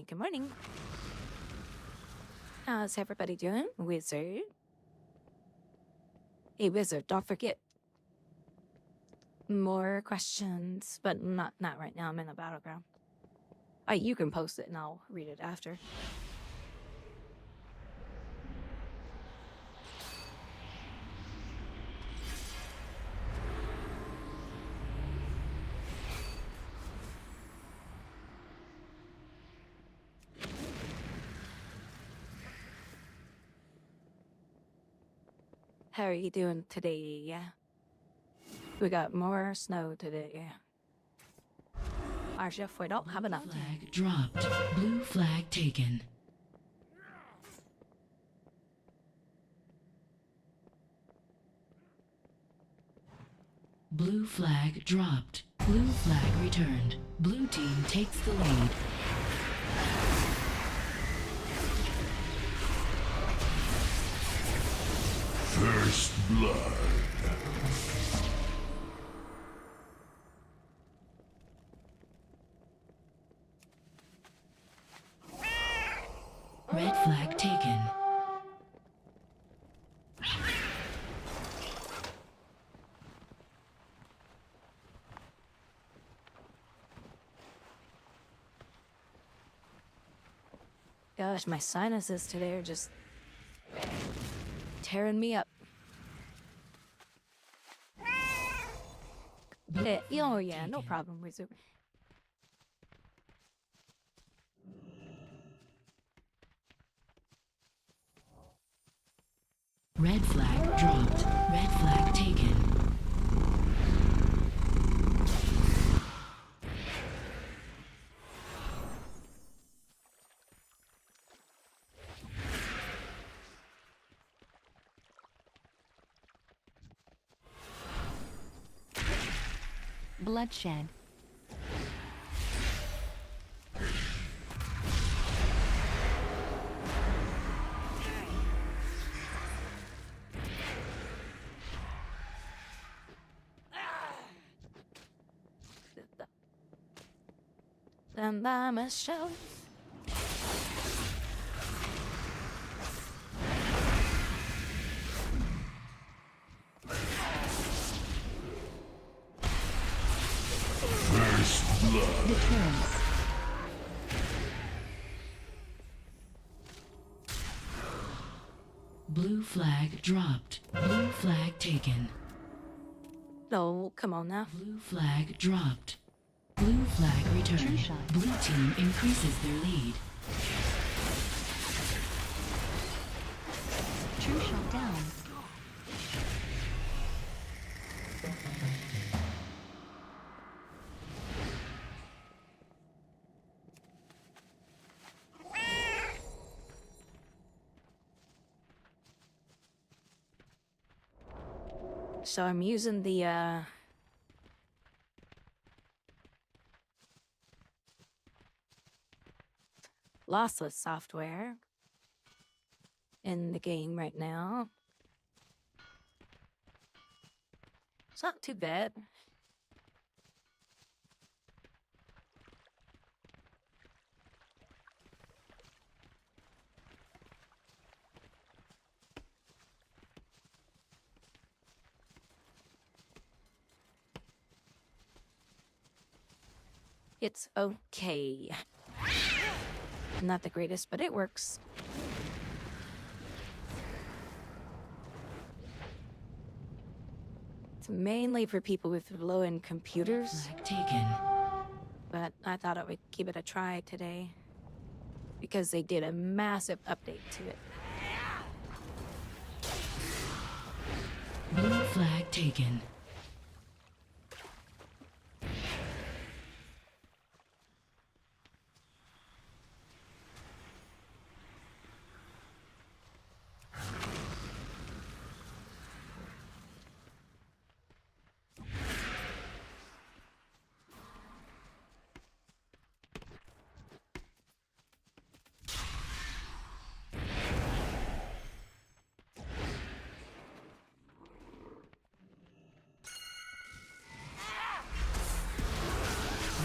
Good morning. How's everybody doing? Wizard? Hey, Wizard, don't forget. More questions, but not right now. I'm in a battleground. You can post it and I'll read it after. How are you doing today? Yeah. We got more snow today. Our chef, we don't have enough. Flag dropped. Blue flag taken. Blue flag dropped. Blue flag returned. Blue team takes the lead. First blood. Red flag taken. Gosh, my sinuses today are just tearing me up. Oh yeah, no problem, Wizard. Red flag dropped. Red flag taken. Bloodshed. The mama shows. First blood. Deterrence. Blue flag dropped. Blue flag taken. No, come on now. Blue flag dropped. Blue flag returned. True shot. Blue team increases their lead. True shot down. So I'm using the lossless software in the game right now. It's not too bad. It's okay. Not the greatest, but it works. It's mainly for people with low-end computers, Flag taken. but I thought I would give it a try today because they did a massive update to it. Blue flag taken.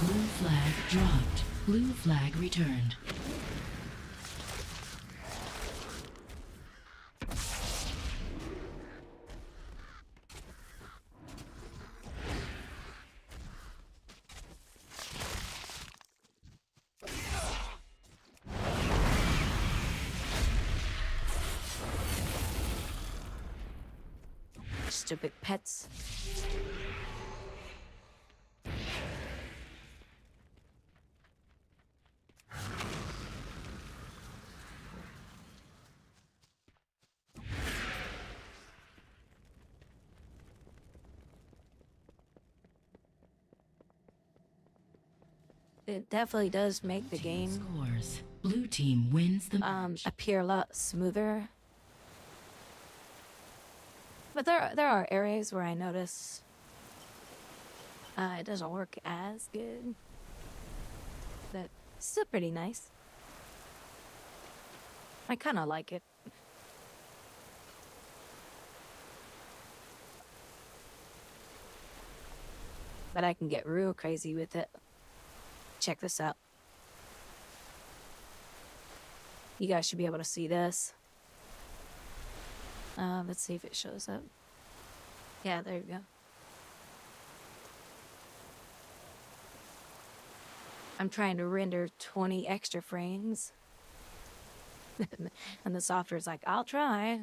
Blue flag dropped. Blue flag returned. Stupid pets. It definitely does make the game Scores. Blue team wins the match. appear a lot smoother. But there are areas where I notice it doesn't work as good. But still pretty nice. I kind of like it. But I can get real crazy with it. Check this out. You guys should be able to see this. Let's see if it shows up. Yeah, there you go. I'm trying to render 20 extra frames. And the software's like, I'll try.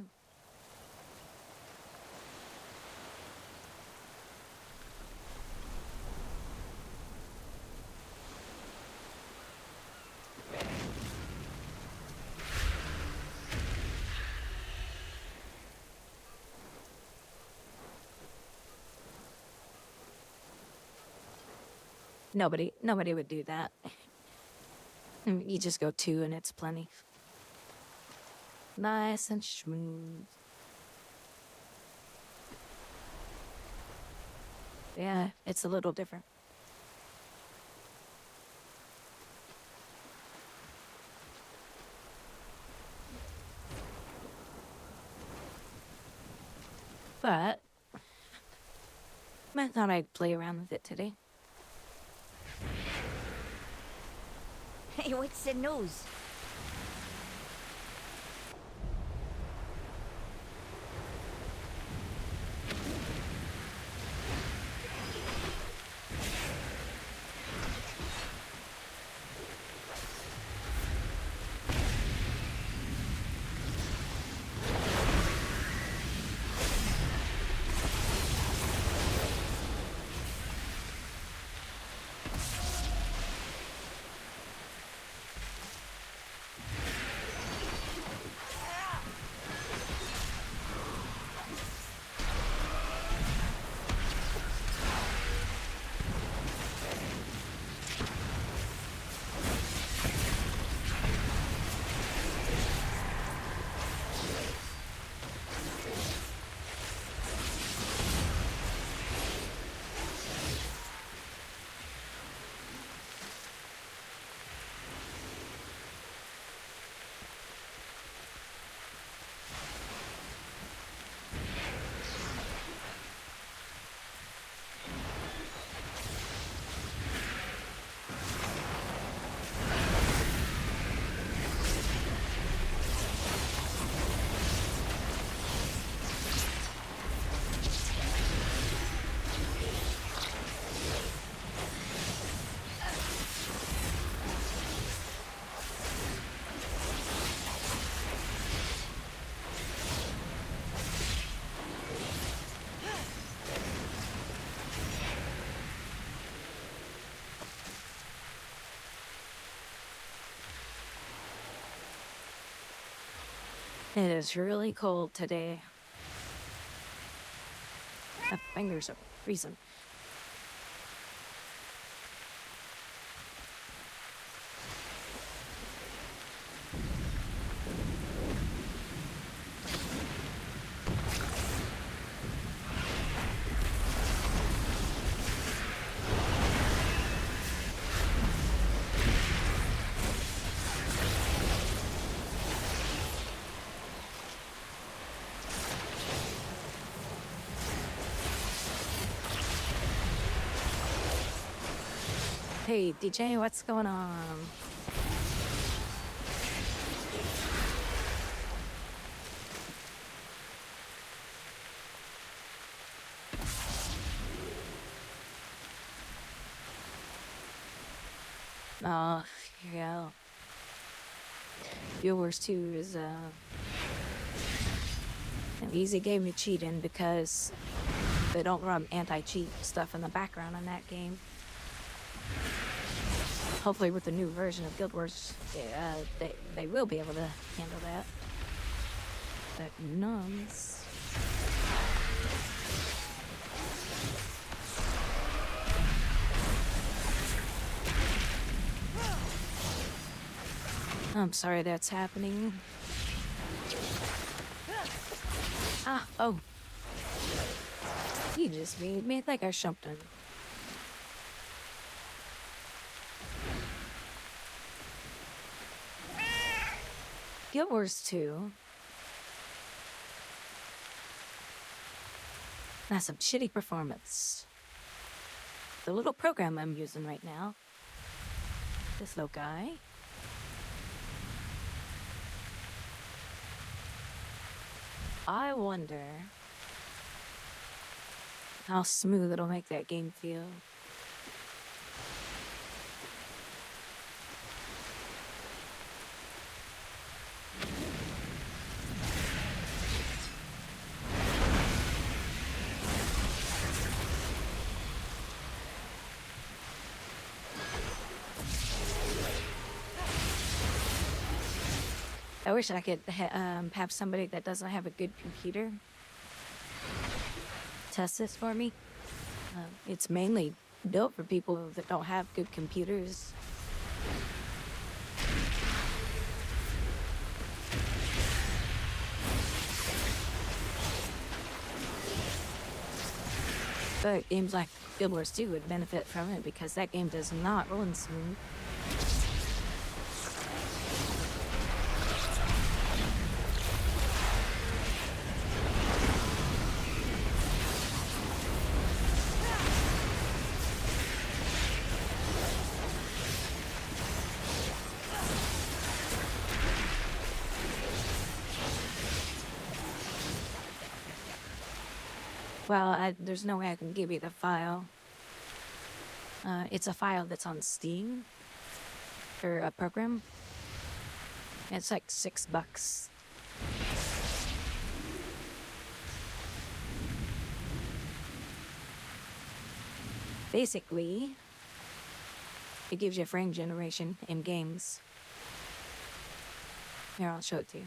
Nobody would do that. You just go 2 and it's plenty. Nice and smooth. Yeah, it's a little different. But I thought I'd play around with it today. Hey, what's the news? It is really cold today. My fingers are freezing. Hey, DJ, what's going on? Oh, yeah. Viewers 2 is an easy game to cheat in because they don't run anti-cheat stuff in the background in that game. Hopefully with the new version of Guild Wars, they will be able to handle that. But nuns. I'm sorry that's happening. Ah, oh. You just made me think I something. Guild Wars 2. That's some shitty performance. The little program I'm using right now. This little guy. I wonder how smooth it'll make that game feel. I wish I could have somebody that doesn't have a good computer test this for me. It's mainly built for people that don't have good computers. But games like Guild Wars 2 would benefit from it because that game does not run smooth. Well, there's no way I can give you the file. It's a file that's on Steam for a program. It's like $6. Basically, it gives you frame generation in games. Here, I'll show it to you.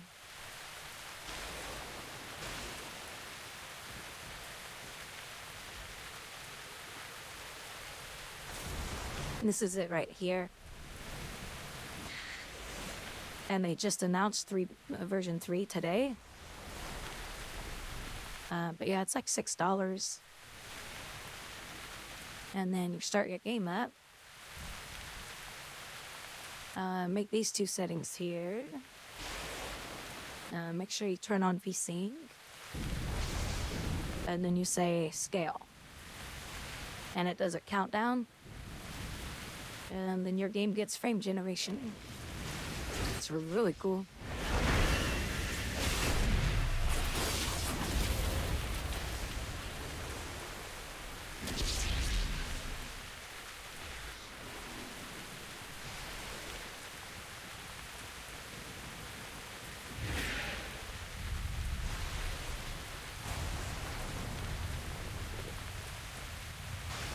This is it right here. And they just announced version 3 today. But yeah, it's like $6. And then you start your game up. Make these two settings here. Make sure you turn on VSync. And then you say scale. And it does a countdown. And then your game gets frame generation. It's really cool.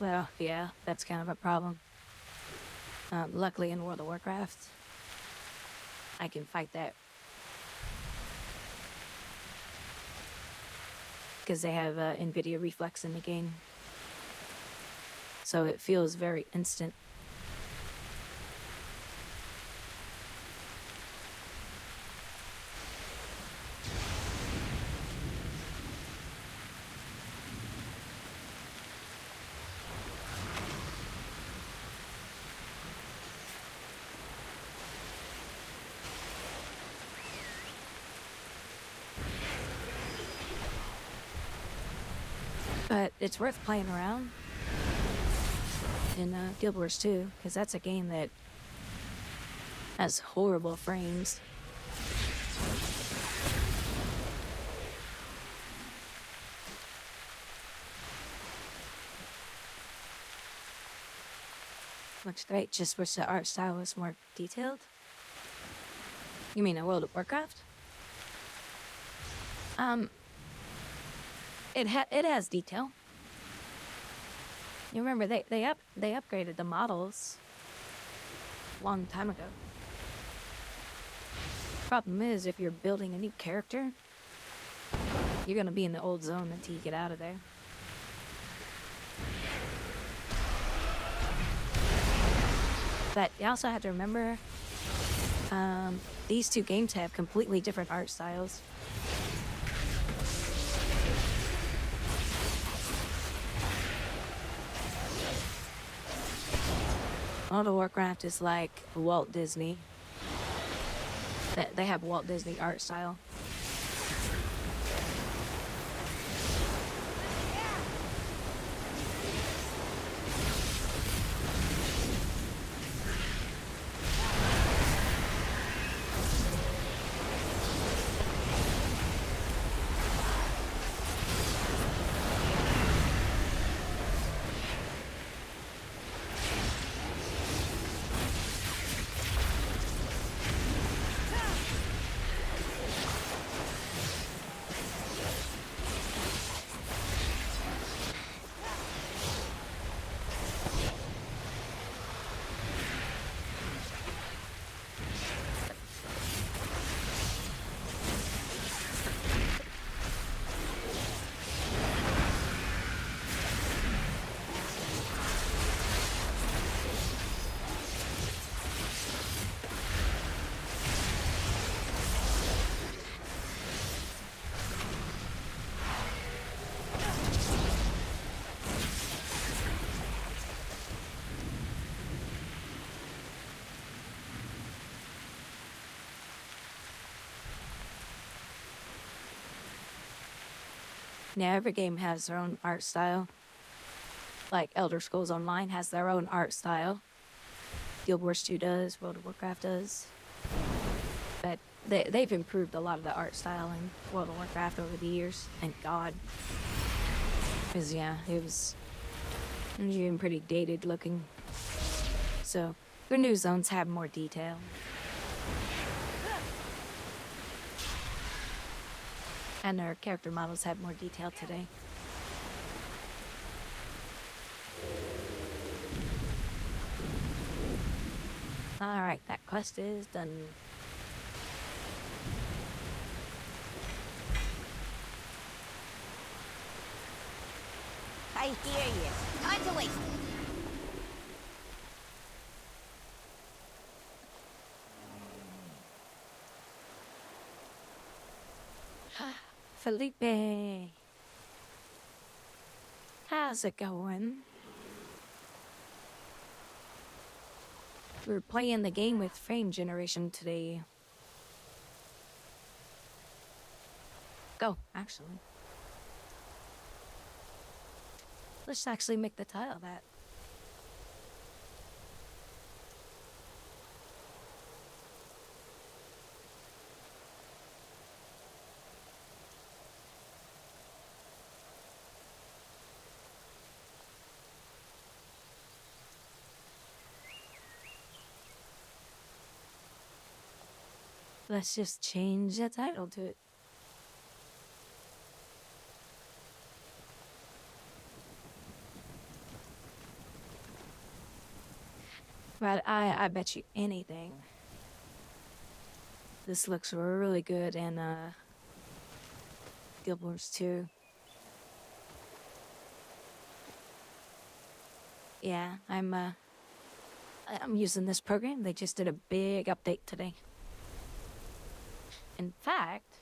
Well, yeah, that's kind of a problem. Luckily in World of Warcraft, I can fight that. Because they have NVIDIA Reflex in the game. So it feels very instant. But it's worth playing around in Guild Wars 2, because that's a game that has horrible frames. Looks great, just wish the art style was more detailed. You mean in World of Warcraft? It has detail. You remember they upgraded the models a long time ago. Problem is, if you're building a new character, you're gonna be in the old zone until you get out of there. But you also have to remember, these two games have completely different art styles. World of Warcraft is like Walt Disney. They have Walt Disney art style. Yeah, every game has their own art style. Like Elder Scrolls Online has their own art style. Guild Wars 2 does, World of Warcraft does. But they've improved a lot of the art style in World of Warcraft over the years. Thank God. Because, yeah, it was even pretty dated looking. So, the new zones have more detail. And their character models have more detail today. Alright, that quest is done. I hear you. Time to waste. Felipe. How's it going? We're playing the game with frame generation today. Go, actually. Let's actually make the tile that. Let's just change the title to it. But I bet you anything. This looks really good in Guild Wars 2. Yeah, I'm using this program. They just did a big update today. In fact,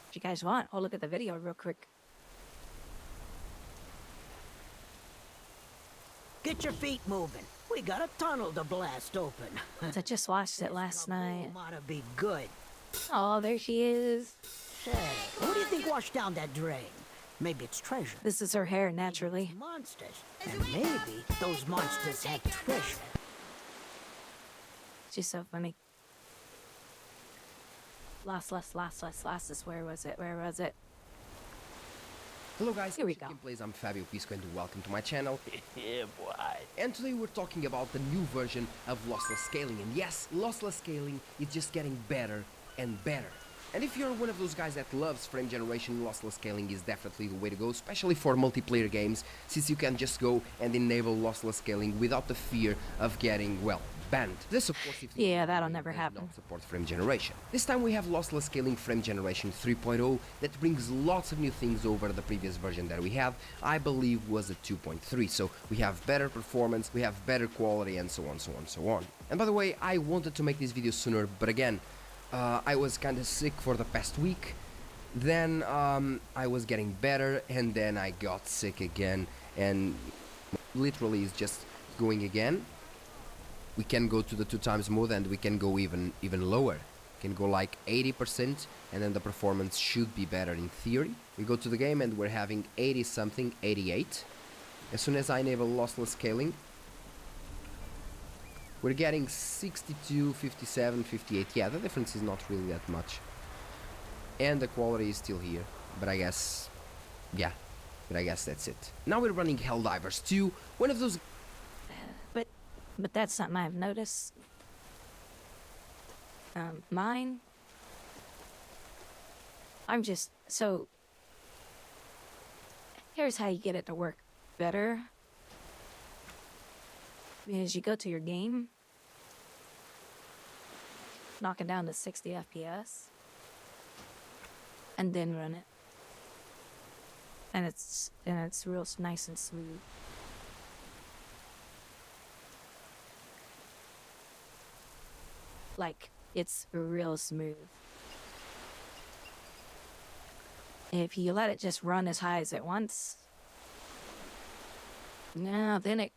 if you guys want, I'll look at the video real quick. Get your feet moving. We got a tunnel to blast open. I just watched it last night. Ought to be good. Oh, there she is. Say, who do you think washed down that drain? Maybe it's treasure. This is her hair, naturally. Monsters. And maybe those monsters have treasure. She's so funny. Last. Where was it? Hello guys, Here we go. Gameplays, I'm Fabio Pisco and welcome to my channel. Yeah, boy. And today we're talking about the new version of lossless scaling. And yes, lossless scaling is just getting better and better. And if you're one of those guys that loves frame generation, lossless scaling is definitely the way to go, especially for multiplayer games, since you can just go and enable lossless scaling without the fear of getting, well, banned. This of course if the Yeah, that'll game never does happen. not support frame generation. This time we have lossless scaling frame generation 3.0 that brings lots of new things over the previous version that we had, I believe was a 2.3. So we have better performance, we have better quality, and so on. And by the way, I wanted to make this video sooner, but again, I was kinda sick for the past week. Then I was getting better, and then I got sick again, and literally it's just going again. We can go to the 2x mode and we can go even lower. We can go like 80% and then the performance should be better in theory. We go to the game and we're having 80 something, 88. As soon as I enable lossless scaling, we're getting 62, 57, 58. Yeah, the difference is not really that much. And the quality is still here, but I guess, yeah, but I guess that's it. Now we're running Helldivers 2, one of those. But that's something I've noticed. Mine. I'm just so. Here's how you get it to work better. Is you go to your game, knock it down to 60 FPS, and then run it. And it's real nice and smooth. Like, it's real smooth. If you let it just run as high as it wants, no, then it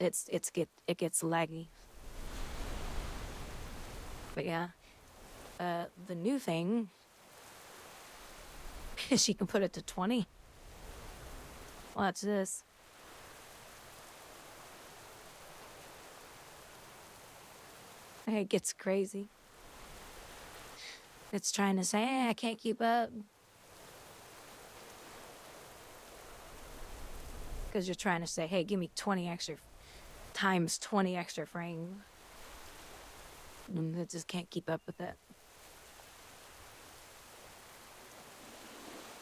gets laggy. But yeah, the new thing is she can put it to 20. Watch this. It gets crazy. It's trying to say, hey, I can't keep up. Because you're trying to say, hey, give me 20 extra times 20 extra frames. And it just can't keep up with that.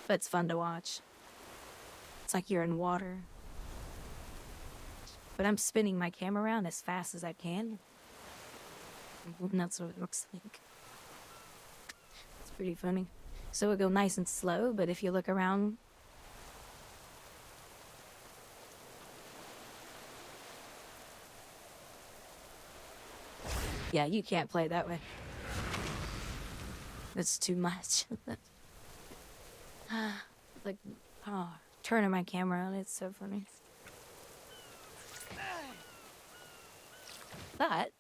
But it's fun to watch. It's like you're in water. But I'm spinning my camera around as fast as I can. And that's what it looks like. It's pretty funny. So it go nice and slow, but if you look around, yeah, you can't play that way. It's too much. Like, oh, turning my camera on, it's so funny. But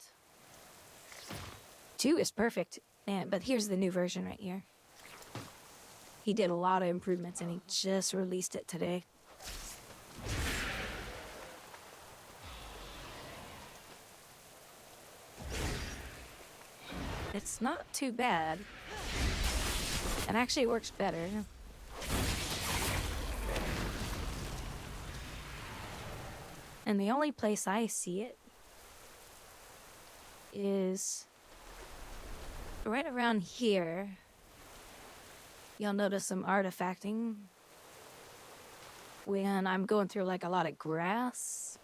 2 is perfect. And but here's the new version right here. He did a lot of improvements and he just released it today. It's not too bad. It actually works better. And the only place I see it is right around here. You'll notice some artifacting when I'm going through like a lot of grass.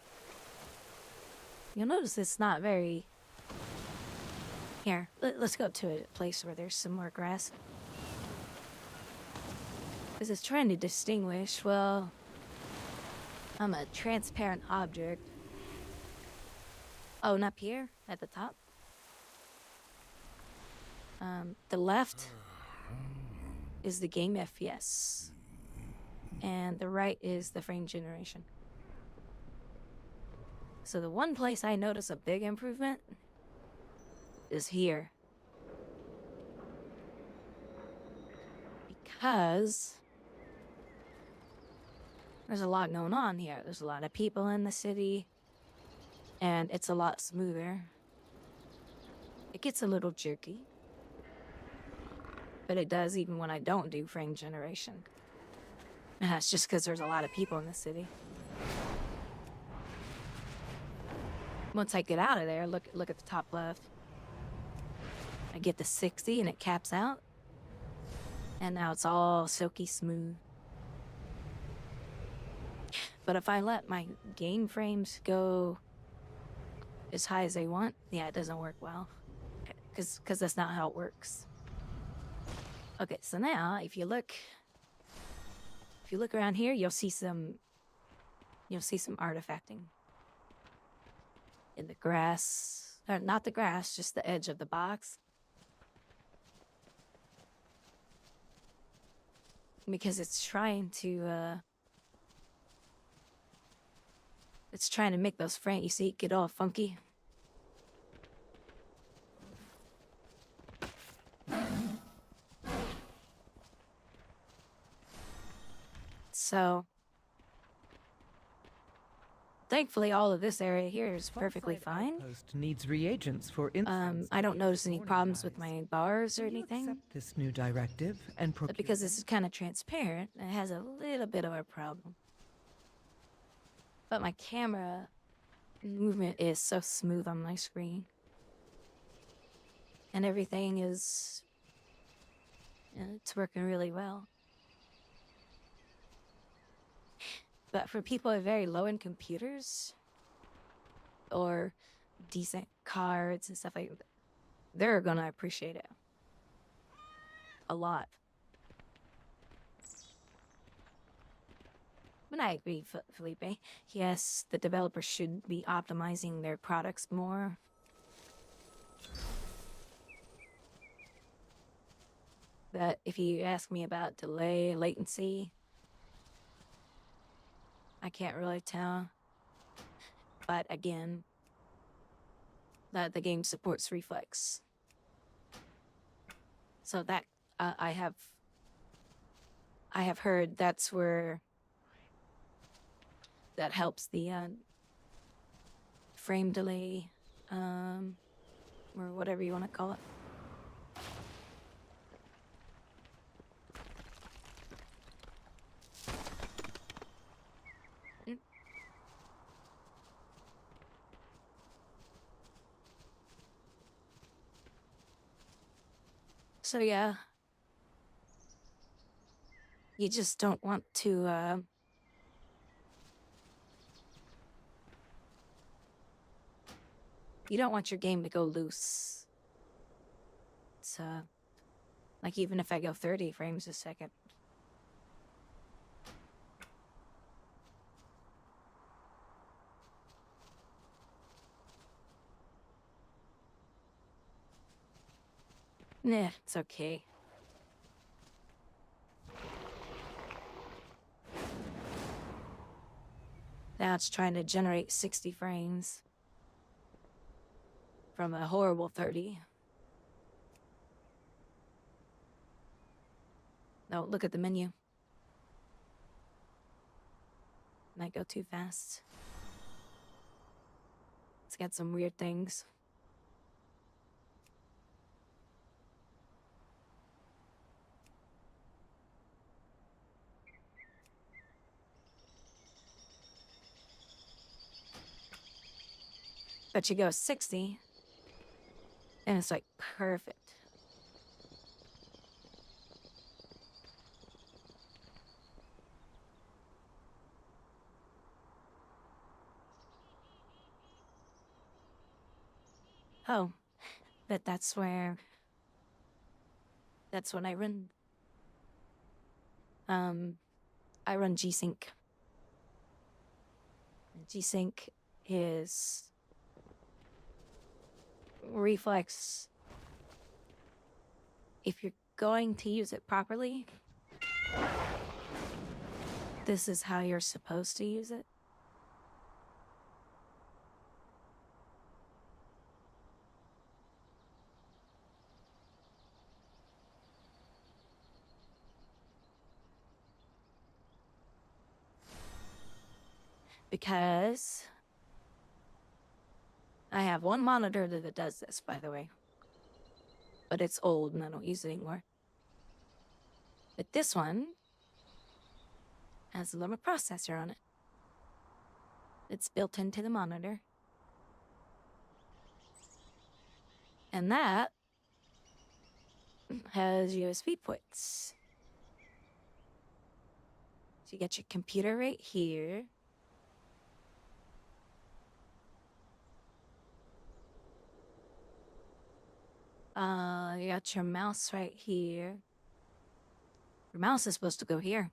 You'll notice it's not very... Here, let's go to a place where there's some more grass. Because it's trying to distinguish, well, I'm a transparent object. Oh, and up here at the top. The left is the game FPS. And the right is the frame generation. So the one place I notice a big improvement is here. Because there's a lot going on here. There's a lot of people in the city. And it's a lot smoother. It gets a little jerky. But it does even when I don't do frame generation. And that's just because there's a lot of people in the city. Once I get out of there, look at the top left. I get to 60 and it caps out. And now it's all silky smooth. But if I let my game frames go as high as they want, yeah, it doesn't work well. Because that's not how it works. Okay, so now if you look around here, you'll see some artifacting in the grass. Or not the grass, just the edge of the box. Because it's trying to make those frames, you see, get all funky. So, thankfully, all of this area here is perfectly fine. Outpost needs reagents for instance. I don't notice any problems with my bars or anything. Accept this new directive and But because this is kind of transparent, it has a little bit of a problem. But my camera movement is so smooth on my screen. And everything is... it's working really well. But for people with very low-end computers or decent cards and stuff like that, they're gonna appreciate it a lot. But I agree, Felipe. Yes, the developers should be optimizing their products more. But if you ask me about delay, latency, I can't really tell. But again, the game supports reflex. So that I have heard that's where that helps the frame delay, or whatever you want to call it. Mm. So yeah, you just don't want to you don't want your game to go loose. It's like even if I go 30 frames a second. Nah, it's okay. Now it's trying to generate 60 frames from a horrible 30. No, look at the menu. Might go too fast. It's got some weird things. But you go 60, and it's like perfect. Oh, but that's when I run. I run G-Sync. G-Sync is reflex. If you're going to use it properly, this is how you're supposed to use it. Because I have one monitor that does this, by the way. But it's old and I don't use it anymore. But this one has a little processor on it. It's built into the monitor. And that has USB ports. So you get your computer right here. You got your mouse right here. Your mouse is supposed to go here.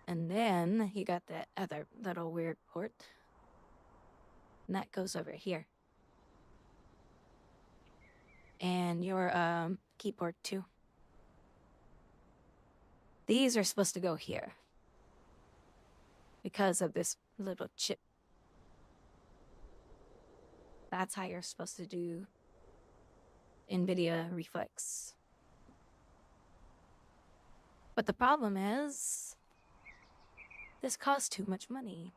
And then you got that other little weird port. And that goes over here. And your keyboard too. These are supposed to go here. Because of this little chip. That's how you're supposed to do NVIDIA Reflex. But the problem is, this costs too much money.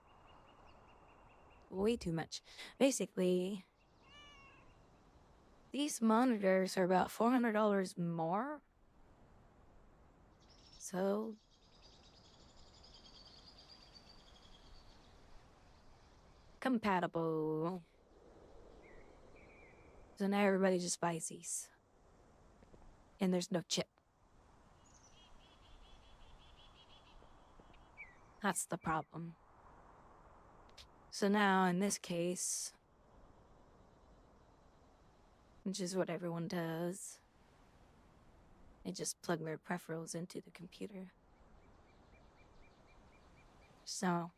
Way too much. Basically, these monitors are about $400 more. So, compatible. So now everybody just buys these. And there's no chip. That's the problem. So now, in this case, which is what everyone does, they just plug their peripherals into the computer. So,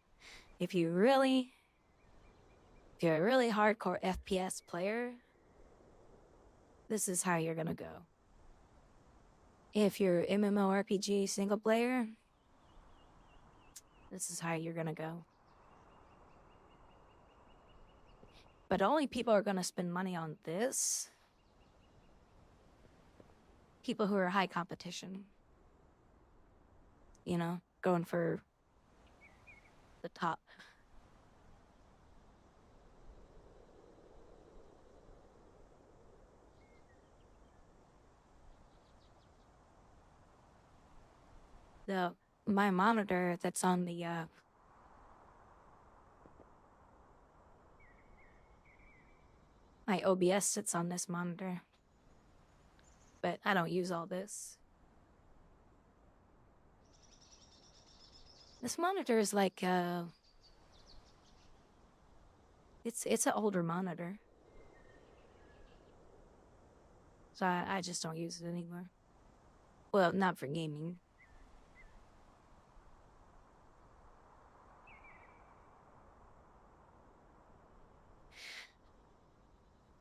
if you're a really hardcore FPS player, this is how you're gonna go. If you're MMORPG single player, this is how you're gonna go. But only people are gonna spend money on this people who are high competition. You know, going for the top. My monitor that's on the my OBS sits on this monitor, but I don't use all this. This monitor is like it's an older monitor, so I just don't use it anymore. Well, not for gaming.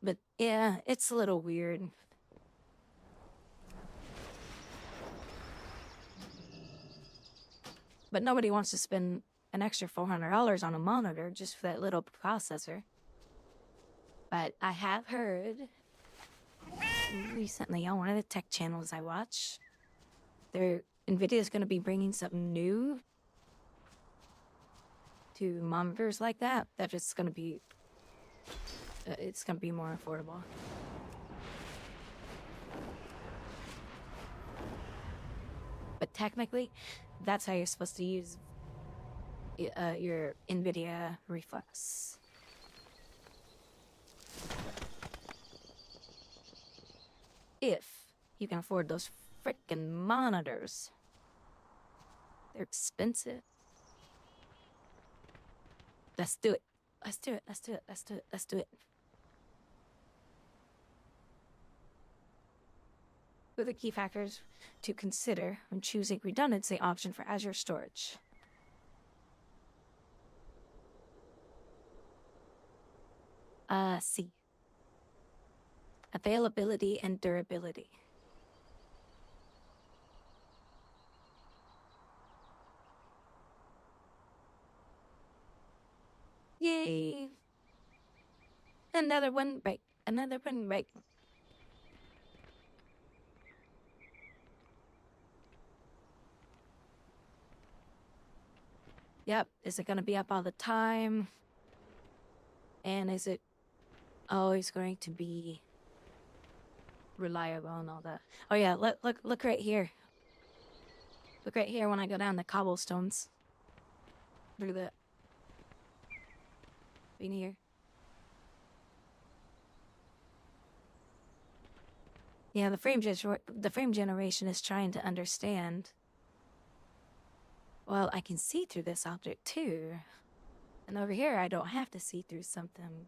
But yeah, it's a little weird. But nobody wants to spend an extra $400 on a monitor just for that little processor. But I have heard recently on one of the tech channels I watch, NVIDIA is going to be bringing something new to monitors like that. That it's going to be more affordable. But technically, that's how you're supposed to use your NVIDIA Reflex. If you can afford those frickin' monitors. They're expensive. Let's do it. Let's do it. Let's do it. Let's do it. Let's do it. What are the key factors to consider when choosing redundancy option for Azure storage? C. Availability and durability. Yay! Another one break. Another one break. Yep. Is it going to be up all the time? And is it always going to be reliable and all that? Oh yeah, look right here. Look right here when I go down the cobblestones. Look at that. Be near. Yeah, the frame generation is trying to understand. Well, I can see through this object too. And over here, I don't have to see through something.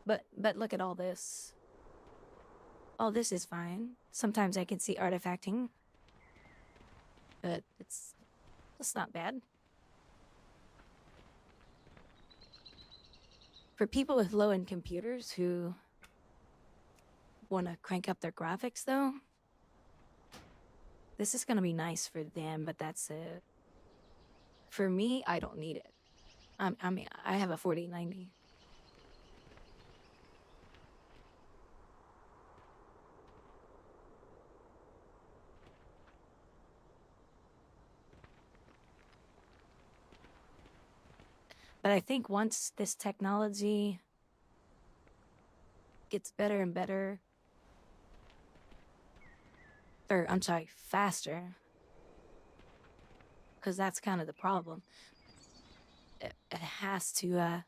But look at all this. All this is fine. Sometimes I can see artifacting. But it's not bad. For people with low-end computers who want to crank up their graphics, though, this is going to be nice for them, but that's it. For me, I don't need it. I mean, I have a 4090. But I think once this technology gets better and better, or I'm sorry, faster, because that's kind of the problem. It has to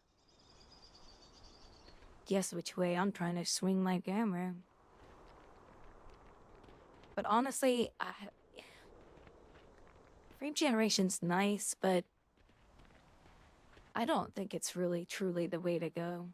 guess which way I'm trying to swing my camera. But honestly, frame generation's nice, but I don't think it's really truly the way to go.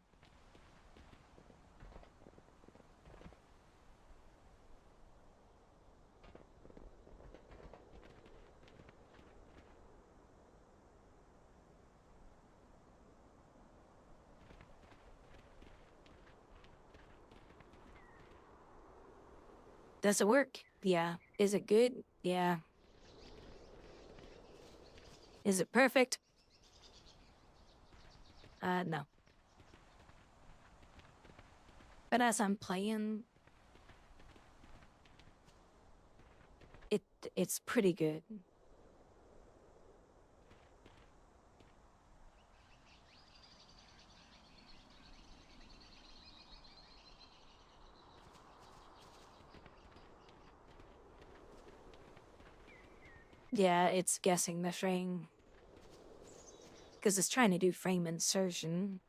Does it work? Yeah. Is it good? Yeah. Is it perfect? No. But as I'm playing, it's pretty good. Yeah, it's guessing the frame. Because it's trying to do frame insertion.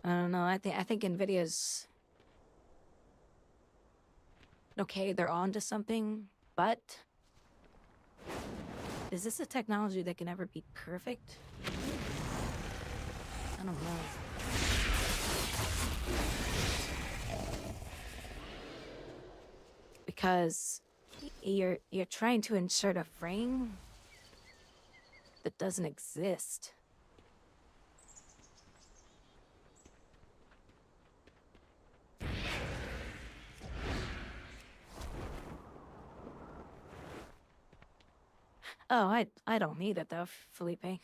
I don't know. I think Nvidia's okay. They're on to something, but is this a technology that can ever be perfect? I don't know. Because you're trying to insert a frame that doesn't exist. Oh, I don't need it though, Felipe.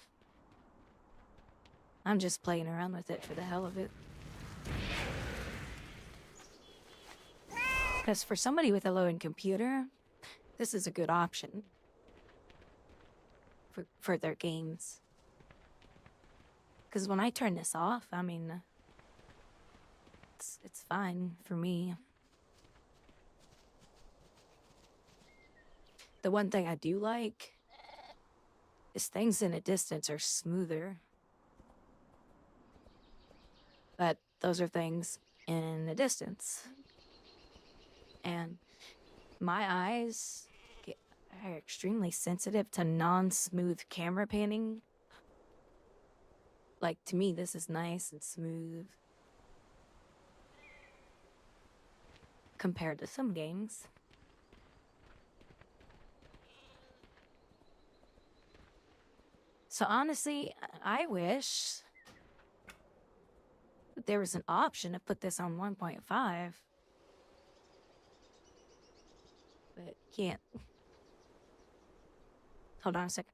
I'm just playing around with it for the hell of it. Because for somebody with a low-end computer, this is a good option for their games. Because when I turn this off, I mean, it's fine for me. The one thing I do like is things in a distance are smoother. But those are things in the distance. And my eyes are extremely sensitive to non-smooth camera panning. Like, to me, this is nice and smooth compared to some games. So honestly, I wish that there was an option to put this on 1.5. But can't. Hold on a second.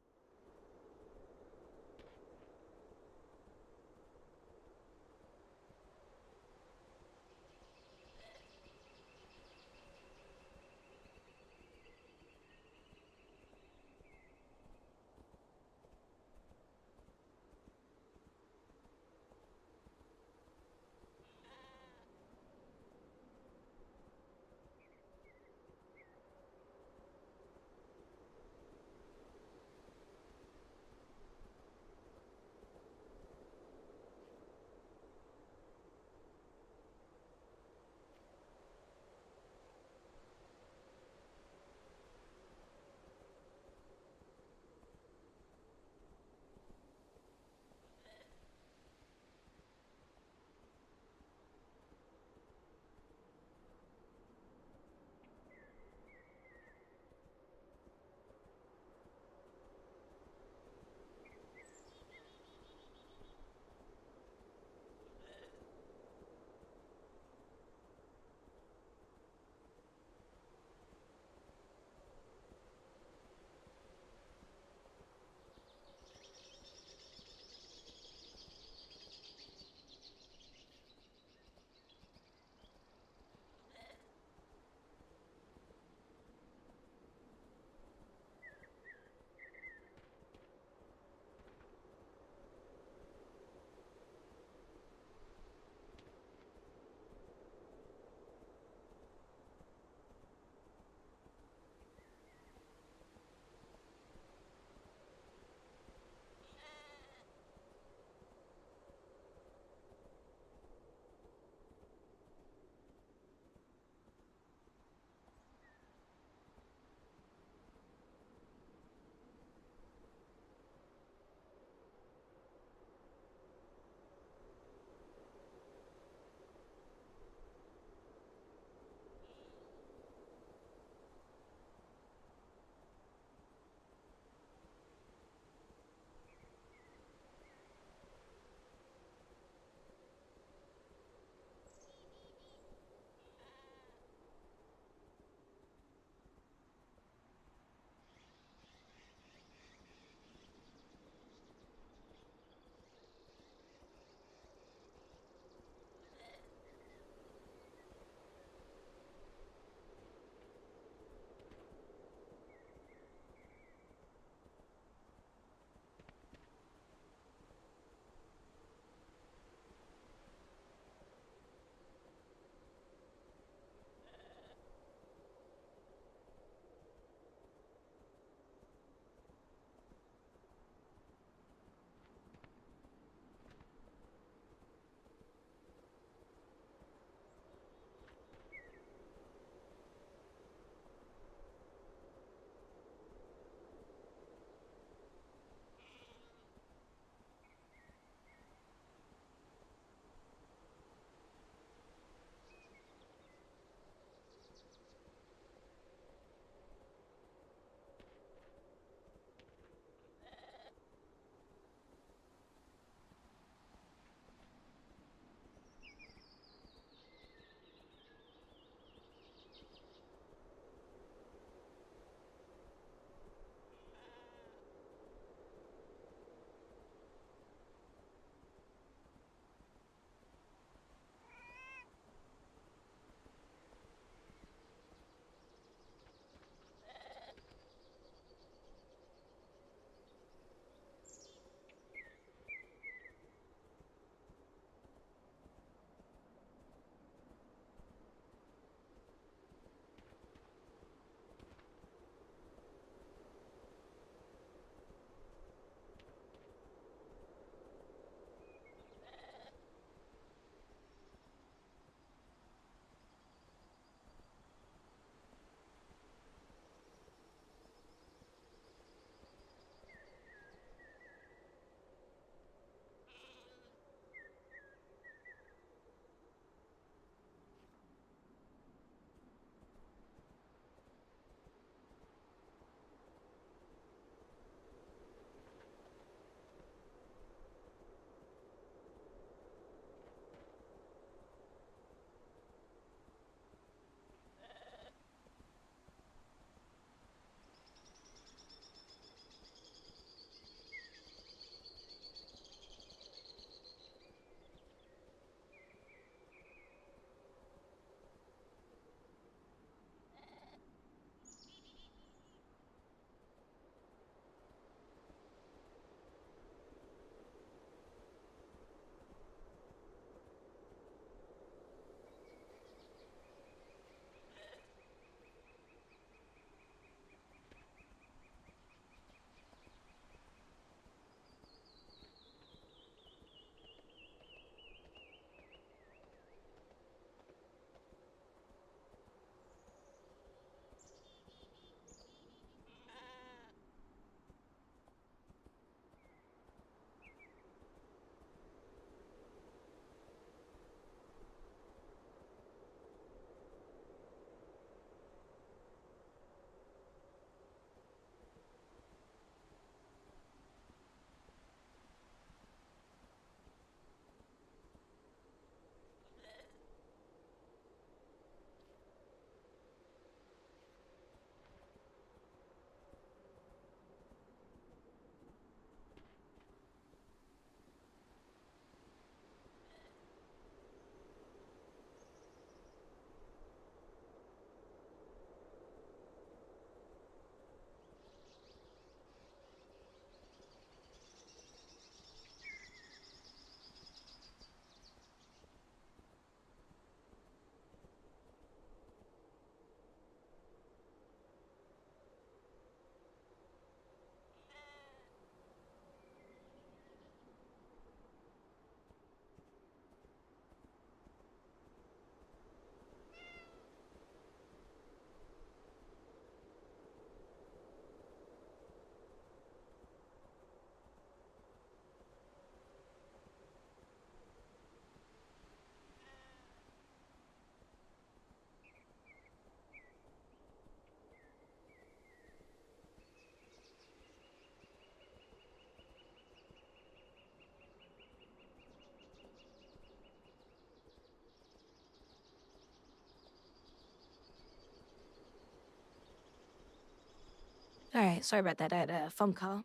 All right, sorry about that. I had a phone call.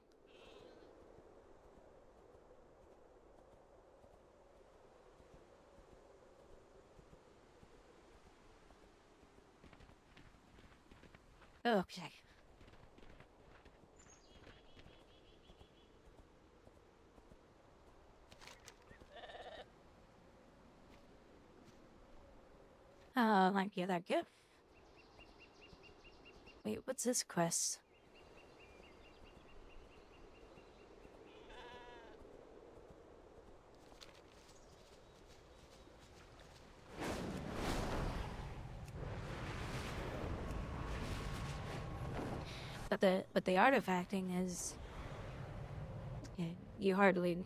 Okay. Like the other gift. Wait, what's this quest? But the artifacting is, yeah, you hardly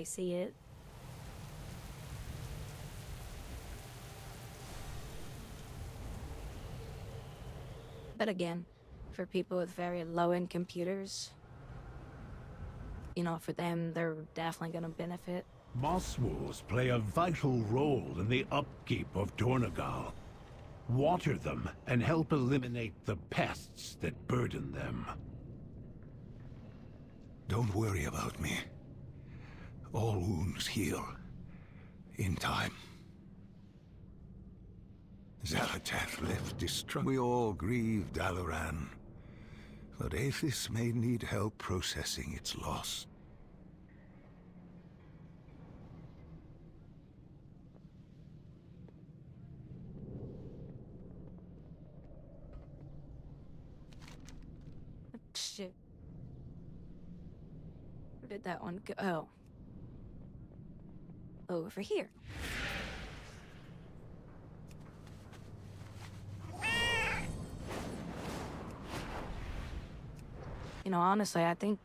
see it. But again, for people with very low-end computers, you know, for them, they're definitely gonna benefit. Moss wars play a vital role in the upkeep of Dornagal. Water them and help eliminate the pests that burden them. Don't worry about me. All wounds heal. In time. Zalatath left destruction. We all grieve Dalaran. But Aethys may need help processing its loss. Shit. Where did that one go? Oh. Over here. You know, honestly, I think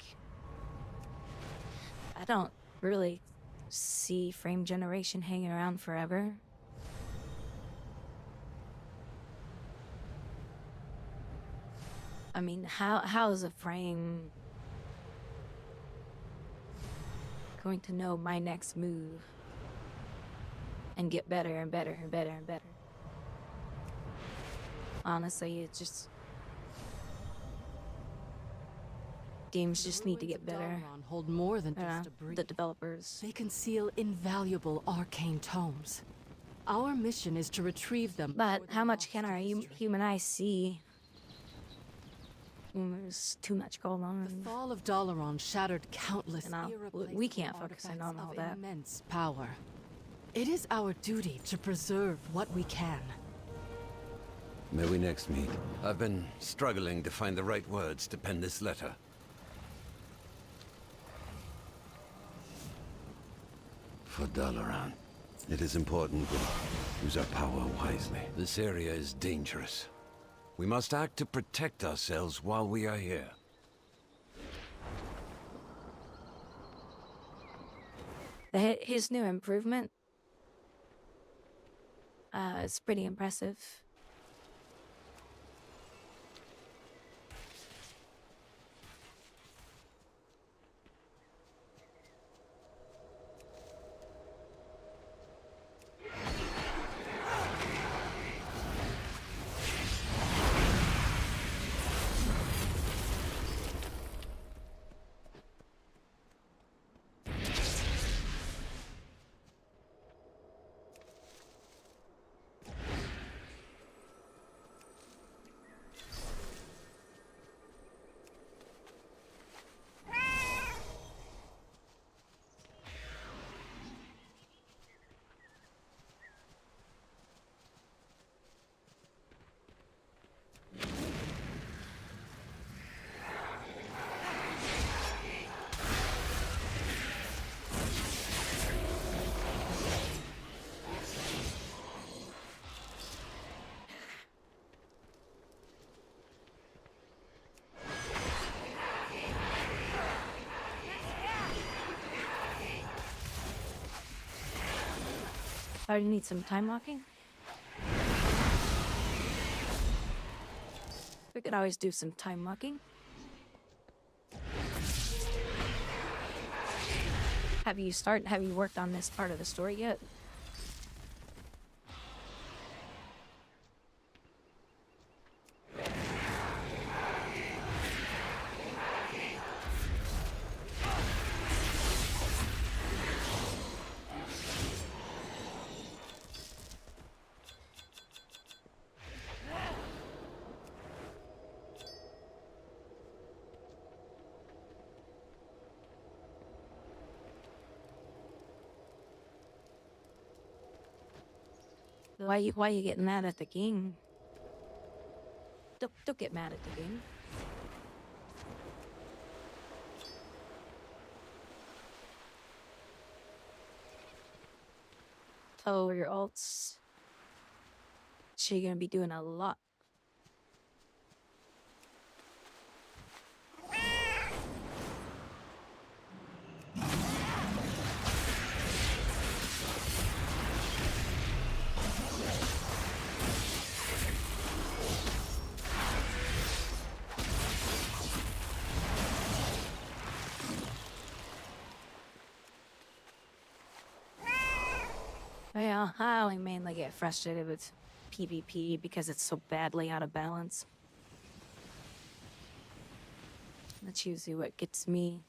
I don't really see frame generation hanging around forever. I mean, how is a frame going to know my next move and get better and better and better and better? Honestly, it's just games just need to get better. Hold more than just a brief. The developers. They conceal invaluable arcane tomes. Our mission is to retrieve them. But before how they much lost can our history. human eyes see? There's too much going on. The fall of Dalaran shattered countless And irreplaceable we can't focus in on artifacts all of that. immense power. It is our duty to preserve what we can. May we next meet? I've been struggling to find the right words to pen this letter. For Dalaran, it is important we use our power wisely. This area is dangerous. We must act to protect ourselves while we are here. His new improvement is pretty impressive. I already need some time walking. We could always do some time walking. Have you worked on this part of the story yet? Why you getting mad at the king? Don't get mad at the king. Oh, your ults. She gonna be doing a lot. Yeah, I only mainly get frustrated with PvP because it's so badly out of balance. That's usually what gets me.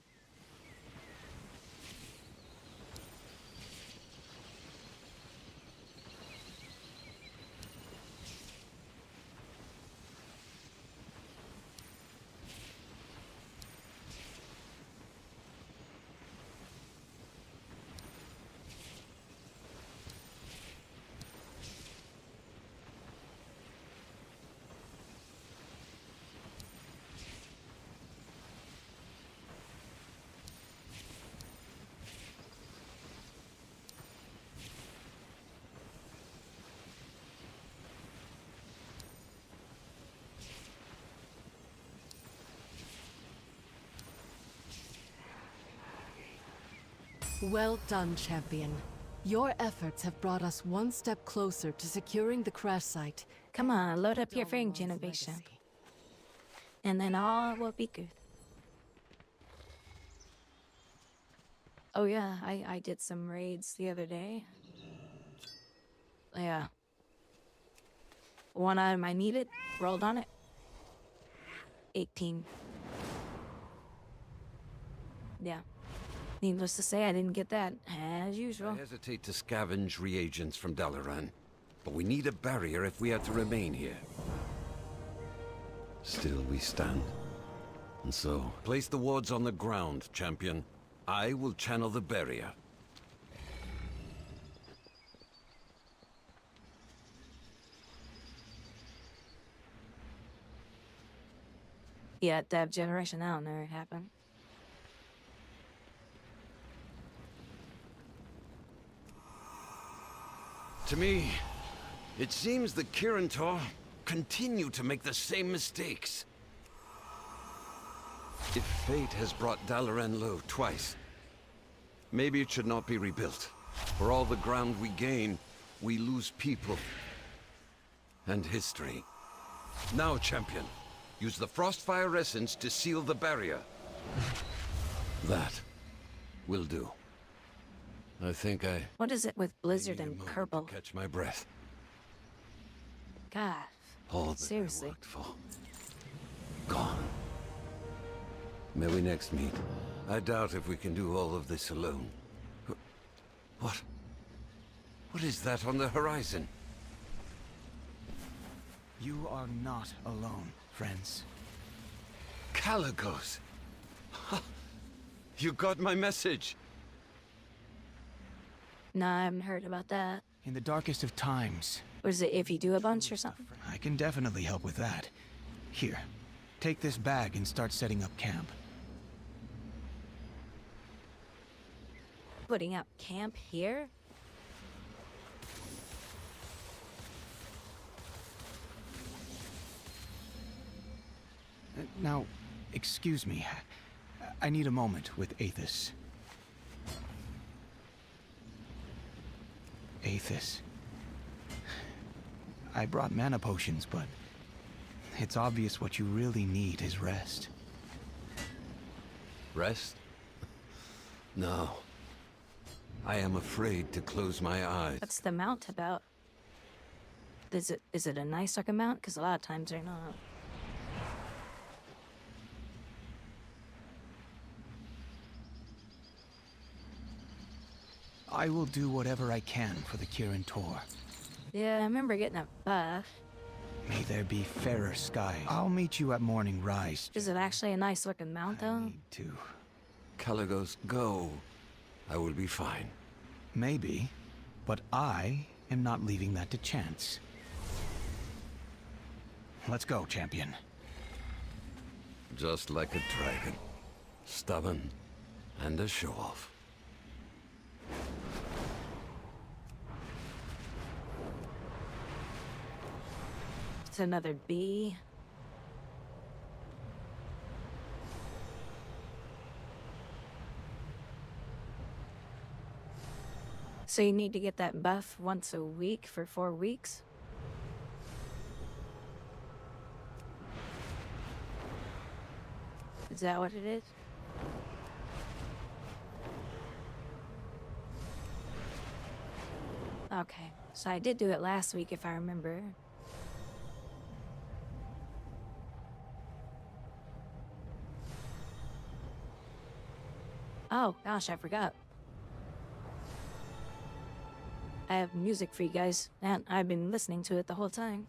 Well done, champion. Your efforts have brought us one step closer to securing the crash site. Come on, load up your frank Dalaran's generation. legacy. And then all will be good. Oh yeah, I did some raids the other day. Yeah. One item I needed, rolled on it. 18. Yeah. Needless to say, I didn't get that, as usual. I hesitate to scavenge reagents from Dalaran, but we need a barrier if we are to remain here. Still we stand. And so, place the wards on the ground, champion. I will channel the barrier. Yeah, Dev Generation, I don't know what happened. To me, it seems the Kirintor continue to make the same mistakes. If fate has brought Dalaran low twice, maybe it should not be rebuilt. For all the ground we gain, we lose people and history. Now, champion, use the Frostfire Essence to seal the barrier. That will do. I think I... What is it with Blizzard need a and moment Kerbal? to catch my breath. God, All that seriously. I worked for. Gone. May we next meet? I doubt if we can do all of this alone. What? What is that on the horizon? You are not alone, friends. Caligos! You got my message! Nah, I haven't heard about that. In the darkest of times, Was it if you do a bunch or something? I can definitely help with that. Here, take this bag and start setting up camp. Putting up camp here? Now, excuse me. I need a moment with Aethys. Aethys. I brought mana potions, but it's obvious what you really need is rest. Rest? No. I am afraid to close my eyes. What's the mount about? Is it a nice looking mount? Because a lot of times they're not. I will do whatever I can for the Kirin Tor. Yeah, I remember getting a buff. May there be fairer skies. I'll meet you at morning rise. Is it actually a nice looking mount I though? need to. Caligos, go. I will be fine. Maybe, but I am not leaving that to chance. Let's go, champion. Just like a dragon. Stubborn and a show-off. It's another bee. So you need to get that buff once a week for 4 weeks? Is that what it is? Okay, so I did do it last week if I remember. Oh, gosh, I forgot. I have music for you guys, and I've been listening to it the whole time.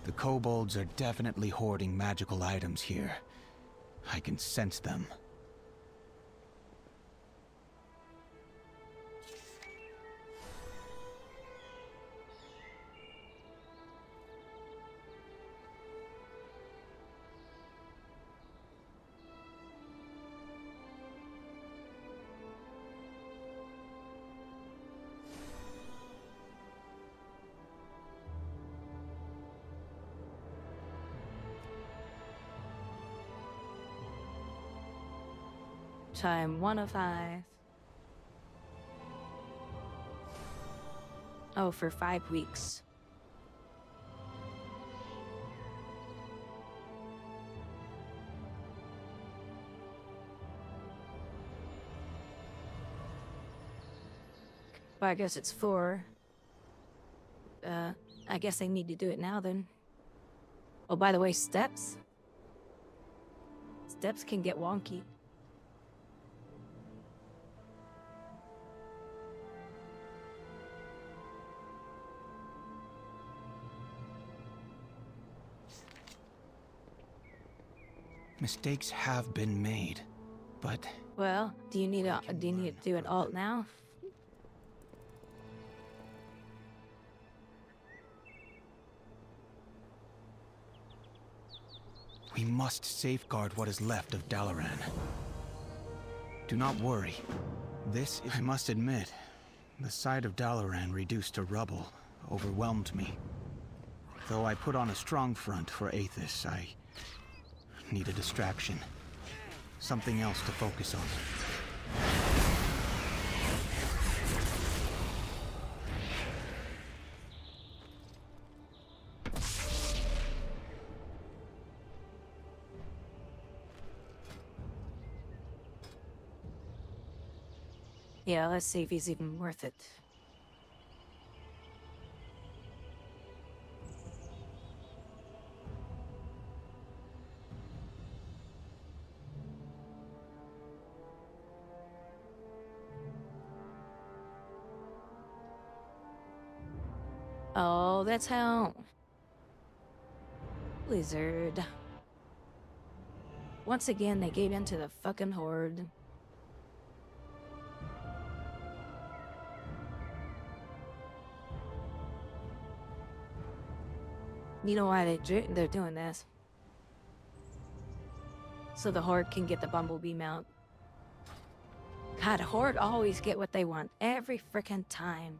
The kobolds are definitely hoarding magical items here. I can sense them. Time 105. Oh, for 5 weeks. Well, I guess it's 4. I guess I need to do it now then. Oh, by the way, steps. Steps can get wonky. Mistakes have been made, but Well, do you need to do an alt now? we must safeguard what is left of Dalaran. Do not worry. This is... I must admit, the sight of Dalaran reduced to rubble overwhelmed me. Though I put on a strong front for Aethys, I need a distraction. Something else to focus on. Yeah, let's see if he's even worth it. Oh, that's how... Blizzard. Once again, they gave in to the fucking Horde. You know why they're doing this? So the Horde can get the Bumblebee mount. God, Horde always get what they want every frickin' time.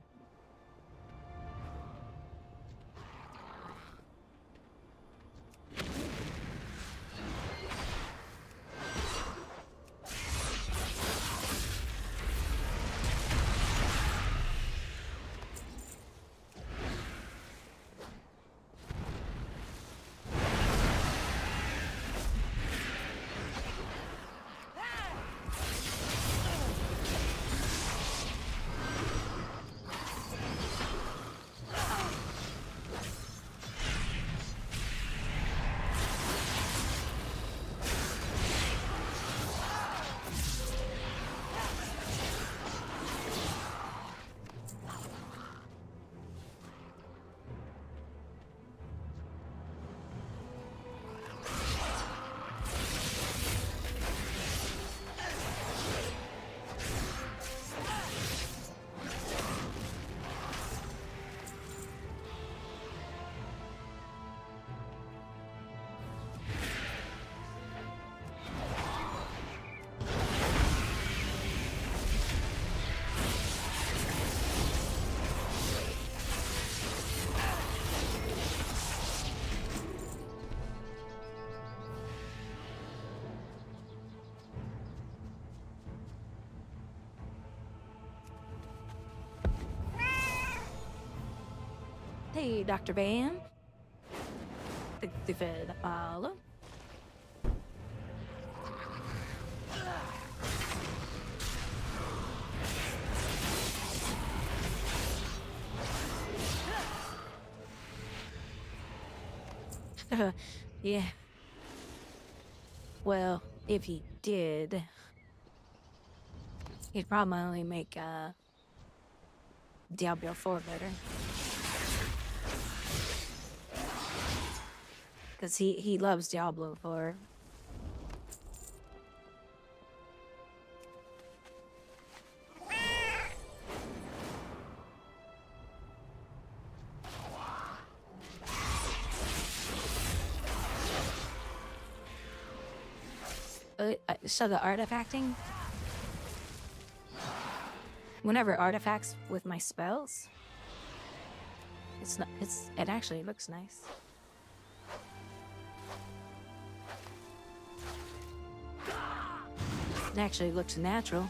Hey, Dr. Bam. The fed Apollo. Yeah. Well, if he did, he'd probably make Diablo 4 better. Because he loves Diablo 4. So the artifacting, whenever artifacts with my spells, it actually looks nice. It actually looks natural.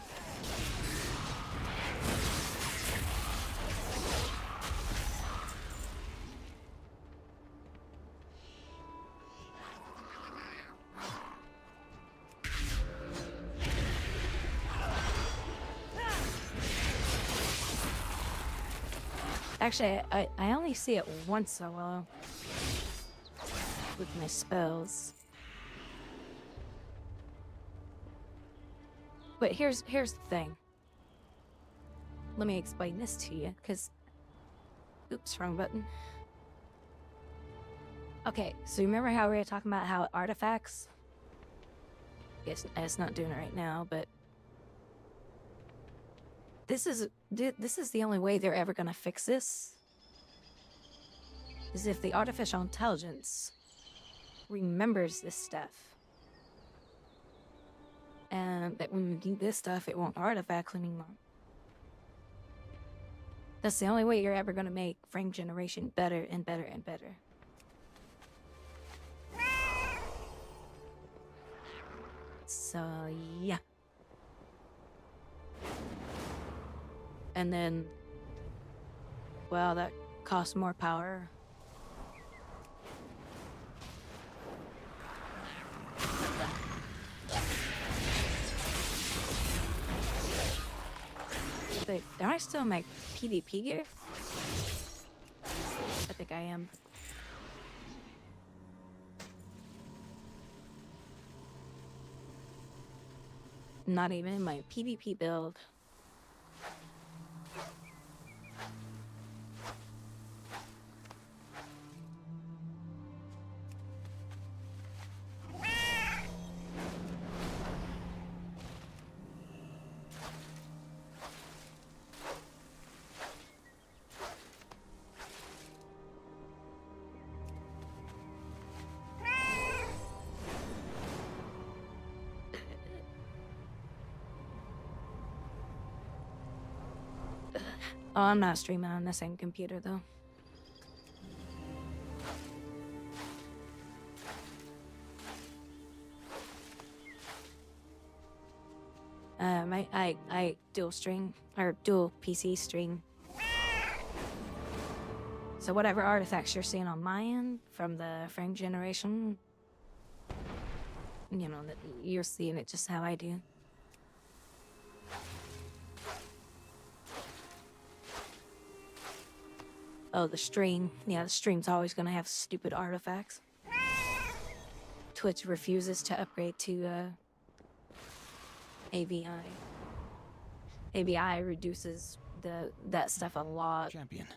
Actually, I only see it once in a while with my spells. But here's the thing. Let me explain this to you, because... Oops, wrong button. Okay, so remember how we were talking about how artifacts... It's not doing it right now, but... This is the only way they're ever gonna fix this. Is if the artificial intelligence remembers this stuff. And that when we need this stuff, it won't artifact anymore. That's the only way you're ever gonna make frame generation better and better and better. So, yeah. And then, well, that costs more power. Wait, do I still make PvP gear? I think I am. Not even my PvP build. Oh, I'm not streaming on the same computer, though. I dual stream, or dual PC stream. So whatever artifacts you're seeing on my end from the frame generation, you know, that you're seeing it just how I do. Oh, the stream. Yeah, the stream's always gonna have stupid artifacts. Twitch refuses to upgrade to AVI. AVI reduces that stuff a lot. Champion,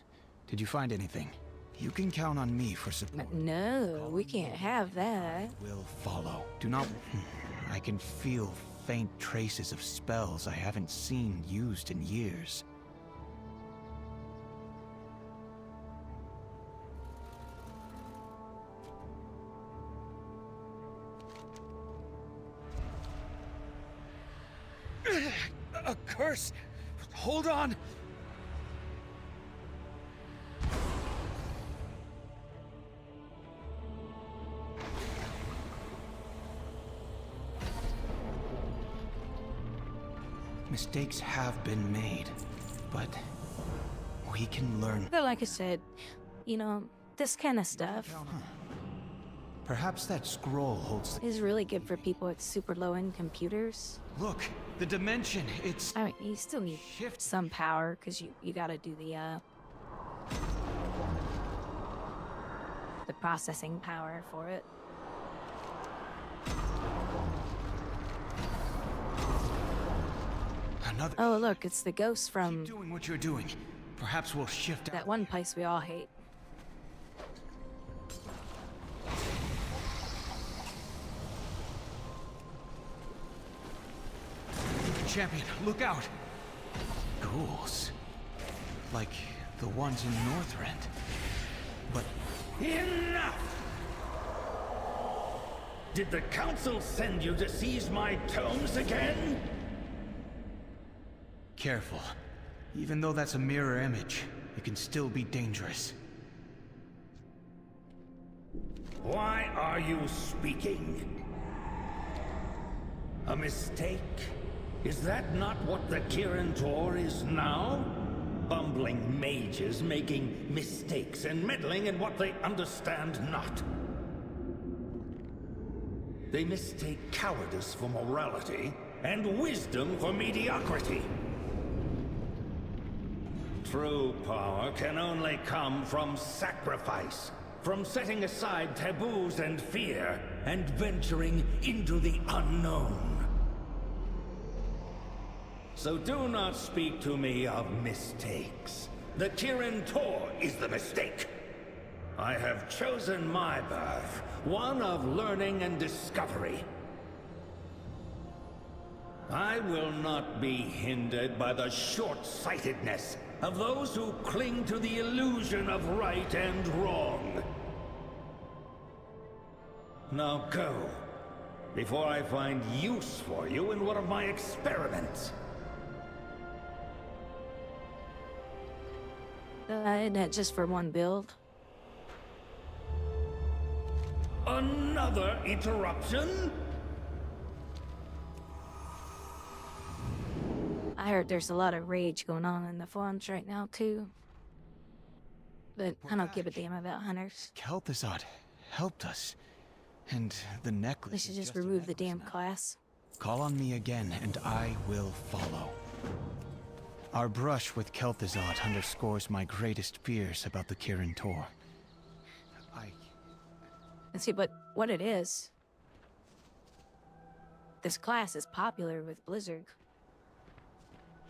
did you find anything? You can count on me for support. No, we can't have that. Will follow. Do not... I can feel faint traces of spells I haven't seen used in years. A curse! Hold on! Mistakes have been made, but we can learn. But like I said, you know, this kind of stuff Perhaps that scroll holds. is really good for people with super low-end computers. Look, the dimension. It's. I mean, you still need some power because you got to do the processing power for it. Another. Oh, look, it's the ghost from Keep doing what you're doing. Perhaps we'll shift that one place we all hate. Champion, look out! Ghouls. Like the ones in Northrend. But Enough! Did the council send you to seize my tomes again? careful. Even though that's a mirror image, it can still be dangerous. Why are you speaking? A mistake? Is that not what the Kirin Tor is now? Bumbling mages making mistakes and meddling in what they understand not. They mistake cowardice for morality and wisdom for mediocrity. True power can only come from sacrifice, from setting aside taboos and fear, and venturing into the unknown. So do not speak to me of mistakes. The Kirin Tor is the mistake. I have chosen my path, one of learning and discovery. I will not be hindered by the short-sightedness of those who cling to the illusion of right and wrong. Now go, before I find use for you in one of my experiments. Isn't it just for one build? Another interruption? I heard there's a lot of rage going on in the forums right now, too. But I don't give a damn about hunters. Kel'Thuzad helped us. And the necklace. They should is just a remove the necklace damn now. class. Call on me again, and I will follow. Our brush with Kel'Thuzad underscores my greatest fears about the Kirin Tor. And see, but what it is, this class is popular with Blizzard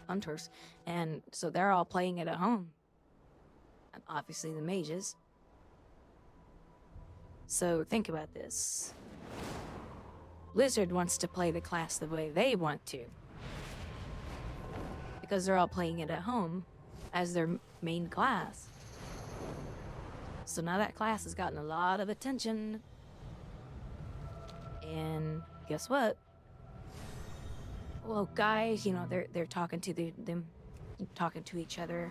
hunters, and so they're all playing it at home. And obviously the mages. So think about this. Blizzard wants to play the class the way they want to, because they're all playing it at home as their main class. So now that class has gotten a lot of attention. And guess what? Well, guys, you know, they're talking to them talking to each other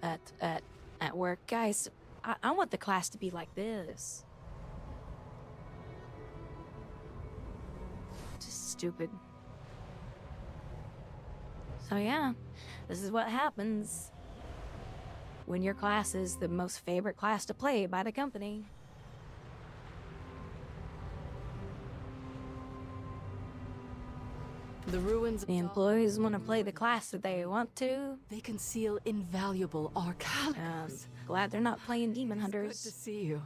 at work. Guys, I want the class to be like this. Just stupid. So yeah, this is what happens when your class is the most favorite class to play by the company. The ruins of The employees want to play the class that they want to. They conceal invaluable archives. Glad they're not playing demon Good hunters. to see you.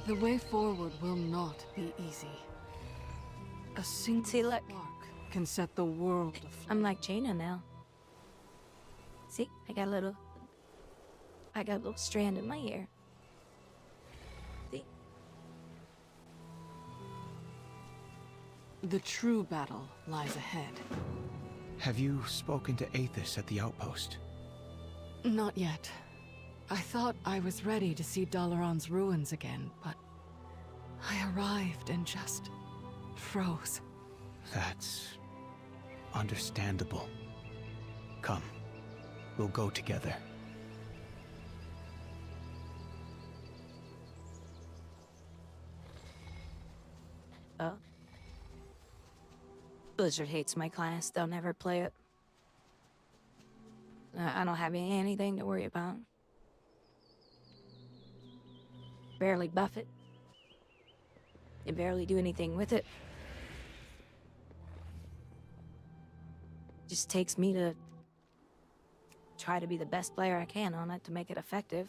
The way forward will not be easy. A single See, look. spark can set the world aflame. I'm like Jaina now. See, I got a little strand in my ear. See? The true battle lies ahead. Have you spoken to Aethys at the outpost? Not yet. I thought I was ready to see Dalaran's ruins again, but I arrived and just froze. That's understandable. Come, we'll go together. Oh. Blizzard hates my class. They'll never play it. I don't have anything to worry about. Barely buff it. You barely do anything with it. Just takes me to try to be the best player I can on it to make it effective.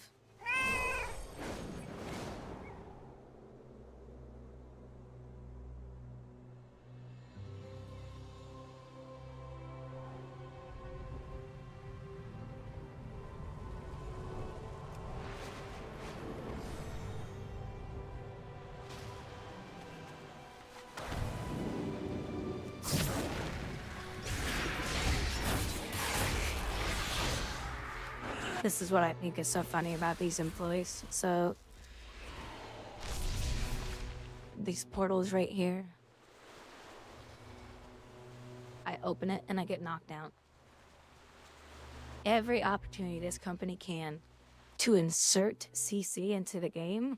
This is what I think is so funny about these employees. So, these portals right here, I open it and I get knocked out. Every opportunity this company can to insert CC into the game,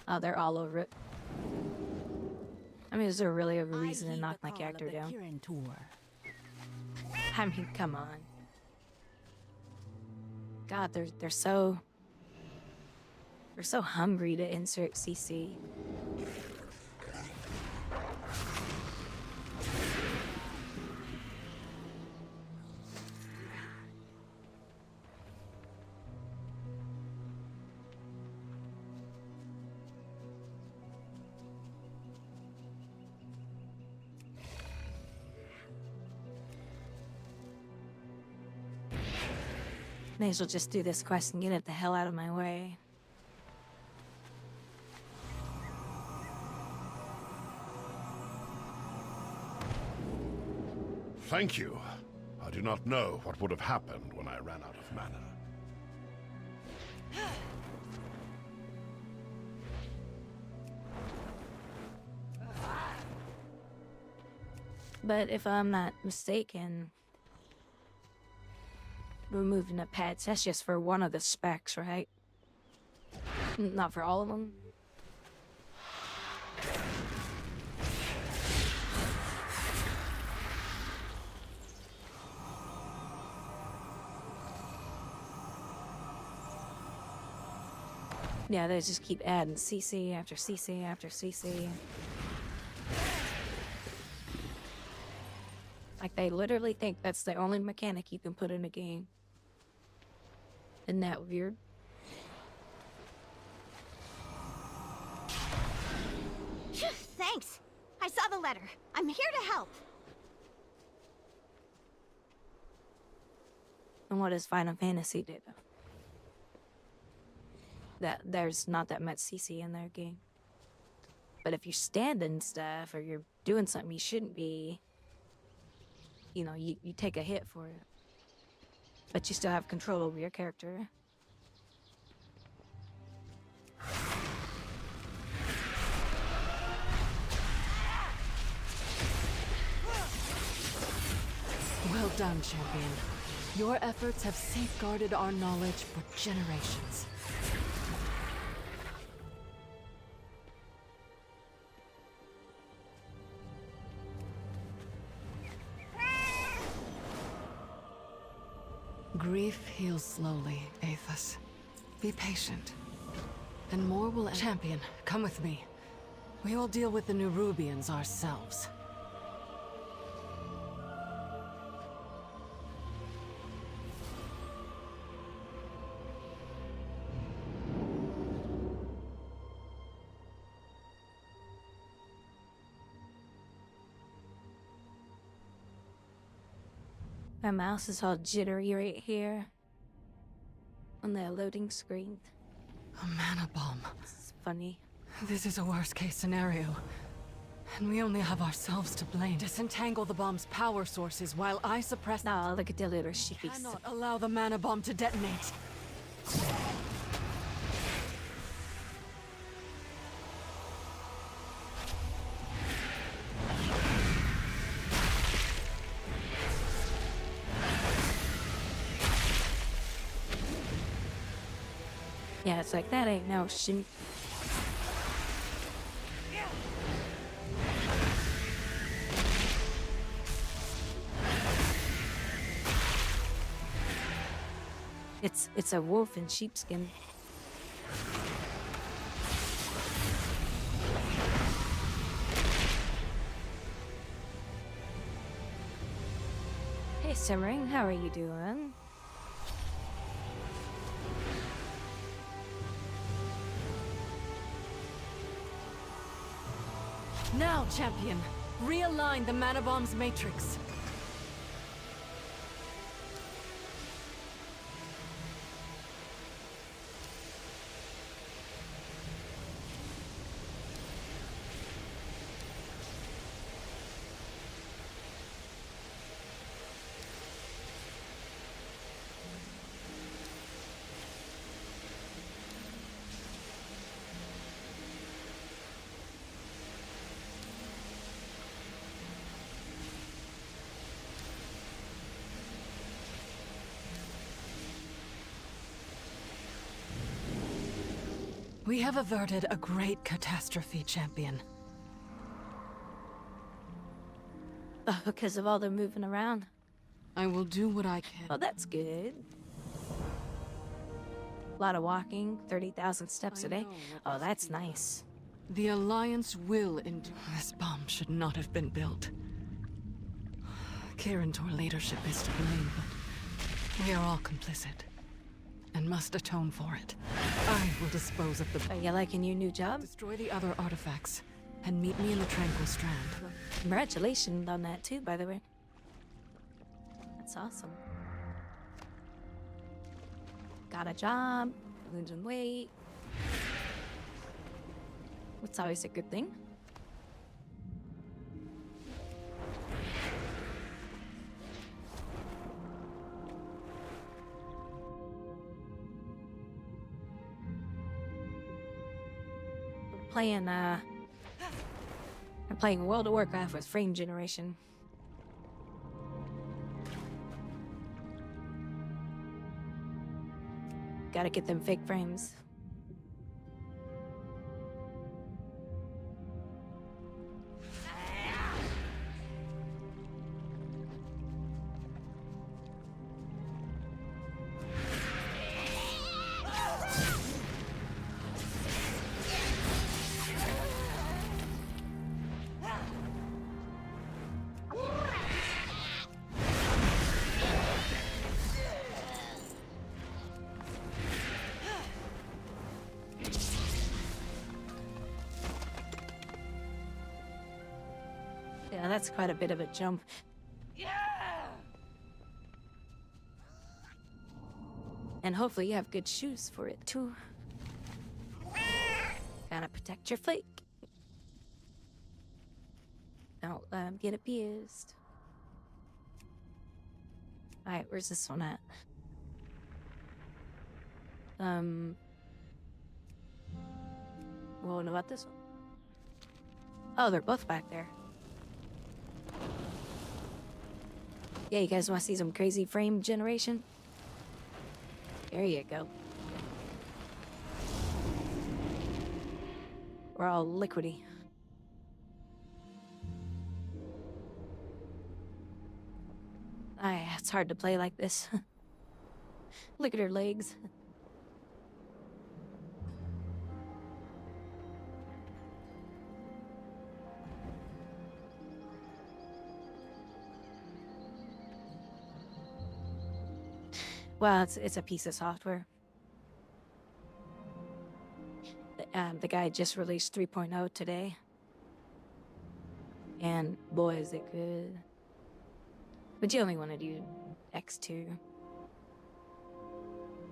oh, they're all over it. I mean, is there really a reason to knock my character down? I mean, come on. God, they're so hungry to insert CC. May as well just do this quest and get it the hell out of my way. Thank you. I do not know what would have happened when I ran out of mana. But if I'm not mistaken, removing the pets, that's just for one of the specs, right? Not for all of them. Yeah, they just keep adding CC after CC after CC. Like, they literally think that's the only mechanic you can put in a game. Isn't that weird? Phew, thanks. I saw the letter. I'm here to help. And what does Final Fantasy do? That there's not that much CC in their game. But if you're standing stuff or you're doing something you shouldn't be, you know, you take a hit for it. But you still have control over your character. Well done, champion. Your efforts have safeguarded our knowledge for generations. Grief heals slowly, Aethys. Be patient. And more will— Champion, come with me. We will deal with the Nerubians ourselves. My mouse is all jittery right here. On the loading screen. A mana bomb. It's funny. This is a worst-case scenario. And we only have ourselves to blame. Disentangle the bomb's power sources while I suppress— Oh, look at the little shifties. Cannot allow the mana bomb to detonate. Yeah, it's like, that ain't no shit. It's a wolf in sheepskin. Hey Simmering, how are you doing? Now, champion, realign the mana bomb's matrix. We have averted a great catastrophe, champion. Oh, because of all the moving around. I will do what I can. Oh, that's good. A lot of walking, 30,000 steps a day. Oh, that's nice. The Alliance will endure. This bomb should not have been built. Kirintor leadership is to blame, but we are all complicit. And must atone for it. I will dispose of the... Are you liking your new job? Destroy the other artifacts, and meet me in the Tranquil Strand. Congratulations on that too, by the way. That's awesome. Got a job, losing weight. It's always a good thing. I'm playing World of Warcraft with frame generation. Gotta get them fake frames. Yeah, that's quite a bit of a jump. And hopefully you have good shoes for it too. Gotta protect your flake. Don't let him get abused. Alright, where's this one at? What about this one? Oh, they're both back there. Yeah, you guys want to see some crazy frame generation? There you go. We're all liquidy. It's hard to play like this. Look at her legs. Well, it's a piece of software. The guy just released 3.0 today. And boy, is it good. But you only want to do X2.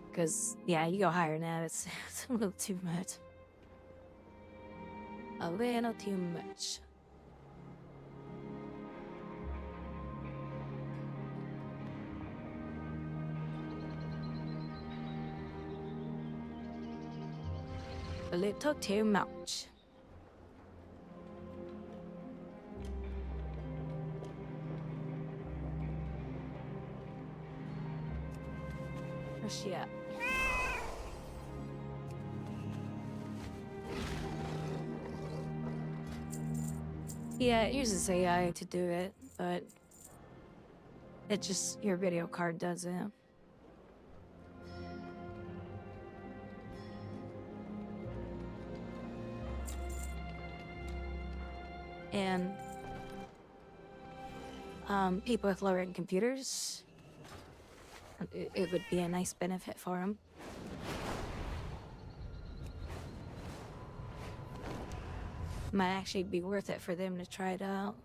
Because, yeah, you go higher now, it's a little too much. A little too much. A little too much. Where's she at? Yeah, it uses AI to do it, but it just, your video card does it. and people with lower-end computers. It would be a nice benefit for them. Might actually be worth it for them to try it out.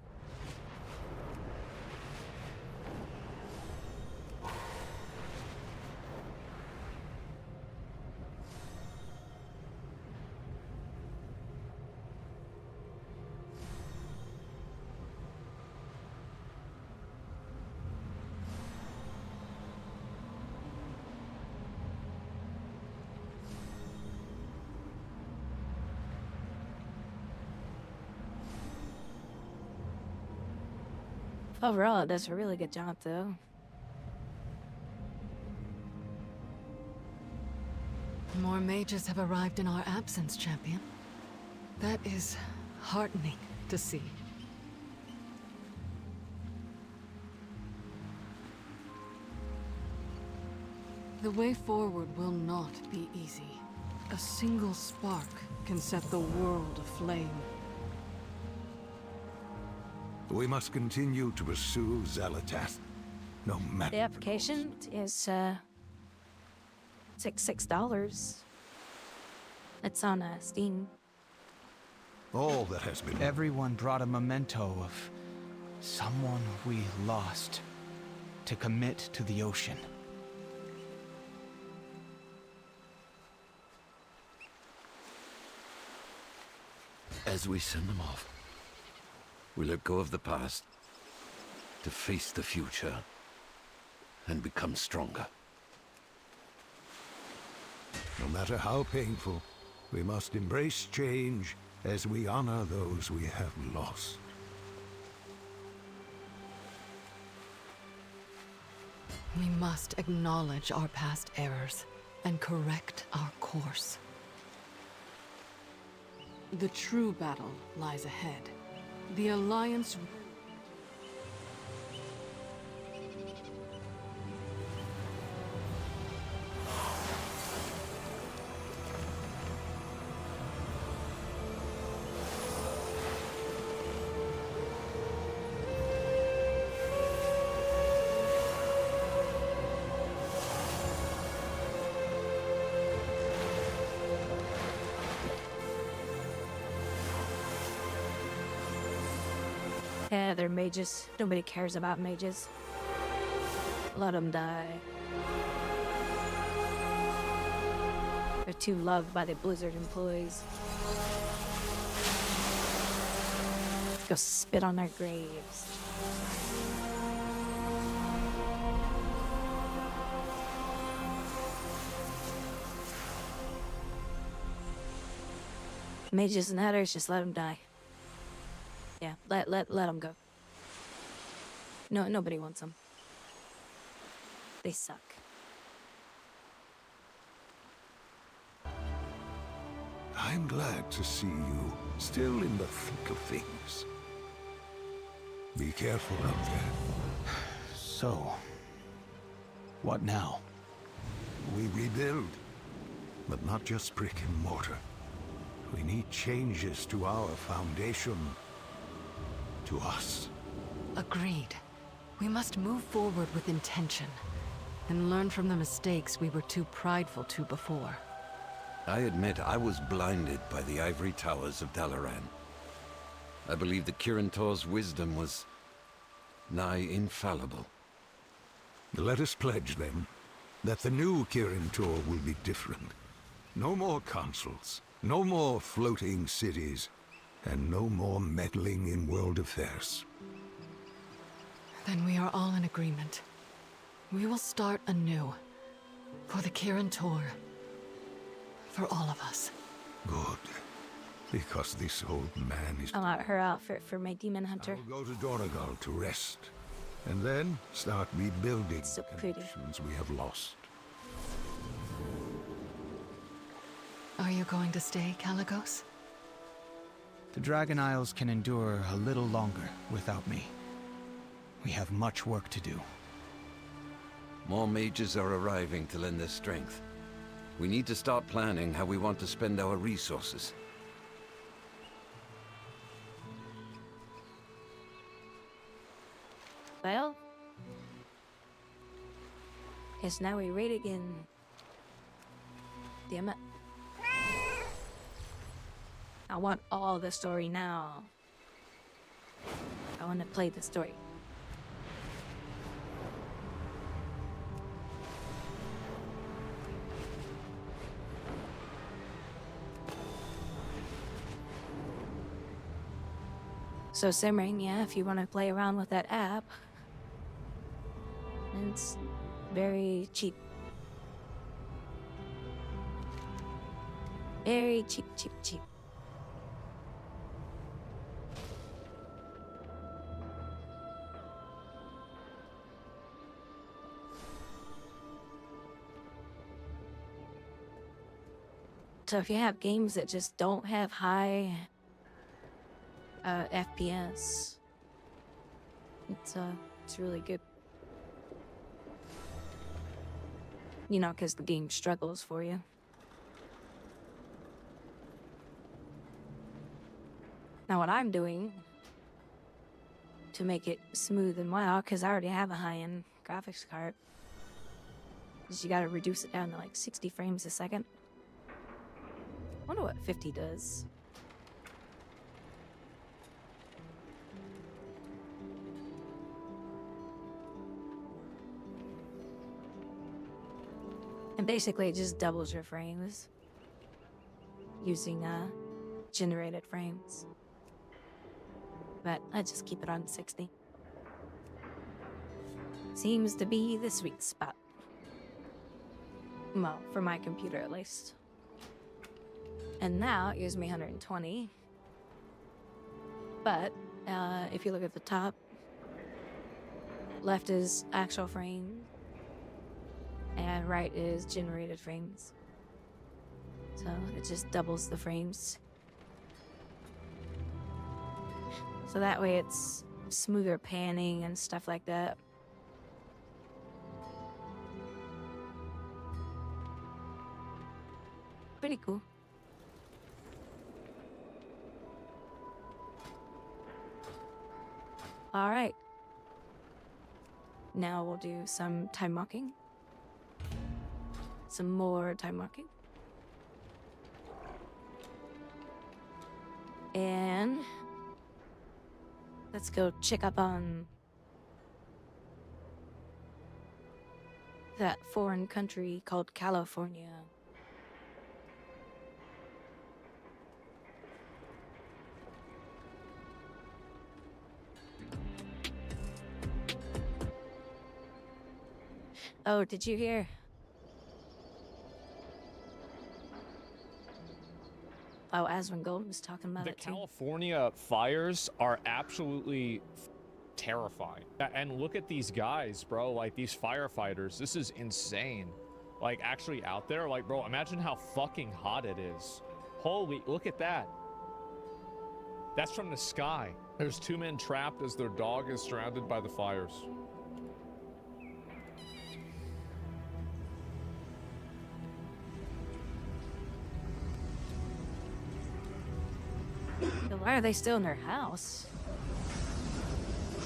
Overall, it does a really good job, though. More mages have arrived in our absence, champion. That is heartening to see. The way forward will not be easy. A single spark can set the world aflame. We must continue to pursue Xalatath, no matter. The application is $6. It's on Steam. All that has been. Everyone brought a memento of someone we lost to commit to the ocean. As we send them off, we let go of the past to face the future and become stronger. No matter how painful, we must embrace change as we honor those we have lost. We must acknowledge our past errors and correct our course. The true battle lies ahead. The Alliance... Yeah, they're mages. Nobody cares about mages. Let them die. They're too loved by the Blizzard employees. Go spit on their graves. Mages and hunters, just let them die. Yeah, let them go. No, nobody wants them. They suck. I'm glad to see you still in the thick of things. Be careful out there. So, what now? We rebuild, but not just brick and mortar. We need changes to our foundation. To us. Agreed. We must move forward with intention and learn from the mistakes we were too prideful to before. I admit I was blinded by the ivory towers of Dalaran. I believe that Kirin Tor's wisdom was nigh infallible. Let us pledge, then, that the new Kirin Tor will be different. No more councils, no more floating cities, and no more meddling in world affairs. Then we are all in agreement. We will start anew. For the Kirin Tor. For all of us. Good. Because this old man is... I want her outfit for my demon hunter. I'll go to Donegal to rest. And then start rebuilding So the pretty. connections we have lost. Are you going to stay, Caligos? The Dragon Isles can endure a little longer without me. We have much work to do. More mages are arriving to lend their strength. We need to start planning how we want to spend our resources. Okay, so now we raid again. Damn it. I want all the story now. I want to play the story. So Simmering, yeah, if you want to play around with that app, it's very cheap. Very cheap, cheap, cheap. So if you have games that just don't have high FPS, it's really good. You know, because the game struggles for you. Now what I'm doing to make it smooth and wow, because I already have a high-end graphics card, is you gotta reduce it down to like 60 frames a second. I wonder what 50 does. And basically it just doubles your frames using generated frames. But I just keep it on 60. Seems to be the sweet spot. Well, for my computer at least. And now it gives me 120. But if you look at the top, left is actual frame, and right is generated frames. So it just doubles the frames. So that way it's smoother panning and stuff like that. Pretty cool. All right. Now we'll do some time marking. Some more time marking. And let's go check up on that foreign country called California. Oh, did you hear? Oh, Asmongold was talking about The it too. California fires are absolutely terrifying. And look at these guys, bro. Like, these firefighters. This is insane. Like, actually out there. Like, bro, imagine how fucking hot it is. Holy, look at that. That's from the sky. There's 2 men trapped as their dog is surrounded by the fires. So why are they still in their house?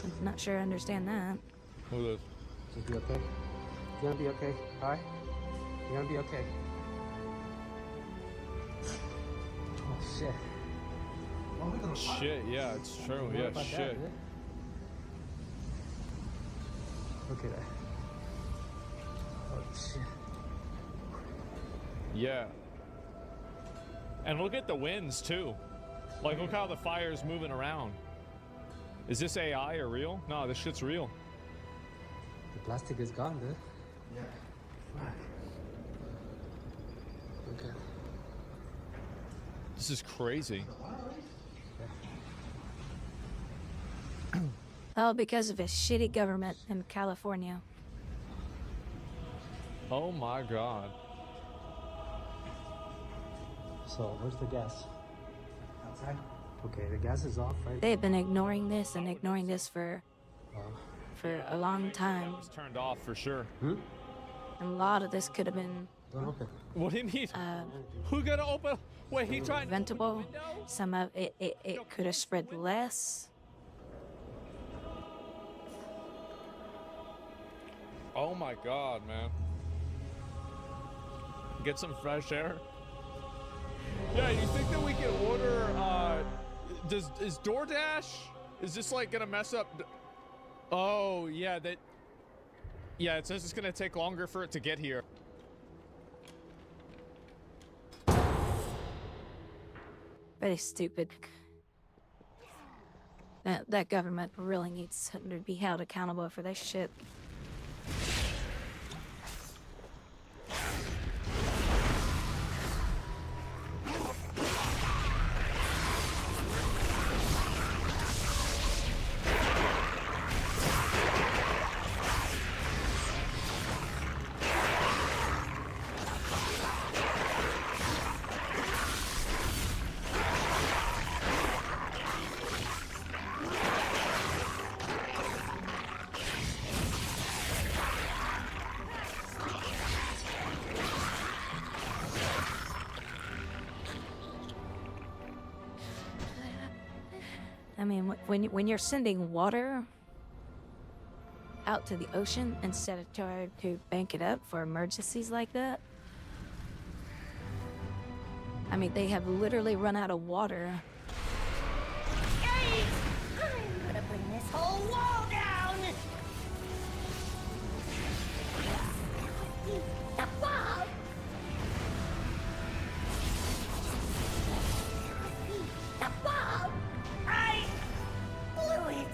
I'm not sure I understand that. Who is? You'll be okay. You're gonna be okay, alright? You're gonna be okay. Oh shit. Shit, yeah, it's true. Yeah, shit. Look at that. Oh shit. Yeah. And look at the winds too. Like, look how the fire's moving around. Is this AI or real? No, this shit's real. The plastic is gone, dude. Yeah. Okay. This is crazy. All because of a shitty government in California. Oh my god. So, where's the gas? Outside? Okay, the gas is off, right? They've been ignoring this and ignoring this for a long time. It's turned off for sure. Hmm? And a lot of this could have been Don't open. What do you mean? Who gonna open? Wait, he tried. preventable. Some of it could have spread less. Oh my god, man. Get some fresh air. Yeah, you think that we can order, is DoorDash? Is this like gonna mess up? Oh, yeah, yeah, it says it's gonna take longer for it to get here. Very stupid. That government really needs to be held accountable for this shit. I mean, when you're sending water out to the ocean instead of trying to bank it up for emergencies like that, I mean, they have literally run out of water. Hey! I'm gonna bring this whole wall down! The wall! The wall! I blew it!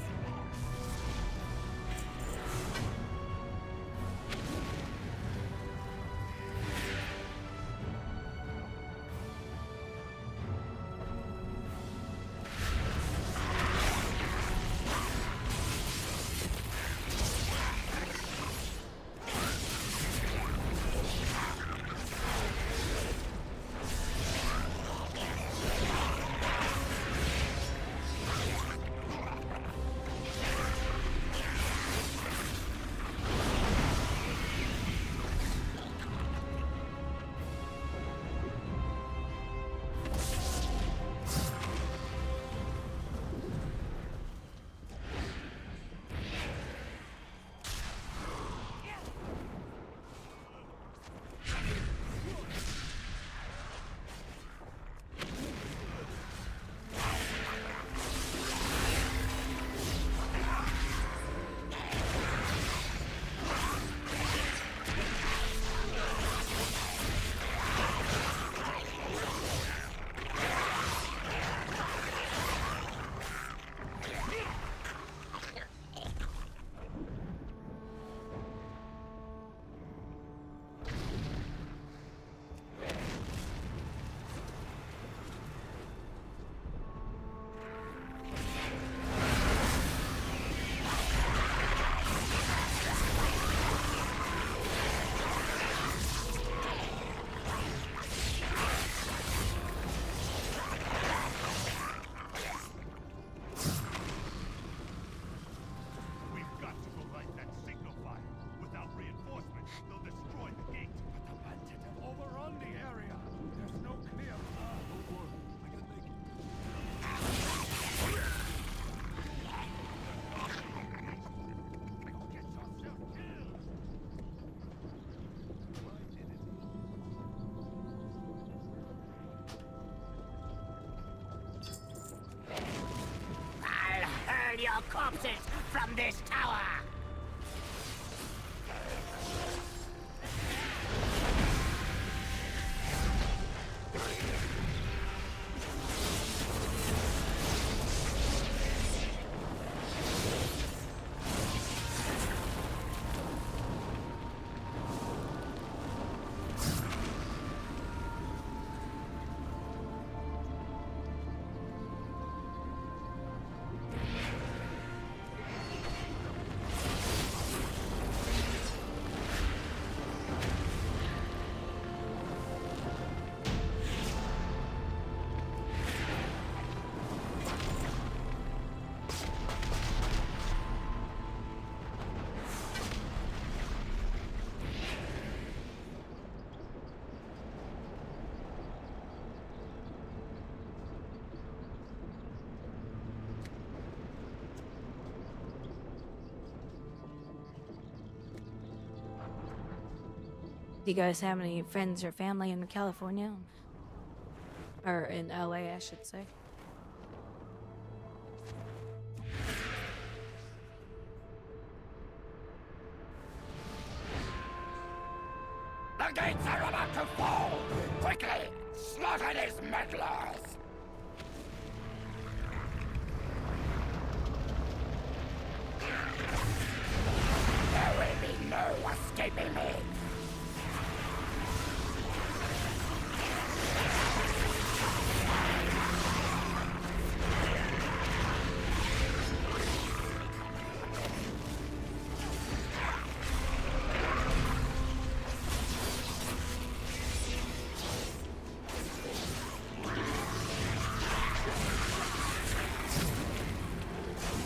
Your corpses from this tower! Do you guys have any friends or family in California? Or in LA, I should say. The gates are about to fall! Quickly! Slaughter these meddlers! There will be no escaping me!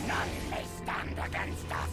None may stand against us!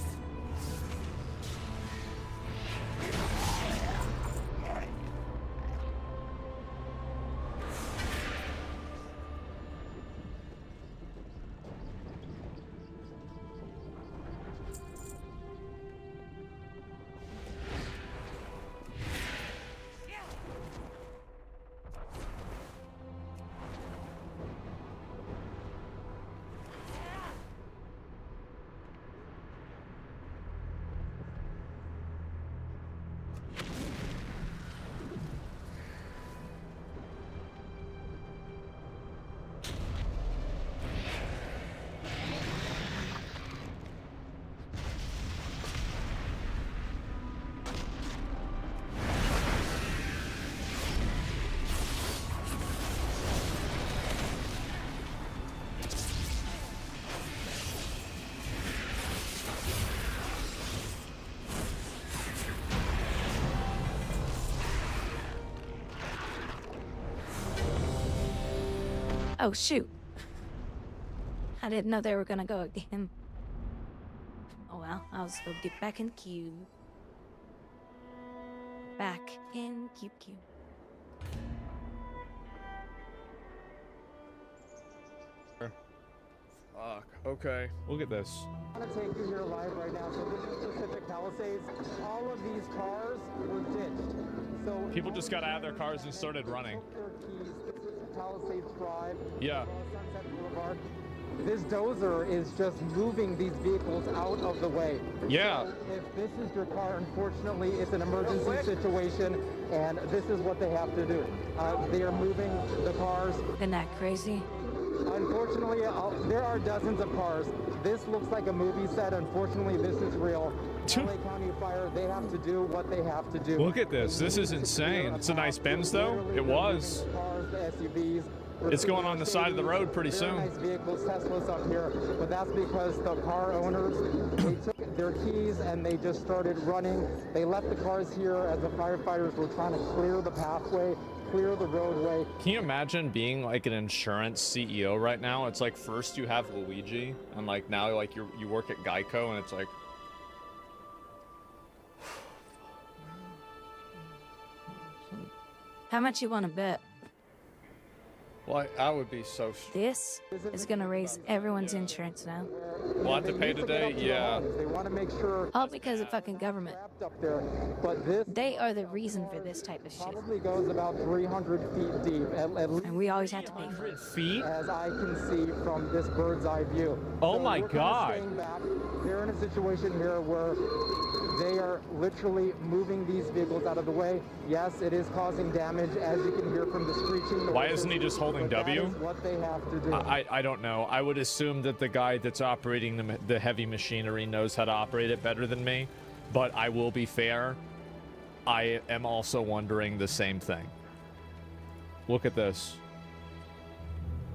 Oh, shoot. I didn't know they were gonna go again. Oh well, I'll just go get back in queue. Back in queue. Fuck. Okay. Look at this. I'm gonna take you here live right now. So this is Pacific Palisades. All of these cars were ditched. So People just got out of their cars and started running. their keys. This is Palisades Drive. Yeah. Sunset Boulevard. This dozer is just moving these vehicles out of the way. Yeah. So if this is your car, unfortunately, it's an emergency situation, and this is what they have to do. They are moving the cars. Isn't that crazy? Unfortunately, there are dozens of cars. This looks like a movie set. Unfortunately, this is real. LA County Fire, they have to do what they have to do. Look at this. This is insane. It's a nice Benz, though. It was. The cars, the SUVs. It's going on the side of the road pretty soon. Nice vehicles, Teslas up here, but that's because the car owners, they took their keys and they just started running. They left the cars here as the firefighters were trying to clear the pathway, clear the roadway. Can you imagine being like an insurance CEO right now? It's like first you have Luigi, and like now like you work at Geico, and it's like. How much you want to bet? Well, I would be so. This is gonna raise everyone's insurance now. We'll have to pay today? Yeah. They want to make sure. All because of fucking government. Up there, but this They are the reason for this type of shit. probably goes about 300 feet deep, at least. And we always have to pay for it. Feet? As I can see from this bird's eye view. Oh So my we're kinda God. staying back. They're in a situation here where they are literally moving these vehicles out of the way. Yes, it is causing damage, as you can hear from the screeching. Why isn't he just holding but that W? is what they have to do. I don't know. I would assume that the guy that's operating the heavy machinery knows how to operate it better than me, but I will be fair. I am also wondering the same thing. Look at this.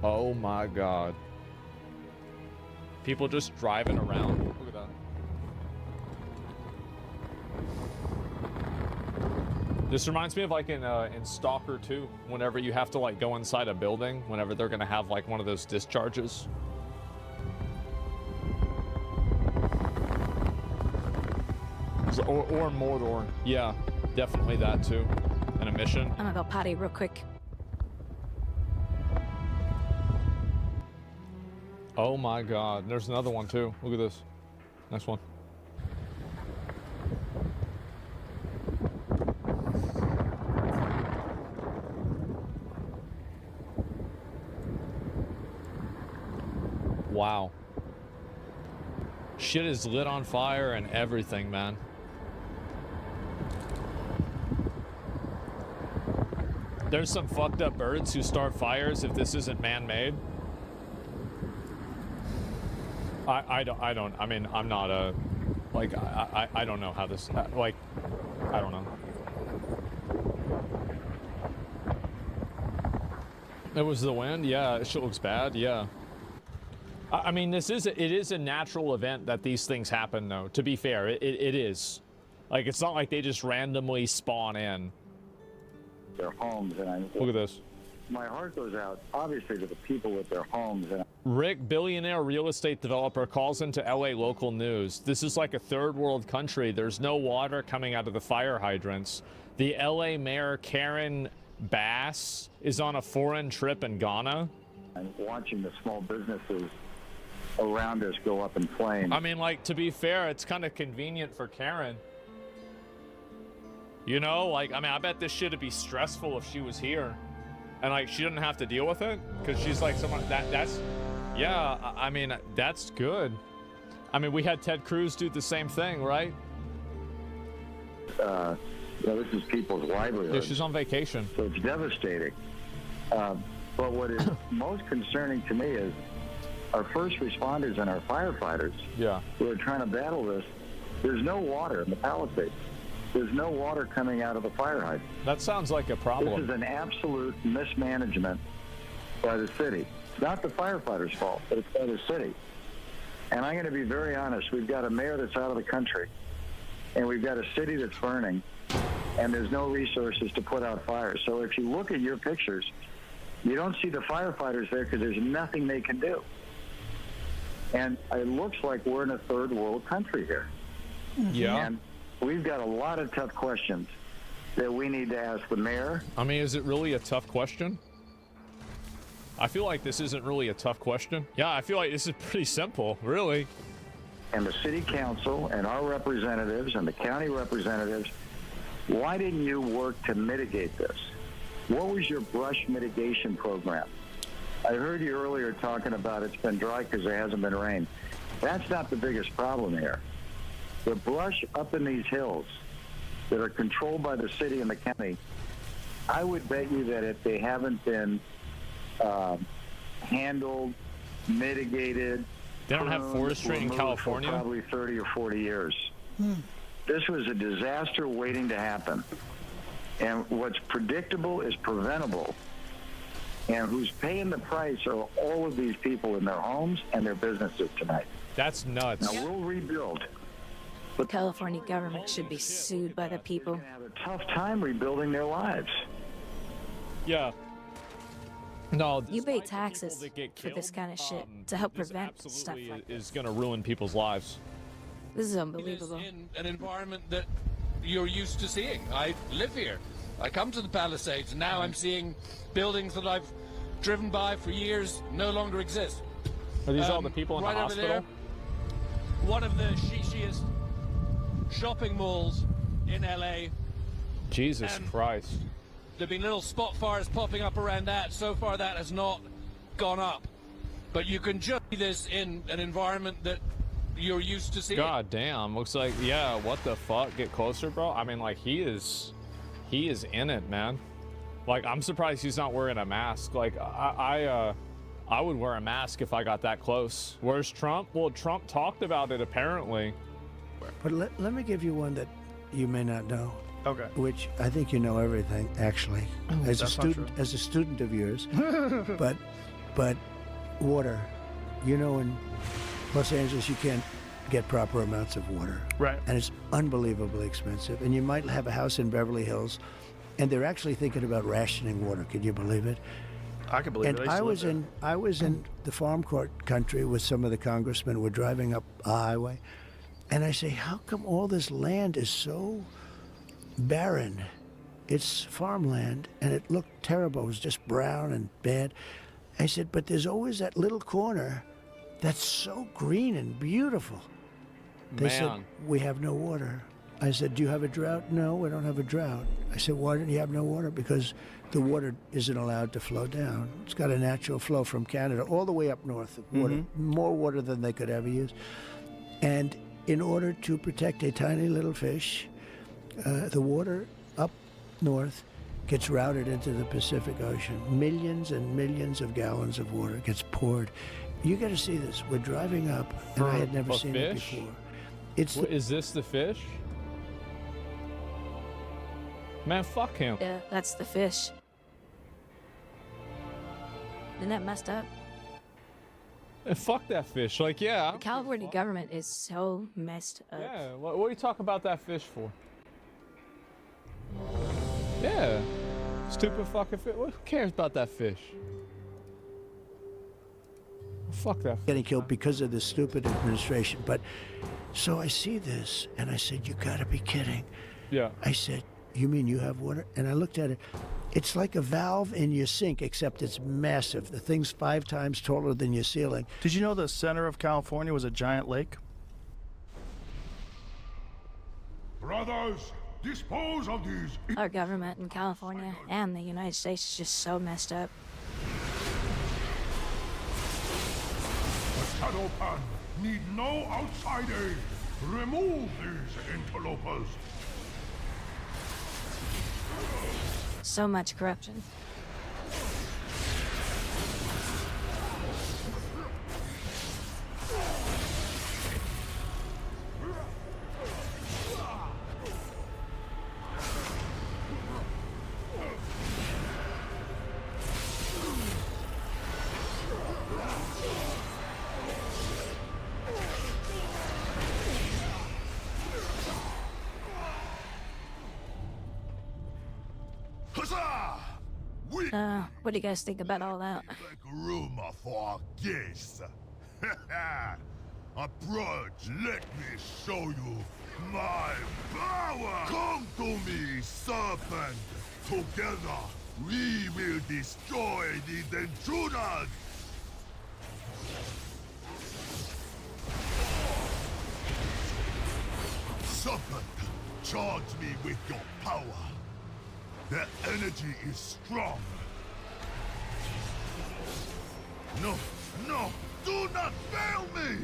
Oh my God. People just driving around. Look at that. This reminds me of like in Stalker 2, whenever you have to like go inside a building, whenever they're gonna have like one of those discharges. Or Mordor. Yeah, definitely that too. And a mission. I'm gonna go potty real quick. Oh my God. And there's another one too. Look at this. Nice one. Wow. Shit is lit on fire and everything, man. There's some fucked up birds who start fires if this isn't man-made. I don't, I mean, I'm not a, like, I don't know how this, like, I don't know. It was the wind? Yeah, it shit looks bad, yeah. I mean, it is a natural event that these things happen, though, to be fair, it is. Like, it's not like they just randomly spawn in. Their homes, and look at this. My heart goes out, obviously, to the people with their homes. And Rick, billionaire real estate developer, calls into LA local news. This is like a third world country. There's no water coming out of the fire hydrants. The LA mayor, Karen Bass, is on a foreign trip in Ghana. And watching the small businesses around us go up in flames. I mean, like, to be fair, it's kind of convenient for Karen. You know, like, I mean, I bet this shit would be stressful if she was here. And, like, she didn't have to deal with it. Because she's, like, someone, that's, yeah, I mean, that's good. I mean, we had Ted Cruz do the same thing, right? This is people's livelihood. Yeah, she's on vacation. So it's devastating. But what is most concerning to me is our first responders and our firefighters who are trying to battle this, there's no water in the Palisades. There's no water coming out of the fire hydrant. That sounds like a problem. This is an absolute mismanagement by the city. It's not the firefighters' fault, but it's by the city. And I'm going to be very honest. We've got a mayor that's out of the country, and we've got a city that's burning, and there's no resources to put out fires. So if you look at your pictures, you don't see the firefighters there because there's nothing they can do. And it looks like we're in a third world country here. Yeah. And we've got a lot of tough questions that we need to ask the mayor. I mean, is it really a tough question? I feel like this isn't really a tough question. Yeah, I feel like this is pretty simple, really. And the city council and our representatives and the county representatives, why didn't you work to mitigate this? What was your brush mitigation program? I heard you earlier talking about it's been dry because there hasn't been rain. That's not the biggest problem here. The brush up in these hills that are controlled by the city and the county, I would bet you that if they haven't been handled, mitigated, they don't have forestry in California? For probably 30 or 40 years. This was a disaster waiting to happen. And what's predictable is preventable. And who's paying the price are all of these people in their homes and their businesses tonight. That's nuts. Now, we'll rebuild. The California government should be sued by the people. They're going to have a tough time rebuilding their lives. Yeah. No, You pay taxes for this kind of shit to help prevent stuff like this. Is going to ruin people's lives. This is unbelievable. In an environment that you're used to seeing. I live here. I come to the Palisades, and now I'm seeing buildings that I've driven by for years no longer exist. Are these all the people in right the over hospital? there, one of the shishiest shopping malls in LA. Jesus Christ. There've been little spot fires popping up around that. So far, that has not gone up. But you can just see this in an environment that you're used to seeing. God damn. Looks like, yeah, what the fuck? Get closer, bro. I mean, like, he is in it, man. Like, I'm surprised he's not wearing a mask. Like, I would wear a mask if I got that close. Where's Trump? Well, Trump talked about it, apparently. But let me give you one that you may not know. Okay. Which I think you know everything, actually, as a student of yours. but water, you know, in Los Angeles you can't get proper amounts of water. Right. And it's unbelievably expensive. And you might have a house in Beverly Hills, and they're actually thinking about rationing water. Can you believe it? I can believe and it. I was in the farm court country with some of the congressmen. We're driving up a highway, and I say, how come all this land is so barren? It's farmland, and it looked terrible. It was just brown and bad. I said, but there's always that little corner that's so green and beautiful. They said, we have no water. I said, do you have a drought? No, we don't have a drought. I said, why don't you have no water? Because the water isn't allowed to flow down. It's got a natural flow from Canada all the way up north. Water, more water than they could ever use. And in order to protect a tiny little fish, the water up north gets routed into the Pacific Ocean. Millions and millions of gallons of water gets poured. You got to see this. We're driving up, and I had never seen it before. Is this the fish? Man, fuck him. Yeah, that's the fish. Isn't that messed up? Fuck that fish. Like, yeah. The California government is so messed up. Yeah, what do you talk about that fish for? Yeah. Stupid fucking fish. Who cares about that fish? Fuck that fish. Getting killed because of this stupid administration. But so I see this, and I said, you got to be kidding. Yeah. I said, you mean you have water? And I looked at it. It's like a valve in your sink, except it's massive. The thing's 5 times taller than your ceiling. Did you know the center of California was a giant lake? Brothers, dispose of these. Our government in California and the United States is just so messed up. The Shadowpan need no outside aid. Remove these interlopers. So much corruption. What do you guys think about all that? Make room for our guests. Approach, let me show you my power! Come to me, serpent! Together, we will destroy these intruders! Serpent, charge me with your power. The energy is strong. No, no, do not fail me!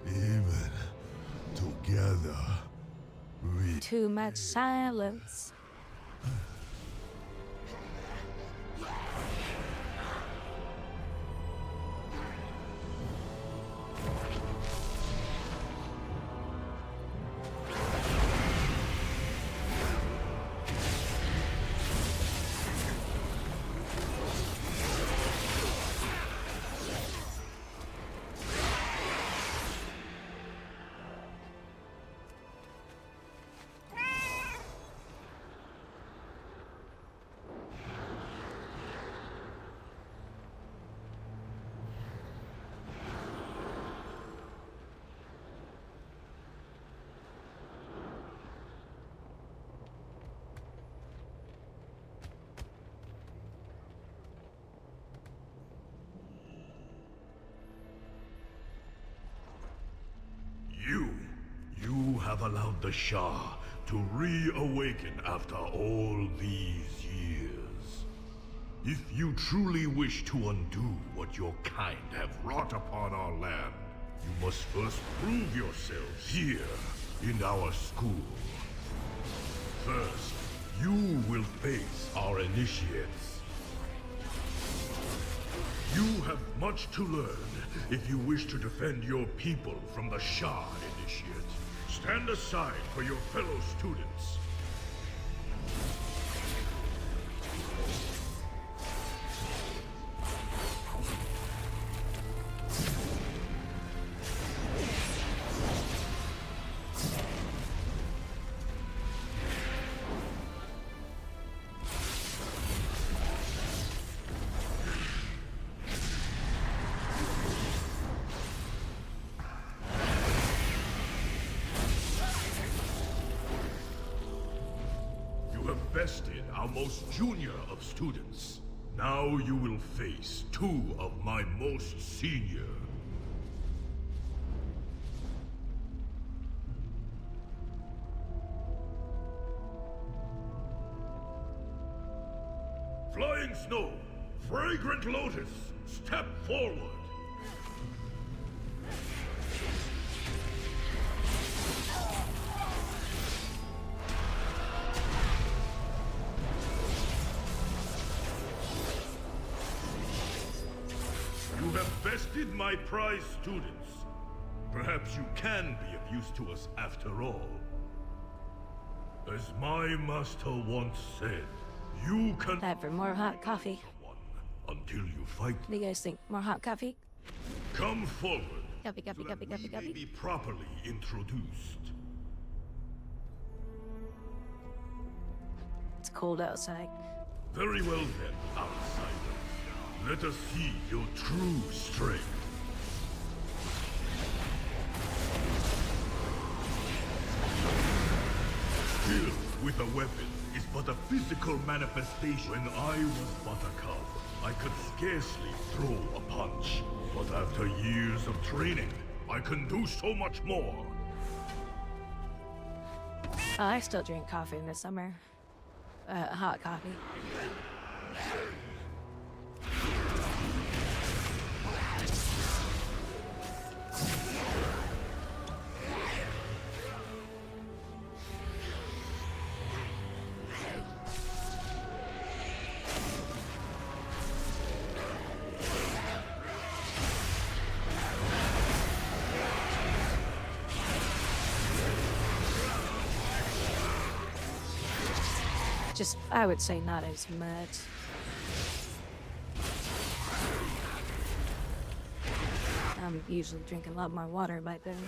Even together, we... Too much silence. You have allowed the Shah to reawaken after all these years. If you truly wish to undo what your kind have wrought upon our land, you must first prove yourselves here in our school. First, you will face our initiates. You have much to learn if you wish to defend your people from the Shah initiate. Stand aside for your fellow students. Bested our most junior of students. Now you will face 2 of my most senior. Falling snow, fragrant lotus, step forward. You have bested my prize students. Perhaps you can be of use to us after all. As my master once said, you can Time for more hot coffee. until you fight. What do you guys think? More hot coffee? Come forward. Copy, copy, so that copy, copy, we may copy. be properly introduced. It's cold outside. Very well then, outsider. Let us see your true strength. Skill with a weapon is but a physical manifestation. When I was but a cub, I could scarcely throw a punch. But after years of training, I can do so much more. I still drink coffee in the summer. Hot coffee. Just, I would say not as much. I'm usually drinking a lot more water by then.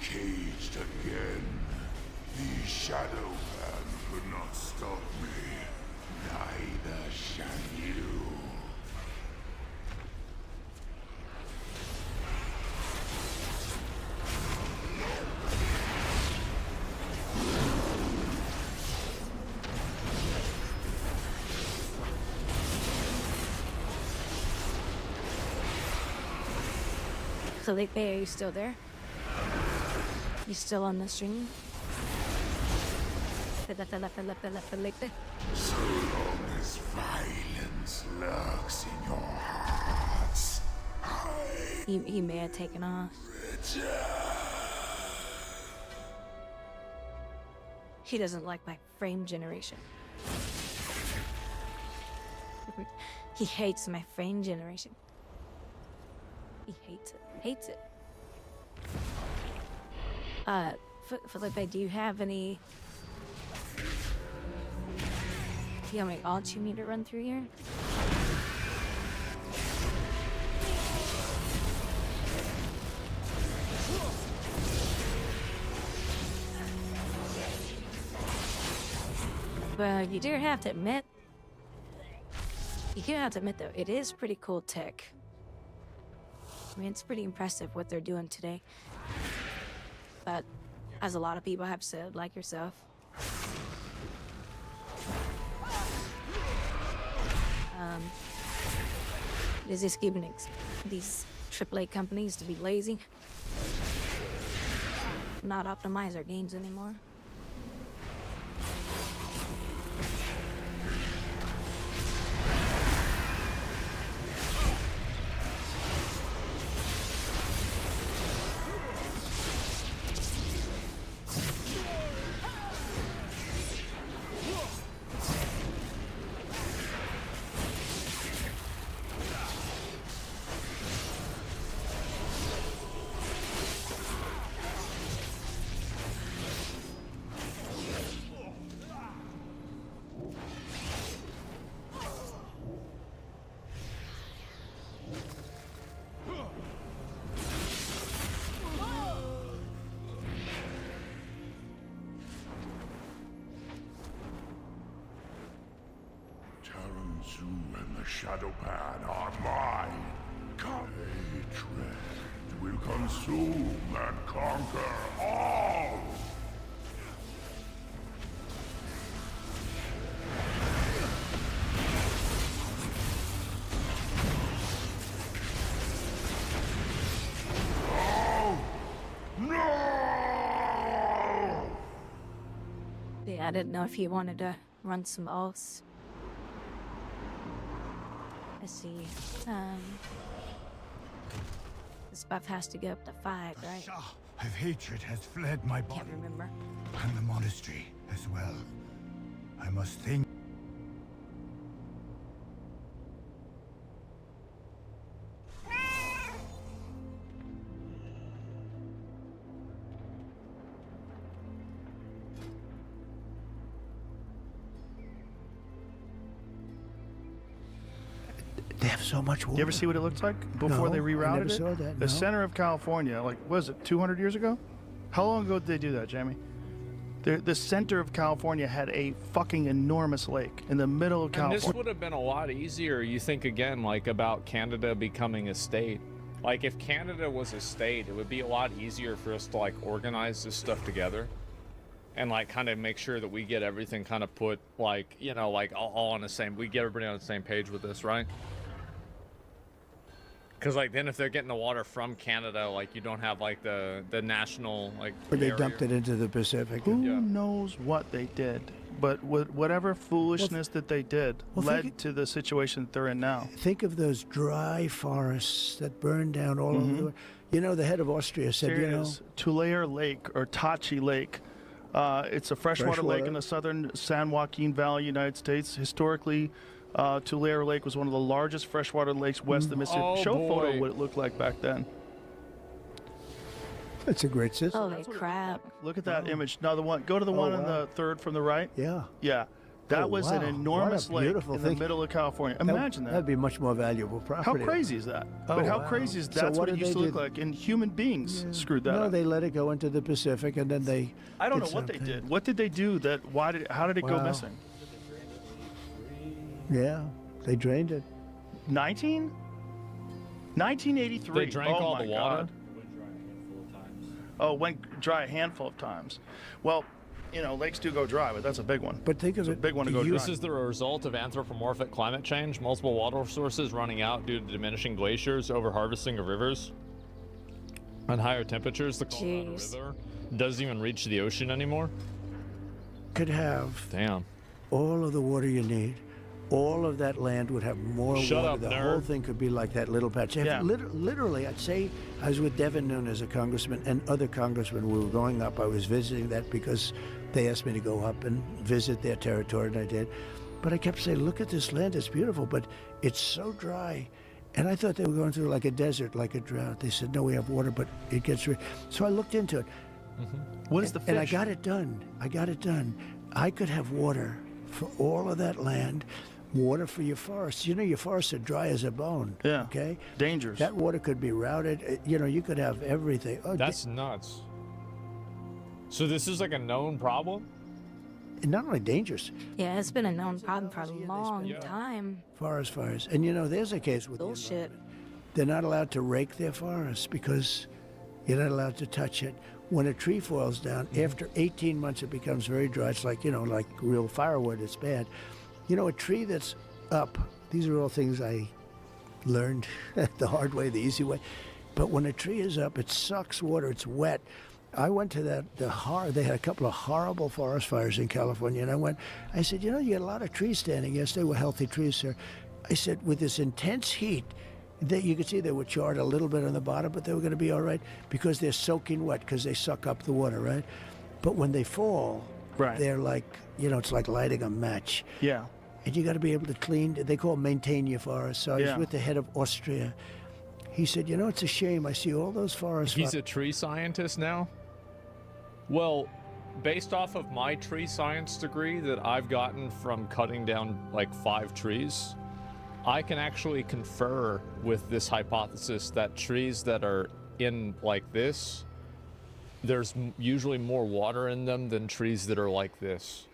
Caged again. The Shadow Man could not stop me. Neither shall you. Felipe, are you still there? You still on the stream? Felipe. So long as violence lurks in your hearts, He may have taken off. He doesn't like my frame generation. He hates my frame generation. He hates it. Hates it. Felipe, do you have any... Do you have any odds you need to run through here? Well, you do have to admit... You do have to admit, though, it is pretty cool tech. I mean, it's pretty impressive what they're doing today. But, as a lot of people have said, like yourself, it is just giving these AAA companies to be lazy, not optimize their games anymore. and the Shadow Pan are mine. Hatred will consume and conquer all. Yeah, I didn't know if you wanted to run some else. Let's see. This buff has to go up to 5, right? Shah of hatred has fled my body. Can't remember. And the monastery as well. I must think. They have so much water. You ever see what it looks like before they No, I rerouted never it? saw that, The no. center of California, like, was it 200 years ago? How long ago did they do that, Jamie? The center of California had a fucking enormous lake in the middle of And California. this would have been a lot easier. You think again, like about Canada becoming a state. Like if Canada was a state, it would be a lot easier for us to like organize this stuff together, and like kind of make sure that we get everything kind of put like, you know, like all on the same. We get everybody on the same page with this, right? Because like then if they're getting the water from Canada, like you don't have like the national like. Or they barrier. dumped it into the Pacific. Who knows what they did? But whatever foolishness that they did led to the situation that they're in now. Think of those dry forests that burned down all over the world. You know, the head of Austria said, Here you it know, is, Tulare Lake or Tachi Lake. It's a freshwater lake in the southern San Joaquin Valley, United States. Historically, Tulare Lake was one of the largest freshwater lakes west of the Mississippi. Oh, Show a photo boy. of what it looked like back then. it's a great system. Holy crap. Look at that image. Now the one, go to the one on the third from the right. Yeah. Yeah. That Oh, was wow. an enormous What a lake beautiful in the thing. middle of California. Imagine that. That'd be much more valuable How property. crazy is that? Oh, But how wow. crazy is So that's what what it did used to they look do? like? And human beings screwed that No, up. they let it go into the Pacific, and then they. I don't know did what they something. did. What did they do? How did it go Wow. missing? Yeah, they drained it. 1983. They drank oh all my the water? God. Oh, went dry a handful of times. Well, you know, lakes do go dry, but that's a big one. But think of It's a big one to go dry. This is the result of anthropomorphic climate change, multiple water sources running out due to diminishing glaciers, over-harvesting of rivers, and higher temperatures. The Colorado Jeez. River doesn't even reach the ocean anymore. Could have Damn. all of the water you need. All of that land would have more Shut water. up, The nerd. whole thing could be like that little patch. Yeah. Literally, I'd say I was with Devin Nunes, a congressman, and other congressmen. We were going up. I was visiting that because they asked me to go up and visit their territory, and I did. But I kept saying, look at this land. It's beautiful, but it's so dry. And I thought they were going through like a desert, like a drought. They said, no, we have water, but it gets rid. So I looked into it. What is the fish? And I got it done. I could have water for all of that land, water for your forests. You know, your forests are dry as a bone. Yeah. Okay? Dangerous. That water could be routed. You know, you could have everything. Oh, That's nuts. So this is like a known problem? not only dangerous, Yeah, it's been a known problem for a long time. forest fires. And you know, there's a case with the Bullshit. they're not allowed to rake their forests because you're not allowed to touch it. When a tree falls down, after 18 months, it becomes very dry. It's like, you know, like real firewood. It's bad. You know, a tree that's up, these are all things I learned the hard way, the easy way. But when a tree is up, it sucks water. It's wet. I went to they had a couple of horrible forest fires in California, and I said, you know, you got a lot of trees standing. Yes, they were healthy trees, sir. I said, with this intense heat, that you could see they were charred a little bit on the bottom, but they were going to be all right because they're soaking wet because they suck up the water, right? But when they fall, they're like, you know, it's like lighting a match. Yeah. And you got to be able to clean, they call it maintain your forest. So I was Yeah. with the head of Austria. He said, you know, it's a shame. I see all those forests. He's a tree scientist now? Well, based off of my tree science degree that I've gotten from cutting down like 5 trees, I can actually confer with this hypothesis that trees that are in like this, there's usually more water in them than trees that are like this.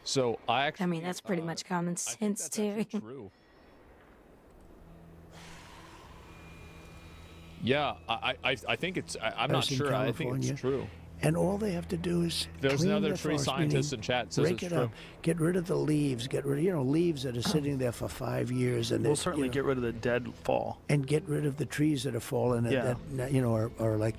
So I actually. I mean, that's pretty much common sense too. True. Yeah, I think it's. I'm not in sure. I think California. it's true. And all they have to do is There's clean another their tree forest, scientist meaning in chat says rake it's it true. up, get rid of the leaves, get rid of leaves that are sitting there for 5 years, and We'll they- certainly get rid of the dead fall. and get rid of the trees that are falling Yeah. that are like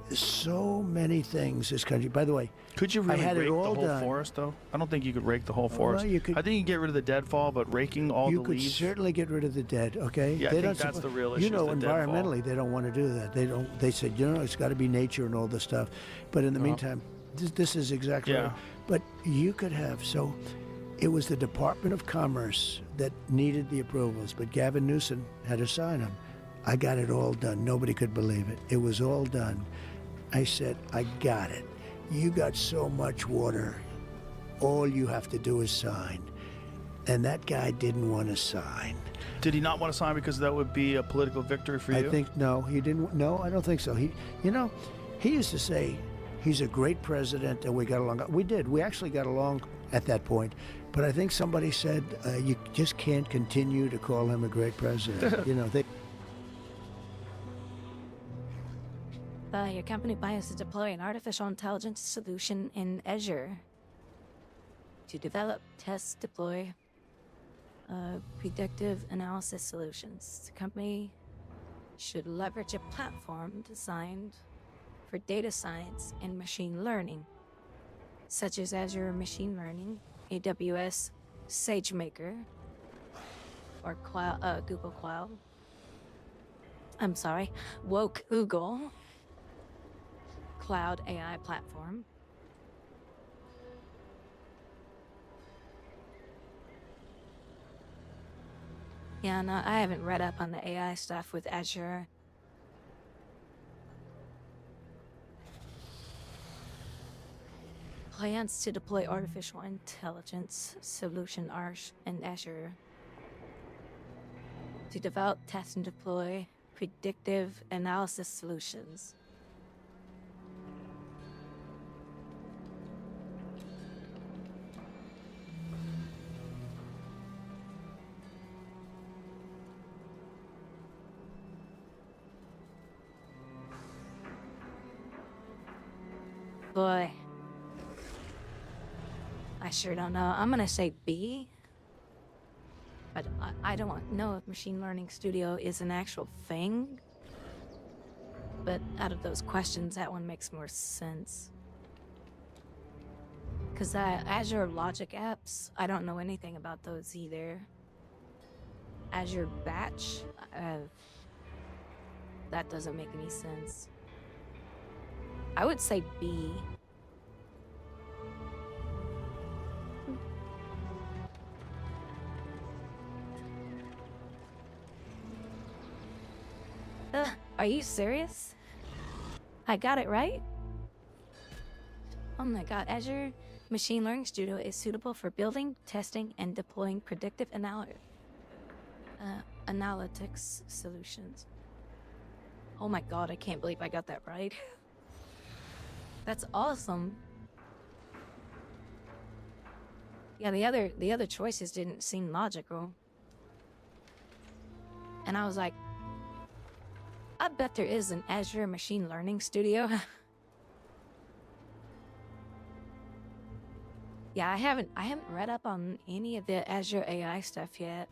so many things this country. By the way, Could you really I had rake it the all whole done. forest, though? I don't think you could rake the whole well, forest. you could- I think you can get rid of the deadfall, but raking all you the could leaves. certainly get rid of the dead. Okay, Yeah, I they think don't that's suppo- the real You issue, know, is the deadfall. environmentally, they don't want to do that. They don't. They said, it's got to be nature and all this stuff. But in the meantime, this is exactly Yeah. right. But you could have so. It was the Department of Commerce that needed the approvals, but Gavin Newsom had to sign them. I got it all done. Nobody could believe it. It was all done. I said, I got it. You got so much water. All you have to do is sign. And that guy didn't want to sign. Did he not want to sign because that would be a political victory for you? I think no, he didn't. No, I don't think so. He used to say he's a great president, and we got along. We did. We actually got along at that point. But I think somebody said you just can't continue to call him a great president. Your company plans to deploy an artificial intelligence solution in Azure to develop, test, deploy predictive analysis solutions. The company should leverage a platform designed for data science and machine learning, such as Azure Machine Learning, AWS SageMaker, or Google Cloud. I'm sorry, woke Google Cloud AI platform. Yeah, no, I haven't read up on the AI stuff with Azure. Plans to deploy artificial intelligence solution ARSH in Azure to develop, test, and deploy predictive analysis solutions. Boy, I sure don't know. I'm gonna say B, but I don't know if Machine Learning Studio is an actual thing. But out of those questions, that one makes more sense. Because Azure Logic apps, I don't know anything about those either. Azure Batch, that doesn't make any sense. I would say B. Are you serious? I got it right? Oh my god, Azure Machine Learning Studio is suitable for building, testing, and deploying predictive analytics solutions. Oh my god, I can't believe I got that right. That's awesome. Yeah, the other choices didn't seem logical. And I was like, I bet there is an Azure Machine Learning Studio. Yeah, I haven't read up on any of the Azure AI stuff yet.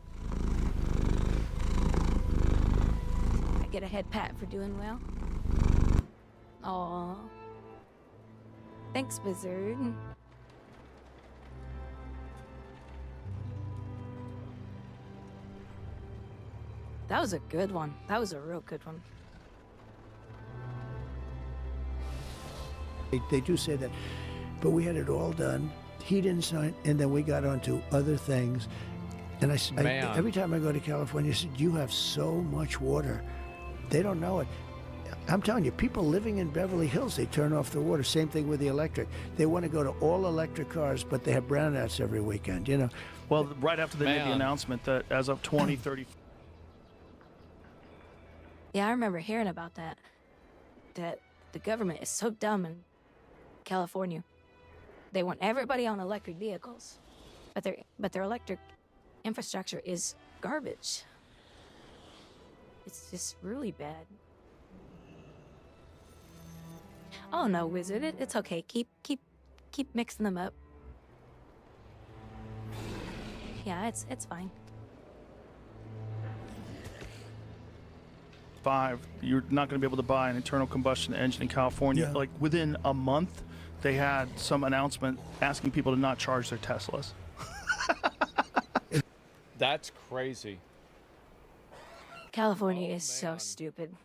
I get a head pat for doing well. Aw. Thanks, Wizard. That was a good one. That was a real good one. They do say that, but we had it all done. He didn't sign, and then we got onto other things. And every time I go to California, I said, "You have so much water." They don't know it. I'm telling you, people living in Beverly Hills, they turn off the water. Same thing with the electric. They want to go to all electric cars, but they have brownouts every weekend. Well, right after they made the announcement that as of 2030. Yeah, I remember hearing about that. That the government is so dumb in California. they want everybody on electric vehicles, but their electric infrastructure is garbage. It's just really bad. Oh no, Wizard, it's okay. Keep mixing them up. Yeah, it's fine. 5, you're not going to be able to buy an internal combustion engine in California. Like within a month, they had some announcement asking people to not charge their Teslas. That's crazy. California is so stupid.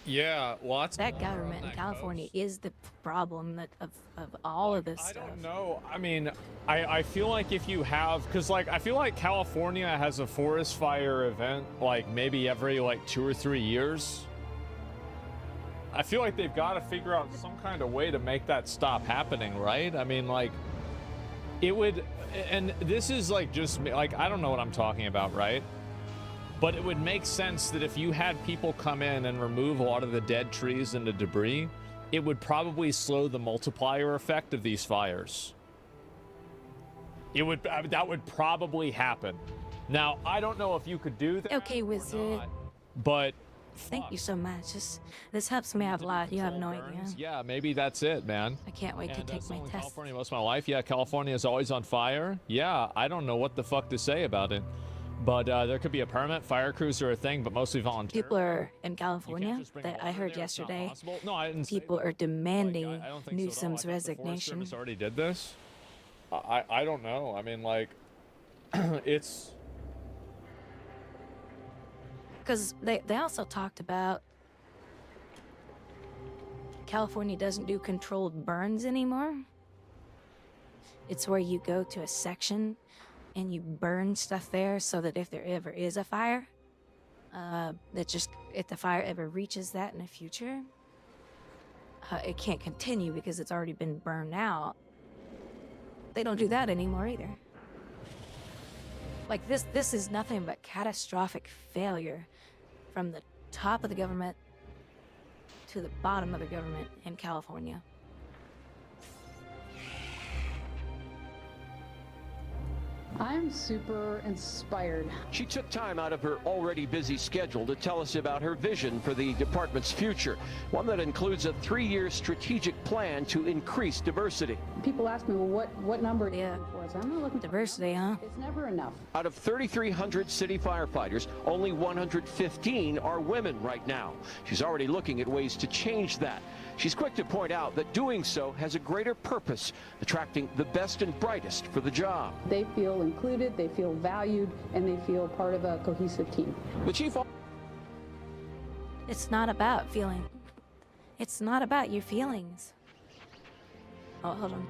Yeah, lots. That government in California is the problem of all of this stuff. I don't know. I mean, I feel like if you have, because like I feel like California has a forest fire event like maybe every like 2 or 3 years. I feel like they've got to figure out some kind of way to make that stop happening, right? I mean, like it would, and this is like just like I don't know what I'm talking about, right? But it would make sense that if you had people come in and remove a lot of the dead trees and the debris, it would probably slow the multiplier effect of these fires. It would, that would probably happen. Now, I don't know if you could do that. Okay, Wizard. But thank you so much. This helps me out a lot. You have no idea. Yeah, maybe that's it, man. I can't wait to take my test. California most of my life. Yeah, California is always on fire. Yeah, I don't know what the fuck to say about it. But there could be a permit, fire crews are a thing, but mostly volunteer. People are in California, that I heard yesterday, people are demanding Newsom's resignation. Service already did this? I don't know. I mean, like, it's... Because they also talked about California doesn't do controlled burns anymore. It's where you go to a section and you burn stuff there so that if there ever is a fire, if the fire ever reaches that in the future, it can't continue because it's already been burned out. They don't do that anymore either. Like this is nothing but catastrophic failure from the top of the government to the bottom of the government in California. I'm super inspired. She took time out of her already busy schedule to tell us about her vision for the department's future, one that includes a 3-year strategic plan to increase diversity. People ask me, well, what number are you looking for? So I'm not looking for diversity, huh? It's never enough. Out of 3,300 city firefighters, only 115 are women right now. She's already looking at ways to change that. She's quick to point out that doing so has a greater purpose, attracting the best and brightest for the job. They feel included, they feel valued, and they feel part of a cohesive team. The chief... It's not about feeling. It's not about your feelings. Oh, hold on.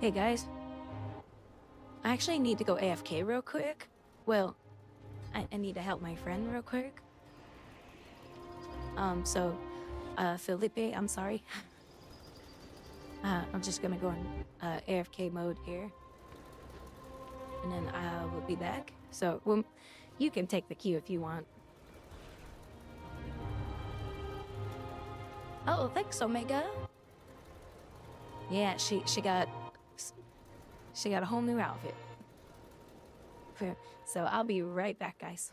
Hey guys, I actually need to go AFK real quick. Well, I need to help my friend real quick. Felipe, I'm sorry. I'm just gonna go in AFK mode here. And then I will be back. So, well, you can take the queue if you want. Oh, thanks, Omega. Yeah, she got a whole new outfit. So I'll be right back, guys.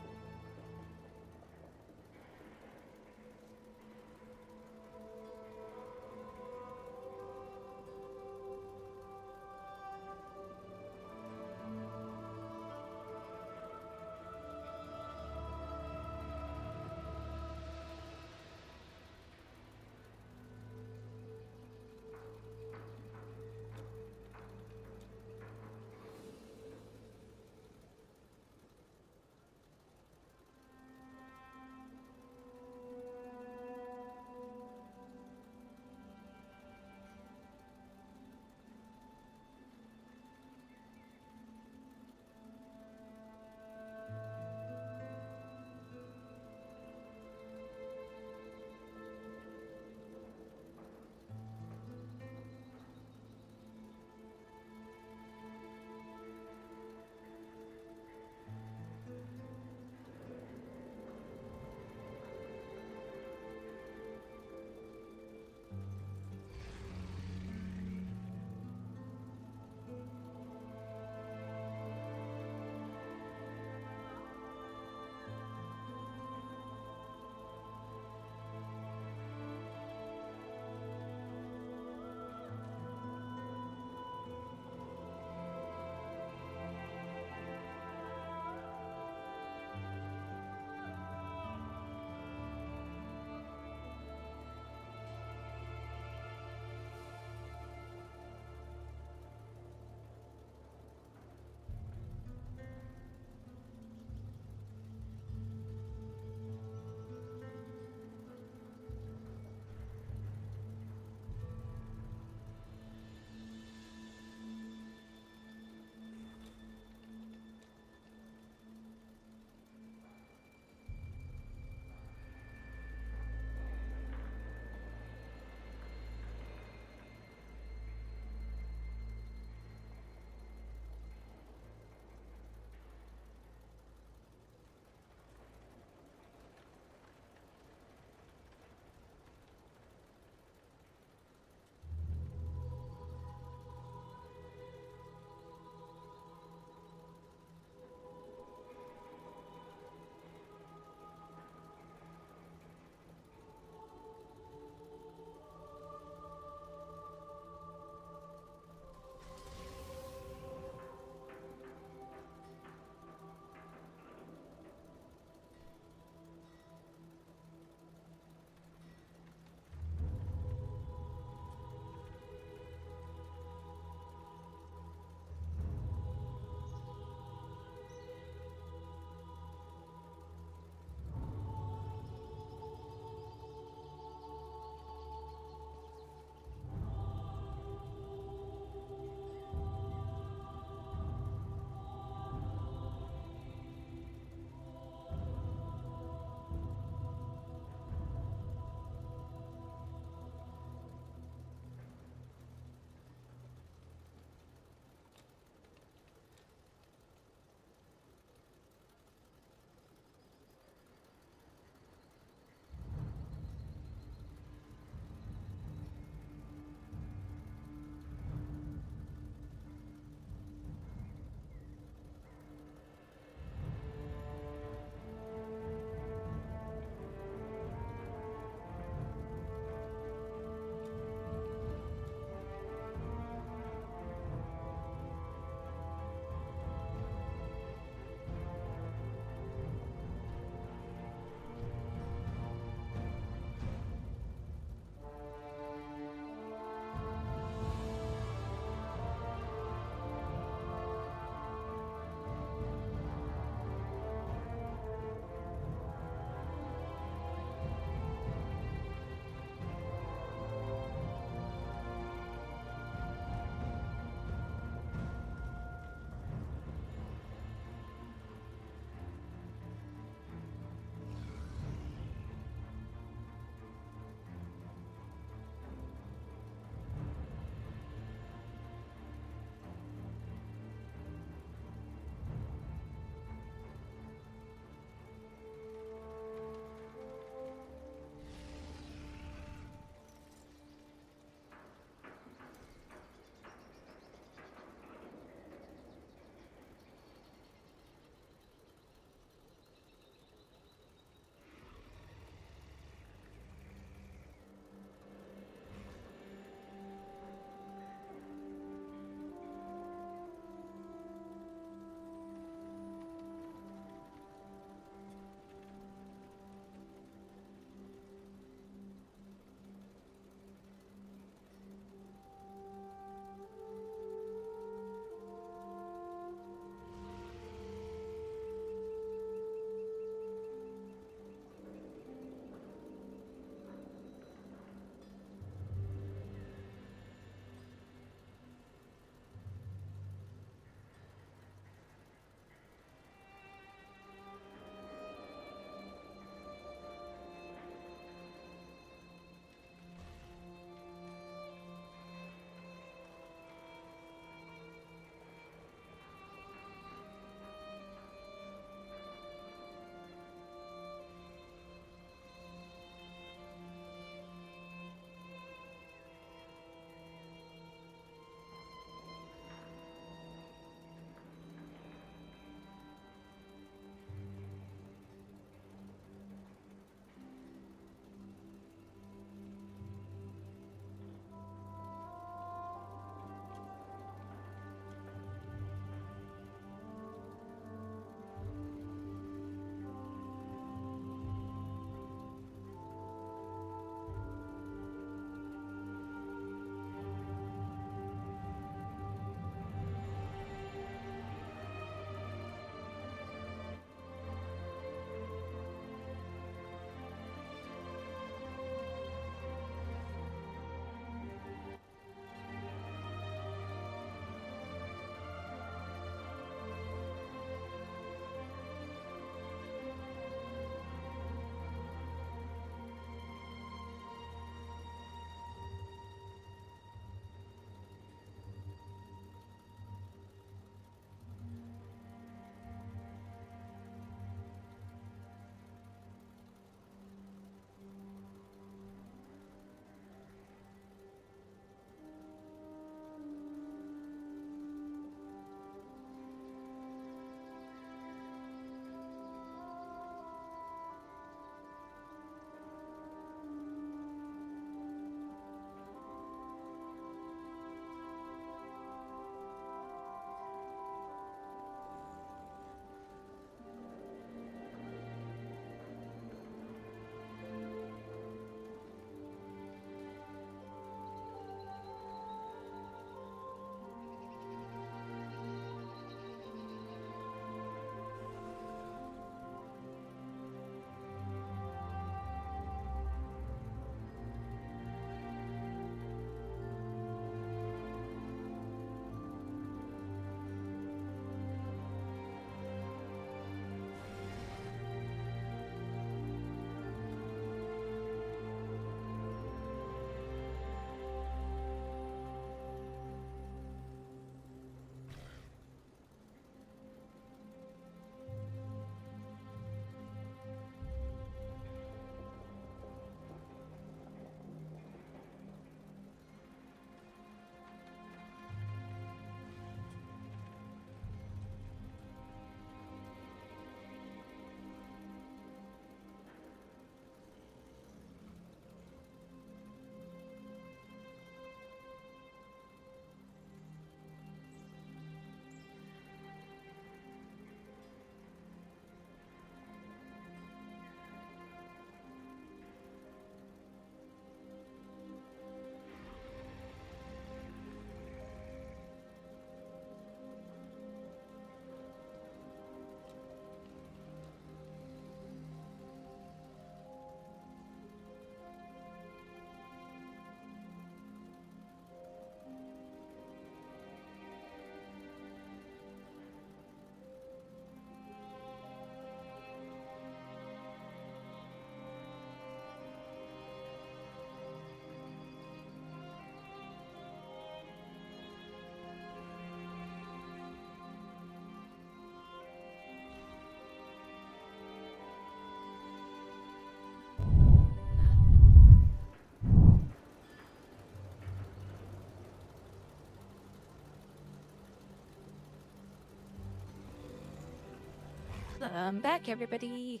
I'm back, everybody.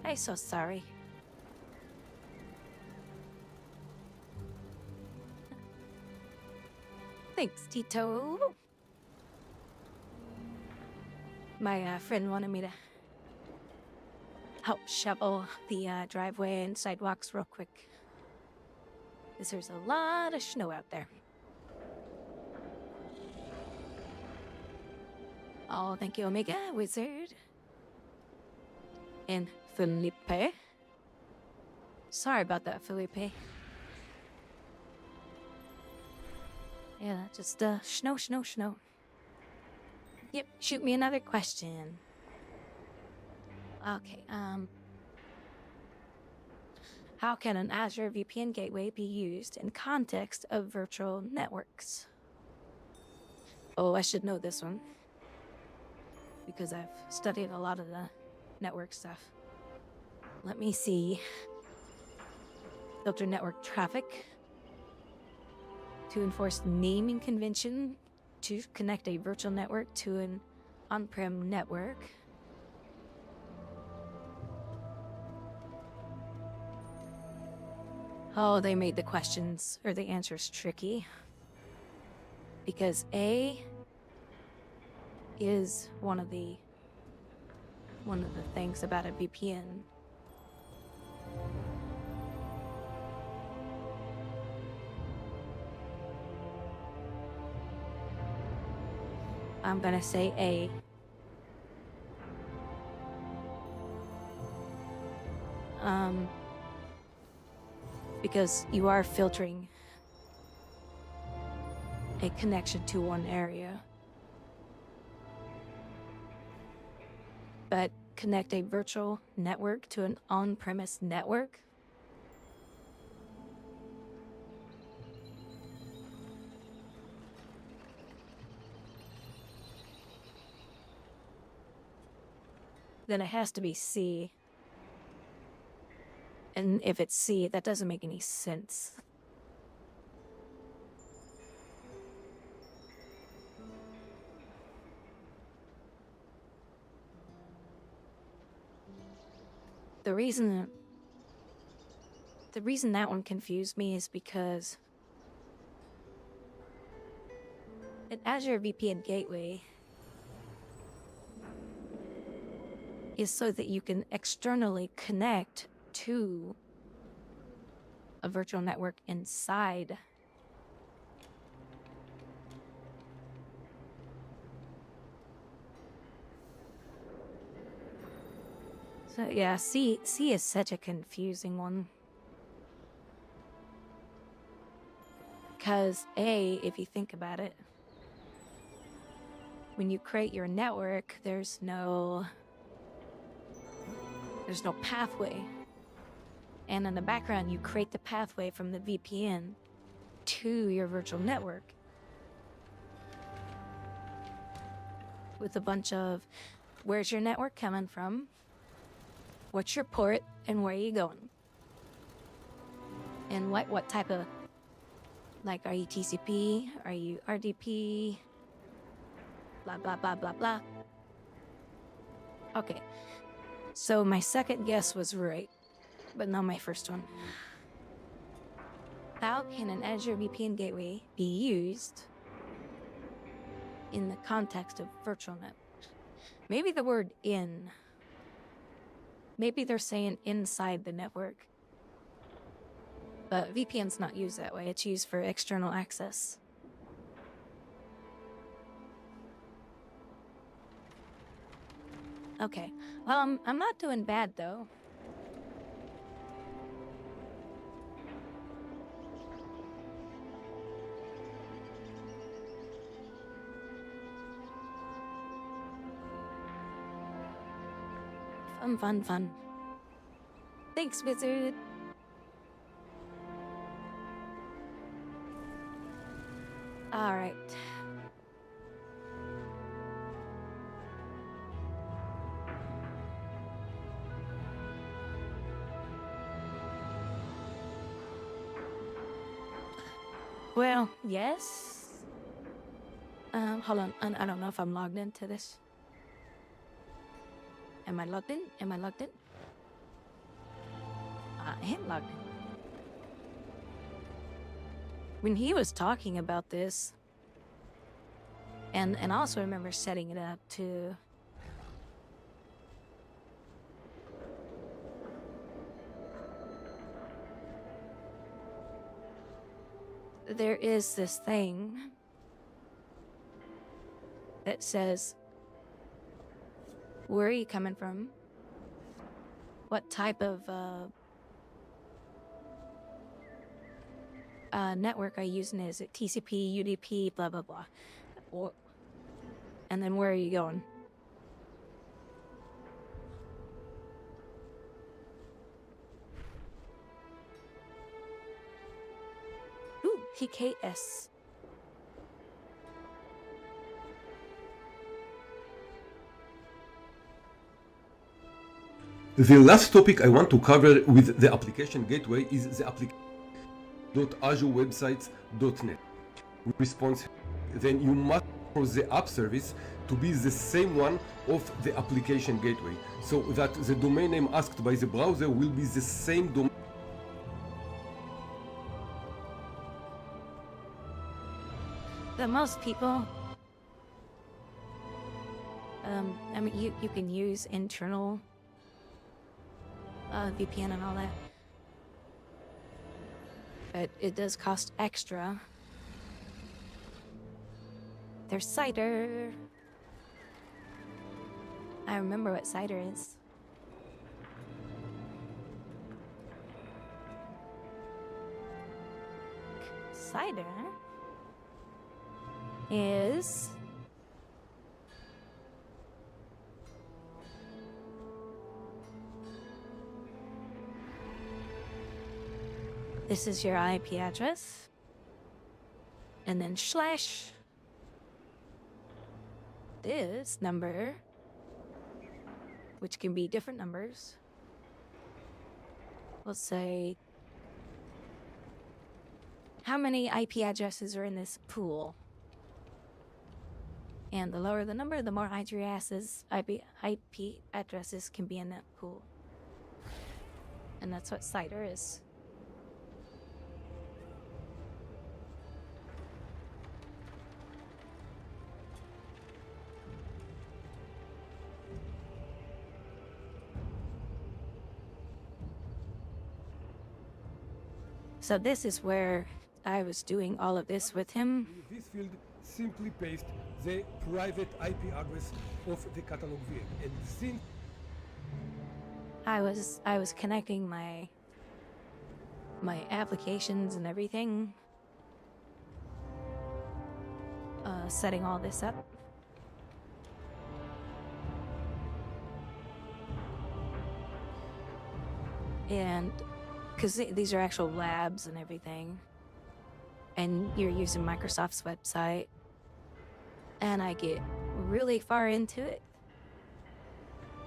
I'm so sorry. Thanks, Tito. My friend wanted me to help shovel the driveway and sidewalks real quick. Because there's a lot of snow out there. Oh, thank you, Omega, Wizard. And Felipe. Sorry about that, Felipe. Yeah, just snow. Yep, shoot me another question. Okay, how can an Azure VPN gateway be used in context of virtual networks? Oh, I should know this one. Because I've studied a lot of the network stuff. Let me see. Filter network traffic. To enforce naming convention. To connect a virtual network to an on-prem network. Oh, they made the questions, or the answers tricky. Because A is one of the things about a VPN. I'm gonna say A. Because you are filtering a connection to one area. But connect a virtual network to an on-premise network? Then it has to be C. And if it's C, that doesn't make any sense. The reason that one confused me is because an Azure VPN gateway is so that you can externally connect to a virtual network inside. So yeah, C is such a confusing one. Because A, if you think about it, when you create your network, there's no pathway. And in the background, you create the pathway from the VPN to your virtual network. With a bunch of, where's your network coming from? What's your port? And where are you going? And what type of, like, are you TCP? Are you RDP? Blah, blah, blah, blah, blah. Okay. So my second guess was right, but not my first one. How can an Azure VPN gateway be used in the context of virtual networks? Maybe the word in. Maybe they're saying inside the network. But VPN's not used that way. It's used for external access. Okay. Well, I'm not doing bad, though. Fun. Thanks, Wizard. All right. Well, yes. Hold on. I don't know if I'm logged into this. Am I logged in? Am I logged in? I am logged in. When he was talking about this, and I also remember setting it up to there is this thing that says, where are you coming from? What type of network are you using? Is it TCP, UDP, blah, blah, blah. And then where are you going? Ooh, PKS. The last topic I want to cover with the application gateway is the application.azuwebsites.net response. Then you must for the app service to be the same one of the application gateway, so that the domain name asked by the browser will be the same domain. The most people, I mean, you can use internal VPN and all that, but it does cost extra. There's cider. I remember what cider is. Cider is this is your IP address, and then slash this number, which can be different numbers. Let's say, how many IP addresses are in this pool? And the lower the number, the more IP addresses can be in that pool. And that's what cider is. So this is where I was doing all of this with him. In this field, simply paste the private IP address of the catalog VM, and since I was connecting my applications and everything, setting all this up. And because these are actual labs and everything, and you're using Microsoft's website, and I get really far into it,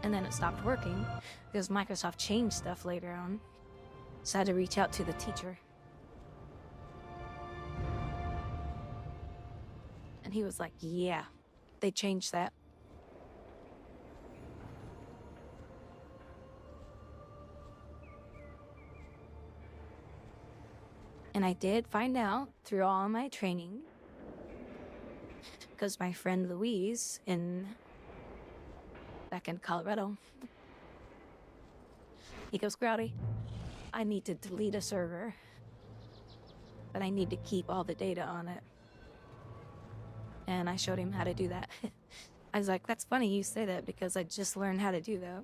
and then it stopped working because Microsoft changed stuff later on, so I had to reach out to the teacher. And he was like, yeah, they changed that. And I did find out through all my training, because my friend Louise back in Colorado, he goes, Grouwdi, I need to delete a server, but I need to keep all the data on it. And I showed him how to do that. I was like, that's funny you say that because I just learned how to do that.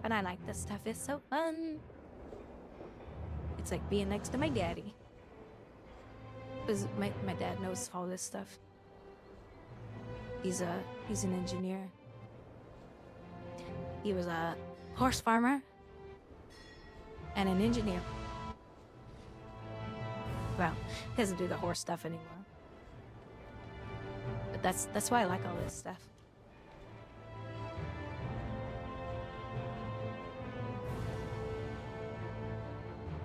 And I like this stuff. It's so fun. It's like being next to my daddy. Because my dad knows all this stuff. He's an engineer. He was a horse farmer and an engineer. Well, he doesn't do the horse stuff anymore. But that's why I like all this stuff.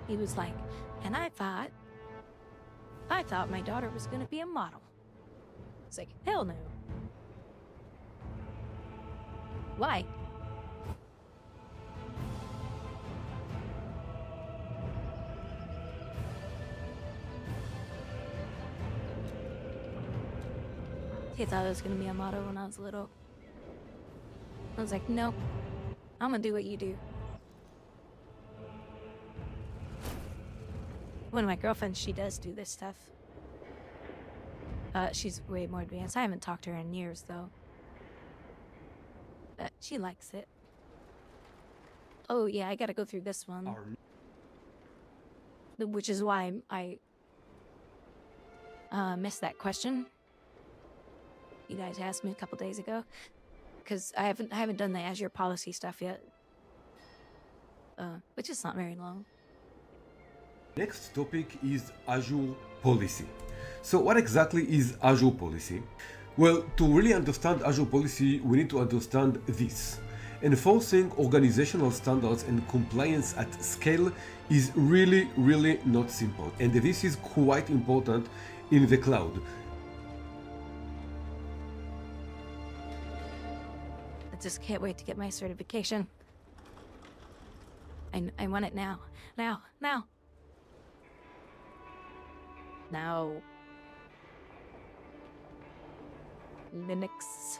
He was like, and I thought I thought my daughter was gonna be a model. It's like, hell no. Why? He thought I was gonna be a model when I was little. I was like, nope. I'm gonna do what you do. One of my girlfriends, she does do this stuff. She's way more advanced. I haven't talked to her in years, though. But she likes it. Oh, yeah, I gotta go through this one. Which is why I missed that question you guys asked me a couple days ago. Because I haven't done the Azure policy stuff yet. Which is not very long. Next topic is Azure policy. So what exactly is Azure policy? Well, to really understand Azure policy, we need to understand this. Enforcing organizational standards and compliance at scale is really not simple. And this is quite important in the cloud. I just can't wait to get my certification. I want it now. Now. Linux.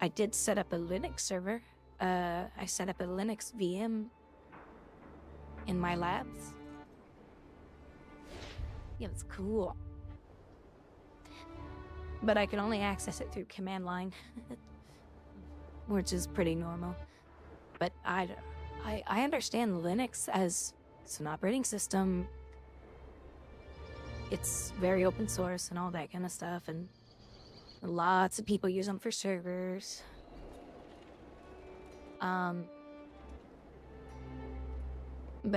I did set up a Linux server. I set up a Linux VM in my labs. Yeah, it's cool. But I can only access it through command line, which is pretty normal. But I understand Linux as it's an operating system. It's very open source and all that kind of stuff, and lots of people use them for servers. But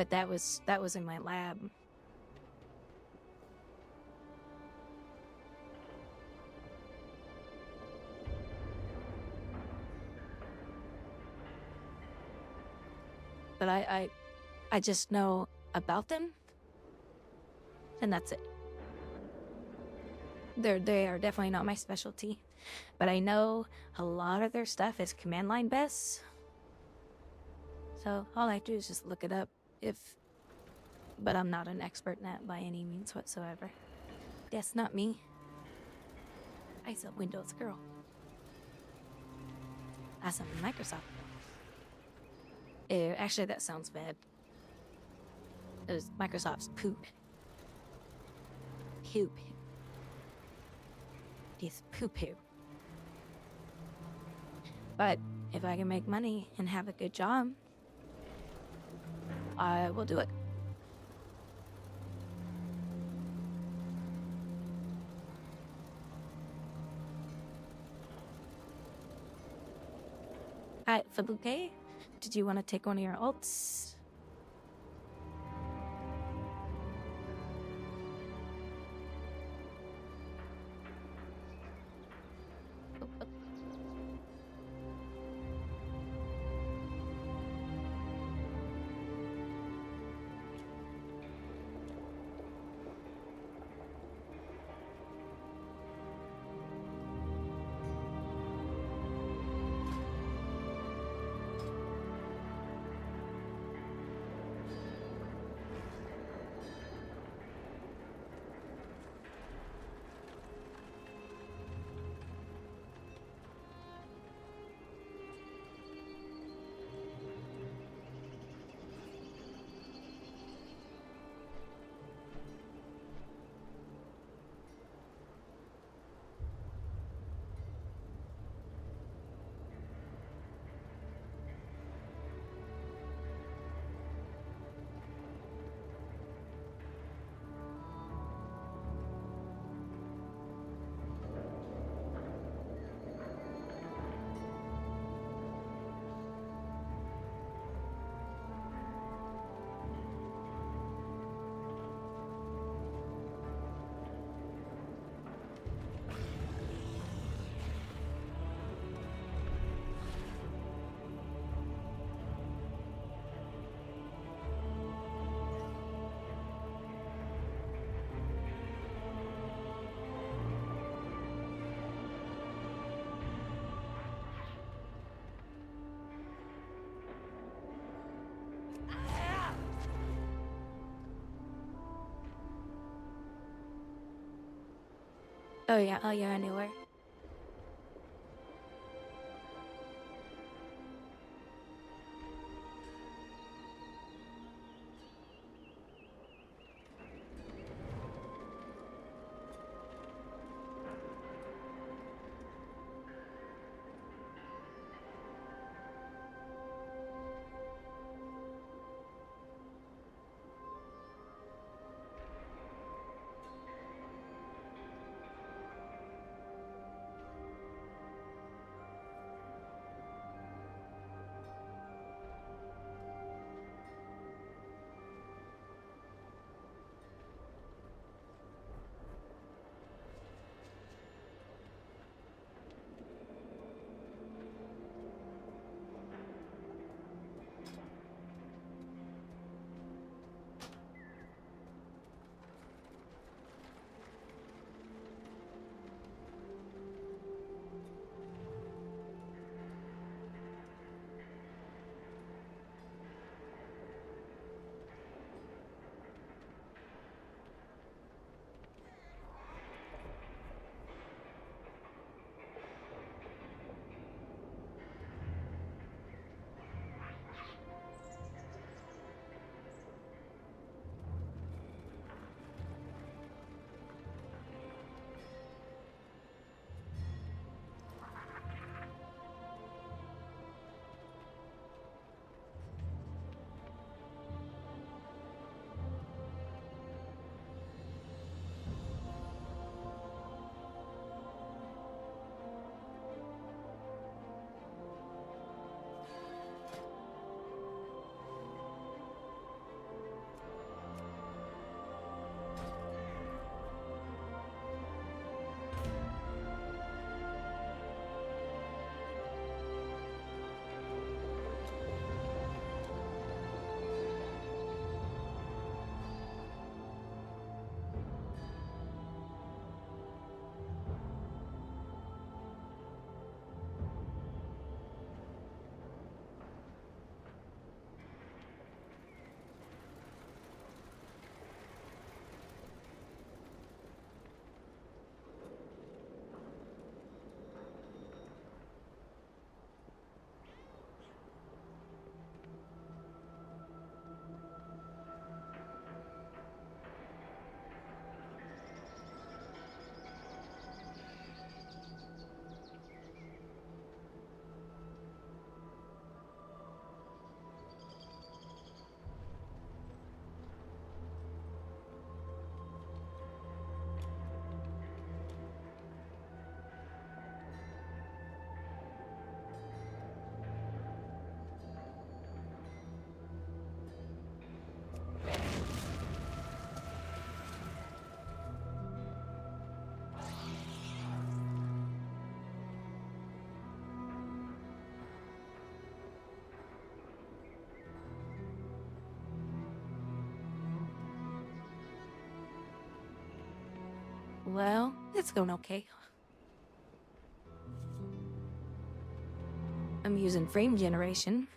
that was in my lab. But I just know about them, and that's it. They are definitely not my specialty, but I know a lot of their stuff is command line based. So all I have to do is just look it up but I'm not an expert in that by any means whatsoever. That's not me. I's a Windows girl. That's a Microsoft. Ew, actually that sounds bad. It was Microsoft's poop. Poop. It's poo-poo. But if I can make money and have a good job, I will do it. Alright, Fabuke, did you want to take one of your ults? Oh yeah, anywhere. Well, it's going okay. I'm using frame generation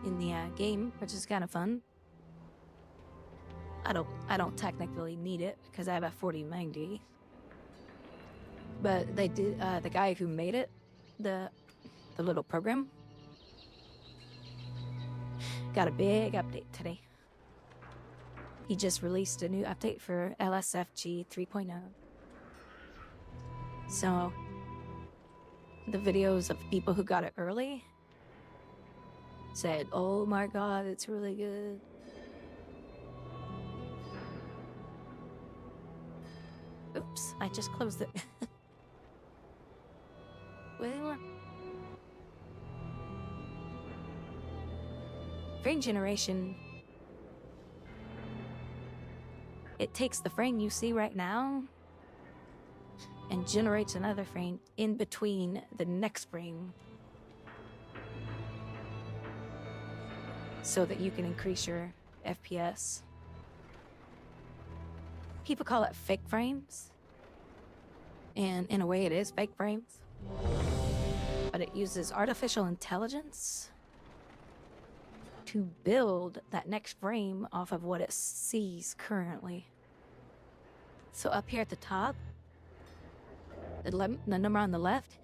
in the game, which is kind of fun. I don't technically need it because I have a 4090. But they did, the guy who made it, the little program, got a big update today. He just released a new update for LSFG 3.0. So, the videos of people who got it early said, "Oh my god, it's really good." Oops, I just closed it. Well, frame generation, it takes the frame you see right now and generates another frame in between the next frame so that you can increase your FPS. People call it fake frames, and in a way it is fake frames, but it uses artificial intelligence to build that next frame off of what it sees currently. So up here at the top, the number on the left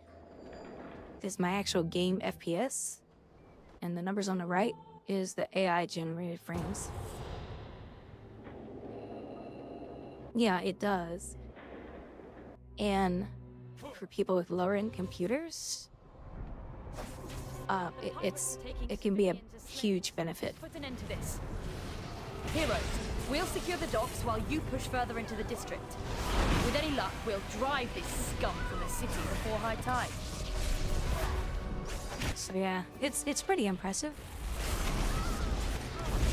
is my actual game FPS, and the numbers on the right is the AI generated frames. Yeah, it does. And for people with lower end computers, it can be a huge benefit. Put an end to this. Heroes, we'll secure the docks while you push further into the district. With any luck, we'll drive this scum from the city before high tide. So yeah, it's pretty impressive.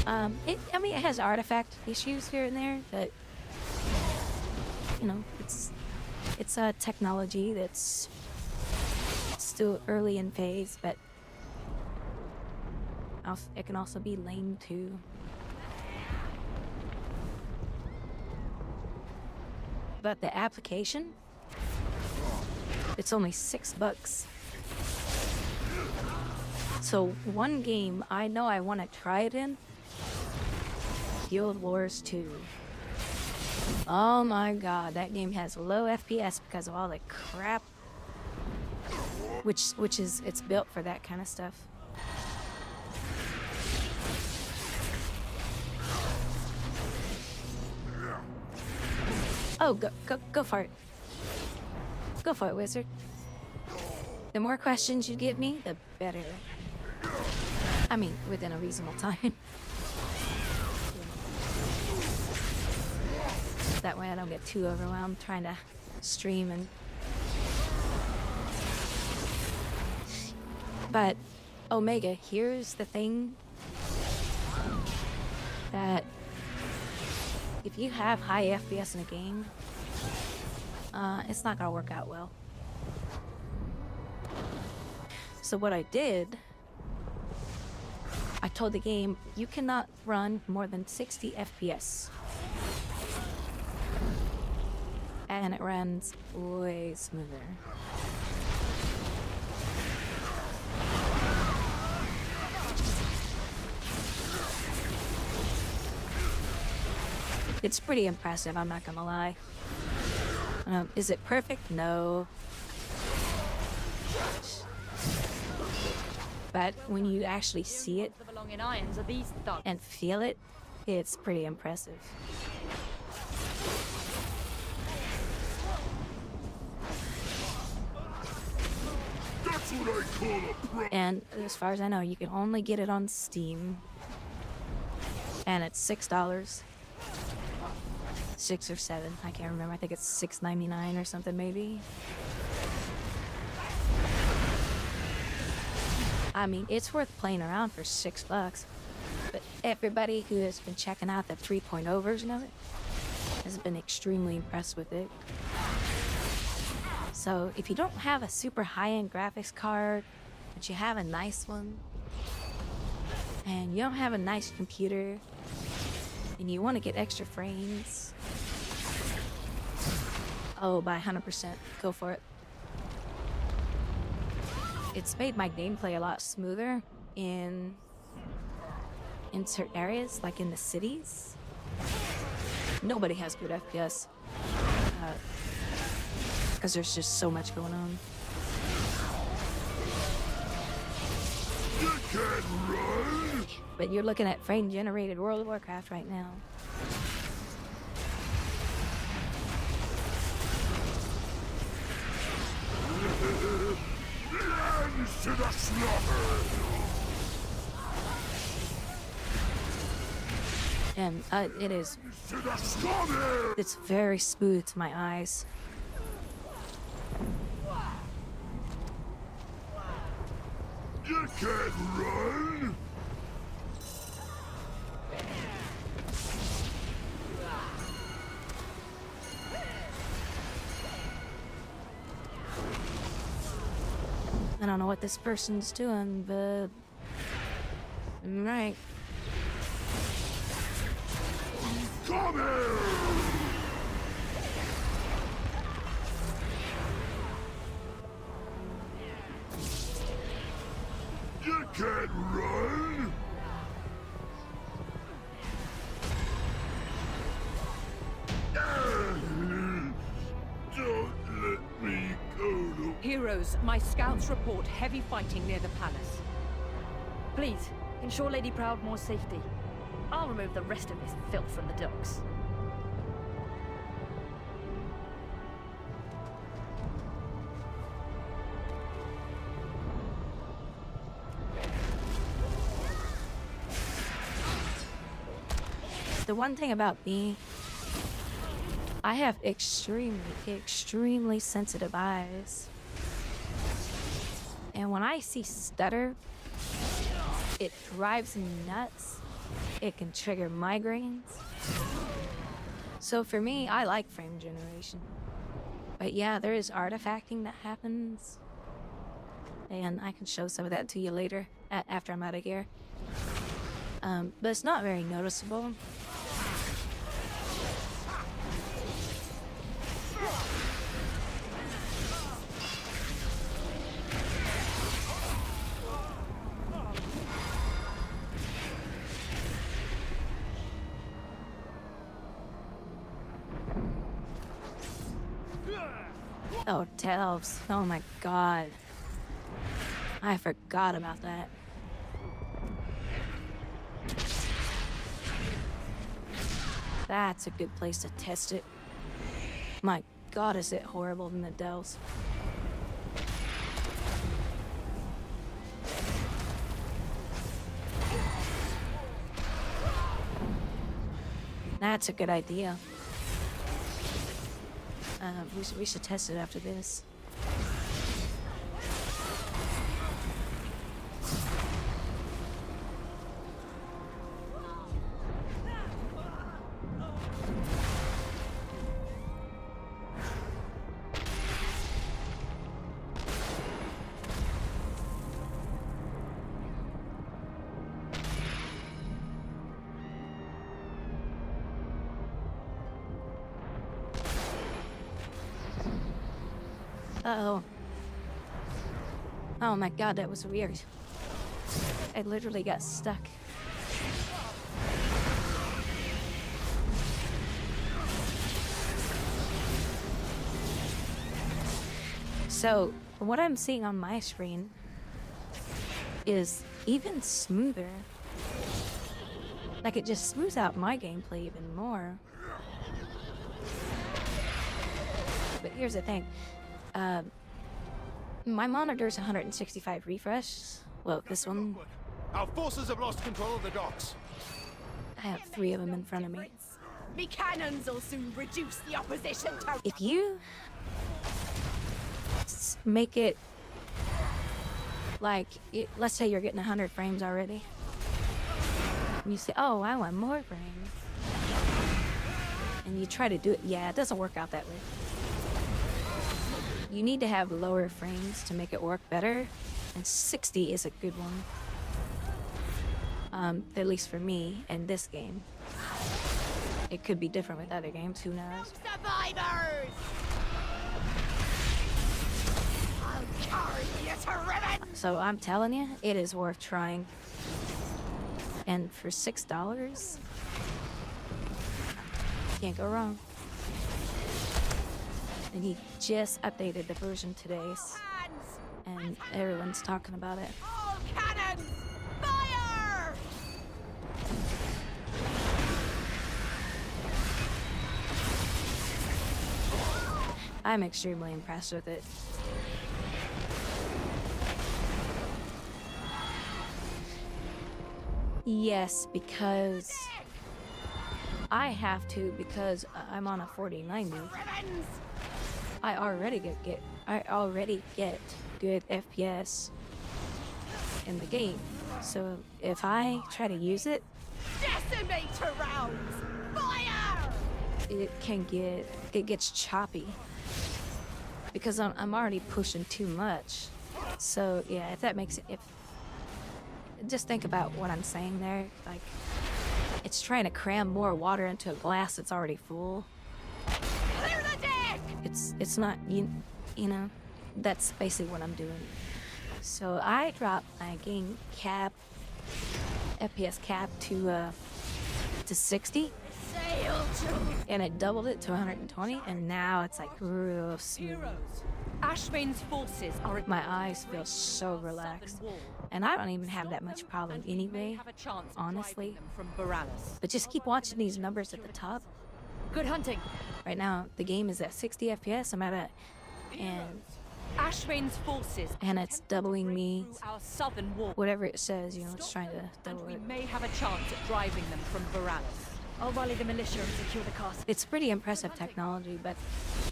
I mean, it has artifact issues here and there, but you know, it's a technology that's still early in phase, but it can also be lame too. But the application, it's only $6. So one game I know I want to try it in, Guild Wars 2. Oh my god, that game has low FPS because of all the crap, which is, it's built for that kind of stuff. Oh, go for it. Go for it, wizard. The more questions you give me, the better. I mean, within a reasonable time. That way I don't get too overwhelmed trying to stream and... But, Omega, here's the thing. That if you have high FPS in a game, it's not gonna work out well. So what I did, I told the game, you cannot run more than 60 FPS. And it runs way smoother. It's pretty impressive, I'm not gonna lie. Is it perfect? No. But when you actually see it and feel it, it's pretty impressive. That's what I call a pro. And as far as I know, you can only get it on Steam. And it's $6. 6 or 7, I can't remember. I think it's $6.99 or something maybe. I mean, it's worth playing around for $6. But everybody who has been checking out the 3.0 version of it has been extremely impressed with it. So if you don't have a super high-end graphics card, but you have a nice one, and you don't have a nice computer, and you want to get extra frames, oh, by 100%, go for it. It's made my gameplay a lot smoother in certain areas, like in the cities. Nobody has good FPS because there's just so much going on. You can't run. But you're looking at frame-generated World of Warcraft right now. Land to the slaughter. And it is... To the slaughter. It's very smooth to my eyes. You can't run. I don't know what this person's doing, but... Right. Come here! You can't run! Don't let me Rose, my scouts report heavy fighting near the palace. Please, ensure Lady Proudmoore's safety. I'll remove the rest of this filth from the docks. The one thing about me, I have extremely sensitive eyes. And when I see stutter, it drives me nuts. It can trigger migraines. So for me, I like frame generation. But yeah, there is artifacting that happens. And I can show some of that to you later, after I'm out of here. But it's not very noticeable. Oh, Delves. Oh my god. I forgot about that. That's a good place to test it. My god, is it horrible in the Delves. That's a good idea. We should test it after this. Uh-oh. Oh my god, that was weird. I literally got stuck. So, what I'm seeing on my screen is even smoother. Like, it just smooths out my gameplay even more. But here's the thing. My monitor's 165 refresh. Well, this one. Our forces have lost control of the docks. I have 3 of them in front of me. Me cannons will soon reduce the opposition to... If you make it like, let's say you're getting 100 frames already. And you say, oh, I want more frames. And you try to do it. Yeah, it doesn't work out that way. You need to have lower frames to make it work better, and 60 is a good one. At least for me, in this game. It could be different with other games, who knows? Survivors! I'll carry you to ribbons! So I'm telling you, it is worth trying. And for $6, can't go wrong. And he just updated the version today, and everyone's talking about it. All cannons! Fire! I'm extremely impressed with it. Yes, because I have to, because I'm on a 4090. I already get good FPS in the game. So if I try to use it, Decimator rounds! Fire! it gets choppy. Because I'm already pushing too much. So yeah, if that makes it, just think about what I'm saying there. Like, it's trying to cram more water into a glass that's already full. Clear the deck! It's not, you know, that's basically what I'm doing. So I dropped my game cap, FPS cap to 60, And it doubled it to 120, and now it's like real smooth. Ashvane's forces are at My eyes feel so relaxed. And I don't even have that much problem anyway, honestly. from Boralis. But just keep watching these numbers at the top. Good hunting. Right now, the game is at 60 FPS. I'm at a... And Ashvane's forces and it's doubling me. our southern wall. Whatever it says, you know, it's trying to double We it. may have a chance at driving them from Boralis. I'll rally the militia and secure the castle. It's pretty impressive technology, but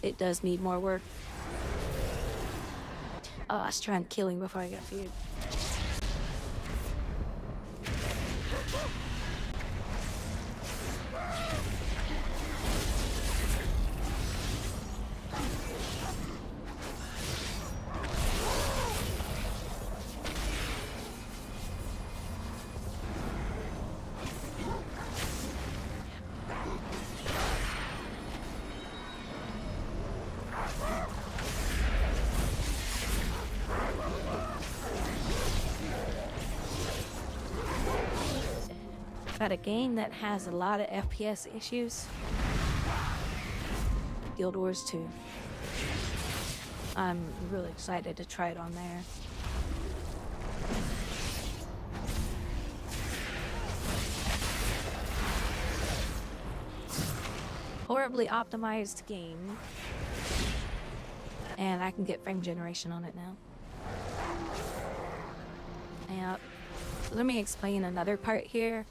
it does need more work. Oh, I was trying killing before I got feared. But a game that has a lot of FPS issues, Guild Wars 2. I'm really excited to try it on there. Horribly optimized game, and I can get frame generation on it now. And let me explain another part here.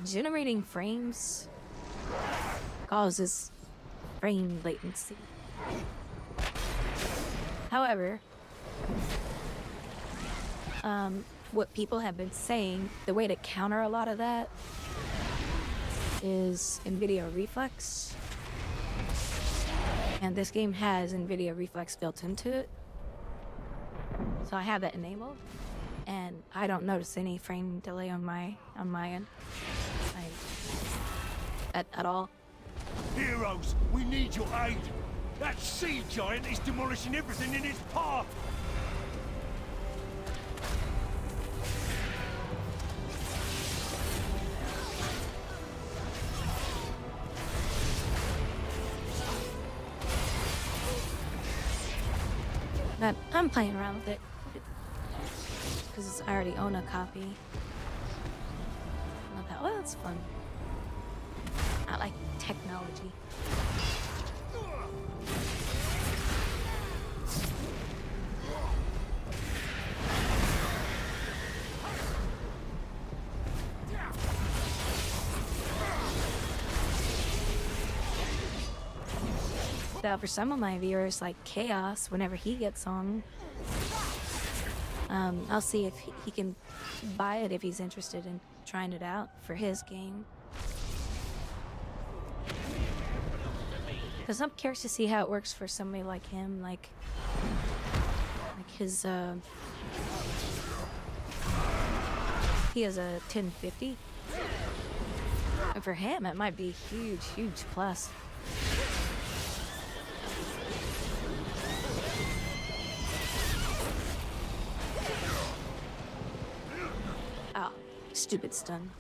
Generating frames causes frame latency. However, what people have been saying, the way to counter a lot of that is NVIDIA Reflex. And this game has NVIDIA Reflex built into it. So I have that enabled, and I don't notice any frame delay on my end. At all. Heroes, we need your aid. That sea giant is demolishing everything in its path. But I'm playing around with it because I already own a copy. I thought, well, it's fun. I like technology. So for some of my viewers, like Chaos, whenever he gets on, I'll see if he can buy it if he's interested in trying it out for his game. Because I'm curious to see how it works for somebody like him, like his, he has a 1050. And for him, it might be a huge, huge plus. Oh, stupid stun.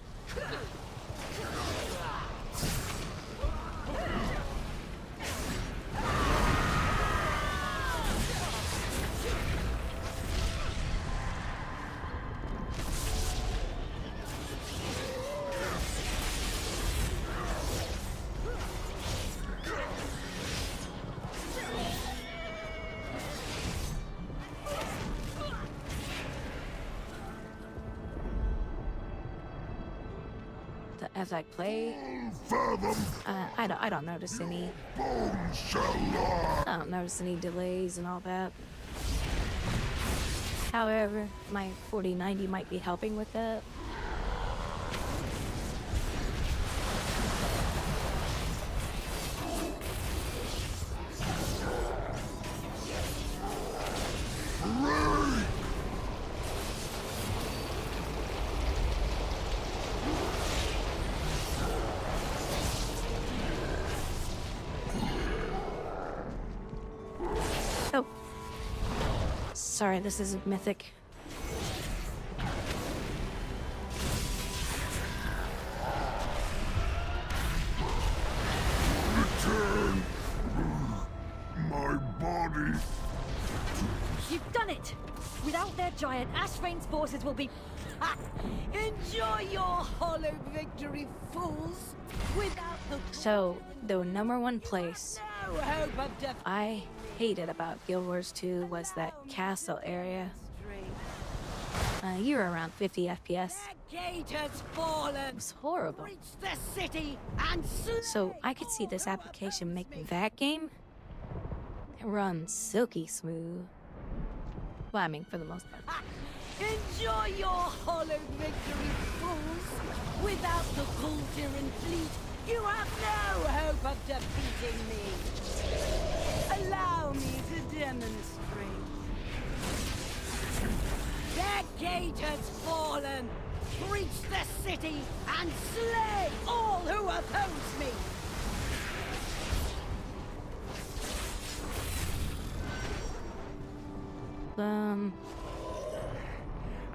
As I play, I don't notice any. I don't notice any delays and all that. However, my 4090 might be helping with that. Oh. Sorry, this isn't Mythic. Done it! Without their giant, Ashvane's forces will be... Enjoy your hollow victory, fools! Without the... So, the number one place No hope of defeat. I hated about Guild Wars 2 was that castle area. You were around 50 FPS. The gate has fallen. It was horrible. Reach the city and So I could see this application making that game run silky smooth. Well, I mean, for the most part. enjoy your hollow victory, fools! Without the Grouwdi fleet, you have no hope of defeating me. Allow me to demonstrate. Their gate has fallen. Reach the city and slay all who oppose me.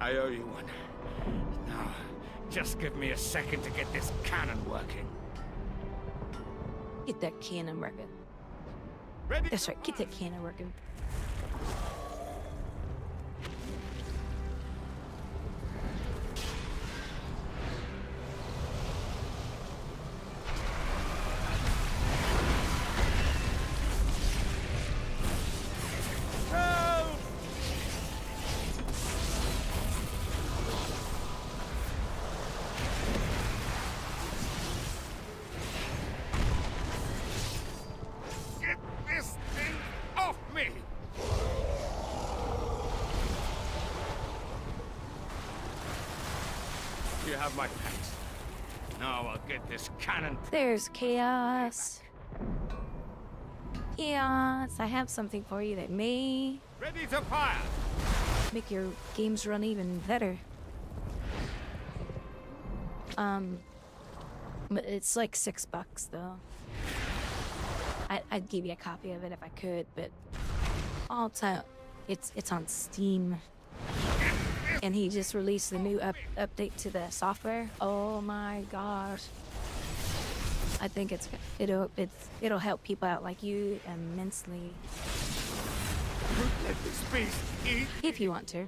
I owe you one. Now, just give me a second to get this cannon working. Get that cannon working. Ready? That's right, get that cannon working. Get this thing off me! You have my thanks. Now I'll get this cannon. There's chaos. Chaos. I have something for you that may Ready to fire! make your games run even better. But it's like $6 though. I'd give you a copy of it if I could, but all time it's on Steam. And he just released the new update to the software. Oh my gosh! I think it'll help people out like you immensely. Let this beast eat. If you want to.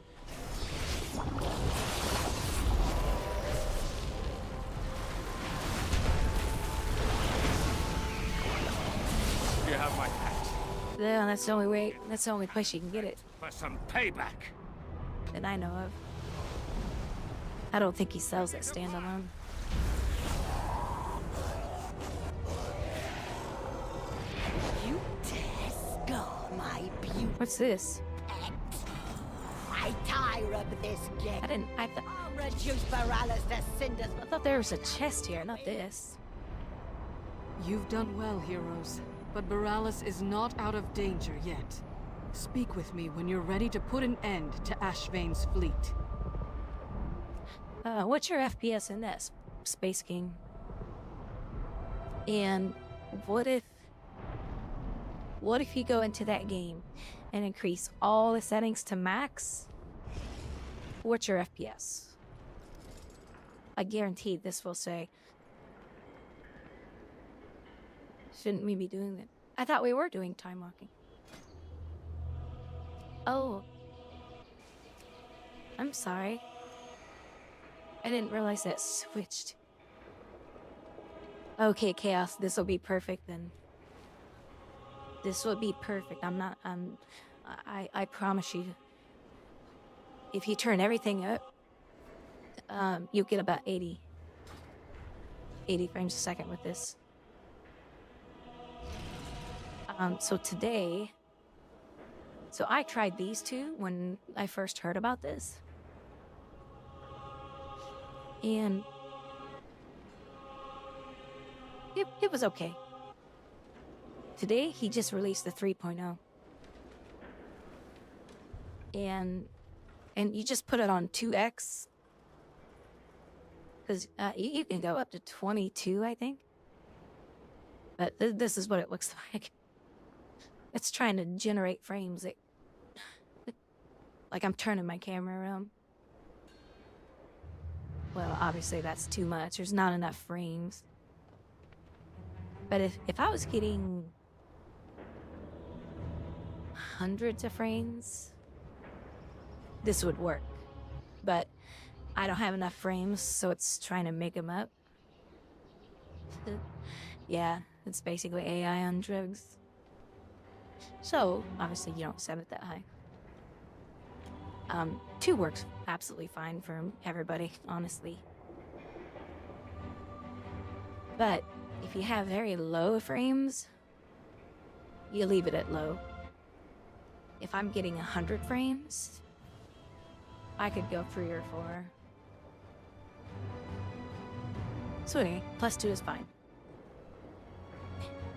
You have my thanks. Yeah, that's the only way. That's the only place you can get it For some payback. that I know of. I don't think he sells it standalone. You dare scar my beauty. What's this? I tire of this game. I I'll reduce Baralas to cinders. I thought there was a chest here, not this. You've done well, heroes. But Baralas is not out of danger yet. Speak with me when you're ready to put an end to Ashvane's fleet. What's your FPS in this, Space King? And what if you go into that game and increase all the settings to max? What's your FPS? I guarantee this will say, shouldn't we be doing that? I thought we were doing time walking. Oh. I'm sorry. I didn't realize that switched. Okay, Chaos, this will be perfect then. This will be perfect. I promise you. If you turn everything up, you'll get about 80 frames a second with this. So I tried these two when I first heard about this. And it was okay. Today, he just released the 3.0. And you just put it on 2x. Because you can go up to 22, I think. But this is what it looks like. It's trying to generate frames. Like I'm turning my camera around. Well, obviously that's too much. There's not enough frames. But if I was getting hundreds of frames, this would work. But I don't have enough frames, so it's trying to make them up. Yeah, it's basically AI on drugs. So, obviously you don't set it that high. 2 works absolutely fine for everybody, honestly. But if you have very low frames, you leave it at low. If I'm getting 100 frames, I could go 3 or 4. So anyway, +2 is fine.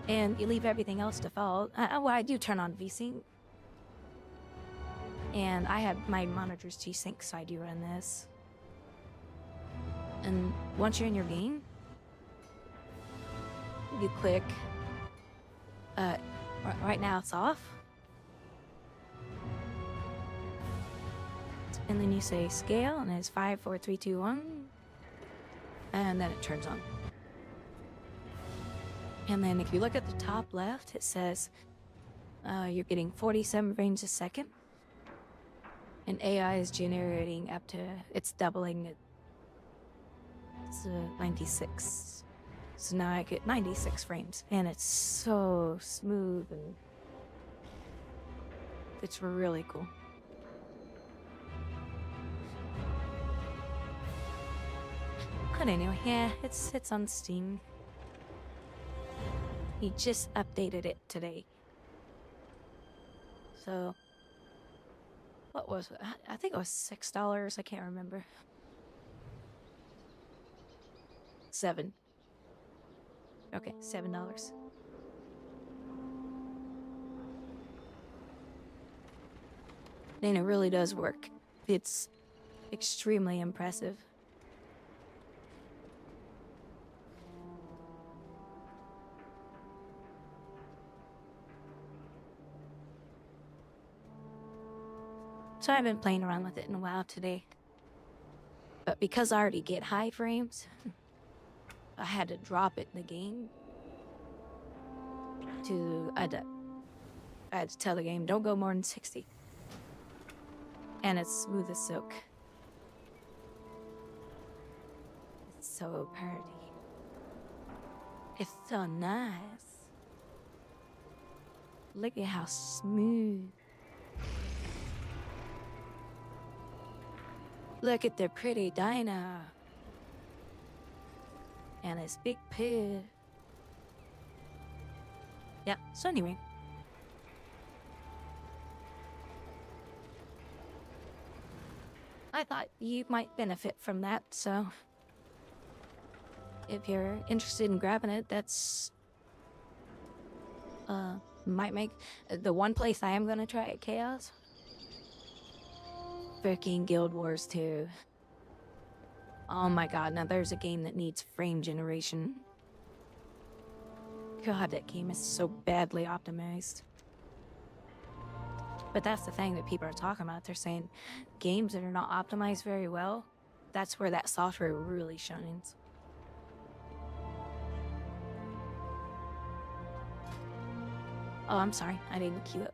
And you leave everything else default. Well, I do turn on VSync. And I have my monitor's G-Sync, so I do run this. And once you're in your game, you click, right now it's off. And then you say scale, and it's 5, 4, 3, 2, 1. And then it turns on. And then if you look at the top left, it says you're getting 47 frames a second. And AI is generating up to, it's doubling it. It's 96. So now I get 96 frames. And it's so smooth and it's really cool. But anyway, yeah, it's on Steam. He just updated it today. So, what was it? I think it was $6. I can't remember. 7. Okay, $7. And it really does work. It's extremely impressive. So I've been playing around with it in a while today. But because I already get high frames, I had to drop it in the game. I had to tell the game, don't go more than 60. And it's smooth as silk. It's so pretty. It's so nice. Look at how smooth. Look at the pretty dino. And his big pig. Yeah, so anyway. I thought you might benefit from that, so if you're interested in grabbing it, that's might make the one place I am gonna try at Chaos. Freaking Guild Wars 2. Oh my god, now there's a game that needs frame generation. God, that game is so badly optimized. But that's the thing that people are talking about. They're saying games that are not optimized very well, that's where that software really shines. Oh, I'm sorry. I didn't queue up.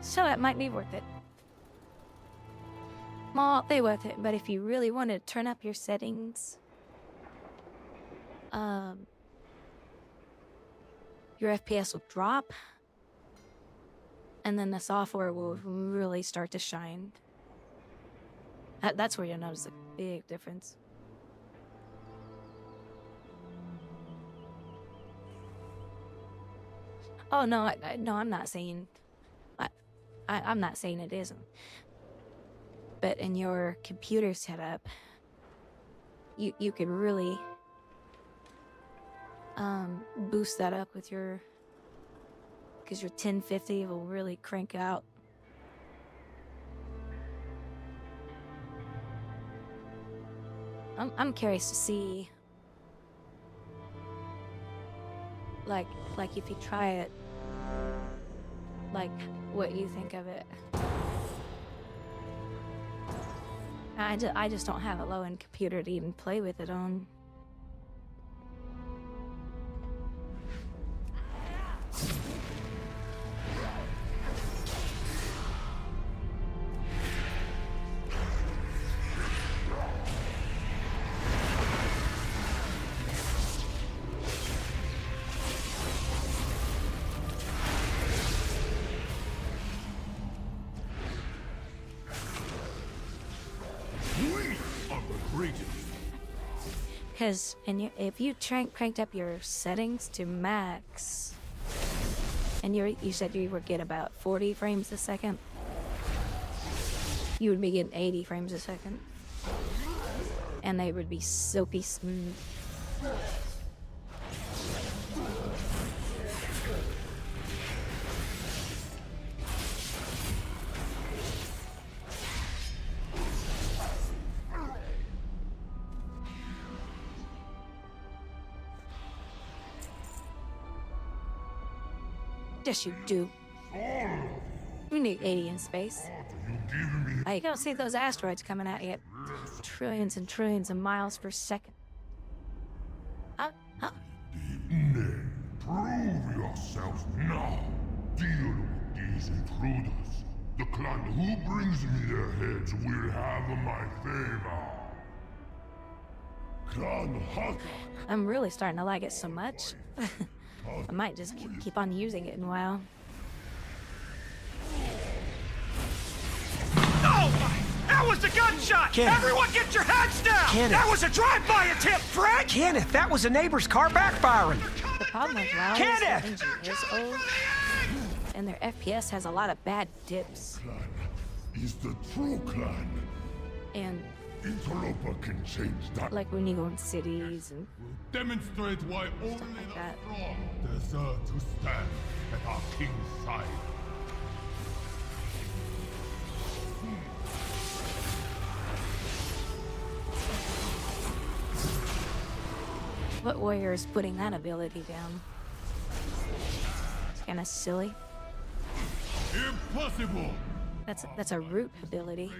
So it might be worth it. Might be worth it, but if you really want to turn up your settings, your FPS will drop, and then the software will really start to shine. That's where you'll notice a big difference. Oh no, no, I'm not saying. I'm not saying it isn't. But in your computer setup, you could really boost that up with your, because your 1050 will really crank out. I'm curious to see, like if you try it, like what you think of it. I just don't have a low-end computer to even play with it on. Because if you cranked up your settings to max, and you said you would get about 40 frames a second, you would be getting 80 frames a second. And they would be silky smooth. Yes, you do. You need 80 in space. You don't see those asteroids coming at you at trillions and trillions of miles per second. Nay, prove yourselves now. Deal with these intruders. The clan who brings me their heads will have my favor. Clan Hathak. I'm really starting to like it so much. I might just keep on using it in a while. That was a gunshot! Kenneth. Everyone get your heads down! Kenneth. That was a drive-by attempt, Frank! Kenneth, that was a neighbor's car backfiring. The problem with WoW is Kenneth! their engine is old, and their FPS has a lot of bad dips. Is the true clan. And Interloper can change that. like when you go in cities and Demonstrate why only like that. the strong deserve to stand at our king's side. What warrior is putting that ability down? It's kind of silly. Impossible! That's a root ability.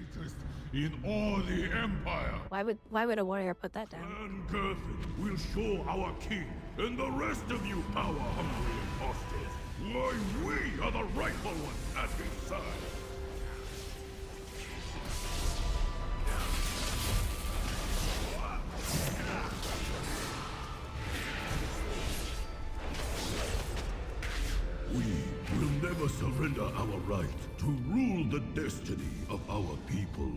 In all the Empire, Why would a warrior put that down? Clan Gerthin will show our king and the rest of you power-hungry imposters why we are the rightful ones at his side. We will never surrender our right to rule the destiny of our people.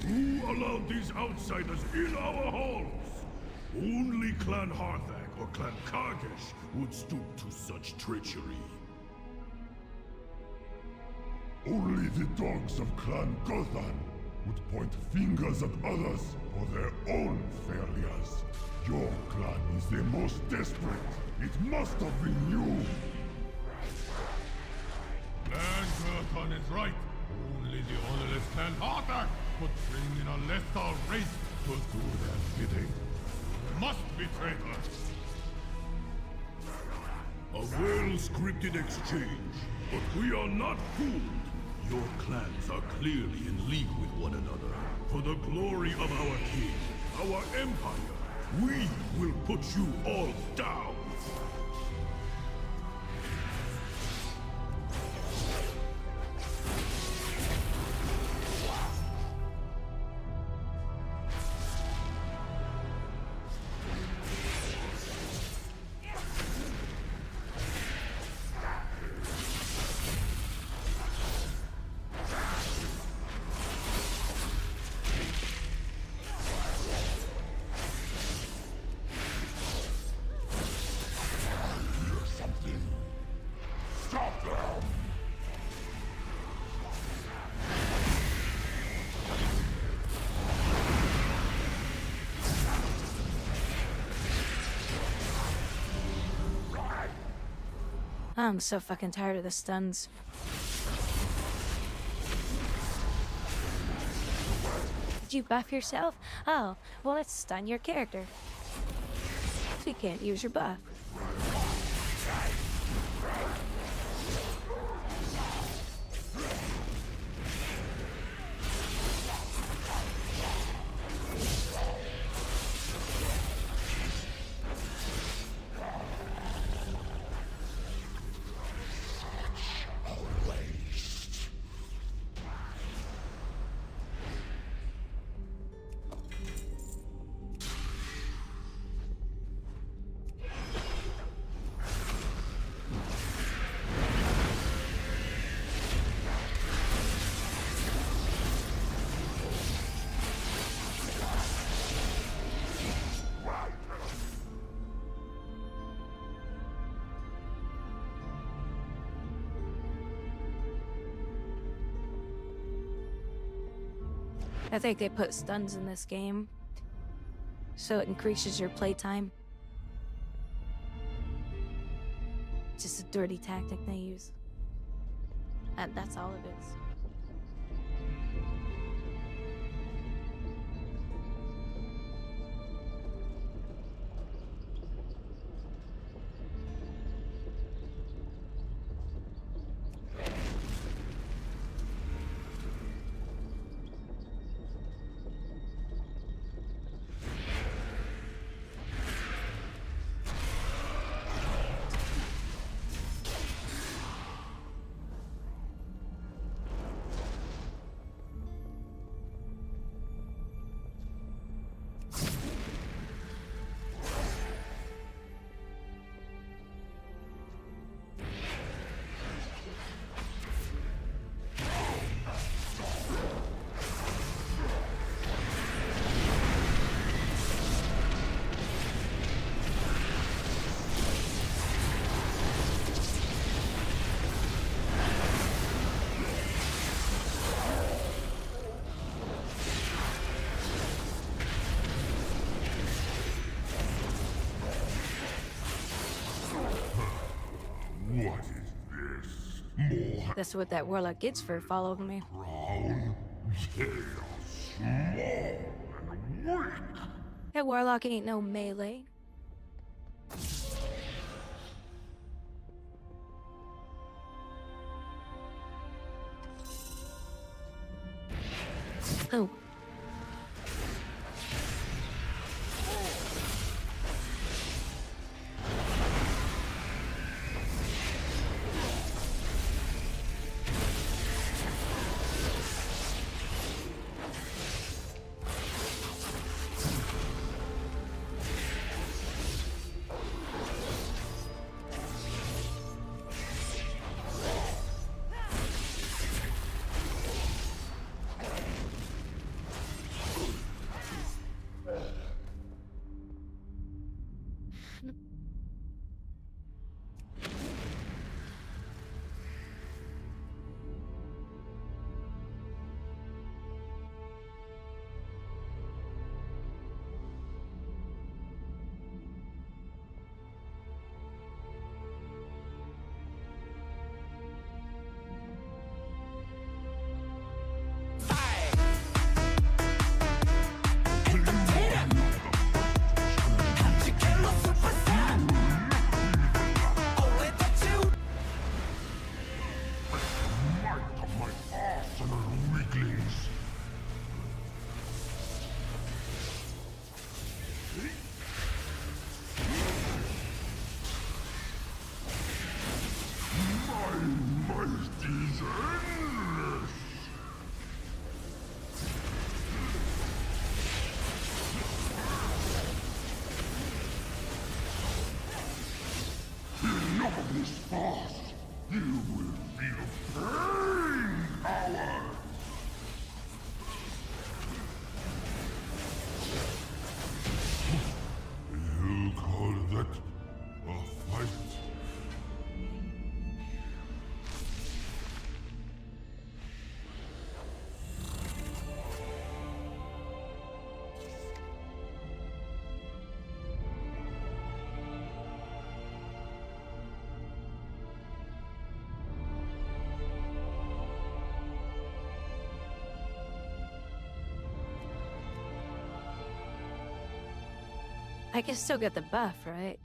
Who allowed these outsiders in our halls? Only Clan Hathak or Clan Kargesh would stoop to such treachery. Only the dogs of Clan Gothan would point fingers at others for their own failures. Your clan is the most desperate. It must have been you. Clan Gothan is right. Only the honorless Clan Hathak could bring in a lesser race to do their bidding. Must be traitors. A well-scripted exchange, but we are not fooled. Your clans are clearly in league with one another. For the glory of our king, our empire, we will put you all down. Stop them! I'm so fucking tired of the stuns. Did you buff yourself? Oh, well, let's stun your character. So you can't use your buff. I think they put stuns in this game so it increases your playtime. Just a dirty tactic they use. And that's all it is. What is this? More That's what that warlock gets for following me. brown? They are small and weak. That warlock ain't no melee. Oh. Enough of this farce! You will feel pain, coward! You call that a fight? I can still get the buff, right?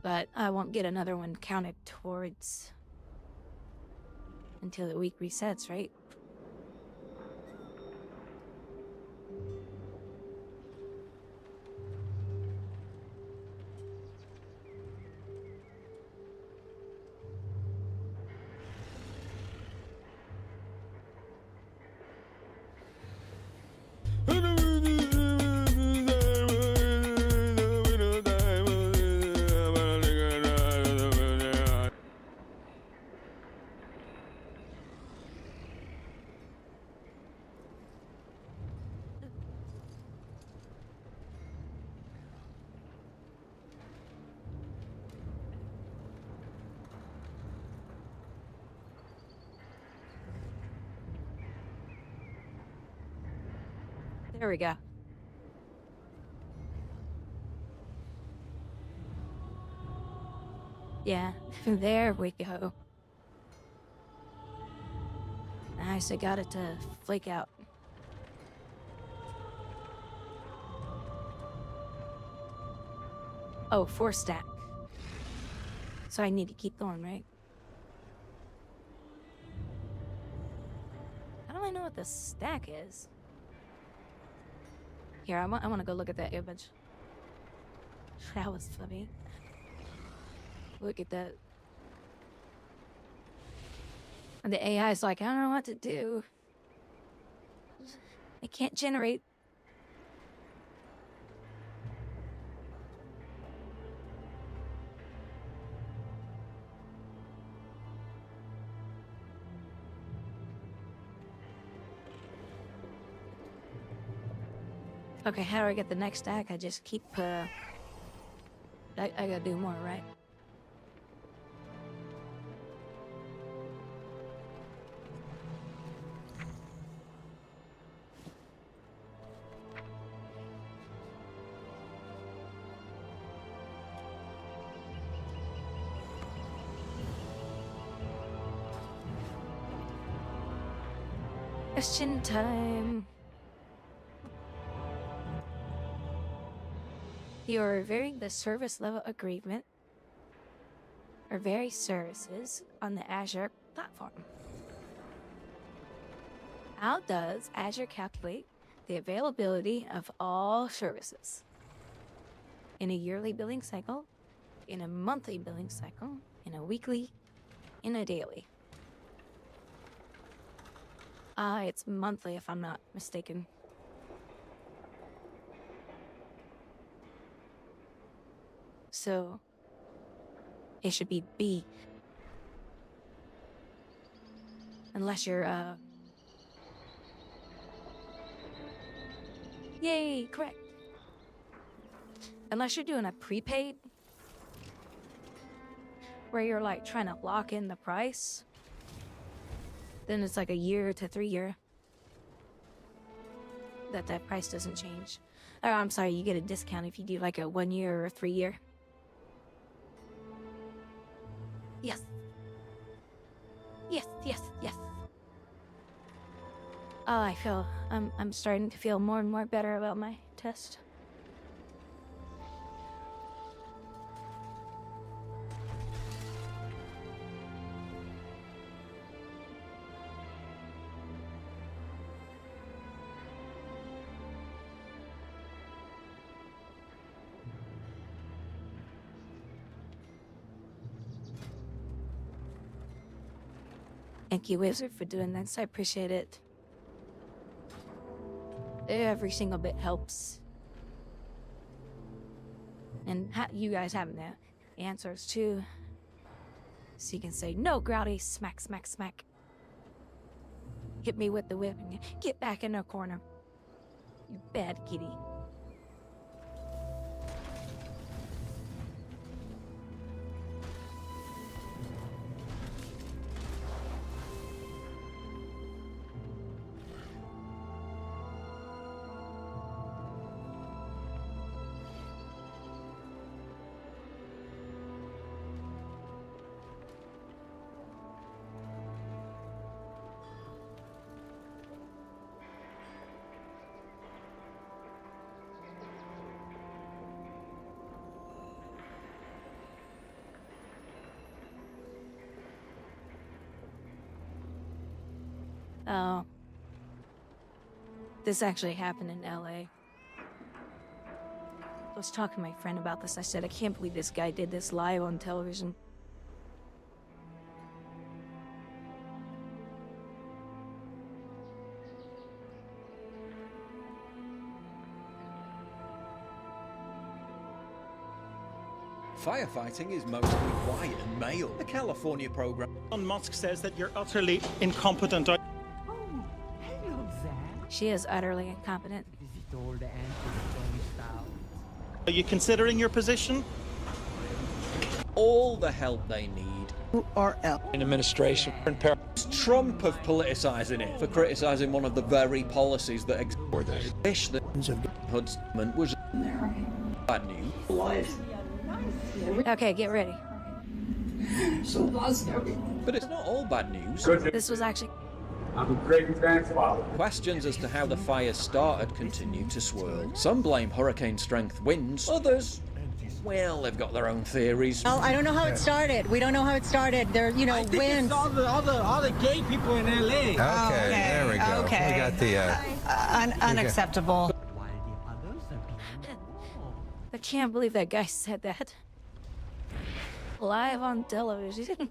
But I won't get another one counted towards until the week resets, right? Here we go. Yeah, there we go. Nice, I got it to flake out. Oh, 4 stack. So I need to keep going, right? How do I know what the stack is? Here, I want to go look at that image. That was funny. Look at that. And the AI is like, I don't know what to do. I can't generate. Okay, how do I get the next stack? I just keep, I gotta do more, right? Question time. You are reviewing the service level agreement or various services on the Azure platform. How does Azure calculate the availability of all services? In a yearly billing cycle, in a monthly billing cycle, in a weekly, in a daily? It's monthly if I'm not mistaken. So, it should be B. Unless you're, Yay, correct. Unless you're doing a prepaid, where you're like trying to lock in the price, then it's like a year to 3 year. That price doesn't change. Or I'm sorry, you get a discount if you do like a 1 year or 3 year. Yes. Yes, yes, yes. Oh, I feel, I'm starting to feel more and more better about my test. Thank you, Wizard, for doing this. I appreciate it. Every single bit helps. And you guys having the answers too. So you can say, no, Grouwdi, smack, smack, smack. Hit me with the whip and get back in the corner. You bad kitty. Oh. This actually happened in LA. I was talking to my friend about this. I said, I can't believe this guy did this live on television. Firefighting is mostly white and male. The California program. Elon Musk says that you're utterly incompetent. She is utterly incompetent. Are you considering your position? All the help they need in administration. Trump of politicising it for criticising one of the very policies that exist. The Hudson was bad news. Okay, get ready. But it's not all bad news. This was actually... I'm a great grandfather. Questions as to how the fire started continue to swirl. Some blame hurricane strength winds, others, well, they've got their own theories. Well, I don't know how it started. We don't know how it started. There, you know, winds. All the gay people in LA. Okay, there we go. Okay. We got the unacceptable. I can't believe that guy said that. Live on television.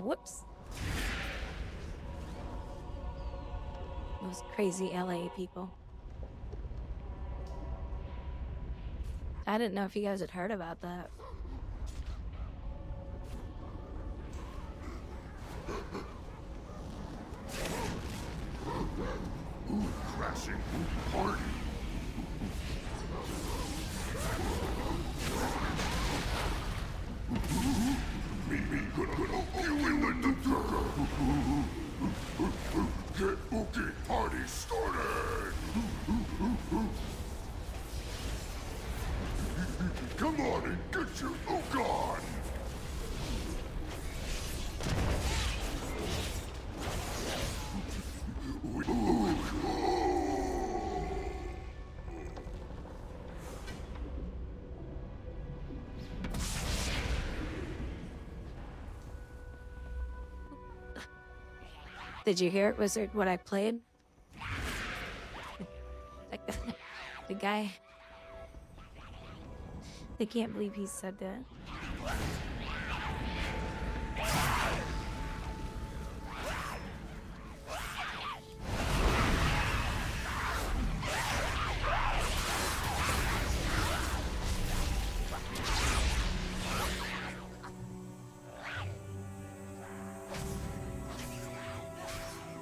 Whoops. Those crazy LA people. I didn't know if you guys had heard about that. Ooh, crashing party. Maybe good you in the Get bookie party started. Come on and get your look on. Did you hear it? Was it what I played? The guy... I can't believe he said that.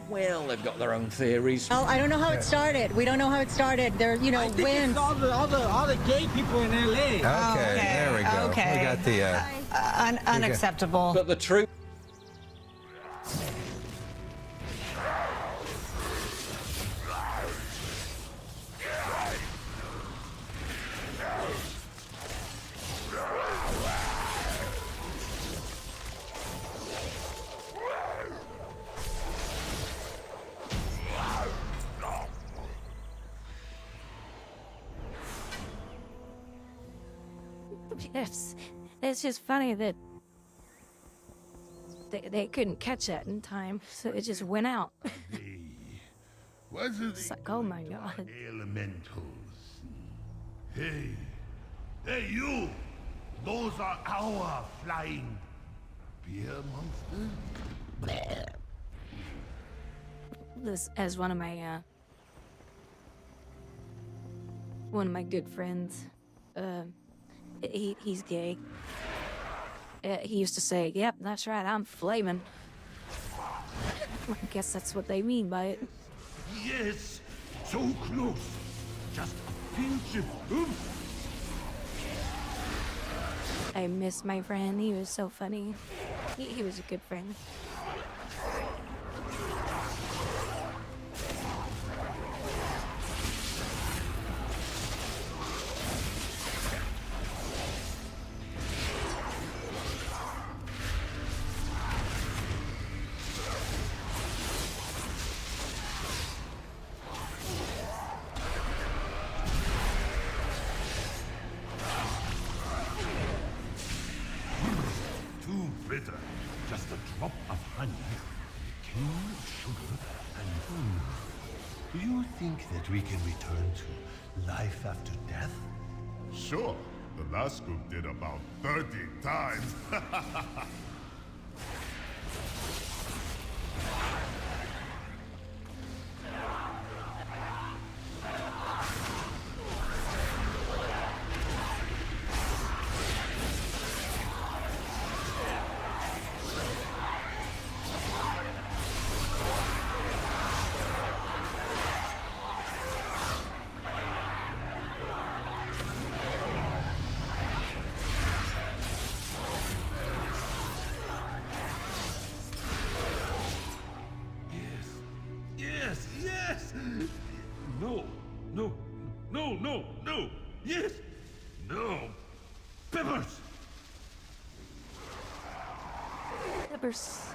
Well, they've got their own theories. Well, I don't know how it started. We don't know how it started. There, you know, winds. All the gay people in LA. Okay, there we go. Okay. We got the unacceptable. But the truth. It's just funny that they couldn't catch that in time, so it just went out. It's like, oh my god. Elementals. Hey, you! Those are our flying beer monsters. This as one of my good friends. He's gay. He used to say, "Yep, that's right, I'm flaming." I guess that's what they mean by it. Yes, so close. Just a pinch of oomph. I miss my friend. He was so funny. He was a good friend. Bitter. Just a drop of honey, a king of sugar, and Do you think that we can return to life after death? Sure. The last group did about 30 times. Clippers.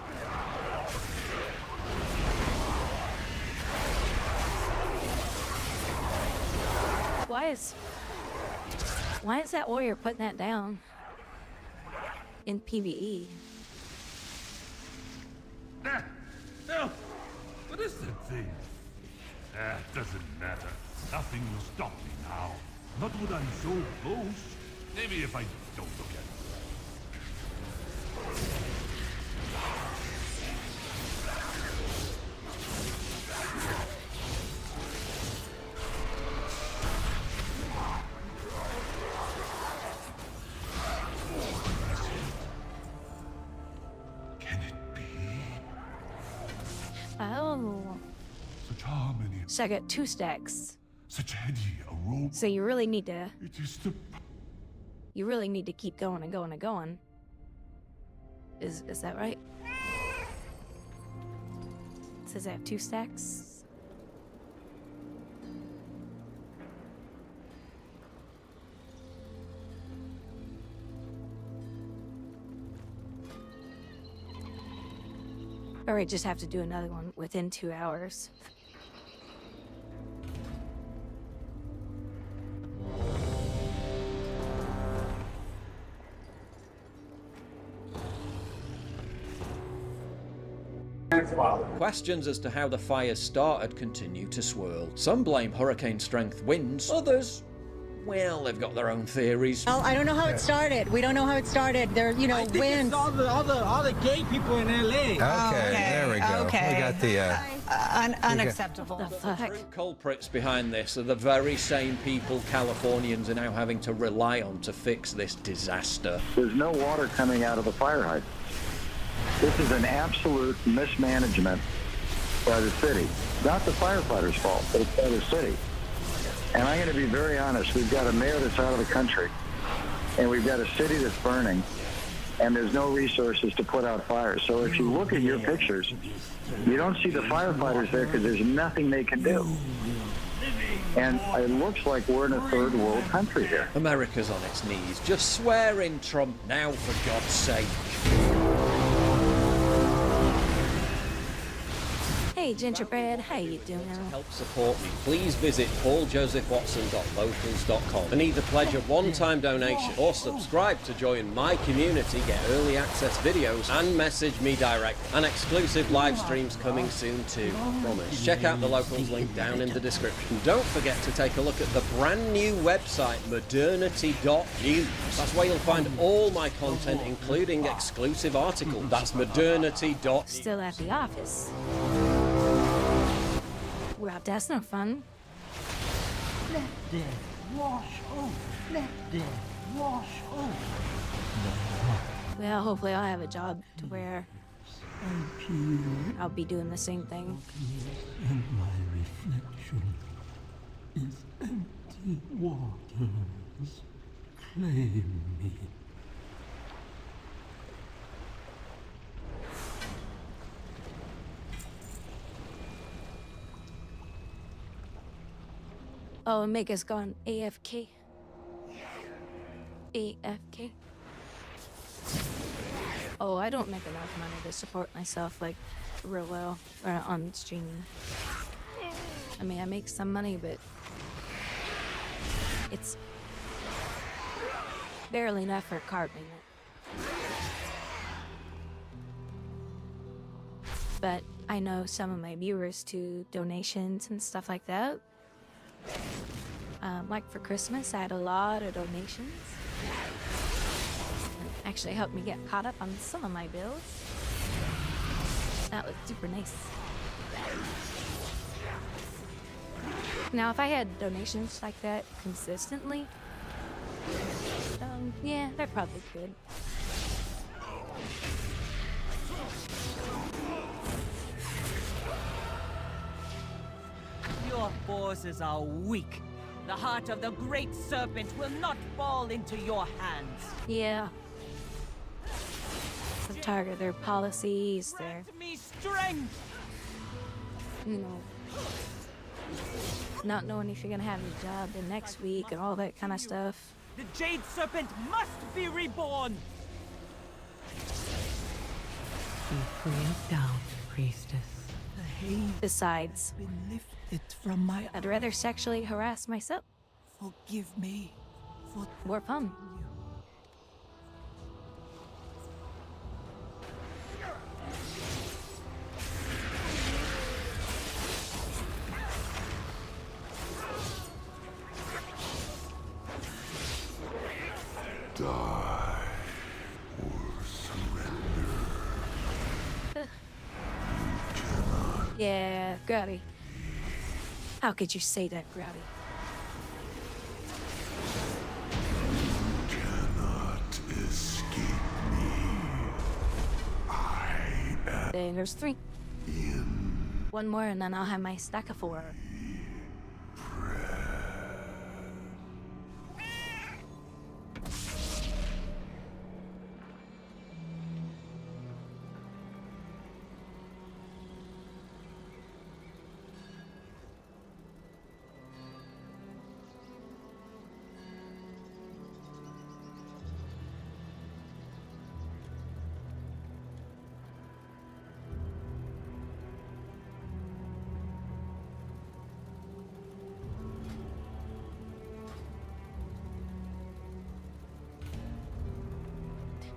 Why is that warrior putting that down in PvE? No! What is that thing? It doesn't matter. Nothing will stop me now. Not when I'm so close. Maybe if I don't look at it. Oh. Such harmony. So I got 2 stacks. Such heady aroma. So you really need to. It is the. You really need to keep going and going and going. Is that right? It says I have 2 stacks. Or I just have to do another one within 2 hours. Questions as to how the fires started continue to swirl. Some blame hurricane strength winds, others, well, they've got their own theories. Well, I don't know how it started. We don't know how it started. There, you know, I think winds. it's all the gay people in LA. Okay, there we go. Okay. We got the. Unacceptable. The true culprits behind this are the very same people Californians are now having to rely on to fix this disaster. There's no water coming out of the fire hydrant. This is an absolute mismanagement by the city. Not the firefighters' fault, but it's by the city. And I'm going to be very honest. We've got a mayor that's out of the country, and we've got a city that's burning, and there's no resources to put out fires. So if you look at your pictures, you don't see the firefighters there because there's nothing they can do. And it looks like we're in a third world country here. America's on its knees, just swearing Trump now, for God's sake. Hey Gingerbread, how you doing? To help support me, please visit pauljosephwatson.locals.com and either pledge a one-time donation or subscribe to join my community, get early access videos and message me direct, and exclusive live streams coming soon too. Promise. Check out the Locals link down in the description. Don't forget to take a look at the brand new website modernity.news. That's where you'll find all my content, including exclusive articles. That's modernity.news. Still at the office. Well, that's no fun. Let them wash over. Let them wash over. Well, hopefully I'll have a job to where I'll be doing the same thing. And my reflection is empty waters. Claim me. Oh, and Mega's gone AFK. AFK. Oh, I don't make enough money to support myself, like, real well on streaming. I mean, I make some money, but it's barely enough for a car payment. But I know some of my viewers do donations and stuff like that. Like for Christmas, I had a lot of donations. It actually helped me get caught up on some of my bills. That was super nice. Now, if I had donations like that consistently, yeah, I probably could. Your forces are weak. The heart of the great serpent will not fall into your hands. Yeah. I'm tired of their policies, their... Me strength! You know... not knowing if you're gonna have a job the next week and all that kind of stuff. The Jade Serpent must be reborn! Be free of doubt, priestess. The haze Besides, has been lifted from my... I'd rather sexually harass myself. Forgive me for... More fun. Die or surrender. Yeah, Grouwdi. How could you say that, Grouwdi? Cannot escape me. I am Then there's 3. in. One more and then I'll have my stack of 4.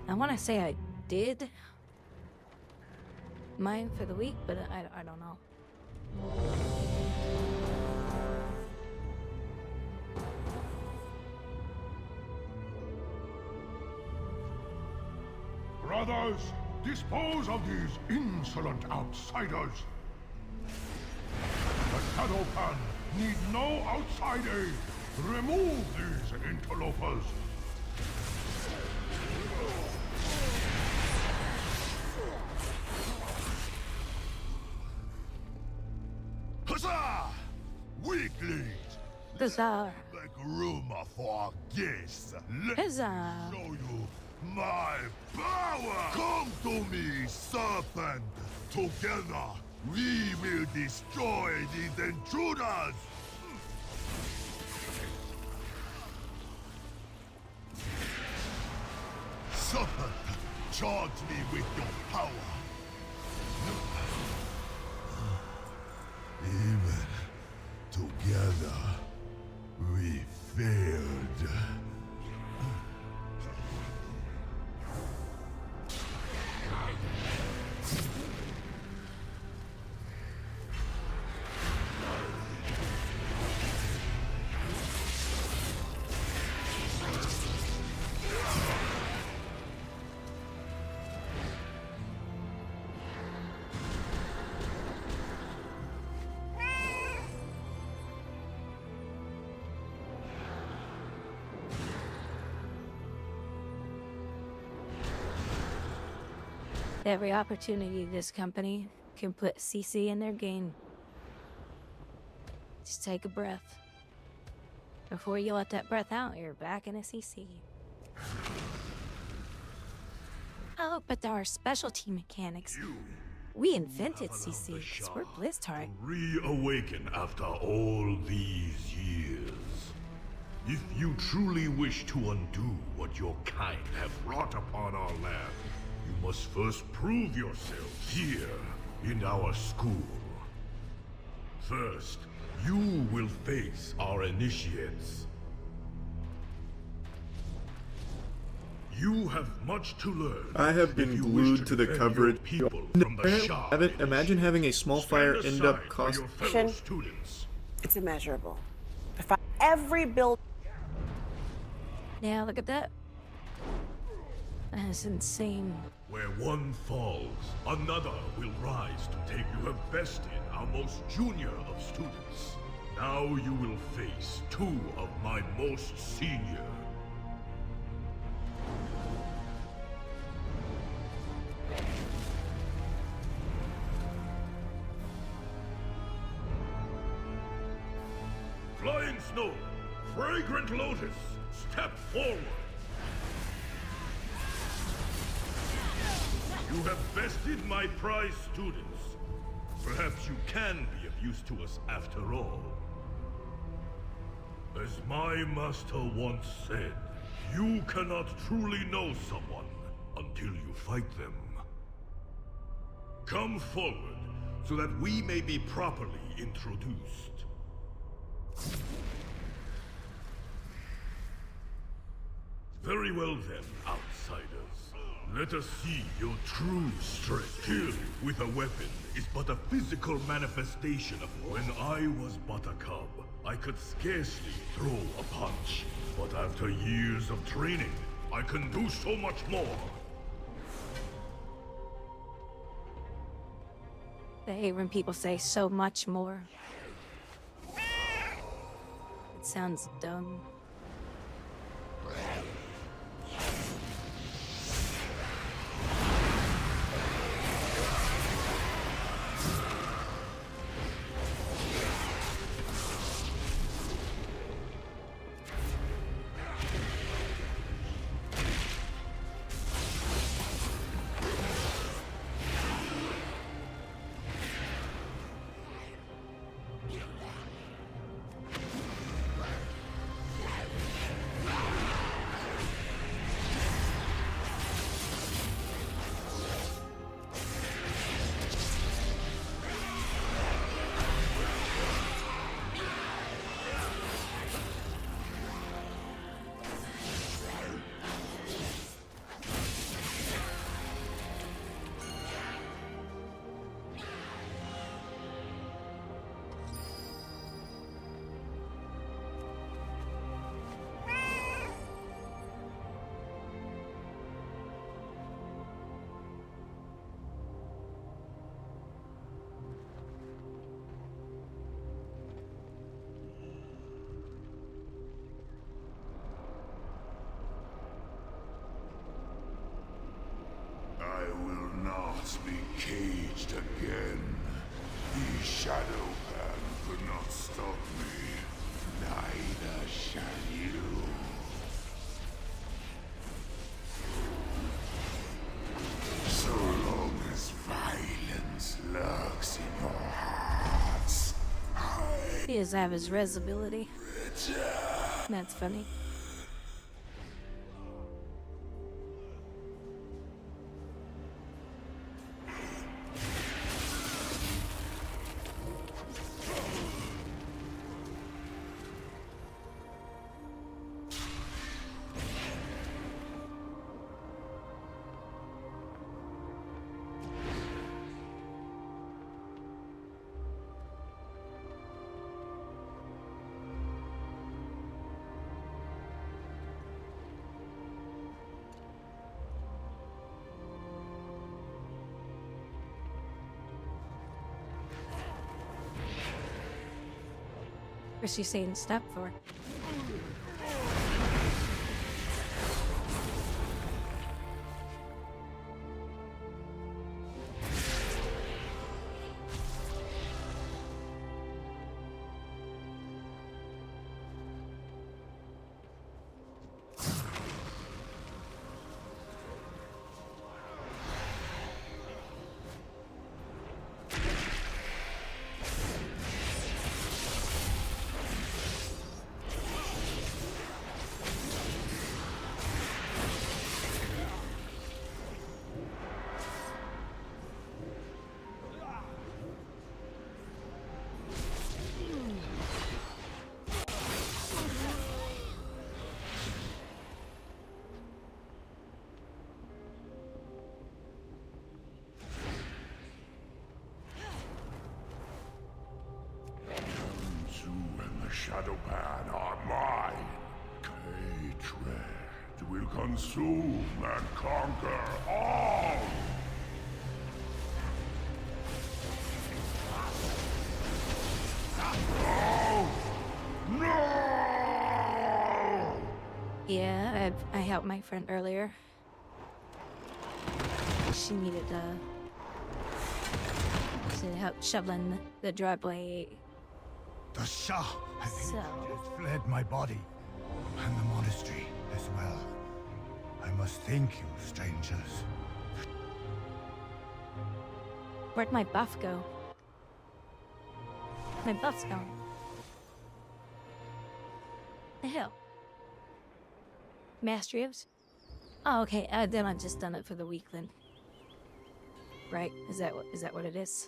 I want to say I did mine for the week, but I don't know. Brothers, dispose of these insolent outsiders. The Shadowpan need no outside aid. Remove these interlopers. Huzzah! Weaklings! Huzzah! Make room for guests. Let Huzzah! me show you my power! Come to me, serpent! Together, we will destroy these intruders! Serpent, charge me with your power! Even together, we failed. Every opportunity this company can put CC in their game. Just take a breath. Before you let that breath out, you're back in a CC. Oh, but there are specialty mechanics. We invented CC because we're Blizzard. Reawaken after all these years. If you truly wish to undo what your kind have wrought upon our land, you must first prove yourselves here in our school. First, you will face our initiates. You have much to learn. I have been glued to the coverage. Imagine having a small fire end up costing. It's immeasurable. Every build. Yeah, look at that. That's insane. Where one falls, another will rise to take. You have bested our most junior of students. Now you will face 2 of my most senior. Flying Snow, Fragrant Lotus, step forward. You have bested my prize students. Perhaps you can be of use to us after all. As my master once said, you cannot truly know someone until you fight them. Come forward, so that we may be properly introduced. Very well then, outsiders. Let us see your true strength. Kill with a weapon is but a physical manifestation of when I was but a cub. I could scarcely throw a punch, but after years of training, I can do so much more. I hate when people say so much more. It sounds dumb. I will not be caged again. The Shadow Pan could not stop me. Neither shall you. So long as violence lurks in your hearts, He does have his res ability. That's funny. What's she saying step for? Shadow Pan are mine. Hatred will consume and conquer all. No! No! Yeah, I helped my friend earlier. She needed help shoveling the driveway. The Shah, I think, has fled my body, and the monastery as well. I must thank you, strangers. Where'd my buff go? My buff's gone. The hell? Mastrios? Oh, okay. Then I've just done it for the week then. right? Is that what it is?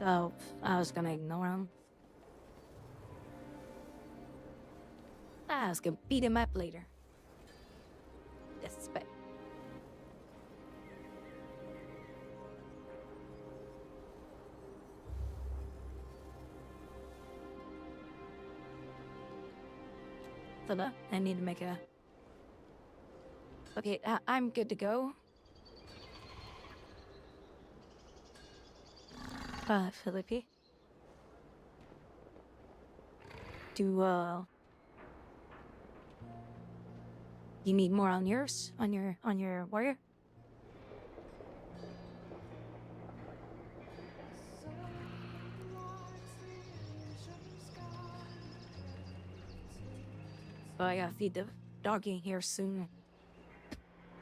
So I was gonna ignore him. I was gonna beat him up later. Disrespect. So look, I need to make a... Okay, I'm good to go. Philippi? Do, you need more on yours? On your warrior? Oh, I gotta feed the doggy here soon.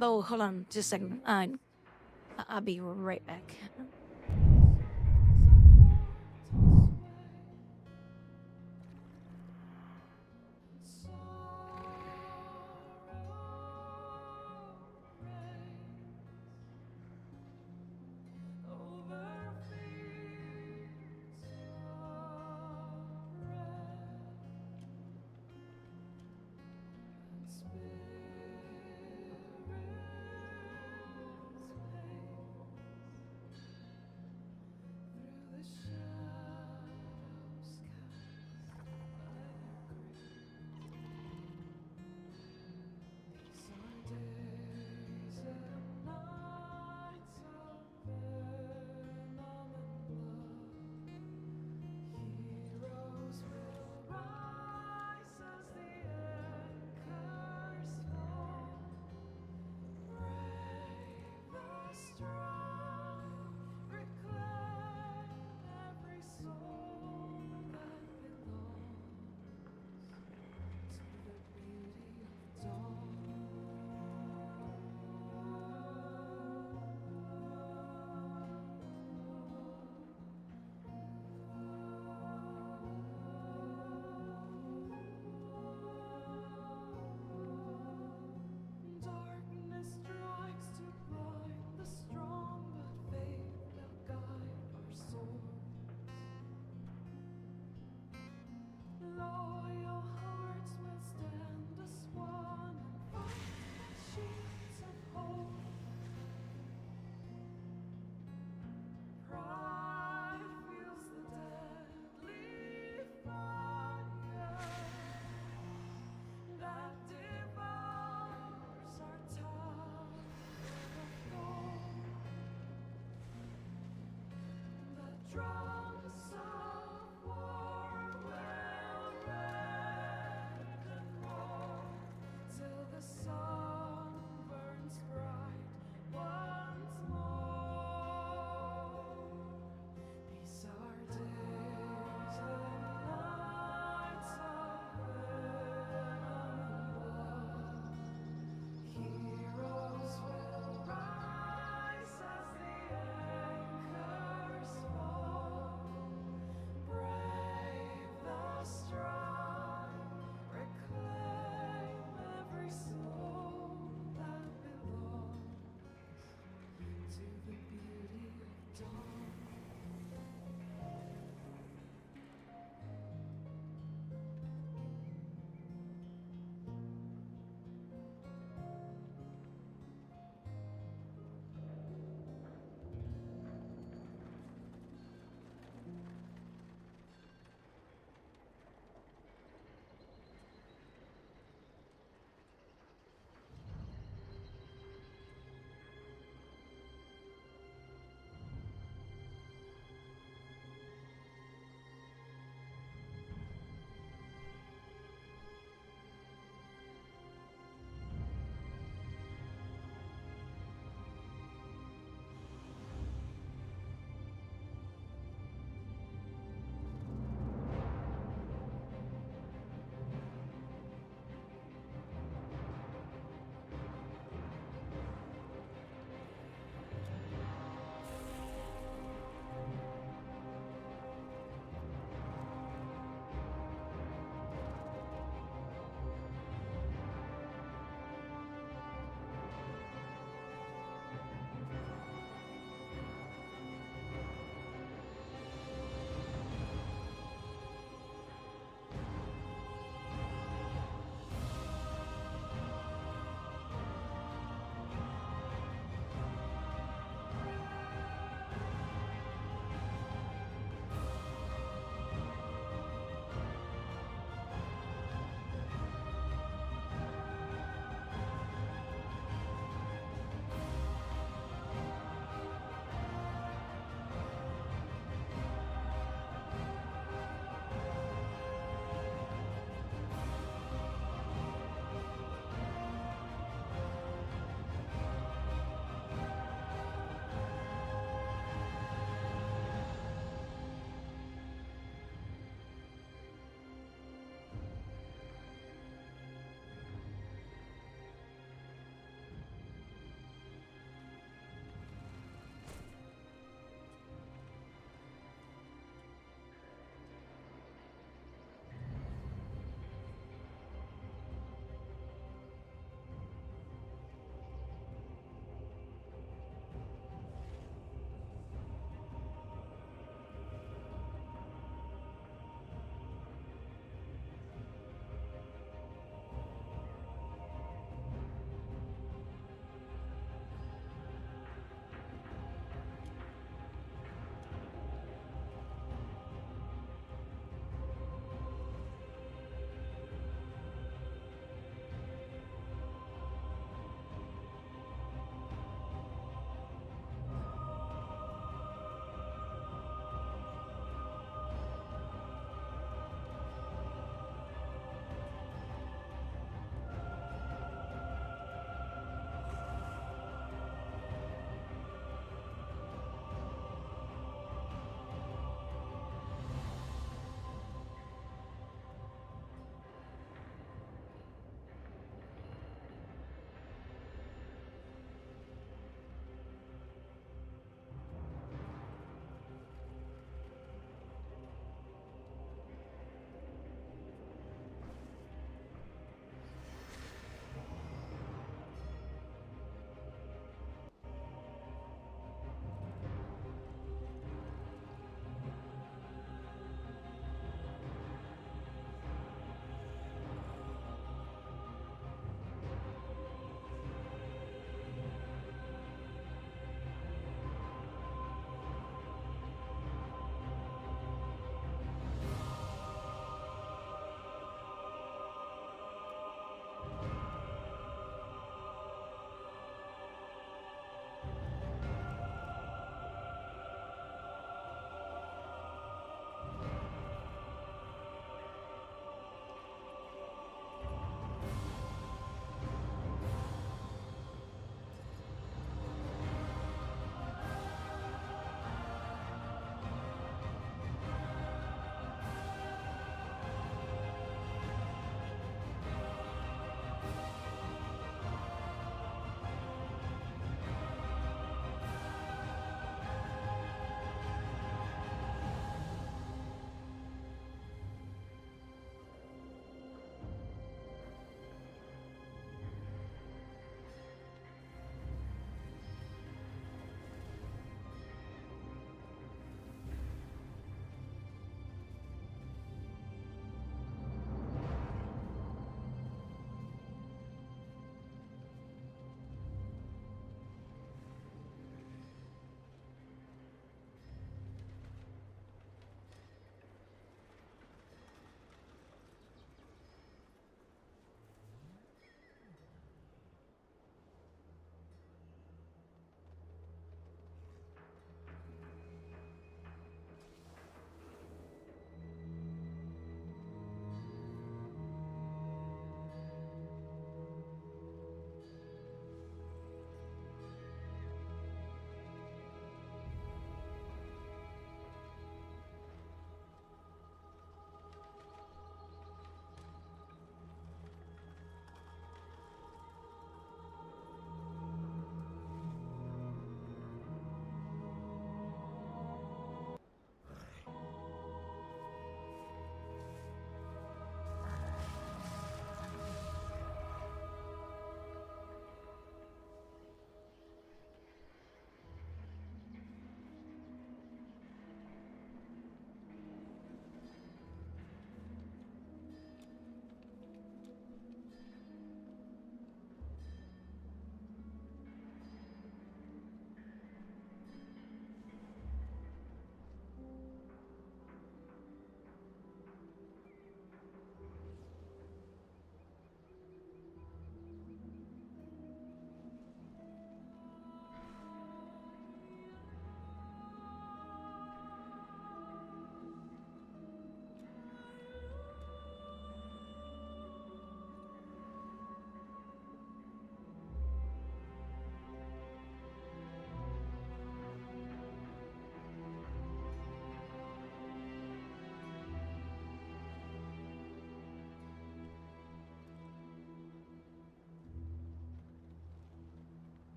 Oh, hold on, just a second. I'll be right back.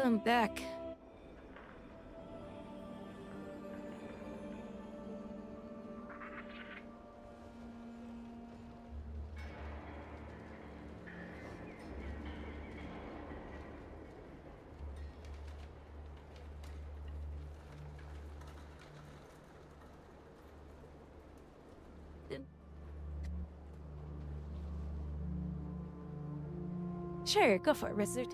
I'm back. Sure, go for it, Wizard.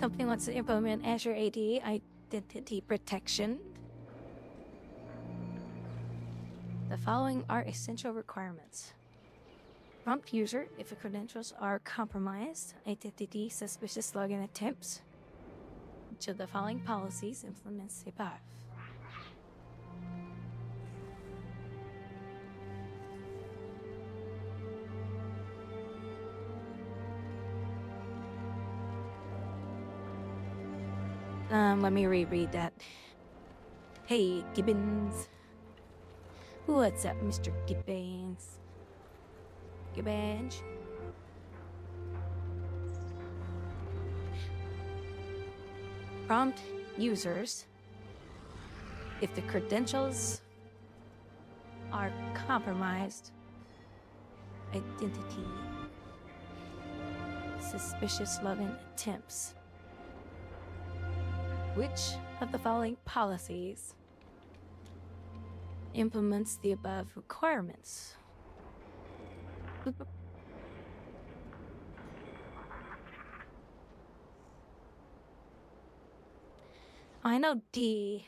Company wants to implement Azure AD identity protection. The following are essential requirements. Prompt user if the credentials are compromised. Identity suspicious login attempts. Each of the following policies implements the above. Let me reread that. Hey, Gibbons. What's up, Mr. Gibbons? Gibbons? Prompt users if the credentials are compromised. Identity. Suspicious login attempts. Which of the following policies implements the above requirements? I know D.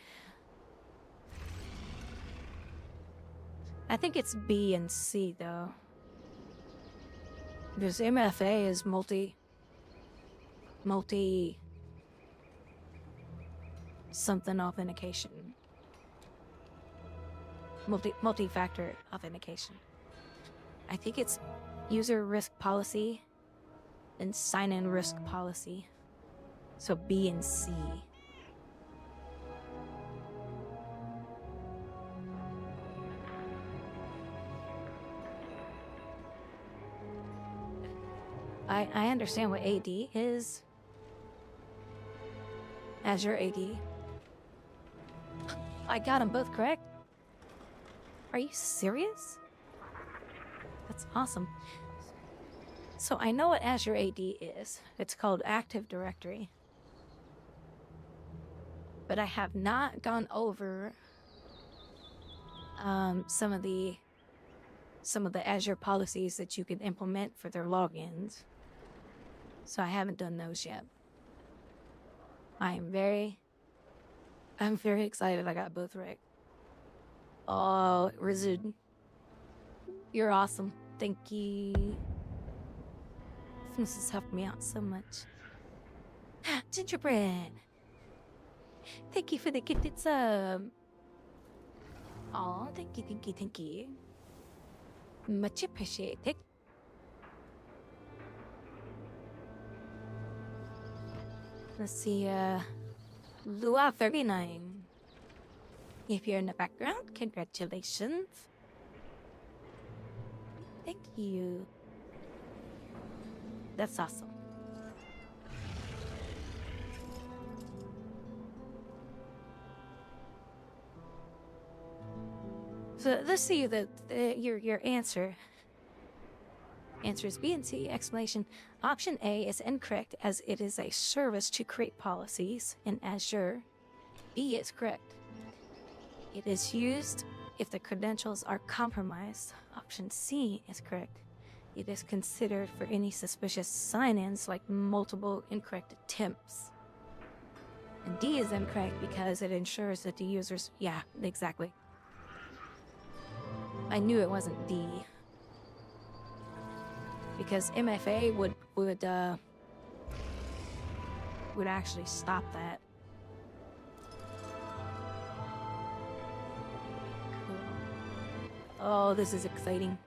I think it's B and C though. Because MFA is multi something authentication. Multi-factor authentication. I think it's user risk policy and sign-in risk policy. So B and C. I understand what AD is. Azure AD. I got them both correct. Are you serious? That's awesome. So I know what Azure AD is. It's called Active Directory. But I have not gone over some of the Azure policies that you can implement for their logins. So I haven't done those yet. I'm very excited I got both right. Oh, Rizud. You're awesome. Thank you. This has helped me out so much. Gingerbread. Thank you for the gifted sub. Oh, thank you. Much appreciated. Let's see, Lua 39. If you're in the background, congratulations. Thank you. That's awesome. So let's see your answer. Answers B and C. Explanation. Option A is incorrect as it is a service to create policies in Azure. B is correct. It is used if the credentials are compromised. Option C is correct. It is considered for any suspicious sign-ins like multiple incorrect attempts. And D is incorrect because it ensures that the users... Yeah, exactly. I knew it wasn't D. Because MFA would actually stop that. Cool. Oh, this is exciting.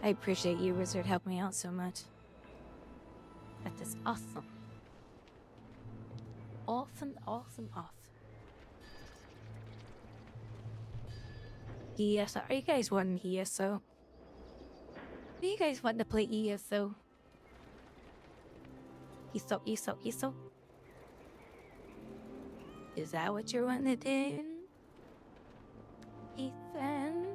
I appreciate you, Wizard, helping me out so much. That is awesome. Awesome. ESO. Are you guys wanting ESO? Are you guys wanting to play ESO? ESO. Is that what you're wanting to do? Ethan?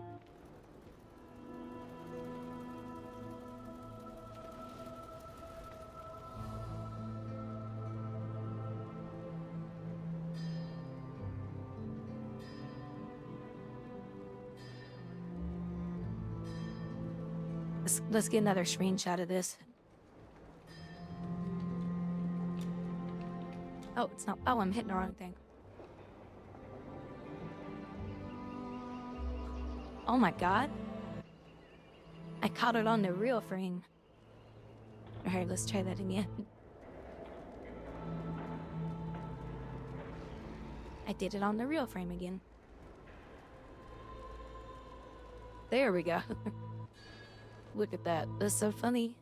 Let's get another screenshot of this. Oh, it's not. Oh, I'm hitting the wrong thing. Oh my god. I caught it on the real frame. Alright, let's try that again. I did it on the real frame again. There we go. Look at that. That's so funny.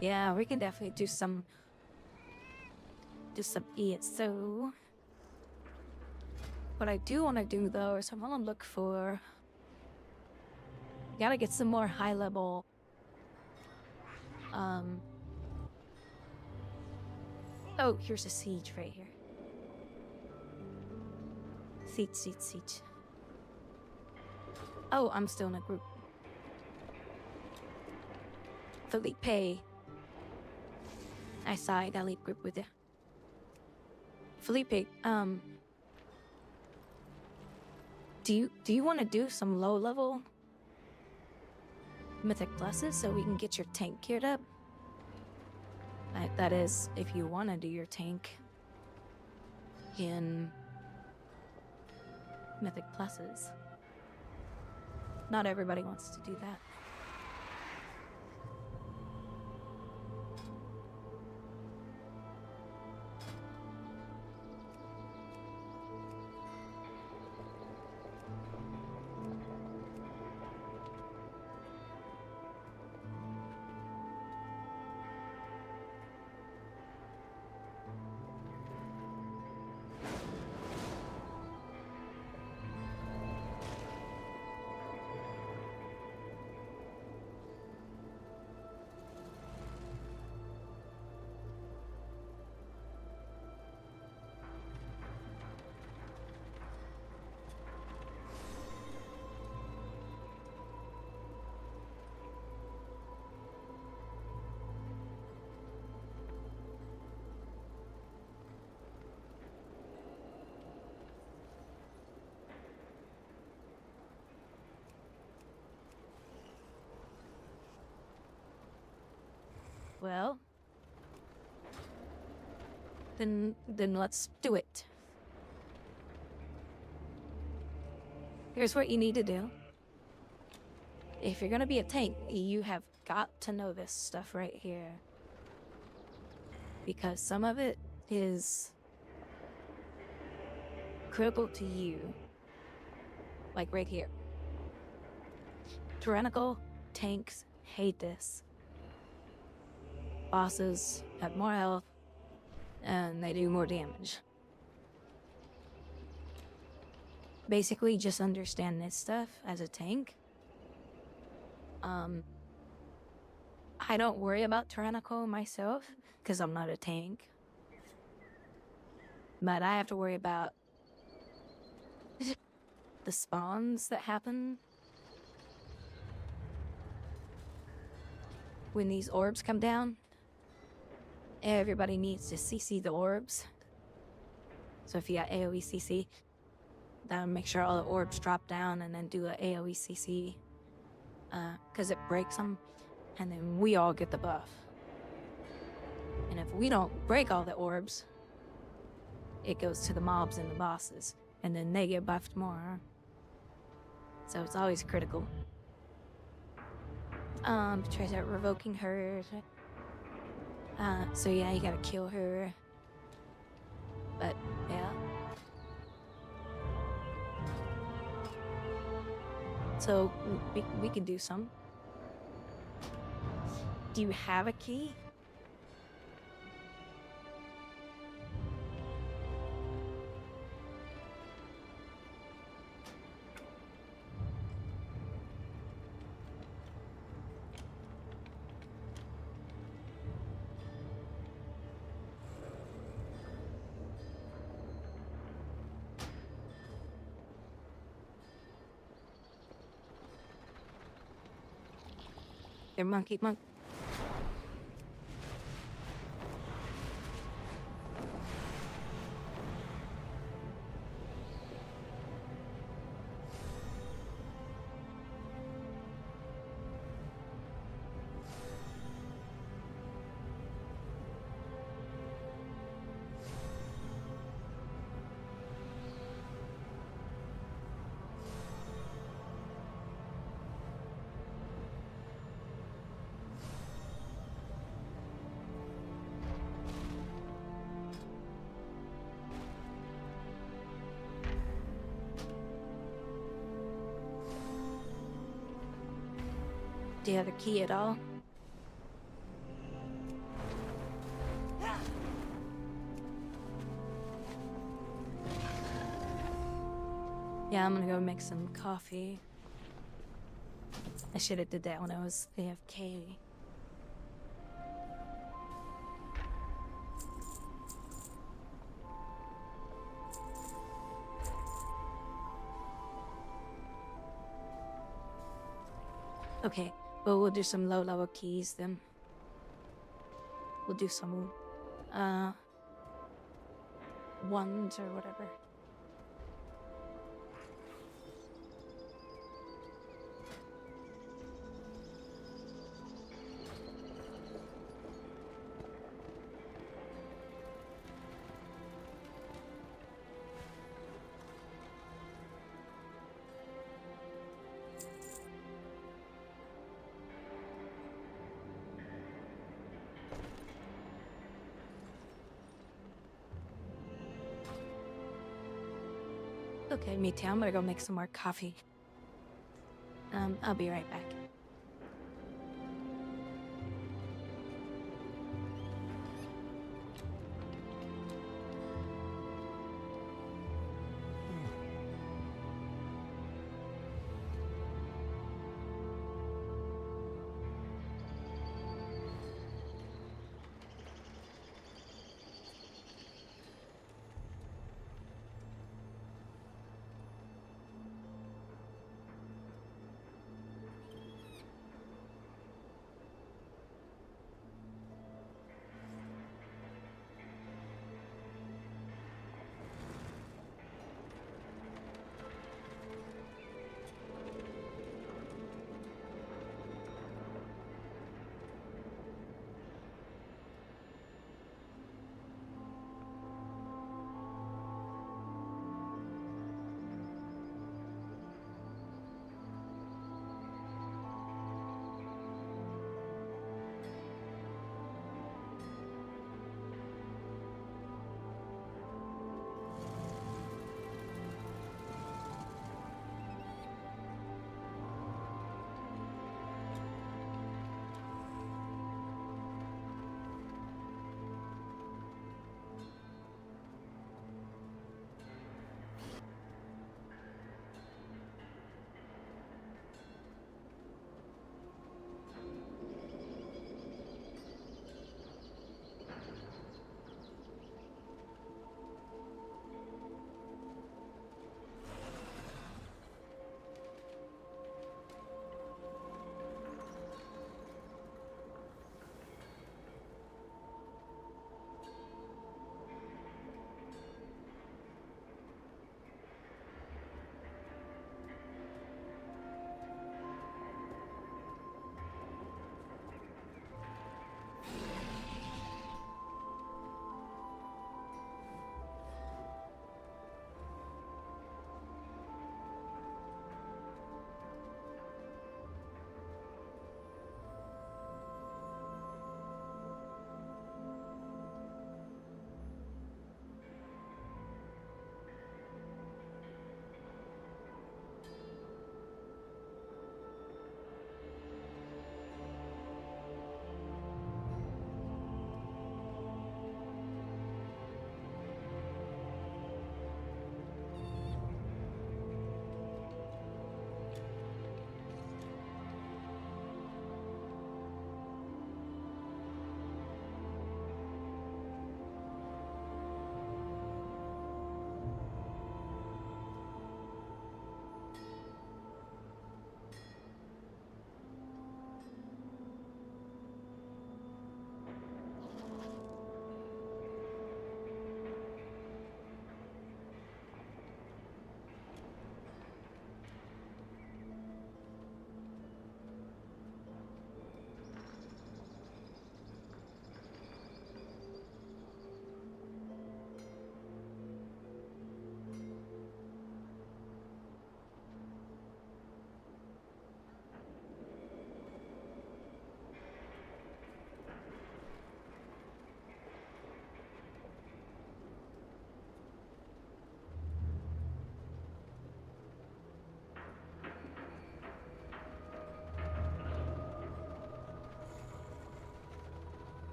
Yeah, we can definitely do some ESO. What I do want to do though is I want to look for. Gotta get some more high level. Oh, here's a siege right here. Siege. Oh, I'm still in a group. Felipe. I saw I got lead group with you. Felipe, do you want to do some low level mythic pluses so we can get your tank geared up? That is, if you want to do your tank in mythic pluses. Not everybody wants to do that. Well, then let's do it. Here's what you need to do. If you're gonna be a tank, you have got to know this stuff right here. Because some of it is critical to you. Like right here. Tyrannical tanks hate this. Bosses have more health, and they do more damage. Basically, just understand this stuff as a tank. I don't worry about Tyrannical myself, because I'm not a tank. But I have to worry about the spawns that happen when these orbs come down. Everybody needs to CC the orbs. So if you got AoE CC, that'll make sure all the orbs drop down and then do a AoE CC. Because it breaks them, and then we all get the buff. And if we don't break all the orbs, it goes to the mobs and the bosses, and then they get buffed more. So it's always critical. Tries out revoking her. So yeah, you gotta kill her. But yeah. So we can do some. Do you have a key? They're monkey. Do you have a key at all? Yeah, I'm gonna go make some coffee. I should have did that when I was AFK. Okay, well, we'll do some low level keys then. We'll do some, ones or whatever. Okay, me too. I'm gonna go make some more coffee. I'll be right back.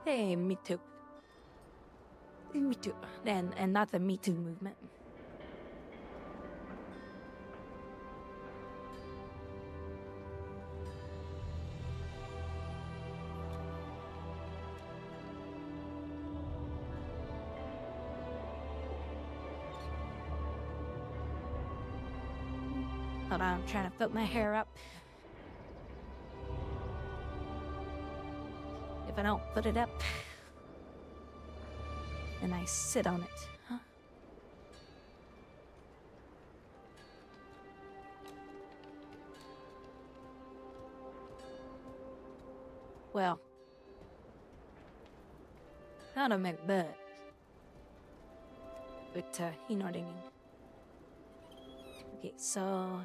Hey, me too. Me too. And not the Me Too movement. Hold on, I'm trying to flip my hair up. If I don't put it up, then I sit on it. Huh? Well, I don't make that. But, you know what I mean. Okay, so...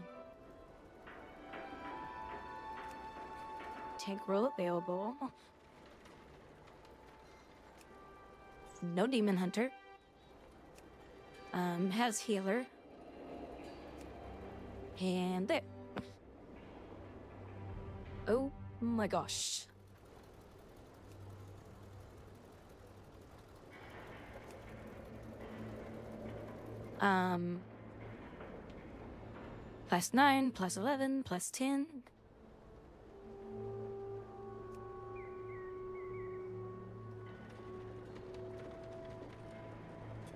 tank roll available. No demon hunter. Has healer. And there. Oh my gosh. Plus 9, plus 11, plus 10.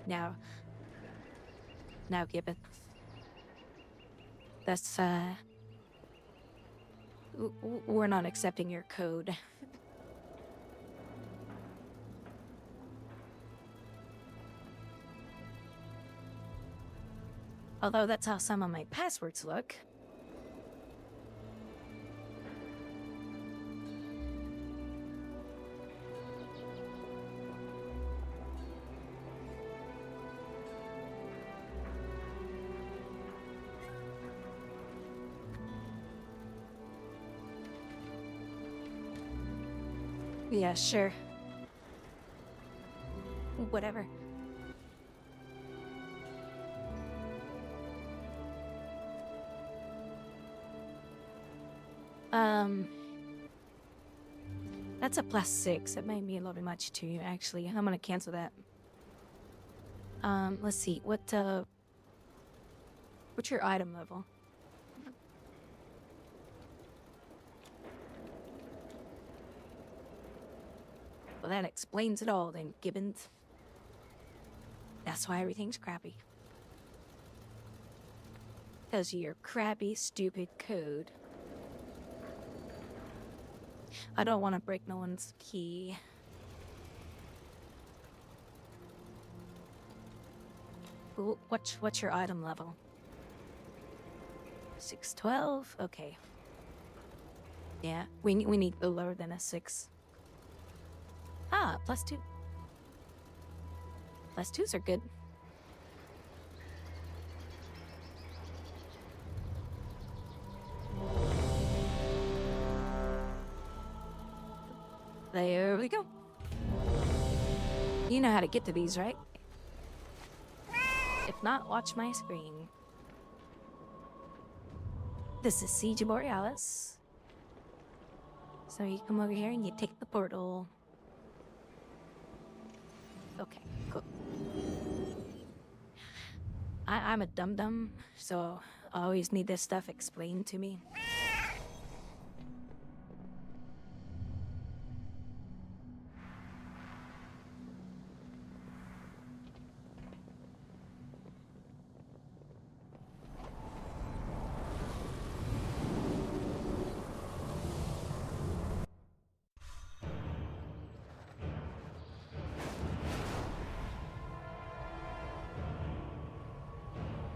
Now, Gibbon. That's, we're not accepting your code. Although that's how some of my passwords look. Yeah, sure. Whatever. That's a plus 6. That might be a little bit much too, actually. I'm gonna cancel that. Let's see. What's your item level? Well, that explains it all then, Gibbons. That's why everything's crappy. Because of your crappy, stupid code. I don't want to break no one's key. What's your item level? 612? Okay. Yeah, we need lower than a 6. Ah, plus 2. Plus 2s are good. There we go. You know how to get to these, right? If not, watch my screen. This is Siege Borealis. So you come over here and you take the portal. Okay, cool. I'm a dum-dum, so I always need this stuff explained to me.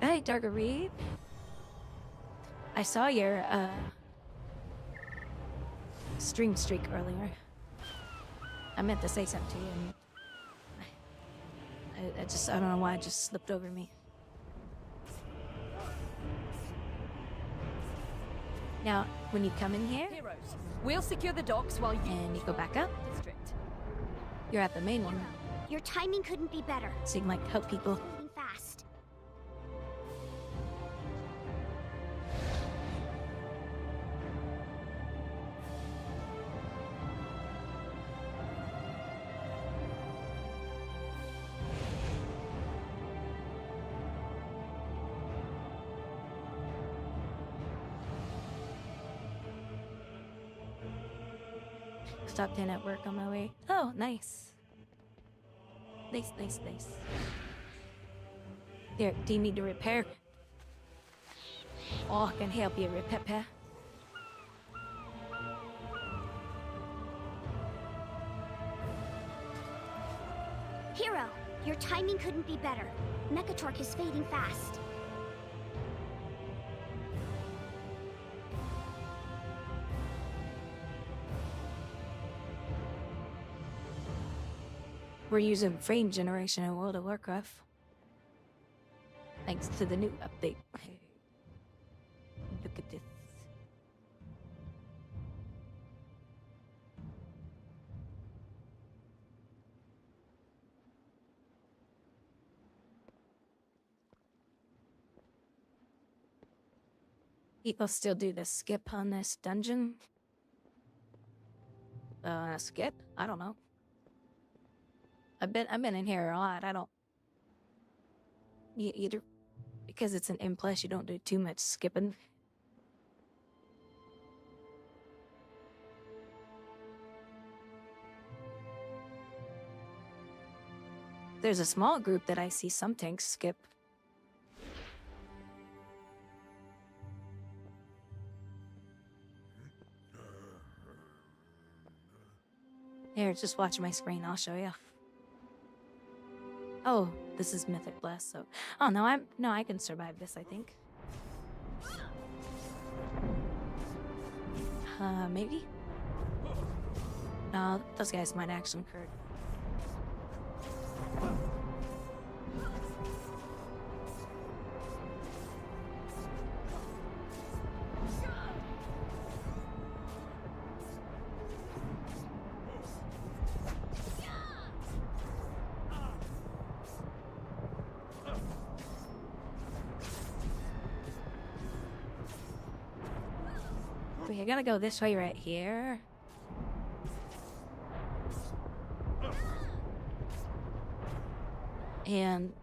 Hey, Dargareeb. I saw your, stream streak earlier. I meant to say something to you, and I don't know why it just slipped over me. Now, when you come in here... Heroes, we'll secure the docks while you... And you go back up. District. You're at the main one. Your timing couldn't be better. So you can, like, help people. Moving fast. Stopped in at work on my way. Oh, nice. Nice, nice, nice. There, do you need to repair? Oh, I can help you repair. Hero, your timing couldn't be better. Mechatork is fading fast. We're using frame generation in World of Warcraft. Thanks to the new update. Look at this. People still do the skip on this dungeon. Skip? I don't know. I've been in here a lot. I don't. Either because it's an M+, you don't do too much skipping. There's a small group that I see some tanks skip. Here, just watch my screen. I'll show you. Oh, this is Mythic Blast, so... Oh, no, I can survive this, I think. Maybe? No, those guys might actually hurt. I gotta go this way right here. And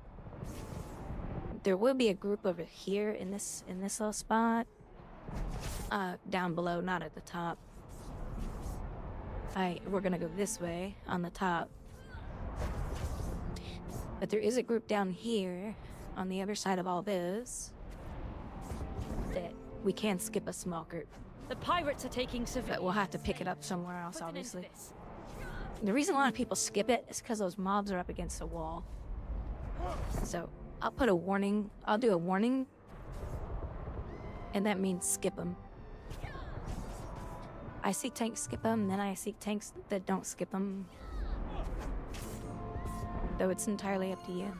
there will be a group over here in this little spot. Down below, not at the top. We're gonna go this way on the top. But there is a group down here on the other side of all this that we can skip a small group. The pirates are taking civilians. But we'll have to pick it up somewhere else, obviously. The reason a lot of people skip it is because those mobs are up against the wall. So, I'll put a warning. I'll do a warning. And that means skip them. I see tanks skip them, then I see tanks that don't skip them. Though it's entirely up to you.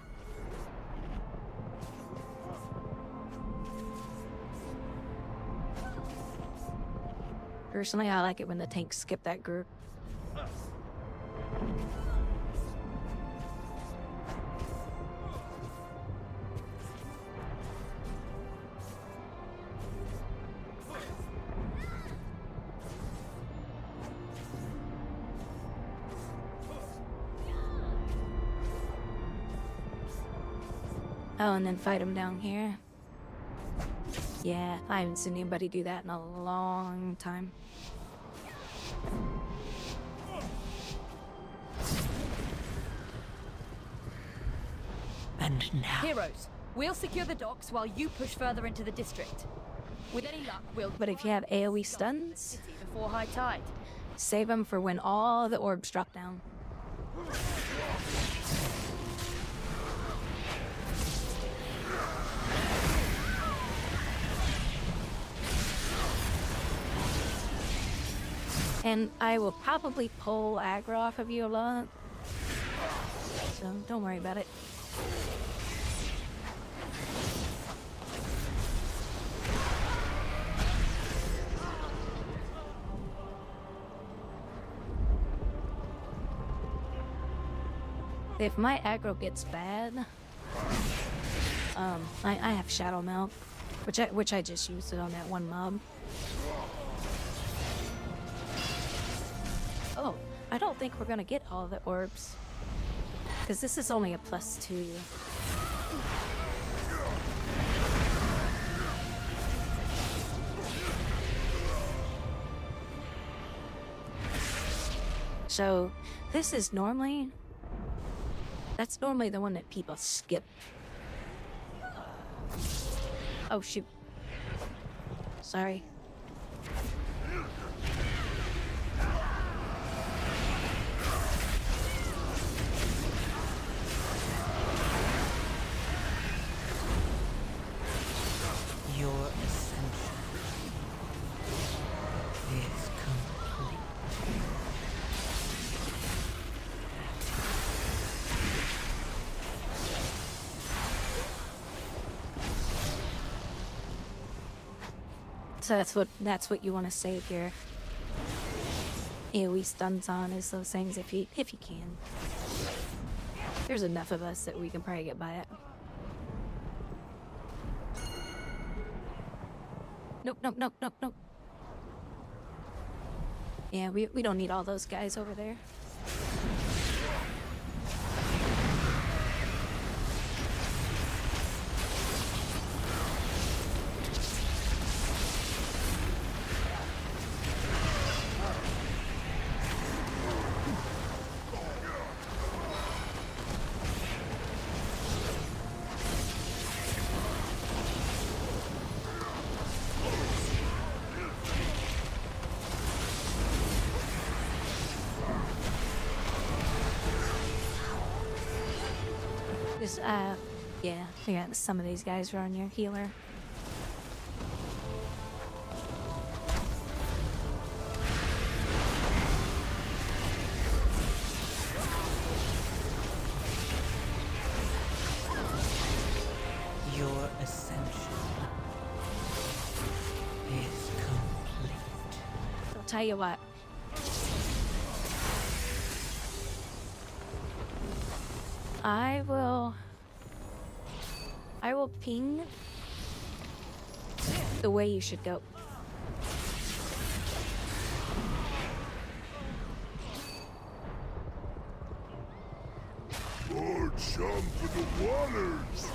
Personally, I like it when the tanks skip that group. Oh, and then fight them down here. Yeah, I haven't seen anybody do that in a long time. And now... Heroes, we'll secure the docks while you push further into the district. With any luck, we'll... But if you have AoE stuns, before high tide, save them for when all the orbs drop down. And I will probably pull aggro off of you a lot. So don't worry about it. If my aggro gets bad, I have Shadow Melt, which I just used it on that one mob. Oh, I don't think we're gonna get all the orbs, because this is only a +2. So, this is normally... That's normally the one that people skip. Oh, shoot. Sorry. Your ascension is complete. So that's what you want to save your AoE stuns on, is those things if you can. There's enough of us that we can probably get by it. Nope, nope, nope, nope, nope. Yeah, we don't need all those guys over there. Yeah, we got some of these guys are on your healer. Your ascension is complete. I'll tell you what. I will ping the way you should go. Or jump in the waters!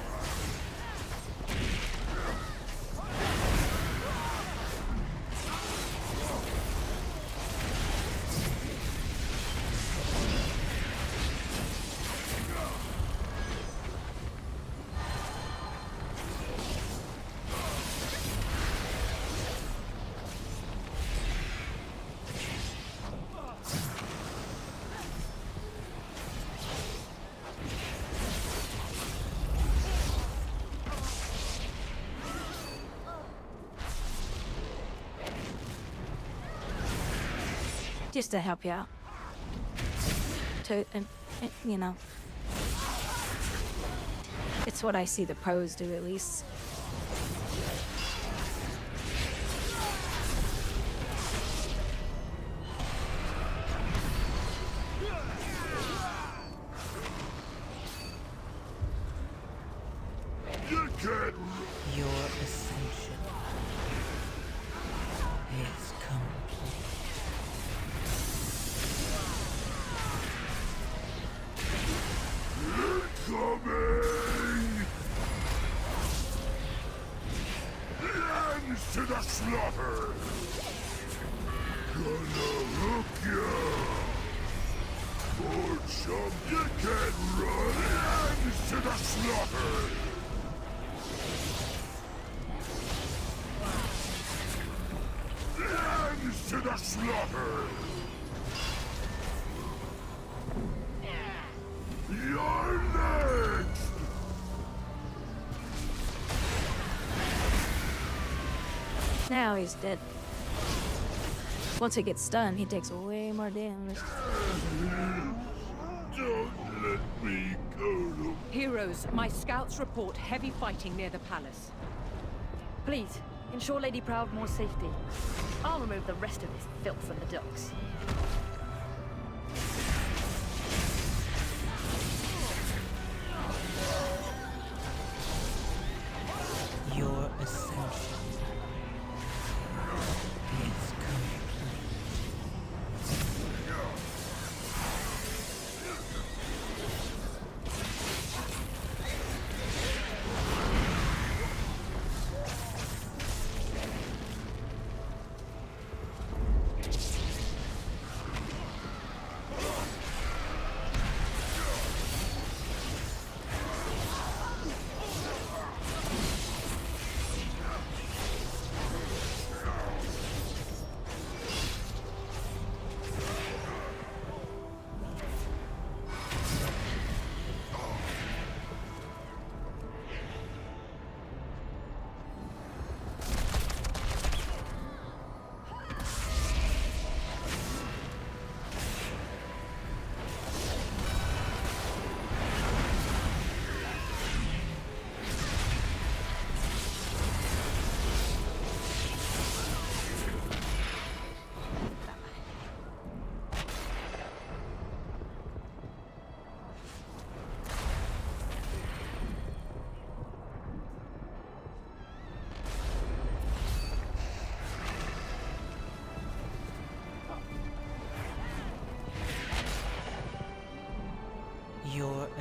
Just to help you out. You know. It's what I see the pros do, at least. Your ascension is complete. Incoming! Lambs to the slaughter! Gonna hook ya! Or jump, you can't run! Lambs to the slaughter! Lambs to the slaughter! You're next! Now he's dead. Once he gets stunned, he takes way more damage. Don't let me go. Heroes, my scouts report heavy fighting near the palace. Please, ensure Lady Proudmoore's safety. I'll remove the rest of this filth from the docks. Your ascension is complete.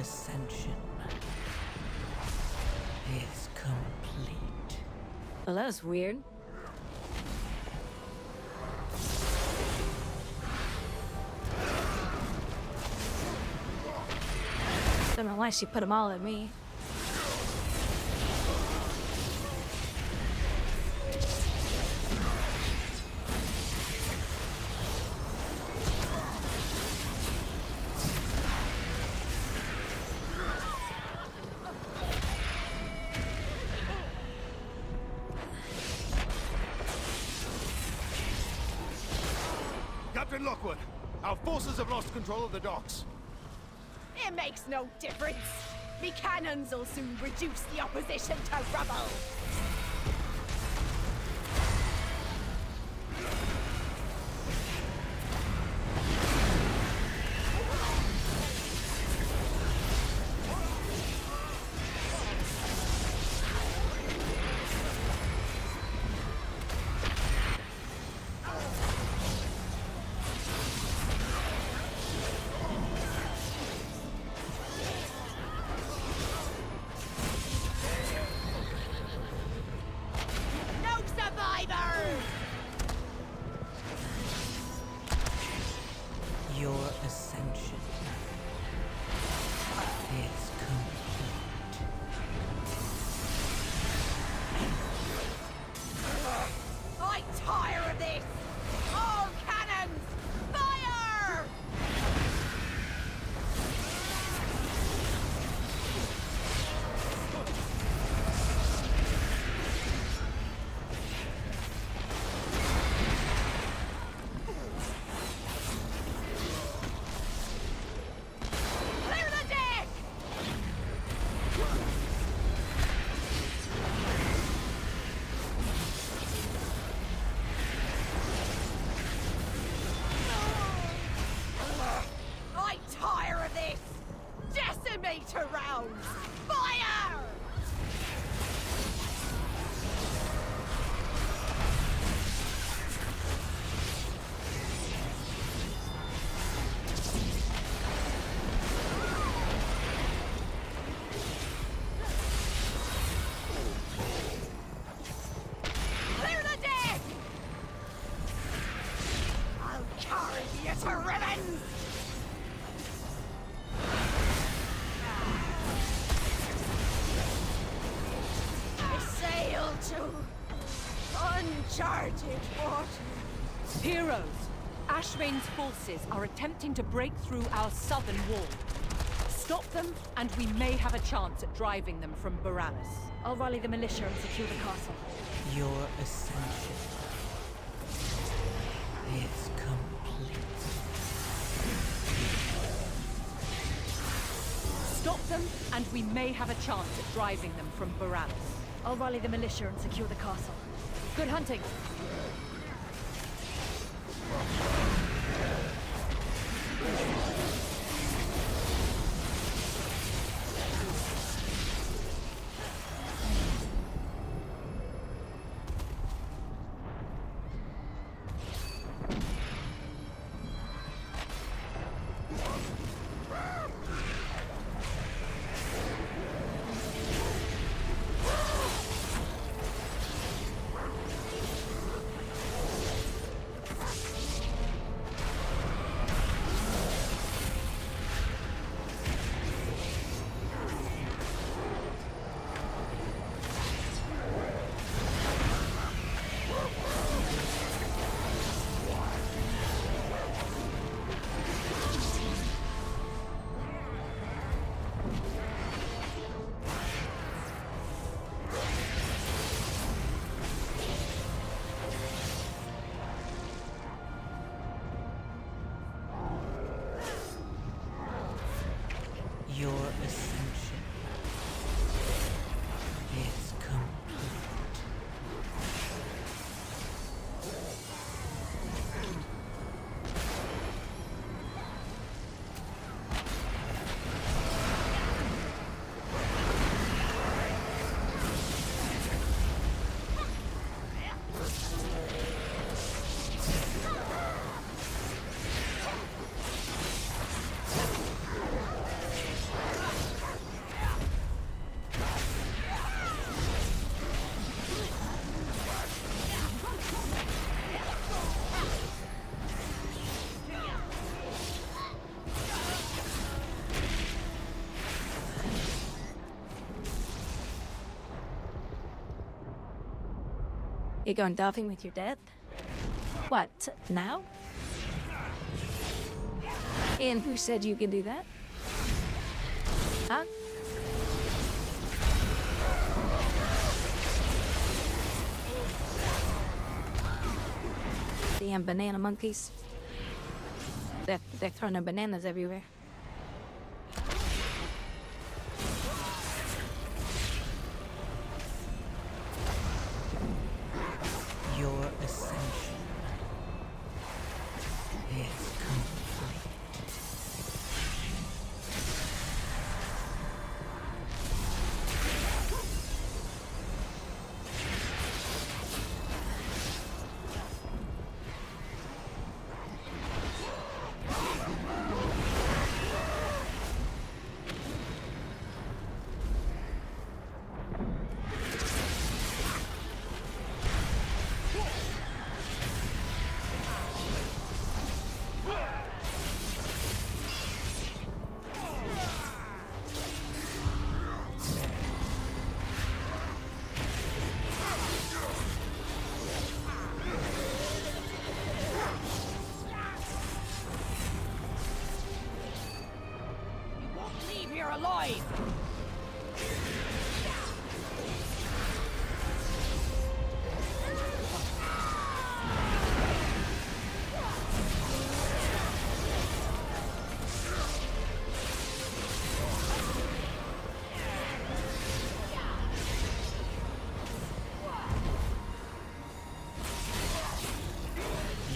ascension is complete. Well, that was weird. Don't know why she put them all at me. Captain Lockwood, our forces have lost control of the docks. It makes no difference. Me cannons will soon reduce the opposition to rubble. Your ascension is complete. I'm tired of this! All cannons, fire! Clear the deck! I'm tired of this! Decimator rounds! Fire! Clear the deck! I'll carry you to ribbons! I sail to uncharted waters. Heroes, Ashvane's forces are attempting to break through our southern wall. Stop them, and we may have a chance at driving them from Boralis. I'll rally the militia and secure the castle. Your ascension is complete. Stop them, and we may have a chance at driving them from Boralis. I'll rally the militia and secure the castle. Good hunting. You're going dolphin with your death? What, now? And who said you could do that? Huh? Damn banana monkeys. They're throwing their bananas everywhere. Your ascension is complete. Leave here alive!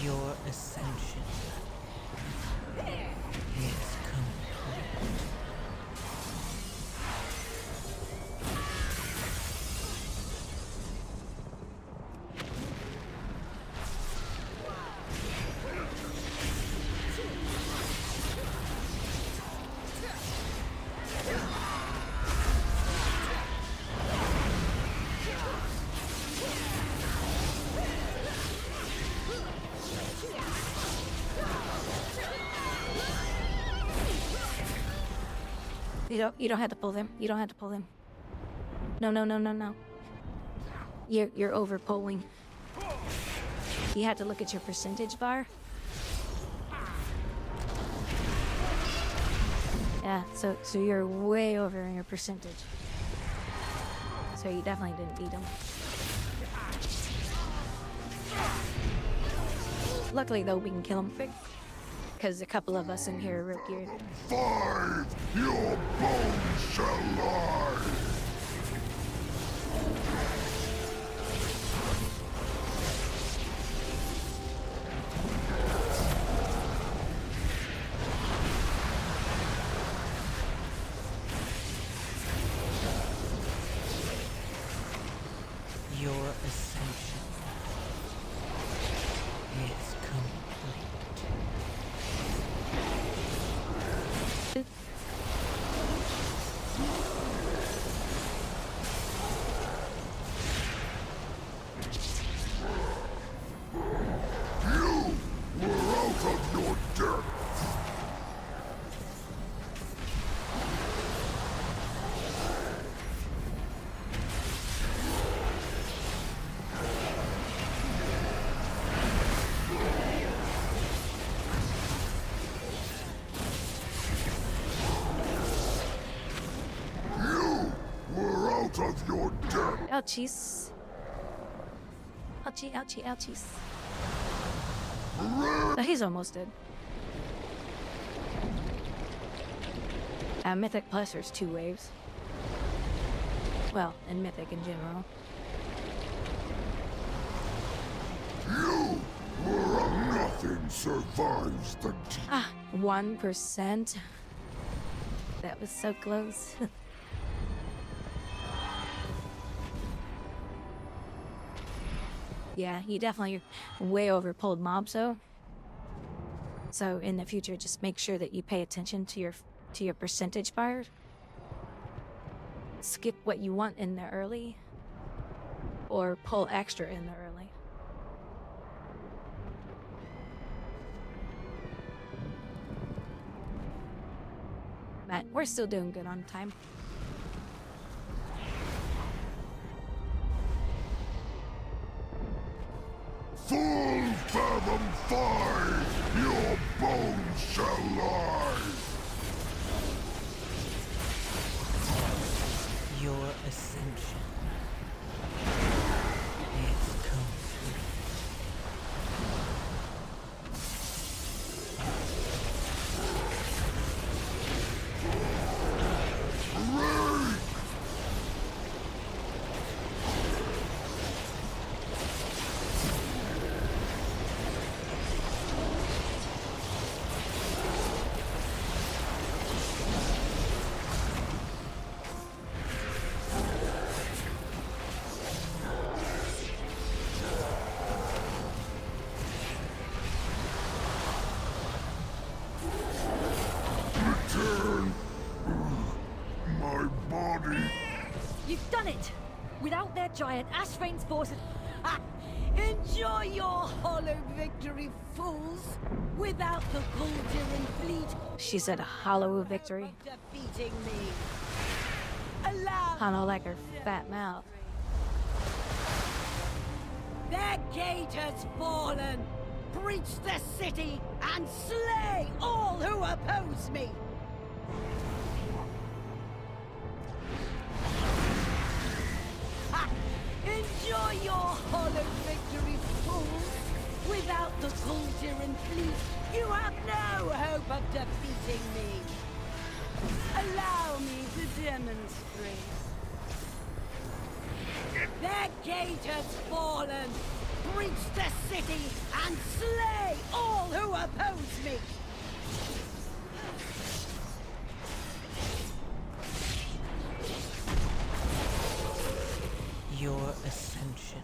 Your ascension is complete. You don't have to pull them. You don't have to pull them. No, no, no, no, no. You're over pulling. You have to look at your percentage bar. Yeah, so you're way over in your percentage. So you definitely didn't beat him. Luckily though, we can kill him quick. Because a couple of us in here are real geared. 5, your bones shall lie! Your ascension is complete. Of your death. Ouchies. Ouchie, ouchie, ouchies. Oh, he's almost dead. Mythic Plus, there's 2 waves. Well, and Mythic in general. You were nothing survives the deep. Ah, 1%. That was so close. Yeah, you definitely way over pulled Mobso. So in the future, just make sure that you pay attention to your percentage bars. Skip what you want in the early, or pull extra in the early. But we're still doing good on time. Full fathom five, your bones shall lie. Your ascension is complete. My body. You've done it! Without their giant, Ashvane's forces... Ha! Enjoy your hollow victory, fools! Without the Guldiran fleet, She said a hollow victory. defeating me. Allow Kinda like her fat mouth. their gate has fallen. Breach the city and slay all who oppose me. Ha! Enjoy your hollow victory, fools! Without the Guldiran fleet, you have no hope of defeating me. Allow me to demonstrate. Their gate has fallen. Breach the city and slay all who oppose me. Your ascension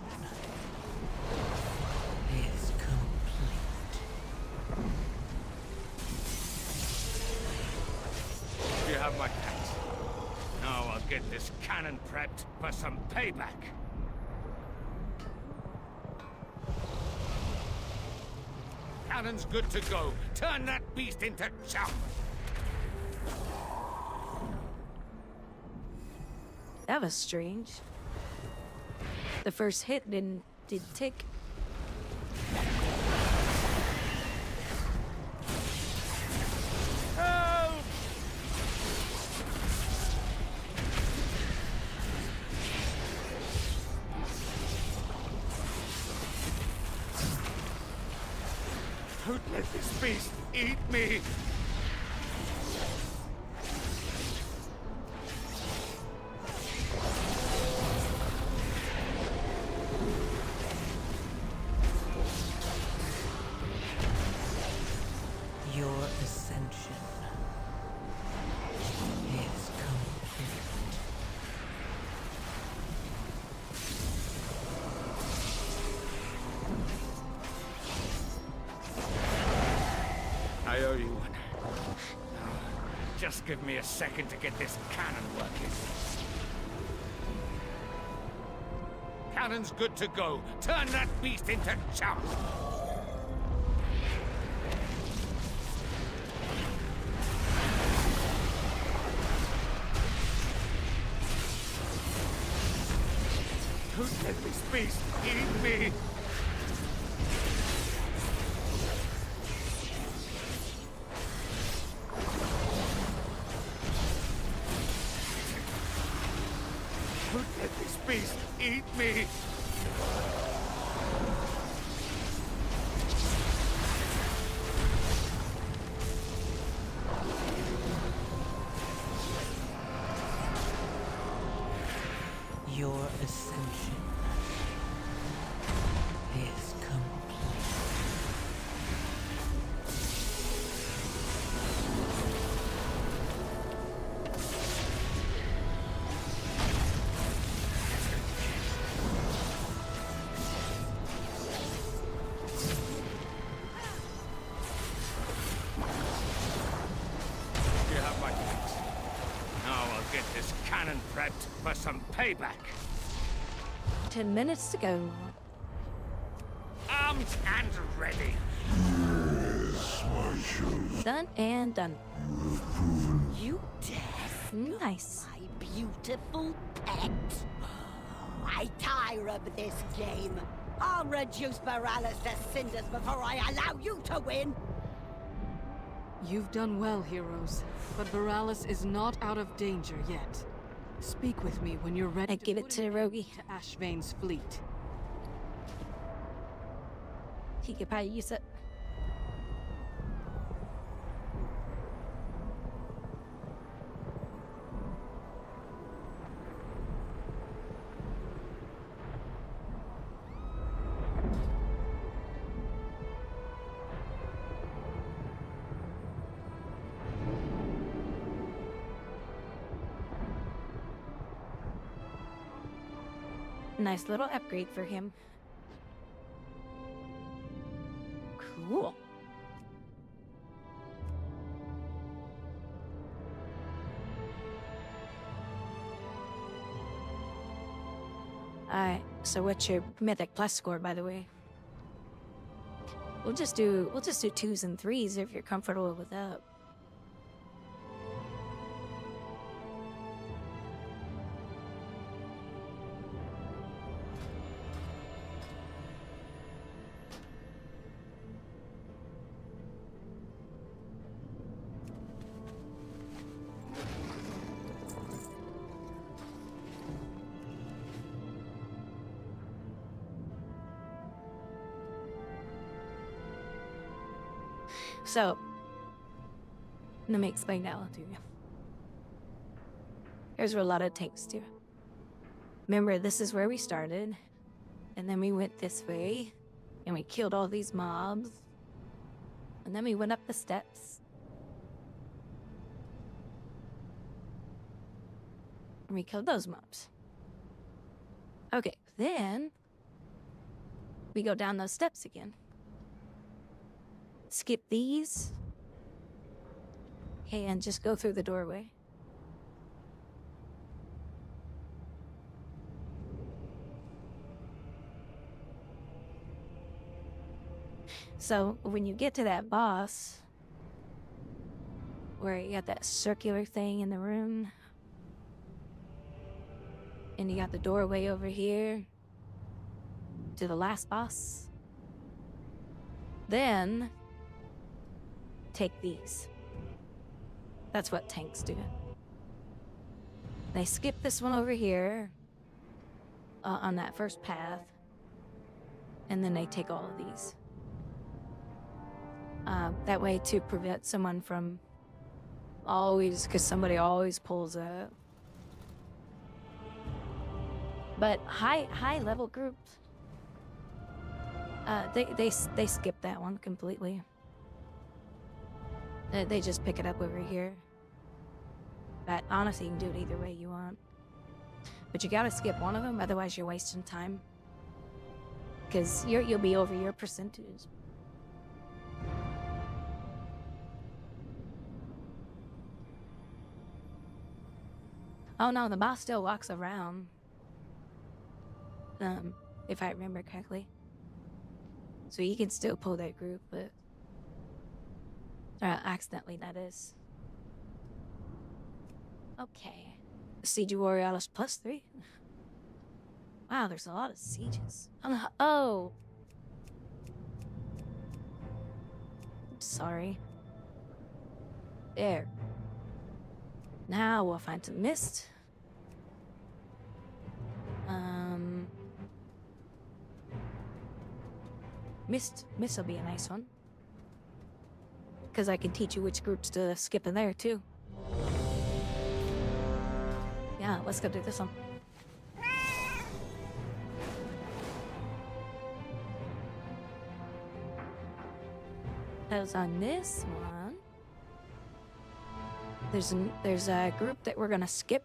is complete. You have my cat. Now I'll get this cannon prepped for some payback. Cannon's good to go. Turn that beast into chum. That was strange. The first hit did tick. Help! Don't let this beast eat me! Your ascension is complete. I owe you one. Now, just give me a second to get this cannon working. Cannon's good to go. Turn that beast into chum. Don't let this beast eat me! Don't let this beast eat me! Your ascension is complete. You have my thanks. Now I'll get this cannon prepped for some payback. 10 minutes to go. Armed and ready. Yes, my children. Done and done. You dare Nice. my beautiful pet. I tire of this game. I'll reduce Borealis to cinders before I allow you to win! You've done well, heroes, but Borealis is not out of danger yet. Speak with me when you're ready give it to Rogi. to Ashvane's fleet. He could probably use it. Nice little upgrade for him. Cool. Alright, so what's your Mythic Plus score, by the way? We'll just do 2s and 3s if you're comfortable with that. So, let me explain that one to you. Here's where a lot of tanks do. Remember, this is where we started, and then we went this way, and we killed all these mobs, and then we went up the steps, and we killed those mobs. Okay, then we go down those steps again. Skip these. Okay, and just go through the doorway. So, when you get to that boss, where you got that circular thing in the room, and you got the doorway over here to the last boss, then take these. That's what tanks do. They skip this one over here on that first path, and then they take all of these. That way to prevent someone from always, because somebody always pulls up. But high level groups, they skip that one completely. They just pick it up over here. But honestly, you can do it either way you want. But you gotta skip one of them, otherwise you're wasting time. Because you'll be over your percentage. Oh no, the boss still walks around. If I remember correctly. So you can still pull that group, but... accidentally, that is. Okay. Siege Borealis +3. Wow, there's a lot of sieges. Oh! I'm sorry. There. Now we'll find some mist. Mist will be a nice one. Because I can teach you which groups to skip in there, too. Yeah, let's go do this one. As on this one, there's a group that we're gonna skip.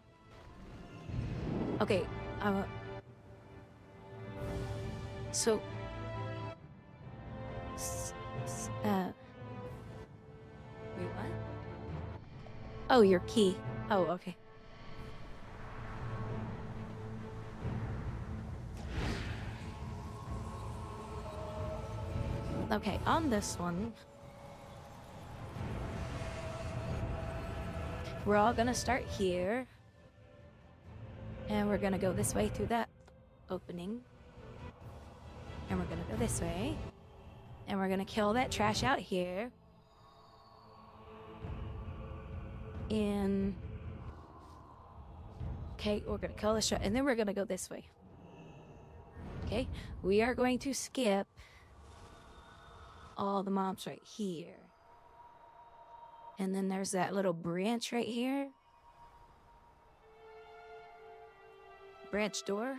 Okay, so wait, what? Oh, your key. Oh, okay. Okay, on this one, we're all gonna start here, and we're gonna go this way through that opening. And we're gonna go this way. And we're gonna kill that trash out here. And okay, we're gonna kill this trash, and then we're gonna go this way. Okay, we are going to skip all the mobs right here. And then there's that little branch right here. Branch door.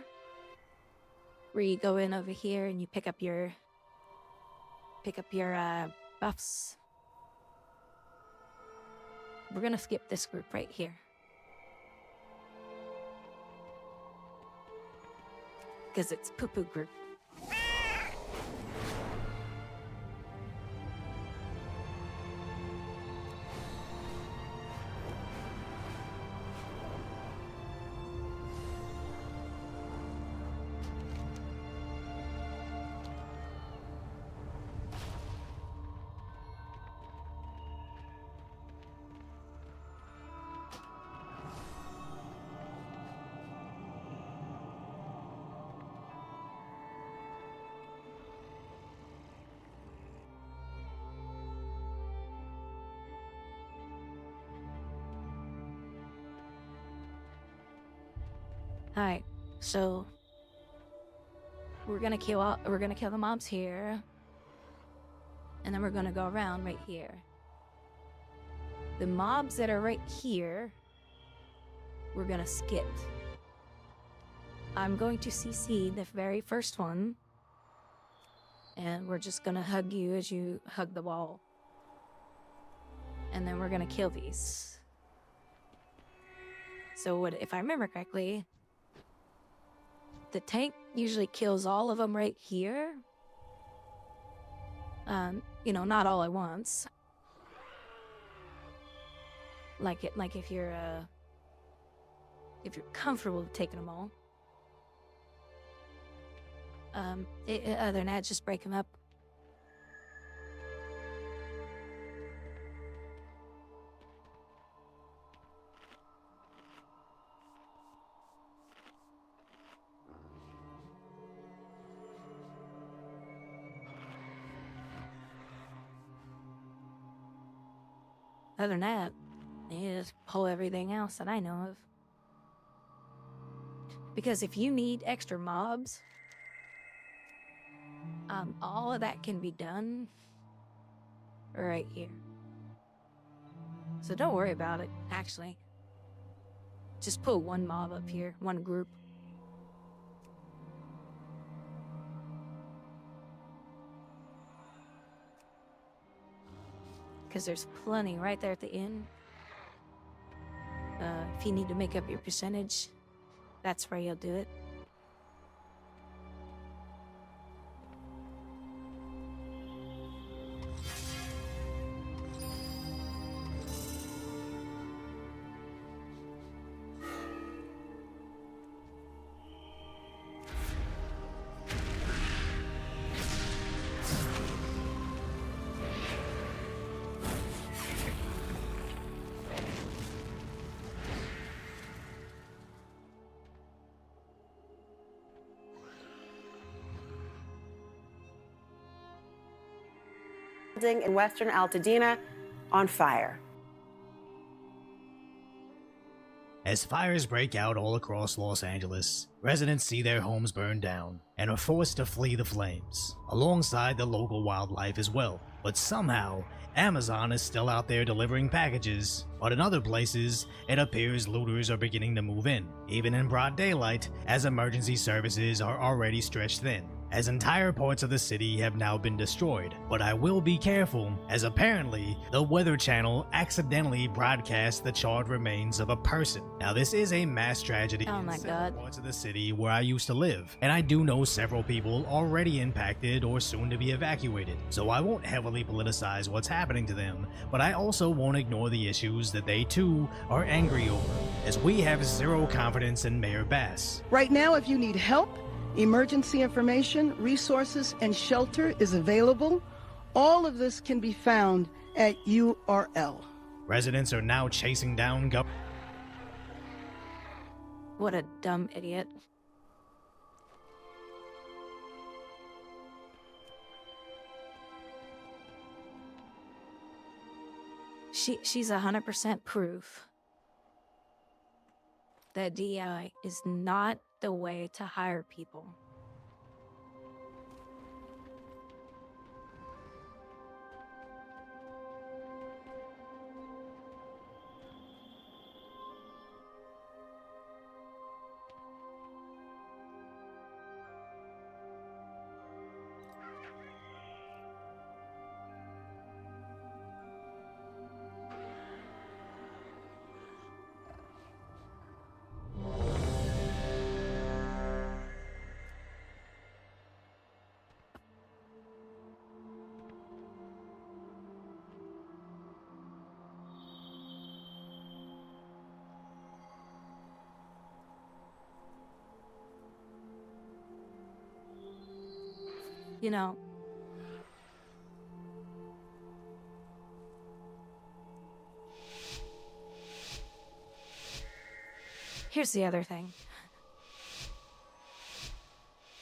Where you go in over here and you pick up your buffs. We're gonna skip this group right here. Because it's poo-poo group. Alright, so we're gonna kill the mobs here. And then we're gonna go around right here. The mobs that are right here, we're gonna skip. I'm going to CC the very first one. And we're just gonna hug you as you hug the wall. And then we're gonna kill these. So if I remember correctly, the tank usually kills all of them right here. You know, not all at once. Like if you're comfortable with taking them all. Other than that, just break them up. Other than that, you just pull everything else that I know of. Because if you need extra mobs, all of that can be done right here. So don't worry about it, actually. Just pull one mob up here, one group. Because there's plenty right there at the end. If you need to make up your percentage, that's where you'll do it. In western Altadena on fire. As fires break out all across Los Angeles, residents see their homes burn down and are forced to flee the flames, alongside the local wildlife as well. But somehow, Amazon is still out there delivering packages, but in other places, it appears looters are beginning to move in, even in broad daylight, as emergency services are already stretched thin, as entire parts of the city have now been destroyed. But I will be careful, as apparently, the Weather Channel accidentally broadcast the charred remains of a person. Now this is a mass tragedy in several parts of the city where I used to live, and I do know several people already impacted or soon to be evacuated, so I won't heavily politicize what's happening to them, but I also won't ignore the issues that they too are angry over, as we have zero confidence in Mayor Bass. Right now, if you need help, emergency information, resources, and shelter is available. All of this can be found at URL. Residents are now chasing down What a dumb idiot. She's 100% proof that DEI is not the way to hire people. You know, here's the other thing.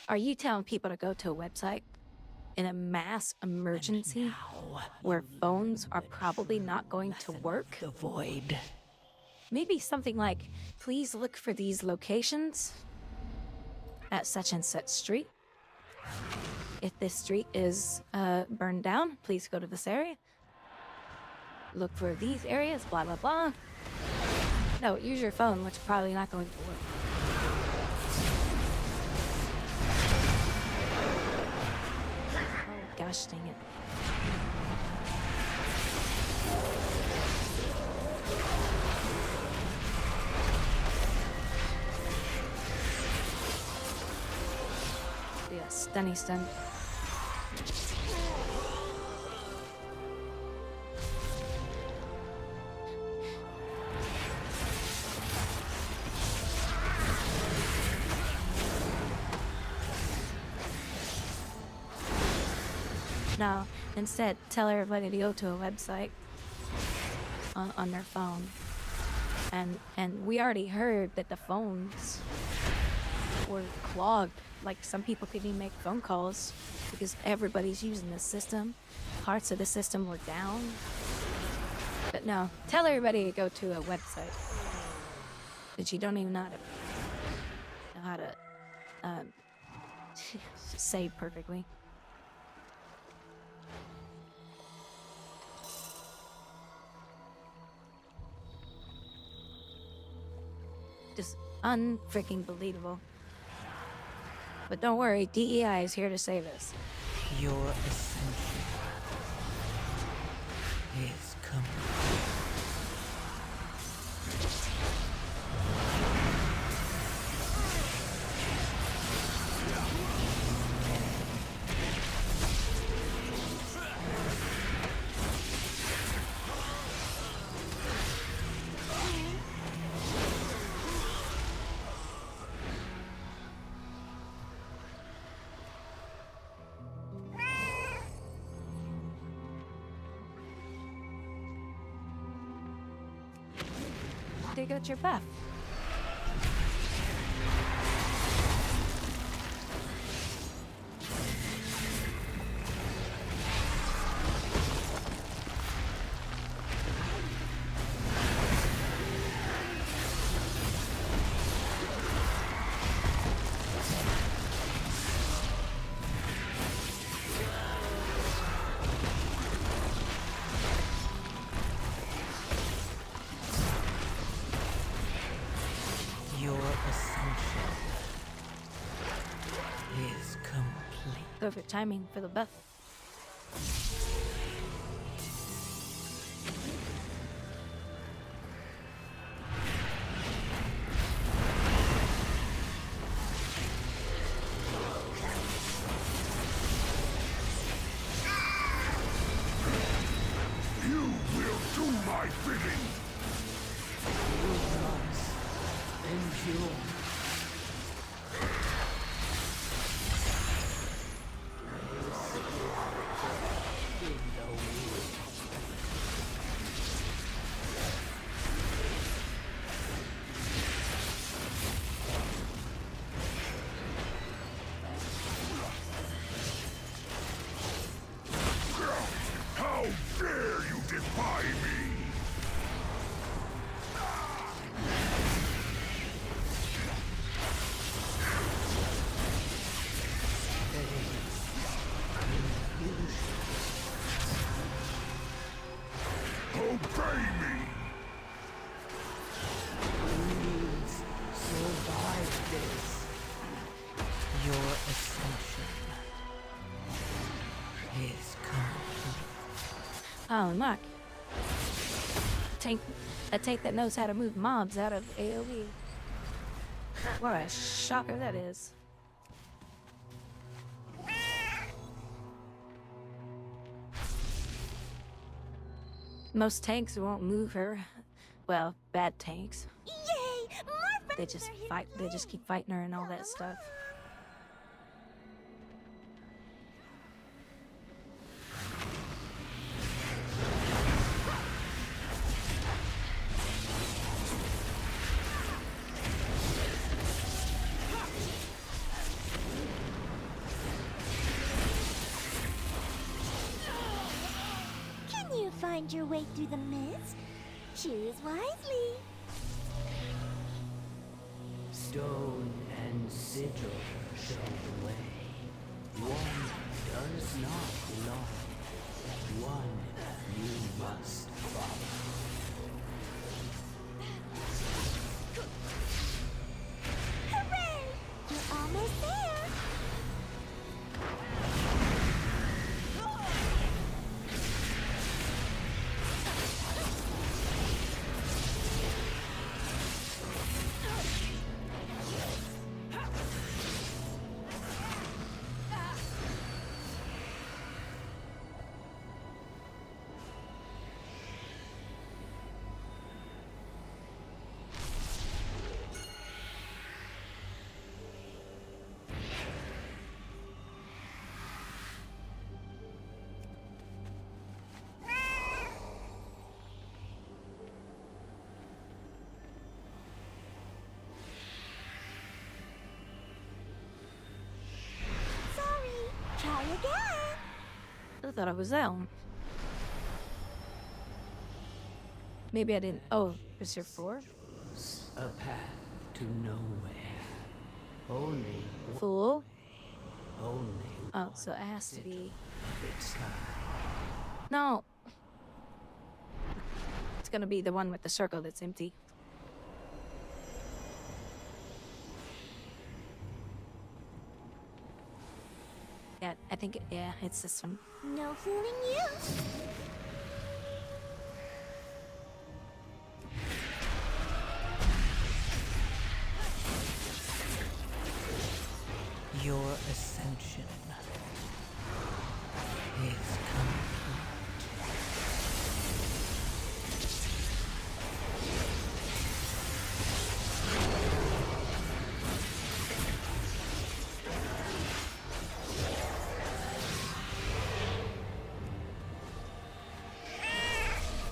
Are you telling people to go to a website in a mass emergency where phones are probably not going to work? The void. Maybe something like, please look for these locations at such and such street. If this street is burned down, please go to this area. Look for these areas, blah, blah, blah. No, use your phone, which is probably not going to work. Oh, gosh dang it. Yeah, stunny stun. No, instead, tell everybody to go to a website on their phone. And we already heard that the phones were clogged. Like, some people couldn't even make phone calls because everybody's using the system. Parts of the system were down. But no, tell everybody to go to a website that you don't even know how to say perfectly. Just unfreaking believable. But don't worry, DEI is here to save us. Your ascension is complete. Dig out your buff. Your ascension is complete. Perfect timing for the buff. You will do my bidding! Endure. How dare you defy me! Obey me! Please survive this. Your ascension is complete. Oh, look. A tank that knows how to move mobs out of AoE. What a shocker that is. Most tanks won't move her. Well, bad tanks. Yay! More They just fight. They just keep fighting her and all that stuff. Can you find your way through the mist? Choose wisely. Stone and sigil show the way. One does not belong. One you must follow. Hooray! You're almost there. Try again. I thought I was down. Maybe I didn't. Oh, is there 4? A path to nowhere. Only Fool. Only. Oh, so it has to be. It's time. No. It's gonna be the one with the circle that's empty. Yeah, I think, yeah, it's this one. No fooling you. Your ascension is complete.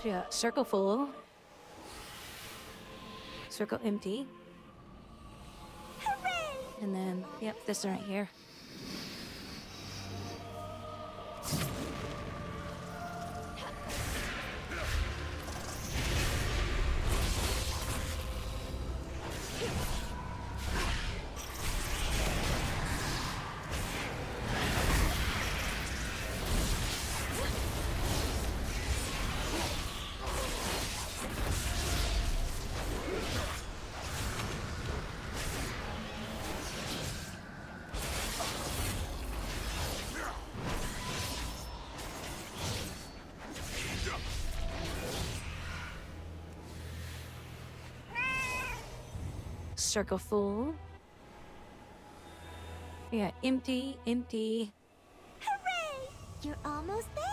Yeah, circle full. Circle empty. Hooray! And then, yep, this one right here. Circle full. Yeah, empty, empty. Hooray! You're almost there.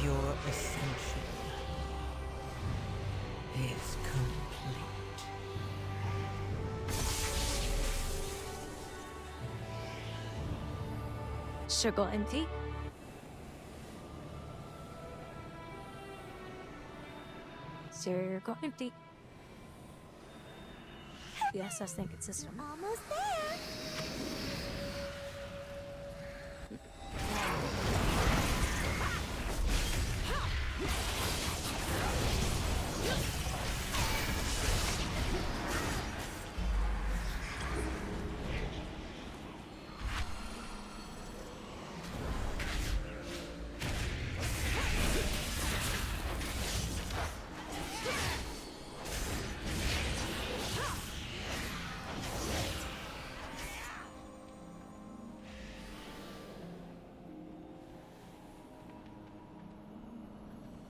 Your ascension is complete. Circle empty. Circle empty. Yes, I think it's system. Almost there.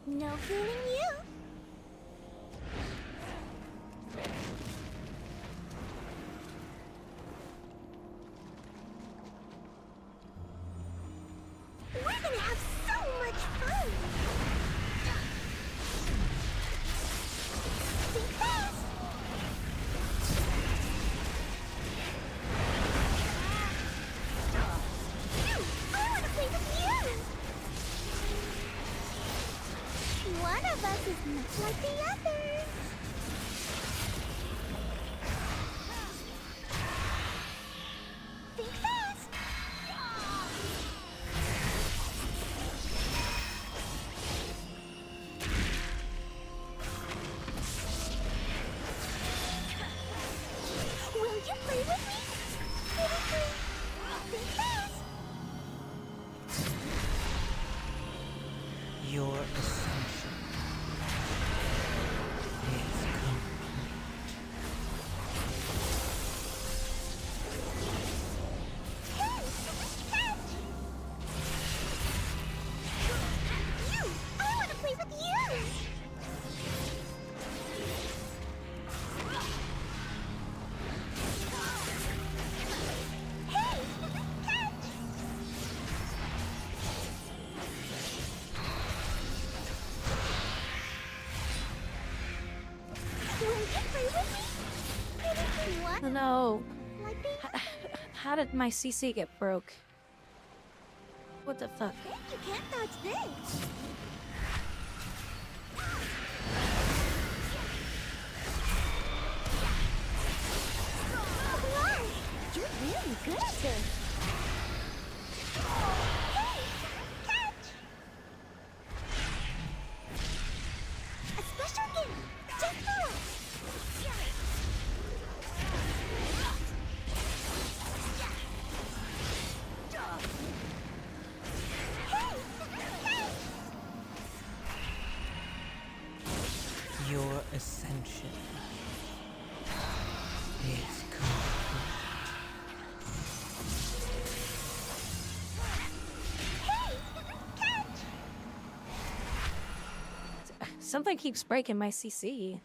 No fooling you. We're gonna have so much fun. Think fast. I wanna play with you. One of us is much like the others. Think fast. Will you play with me? Think fast. Your ascension is complete. Hey! Catch! You! I want to play with you! Hey! Catch! Will you play with me? Pretty what? No. Like the How did my CC get broke? What the fuck? You can't dodge this. Wow, you're really good at this. Hey, catch! A special game, just for us. Your ascension is complete. Something keeps breaking my CC.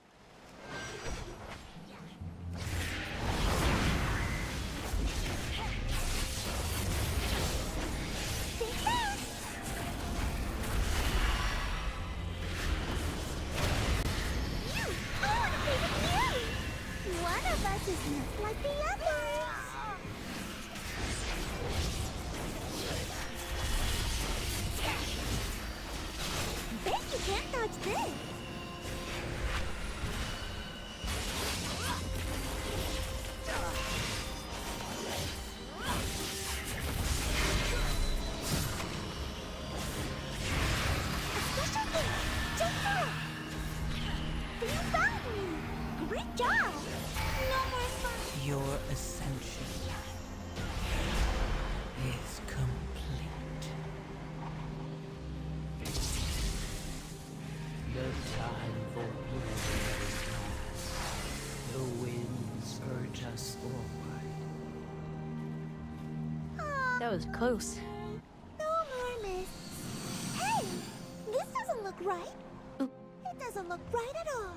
One of us is not like the others. Bet you can't dodge this. A special thing, just for us. You found me. Great job. No more fun. Your ascension is complete. The time for blood is past. The winds urge us forward. That was close. No more miss. Hey, this doesn't look right. It doesn't look right at all.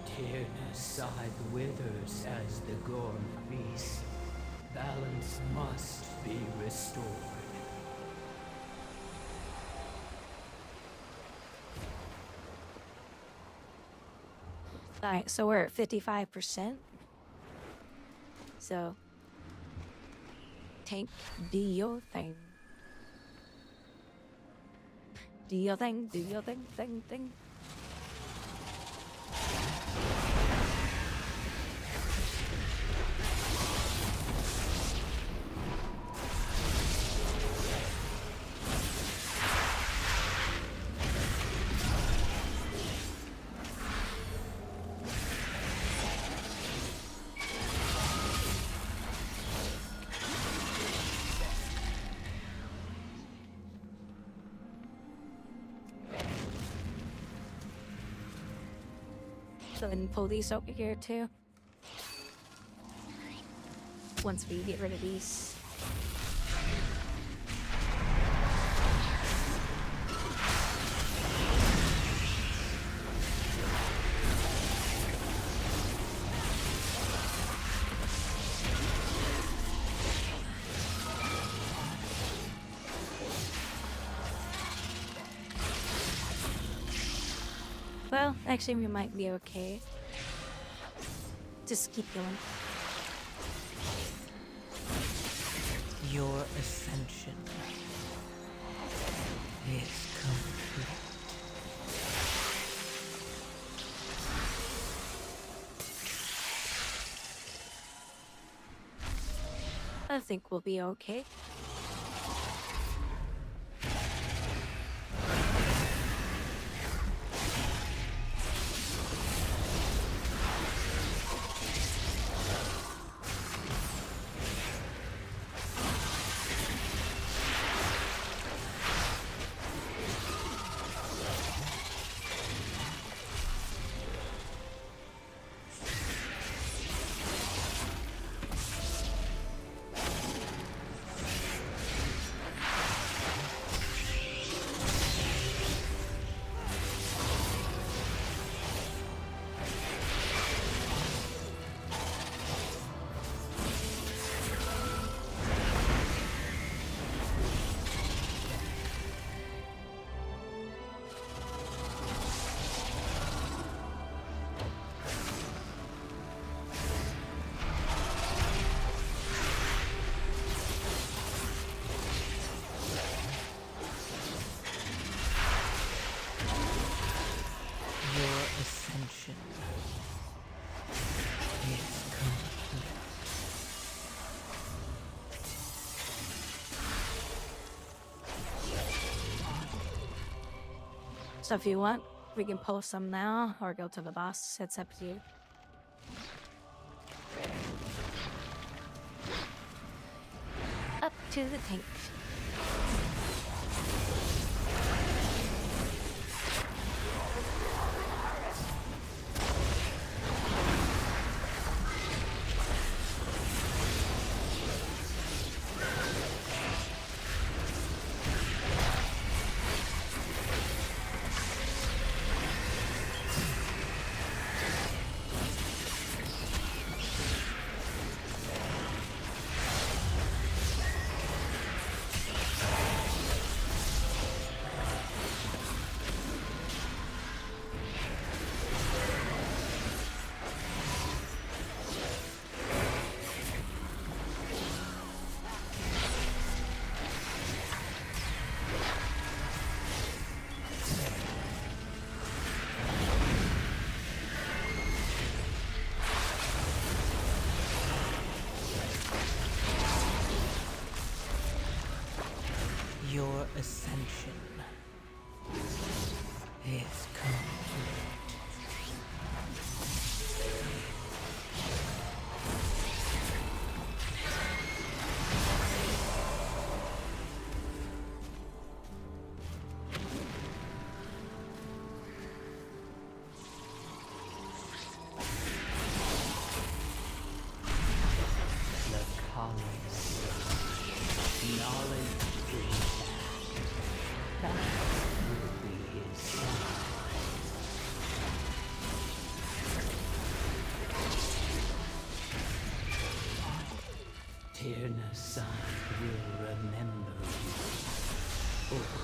Tear aside withers as the gorm feasts. Balance must be restored. Alright, so we're at 55%. So, Tank, do your thing. Do your thing, thing. go ahead and pull these over here too. Once we get rid of these. Well, actually we might be okay. Just keep going. Your ascension is complete. I think we'll be okay. Ascension is complete. So if you want, we can pull some now or go to the boss. It's up to you. Up to the tank. Your ascension is complete. The colors, knowledge is that will be his sign. Tyrnaside will remember you always.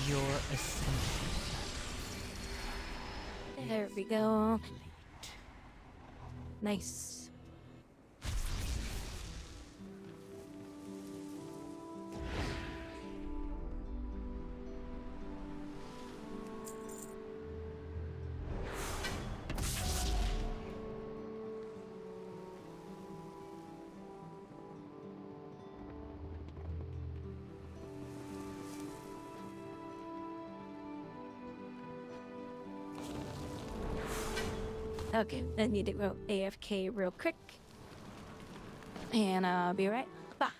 Your ascension. There we go. Nice. Okay, I need to go AFK real quick. And I'll be right back.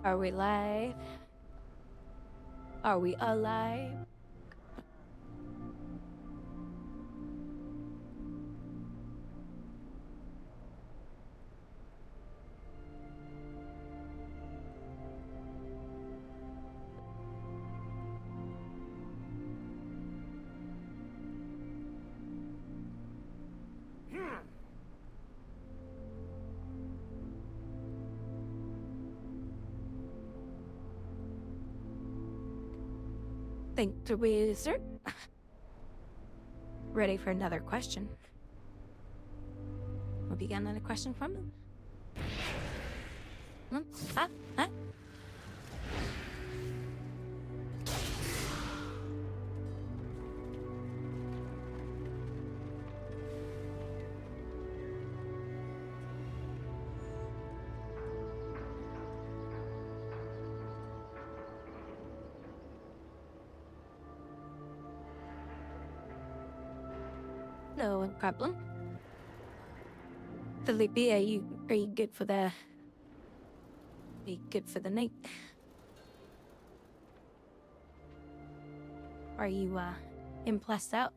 Are we live? Are we alive? Think the wizard. Ready for another question. Have you got another question from him? Huh? No problem. Felipe, are you good for the... Are you good for the night? Are you, impressed out?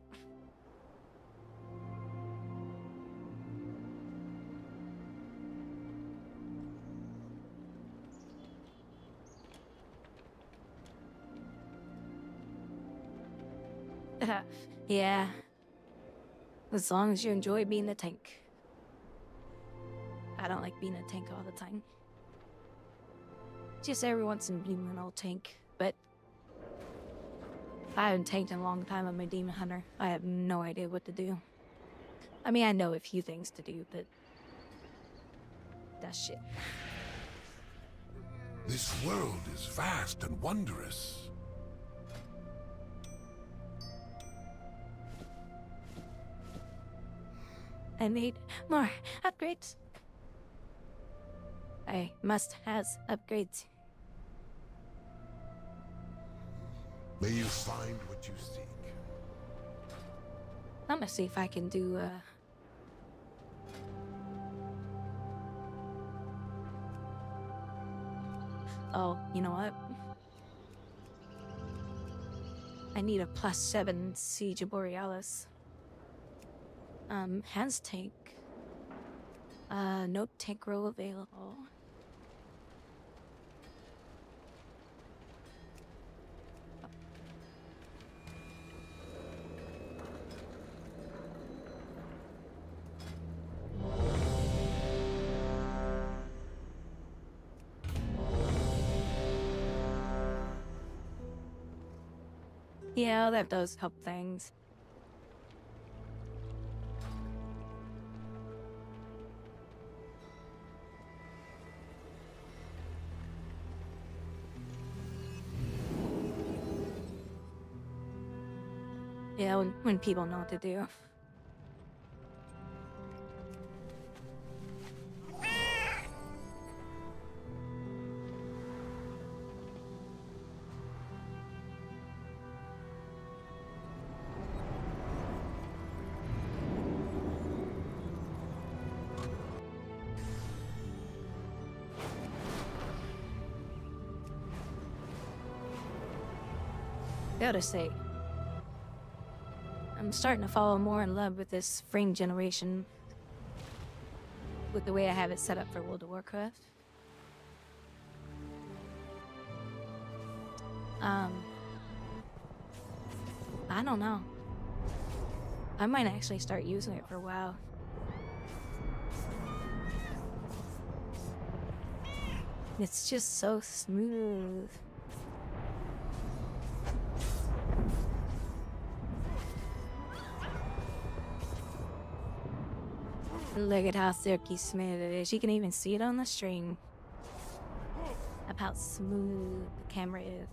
Yeah. As long as you enjoy being a tank. I don't like being a tank all the time. Just every once in a blue moon I'll tank, but I haven't tanked in a long time. I'm a demon hunter. I have no idea what to do. I mean, I know a few things to do, but that's shit. This world is vast and wondrous. I need more upgrades. I must has upgrades. May you find what you seek. I'm gonna see if I can do, Oh, you know what? I need a +7 Siege of Borealis. Hands tank. No tank row available. Yeah, that does help things. Yeah, when people know what to do. Gotta say, I'm starting to fall more in love with this frame generation, with the way I have it set up for World of Warcraft. I don't know. I might actually start using it for a while. It's just so smooth. Look at how silky smooth it is. You can even see it on the stream. Of how smooth the camera is.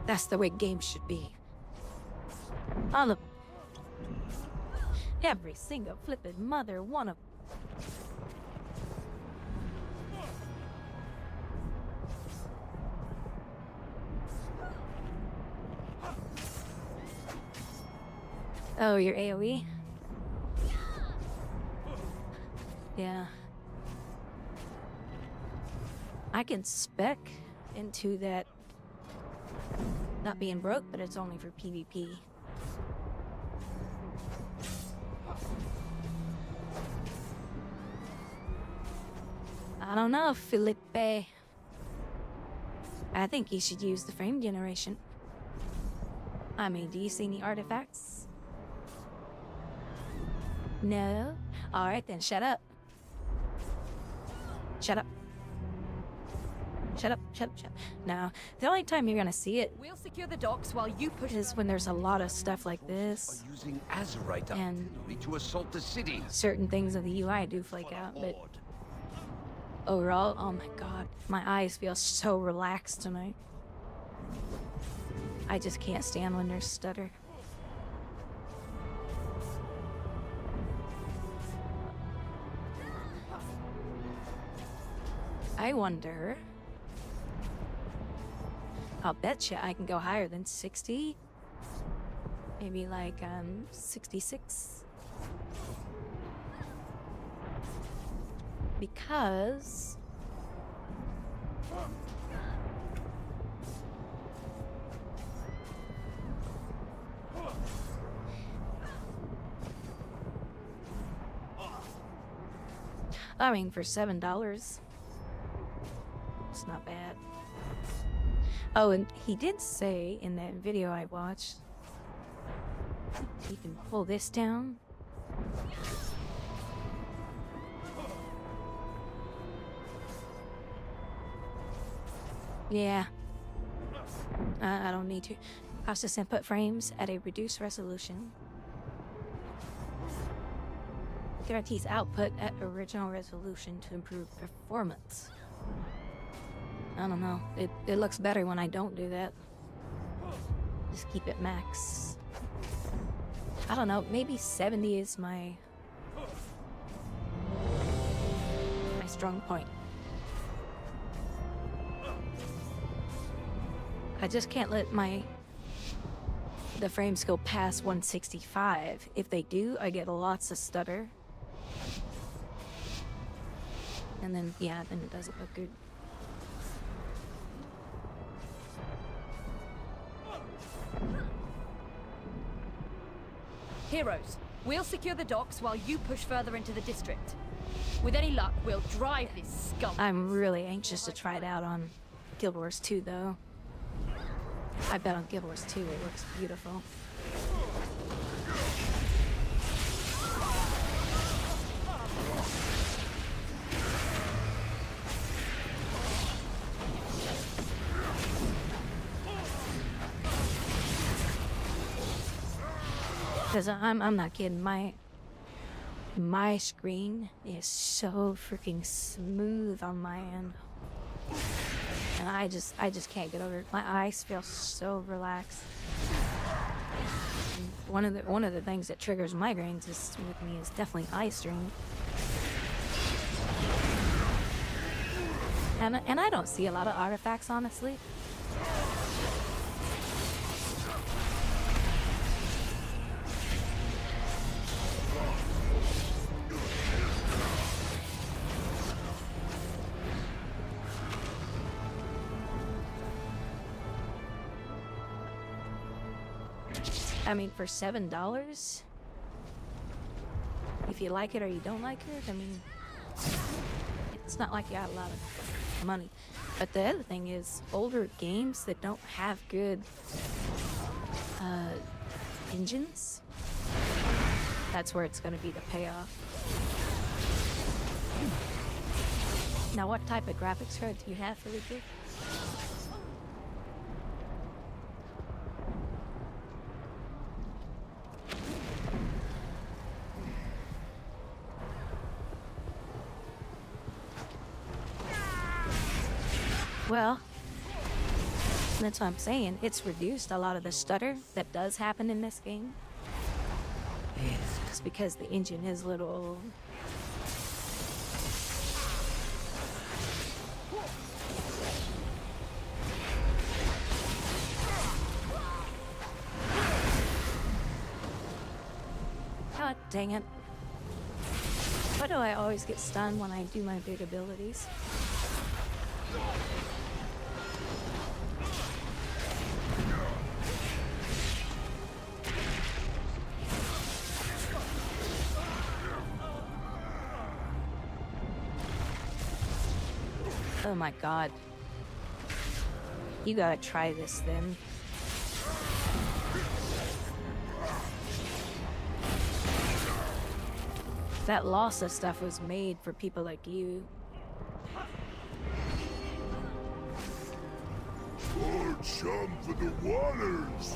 That's the way games should be. All of them. Every single flippin' mother one of them. Oh, your AoE? Yeah. I can spec into that not being broke, but it's only for PvP. I don't know, Felipe. I think you should use the frame generation. I mean, do you see any artifacts? No? Alright then, shut up. Shut up. Shut up, shut up, shut up. No, the only time you're gonna see it We'll secure the docks while you push is when there's a lot of stuff like this. Using Azerite And artillery to assault the city. certain things of the UI do flake out, but overall, oh my god, my eyes feel so relaxed tonight. I just can't stand when there's stutter. I wonder. I'll betcha I can go higher than 60. Maybe like 66. Because I mean, for $7, it's not bad. Oh, and he did say in that video I watched, you can pull this down. Yeah. I don't need to. Process input frames at a reduced resolution. Guarantees output at original resolution to improve performance. I don't know. It looks better when I don't do that. Just keep it max. I don't know. Maybe 70 is my strong point. I just can't let the frames go past 165. If they do, I get lots of stutter. And then, yeah, then it doesn't look good. Heroes, we'll secure the docks while you push further into the district. With any luck, we'll drive this scum. I'm really anxious to try it out on Guild Wars 2, though. I bet on Guild Wars 2 it looks beautiful. Because I'm not kidding, my screen is so freaking smooth on my end. And I just can't get over it. My eyes feel so relaxed. And one of the things that triggers migraines with me is definitely eye strain. And I don't see a lot of artifacts, honestly. I mean, for $7, if you like it or you don't like it, I mean, it's not like you got a lot of money. But the other thing is, older games that don't have good engines, that's where it's going to be the payoff. Now, what type of graphics card do you have for the game? Well, that's what I'm saying. It's reduced a lot of the stutter that does happen in this game. It's just because the engine is a little old. God dang it. Why do I always get stunned when I do my big abilities? Oh my god. You gotta try this then. That loss of stuff was made for people like you. More chum for the waters!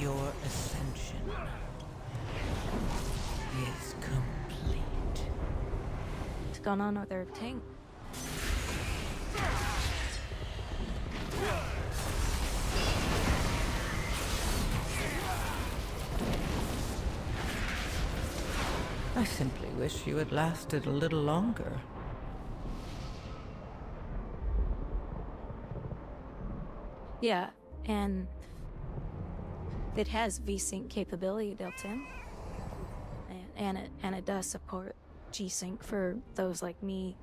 Your ascension is complete. What's going on with their tank? I simply wish you had lasted a little longer. Yeah, and it has VSync capability built in, and it does support G-Sync for those like me.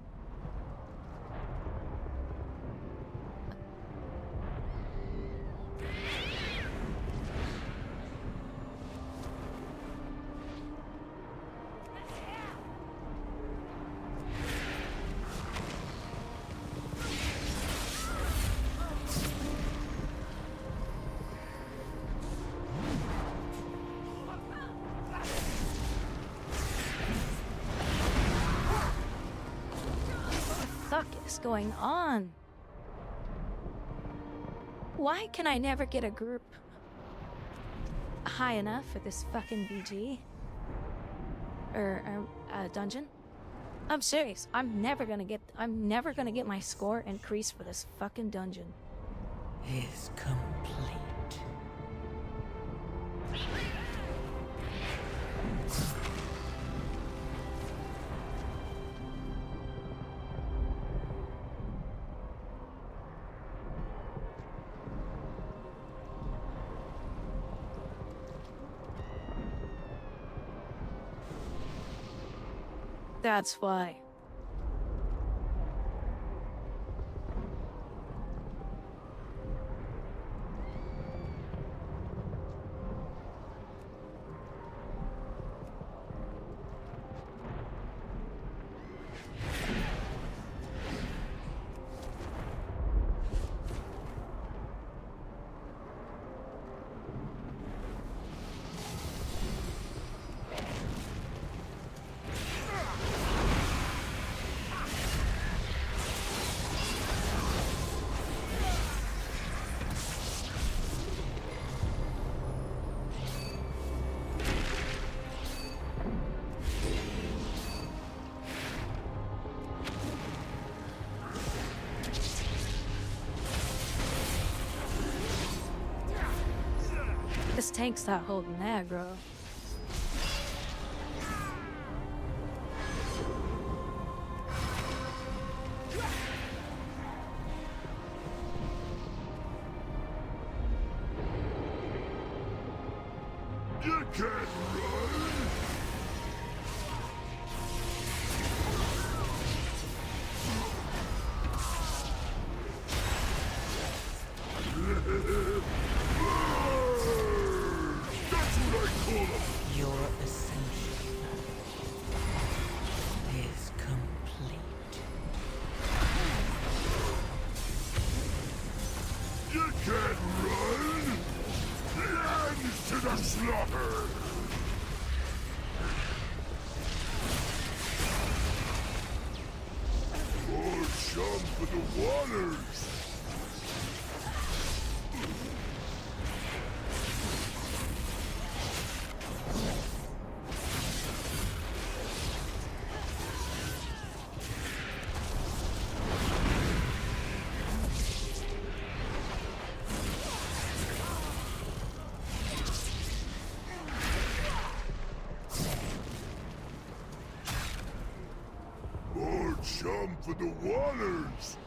What's going on? Why can I never get a group high enough for this fucking BG? Or dungeon? I'm serious. I'm never gonna get my score increased for this fucking dungeon. Is complete. That's why. This tank's not holding aggro. You can't run! Your ascension is complete. You can't run! Land to the slaughter! More chum for the waters! for the waters!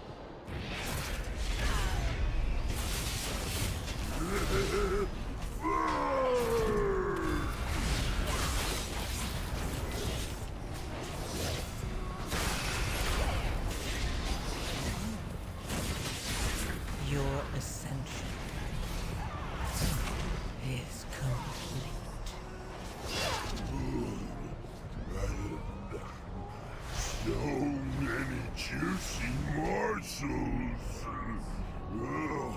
Your ascension is complete. So many juicy morsels! Ugh.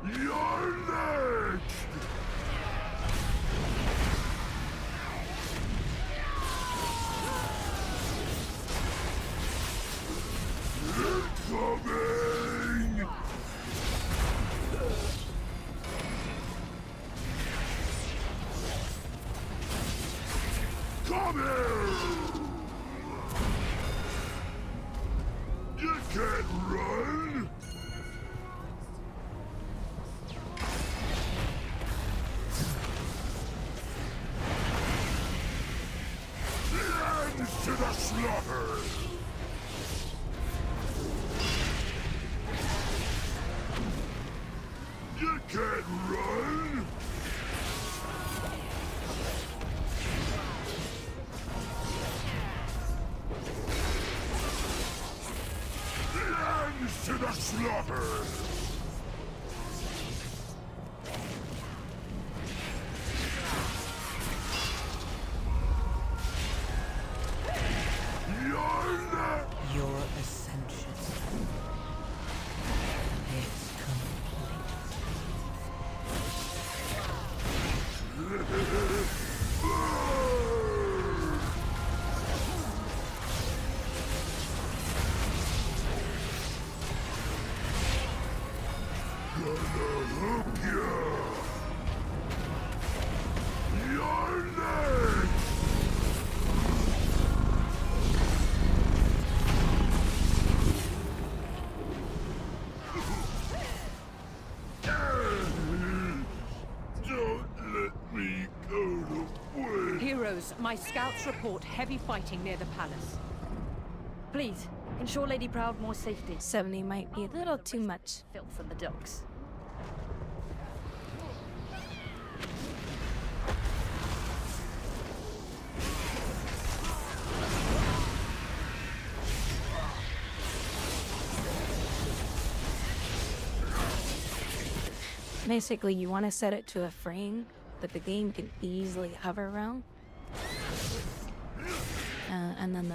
You're next! Incoming! Come here! You can't run! To the slaughter! You can't run! Ends to the slaughter! Your ascension is Gonna hook ya! You're next! Don't let me go to waste. Heroes, my scouts report heavy fighting near the palace. Please, ensure Lady Proudmoore's safety. 70 might be a little too much. Filth in the docks. Basically, you want to set it to a frame that the game can easily hover around. And then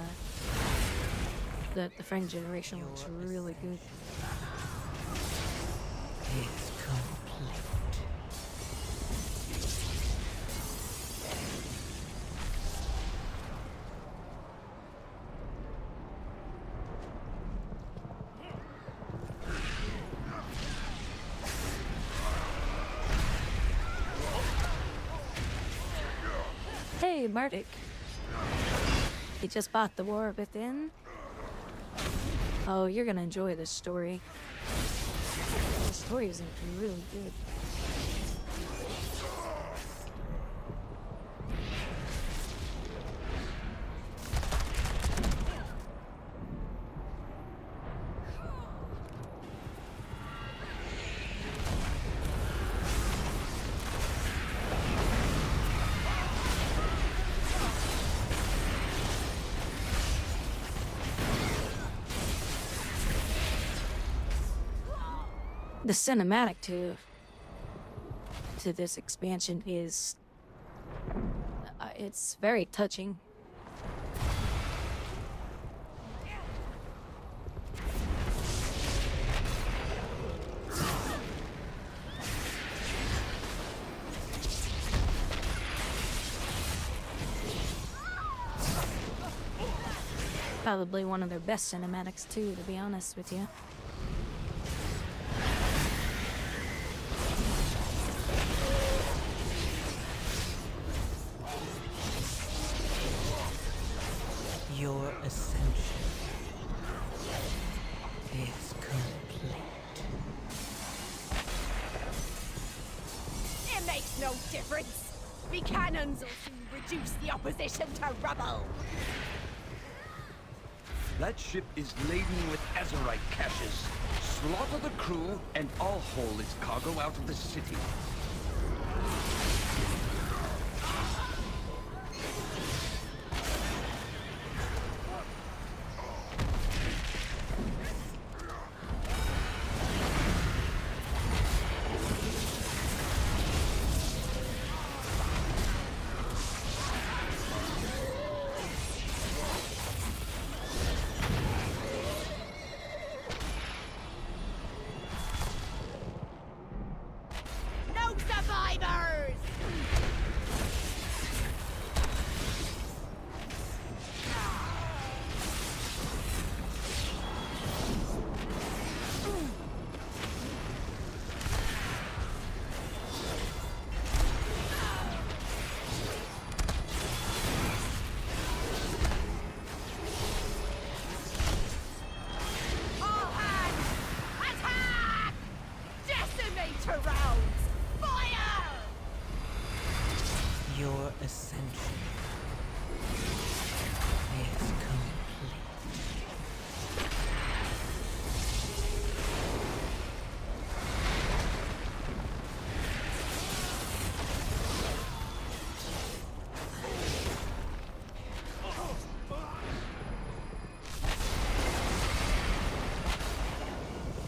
the frame generation looks really good. It's complete. Hey, Bardic. You just bought The War Within? Oh, you're gonna enjoy this story. The story is really good. The cinematic to this expansion is It's very touching. Probably one of their best cinematics too, to be honest with you. Your ascension is complete. It makes no difference. The cannons will soon reduce the opposition to rubble. That ship is laden with Azerite caches. Slaughter the crew, and I'll haul its cargo out of the city. No survivors! All hands! Attack! Decimator rounds! Fire! Your ascension is complete.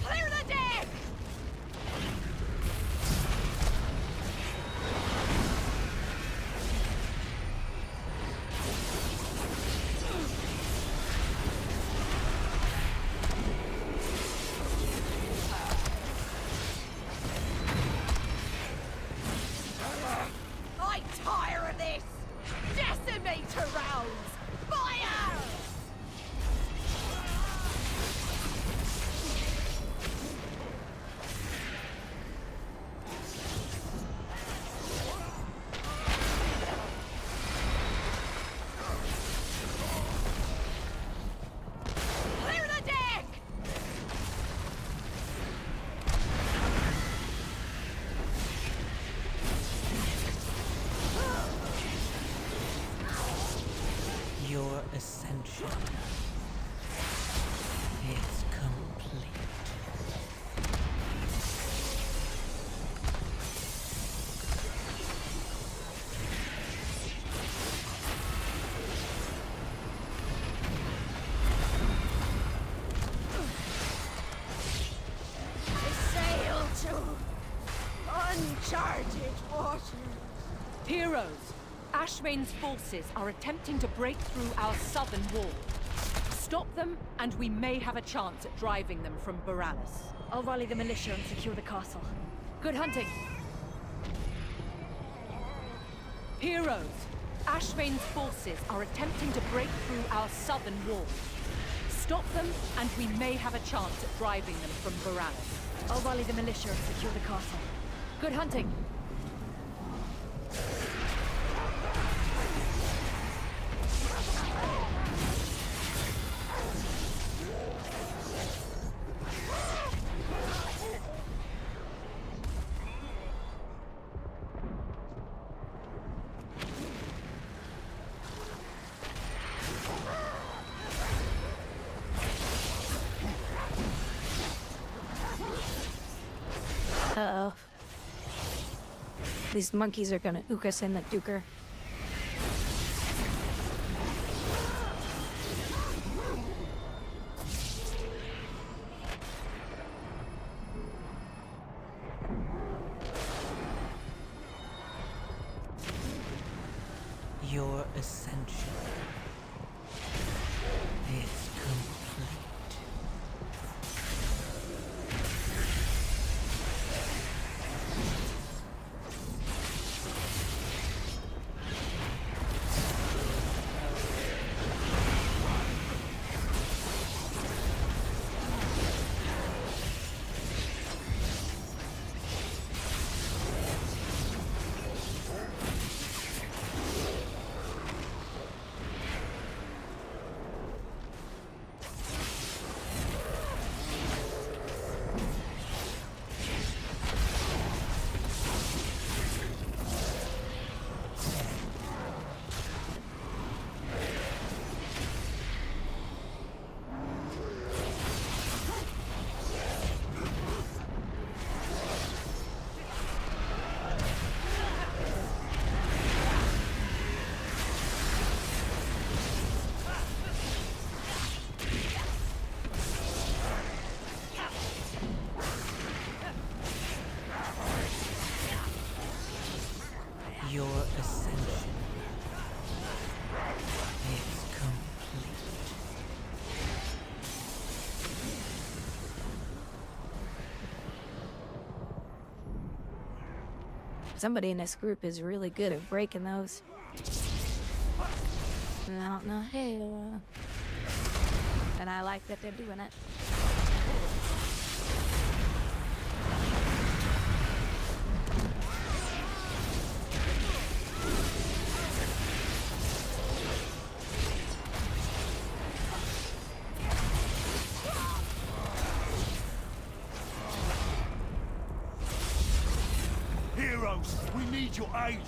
Clear the deck! I tire of this! Decimator rounds! Fire! Clear the deck! Your ascension is complete. Sail to uncharted waters. Heroes, Ashvane's forces are attempting to break through our southern wall. Stop them, and we may have a chance at driving them from Boralis. I'll rally the militia and secure the castle. Good hunting. Heroes, Ashvane's forces are attempting to break through our southern wall. Stop them, and we may have a chance at driving them from Boralis. I'll rally the militia and secure the castle. Good hunting. Uh-oh. These monkeys are gonna ook us in the duker. Your ascension is complete. Your ascension is complete. Somebody in this group is really good at breaking those. And I don't know how. And I like that they're doing it. Heroes, we need your aid.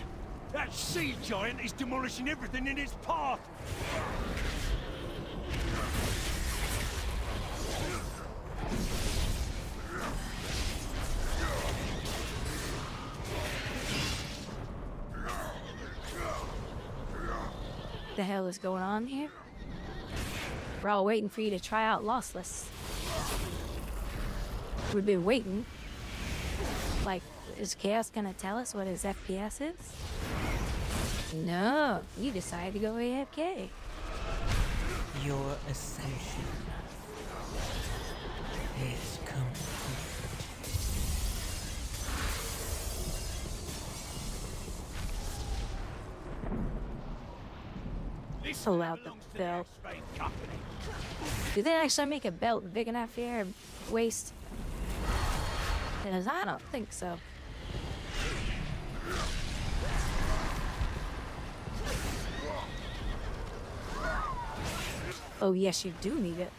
That sea giant is demolishing everything in its path. The hell is going on here? We're all waiting for you to try out Lossless. We've been waiting. Like, is Chaos gonna tell us what his FPS is? No, you decided to go AFK. Your ascension is complete. Pull out the belt. Do they actually make a belt big enough for your waist? Because I don't think so. Oh yes, you do need it.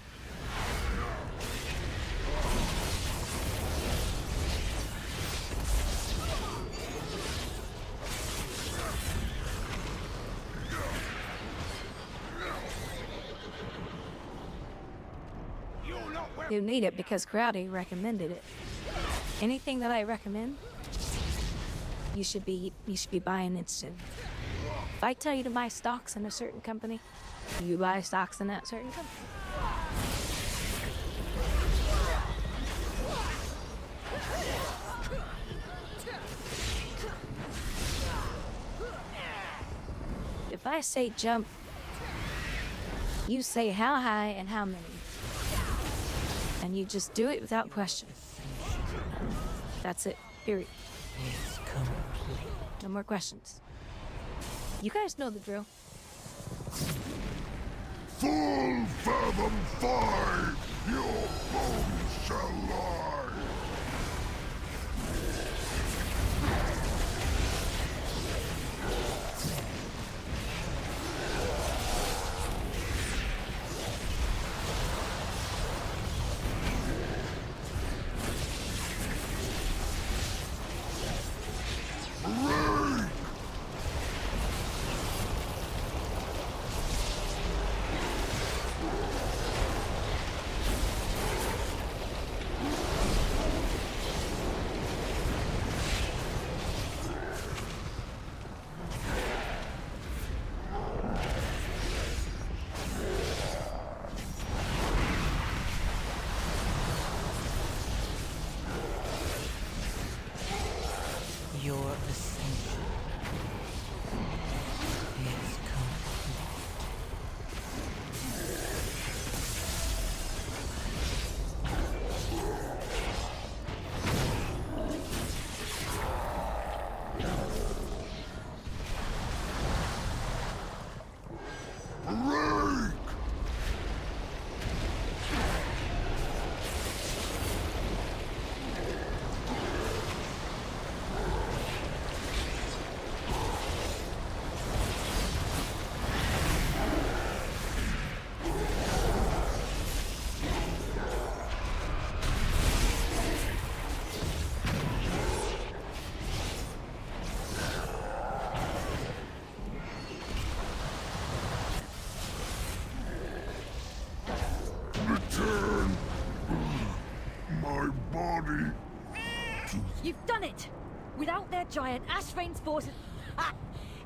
You need it because Grouwdi recommended it. Anything that I recommend, you should be buying instant. If I tell you to buy stocks in a certain company, you buy stocks in that certain company. If I say jump, you say how high and how many. And you just do it without question. That's it. Period. No more questions. You guys know the drill. Full fathom 5, your bones shall lie. Your ascension is complete. You've done it! Without their giant, Ashvane's forces...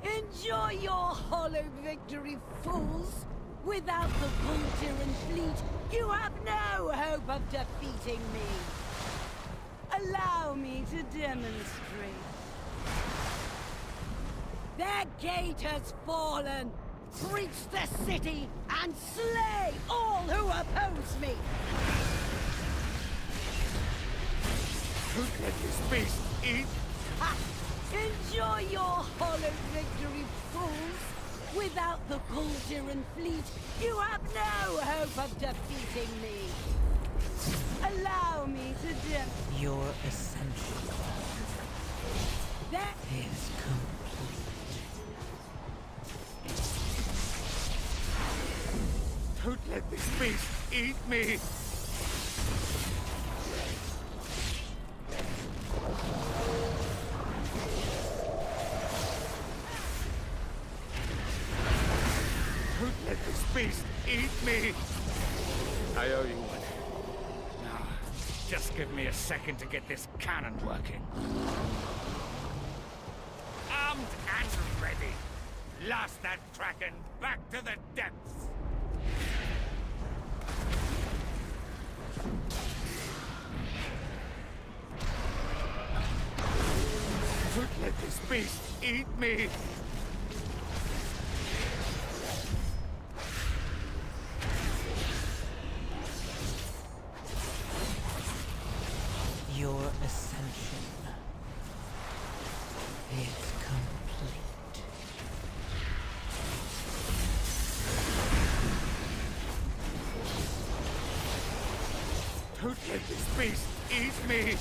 Enjoy your hollow victory, fools! Without the Voltiran fleet, you have no hope of defeating me. Allow me to demonstrate. Their gate has fallen! Reach the city and slay all who oppose me! Don't let this beast eat! Enjoy your hollow victory, fools! Without the Voltiran fleet, you have no hope of defeating me. Allow me to demonstrate. Your ascension That is complete. Don't let this beast eat me! Don't let this beast eat me! I owe you one. Now, just give me a second to get this cannon working. Armed and ready! Blast that Kraken back to the depths! Don't let this beast eat me! Your ascension is complete. Don't let this beast eat me!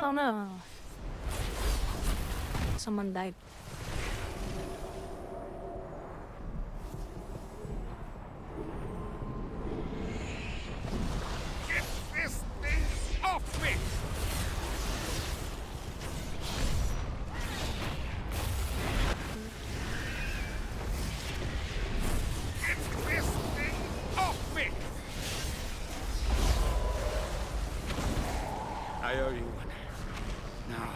Oh no. Someone died. Get this thing off me! Get this thing off me! I owe you one. Now,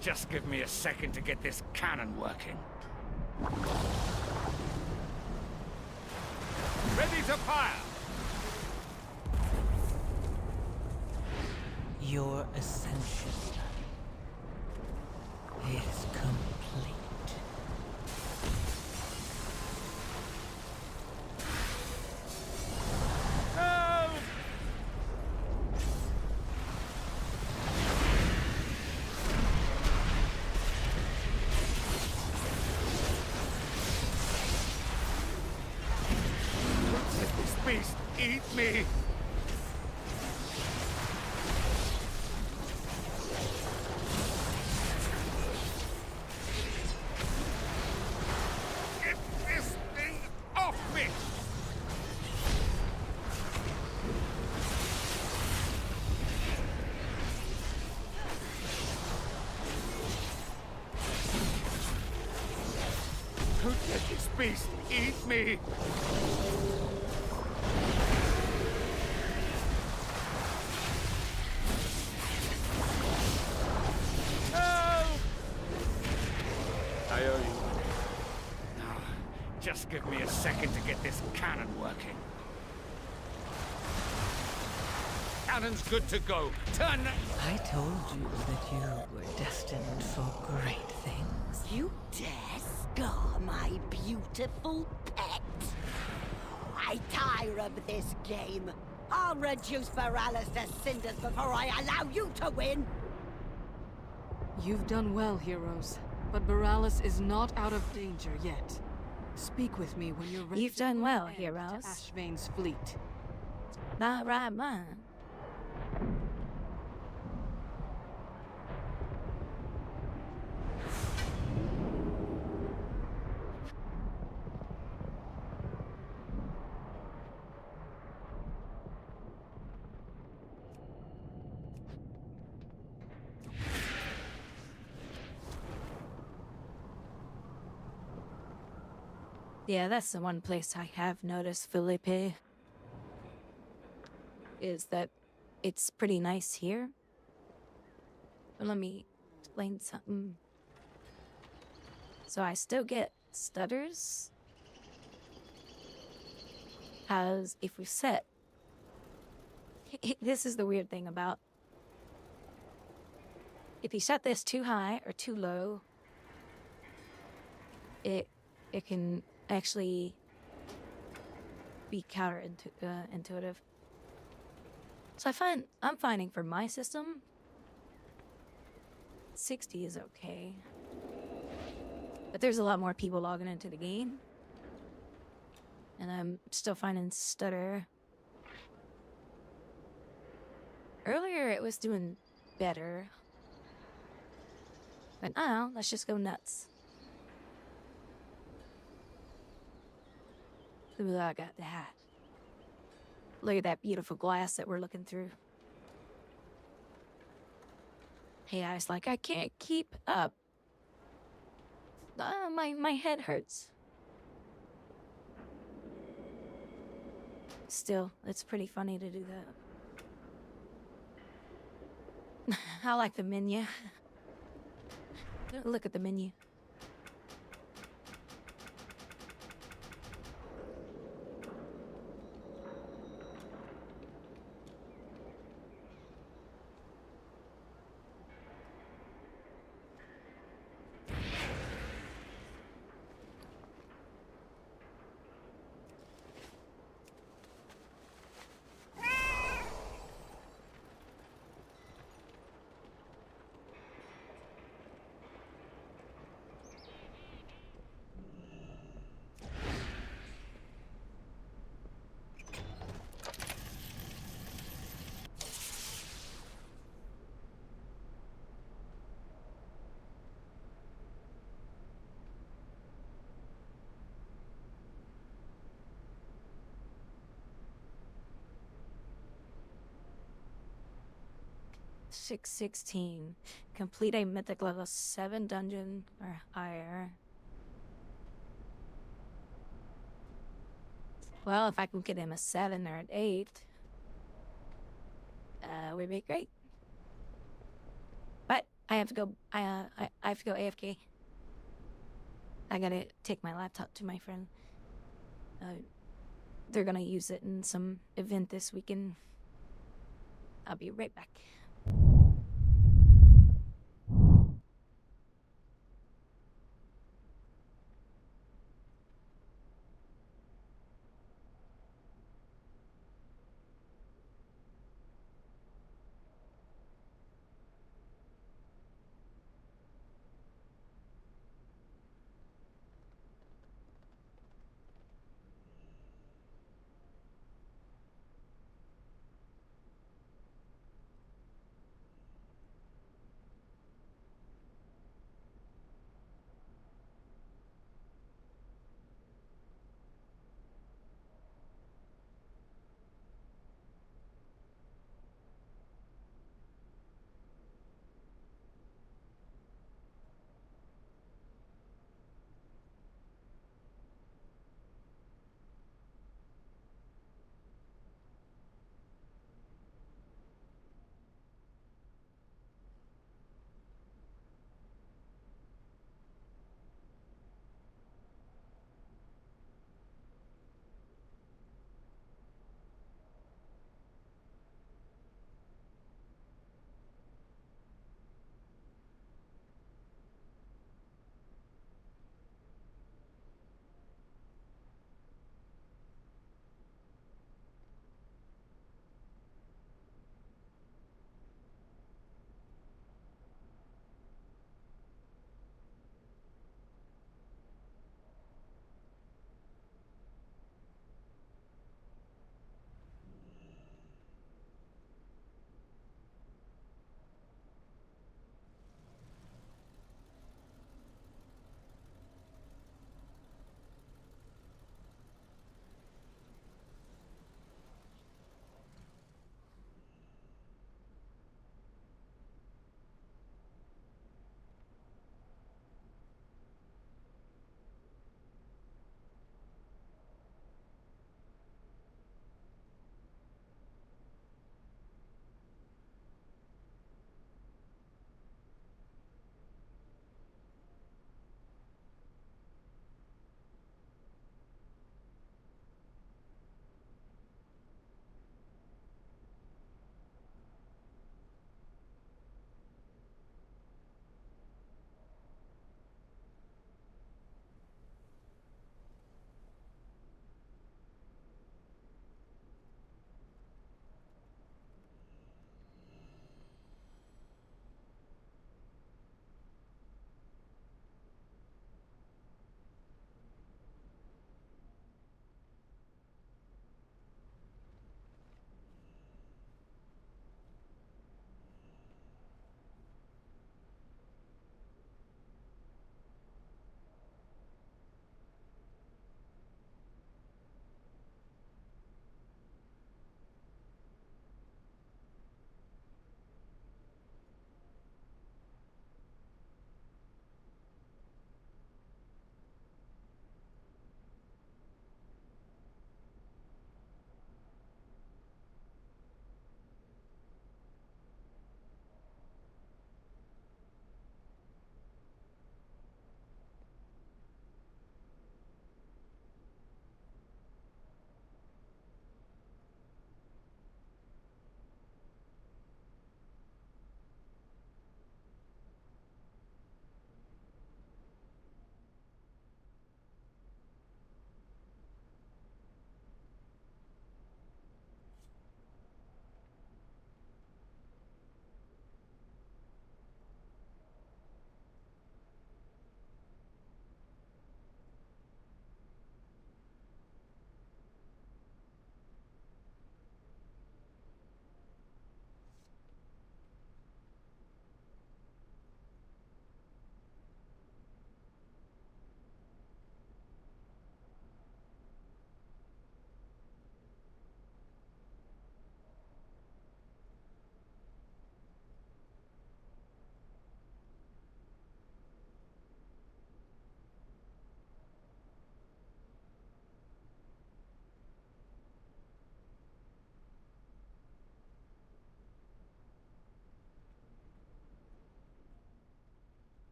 just give me a second to get this cannon working. Ready to fire! Your ascension is complete. Help! Don't let this beast eat me! Get this thing off me! Don't let this beast eat me! Help! I owe you one. Now, just give me a second to get this cannon working. Cannon's good to go. Turn... I told you that you were destined for great things. You dare scar my beautiful pet? I tire of this game. I'll reduce Veralis to cinders before I allow you to win. You've done well, heroes, but Borealis is not out of danger yet. Speak with me when you're ready. You've done well, to heroes. Ashvane's fleet. Not right, man. Yeah, that's the one place I have noticed, Felipe, is that it's pretty nice here. But let me explain something. So I still get stutters. As if we set... This is the weird thing about... If you set this too high or too low, it can actually be counterintuitive. So I'm finding for my system, 60 is okay. But there's a lot more people logging into the game. And I'm still finding stutter. Earlier it was doing better. But now, let's just go nuts. Ooh, I got that. Look at that beautiful glass that we're looking through. Hey, I was like, I can't keep up. My head hurts. Still, it's pretty funny to do that. I like the menu. Look at the menu. Six 16. Complete a mythic level 7 dungeon or higher. Well, if I can get him a 7 or an 8, would be great. But I have to go. I have to go AFK. I gotta take my laptop to my friend. They're gonna use it in some event this weekend. I'll be right back.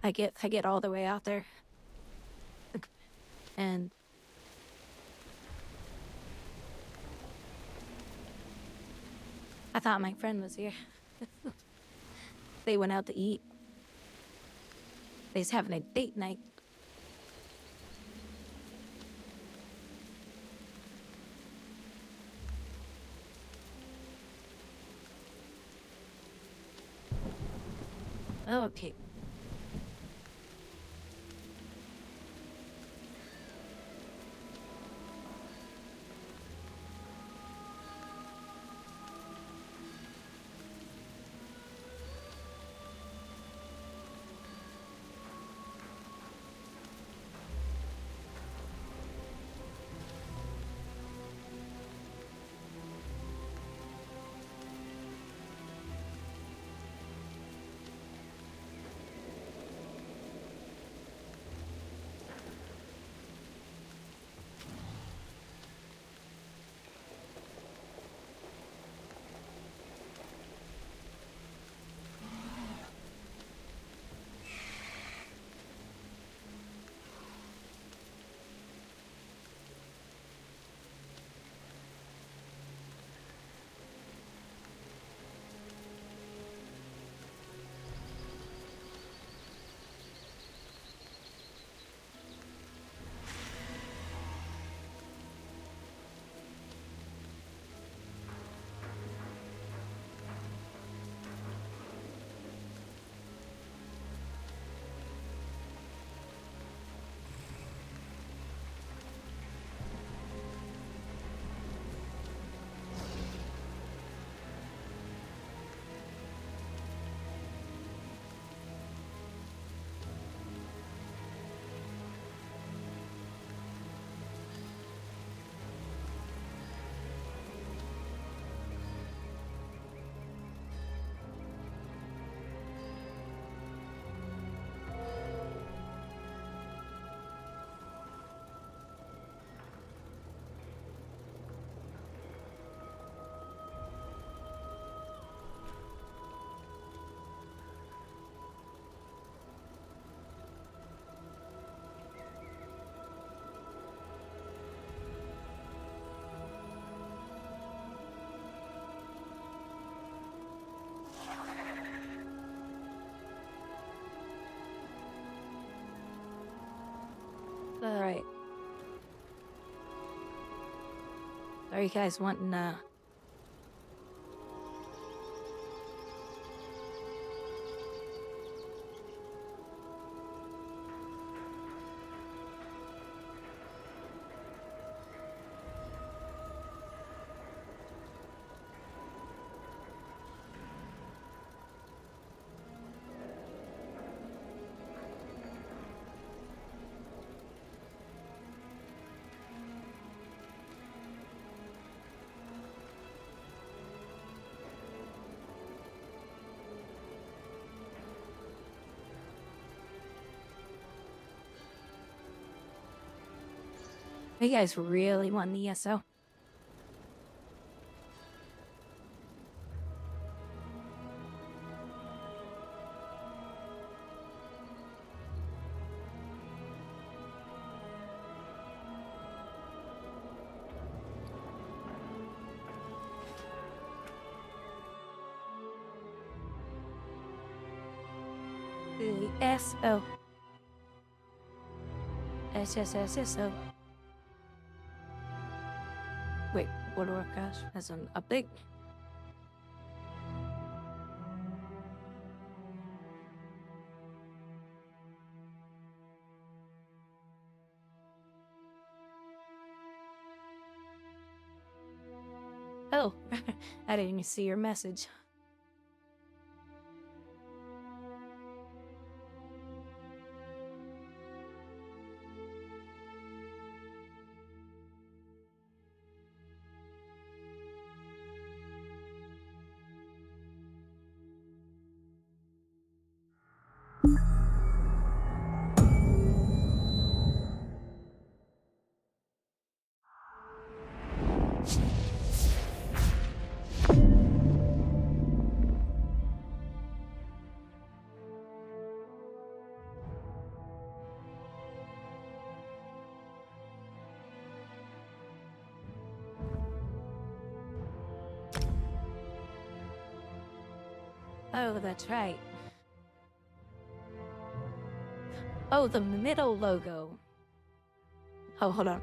I get all the way out there, and I thought my friend was here. They went out to eat. They's having a date night. Okay. Alright. Are you guys wanting, you guys really want the ESO? The ESO. SSSSO. Wait, what do I got? As an update? Oh, I didn't even see your message. Oh, that's right. Oh, the middle logo. Oh, hold on.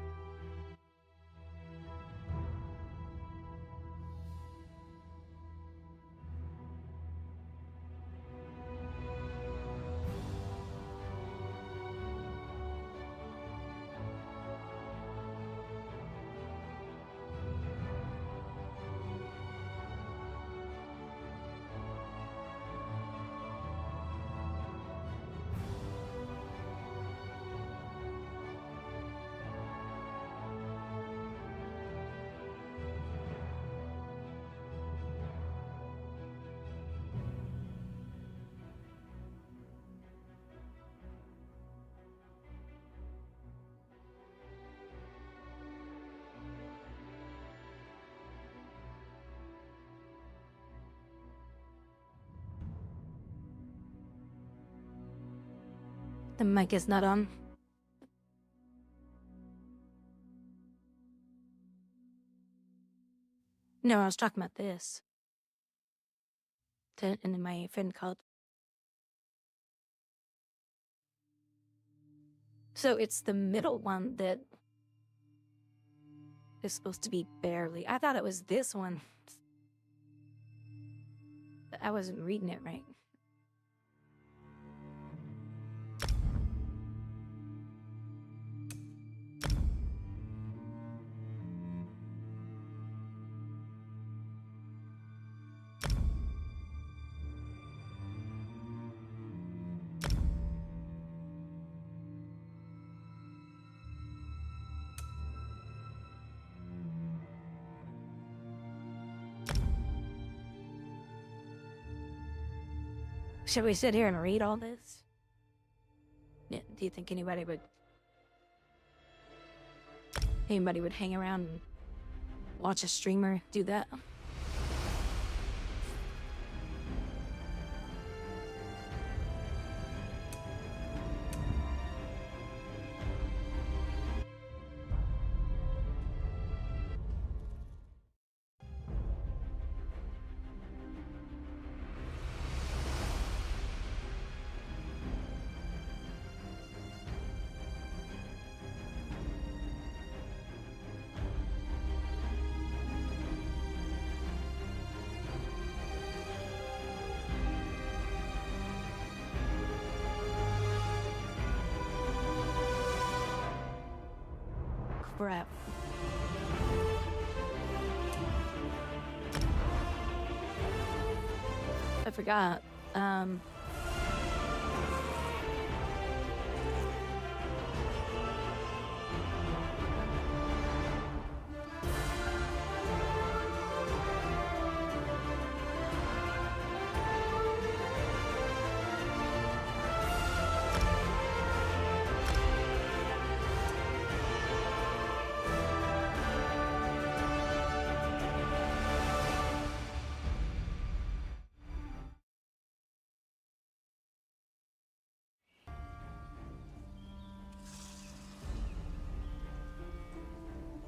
The mic is not on. No, I was talking about this. And then my friend called. So it's the middle one that is supposed to be barely. I thought it was this one. I wasn't reading it right. Should we sit here and read all this? Yeah, do you think anybody would hang around and watch a streamer do that? Crap. I forgot.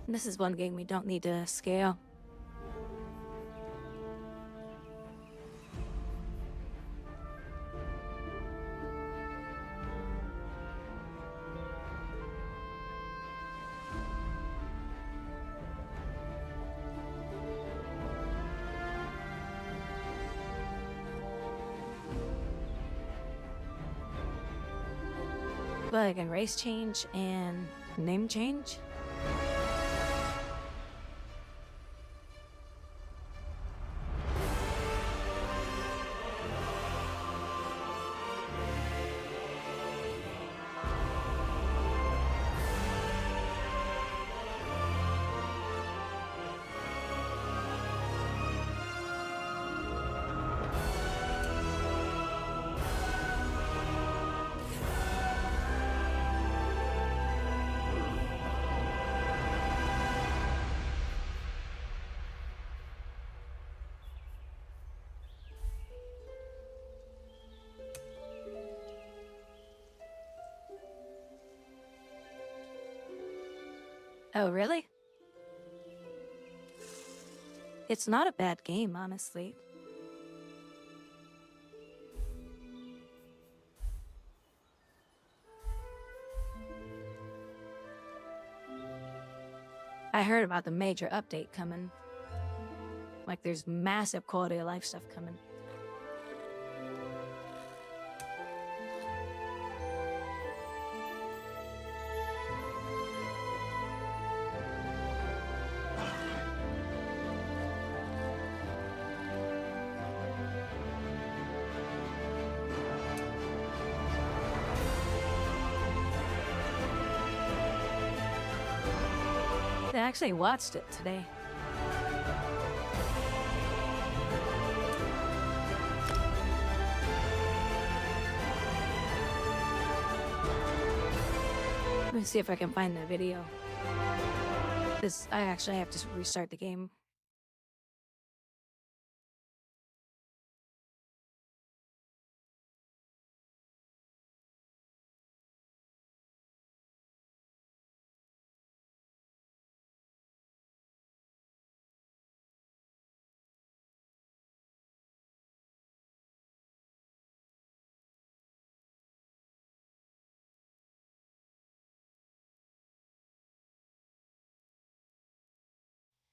This is one game we don't need to scale. But like a race change and name change? Oh, really? It's not a bad game, honestly. I heard about the major update coming. Like, there's massive quality of life stuff coming. I actually watched it today. Let me see if I can find the video. I actually have to restart the game.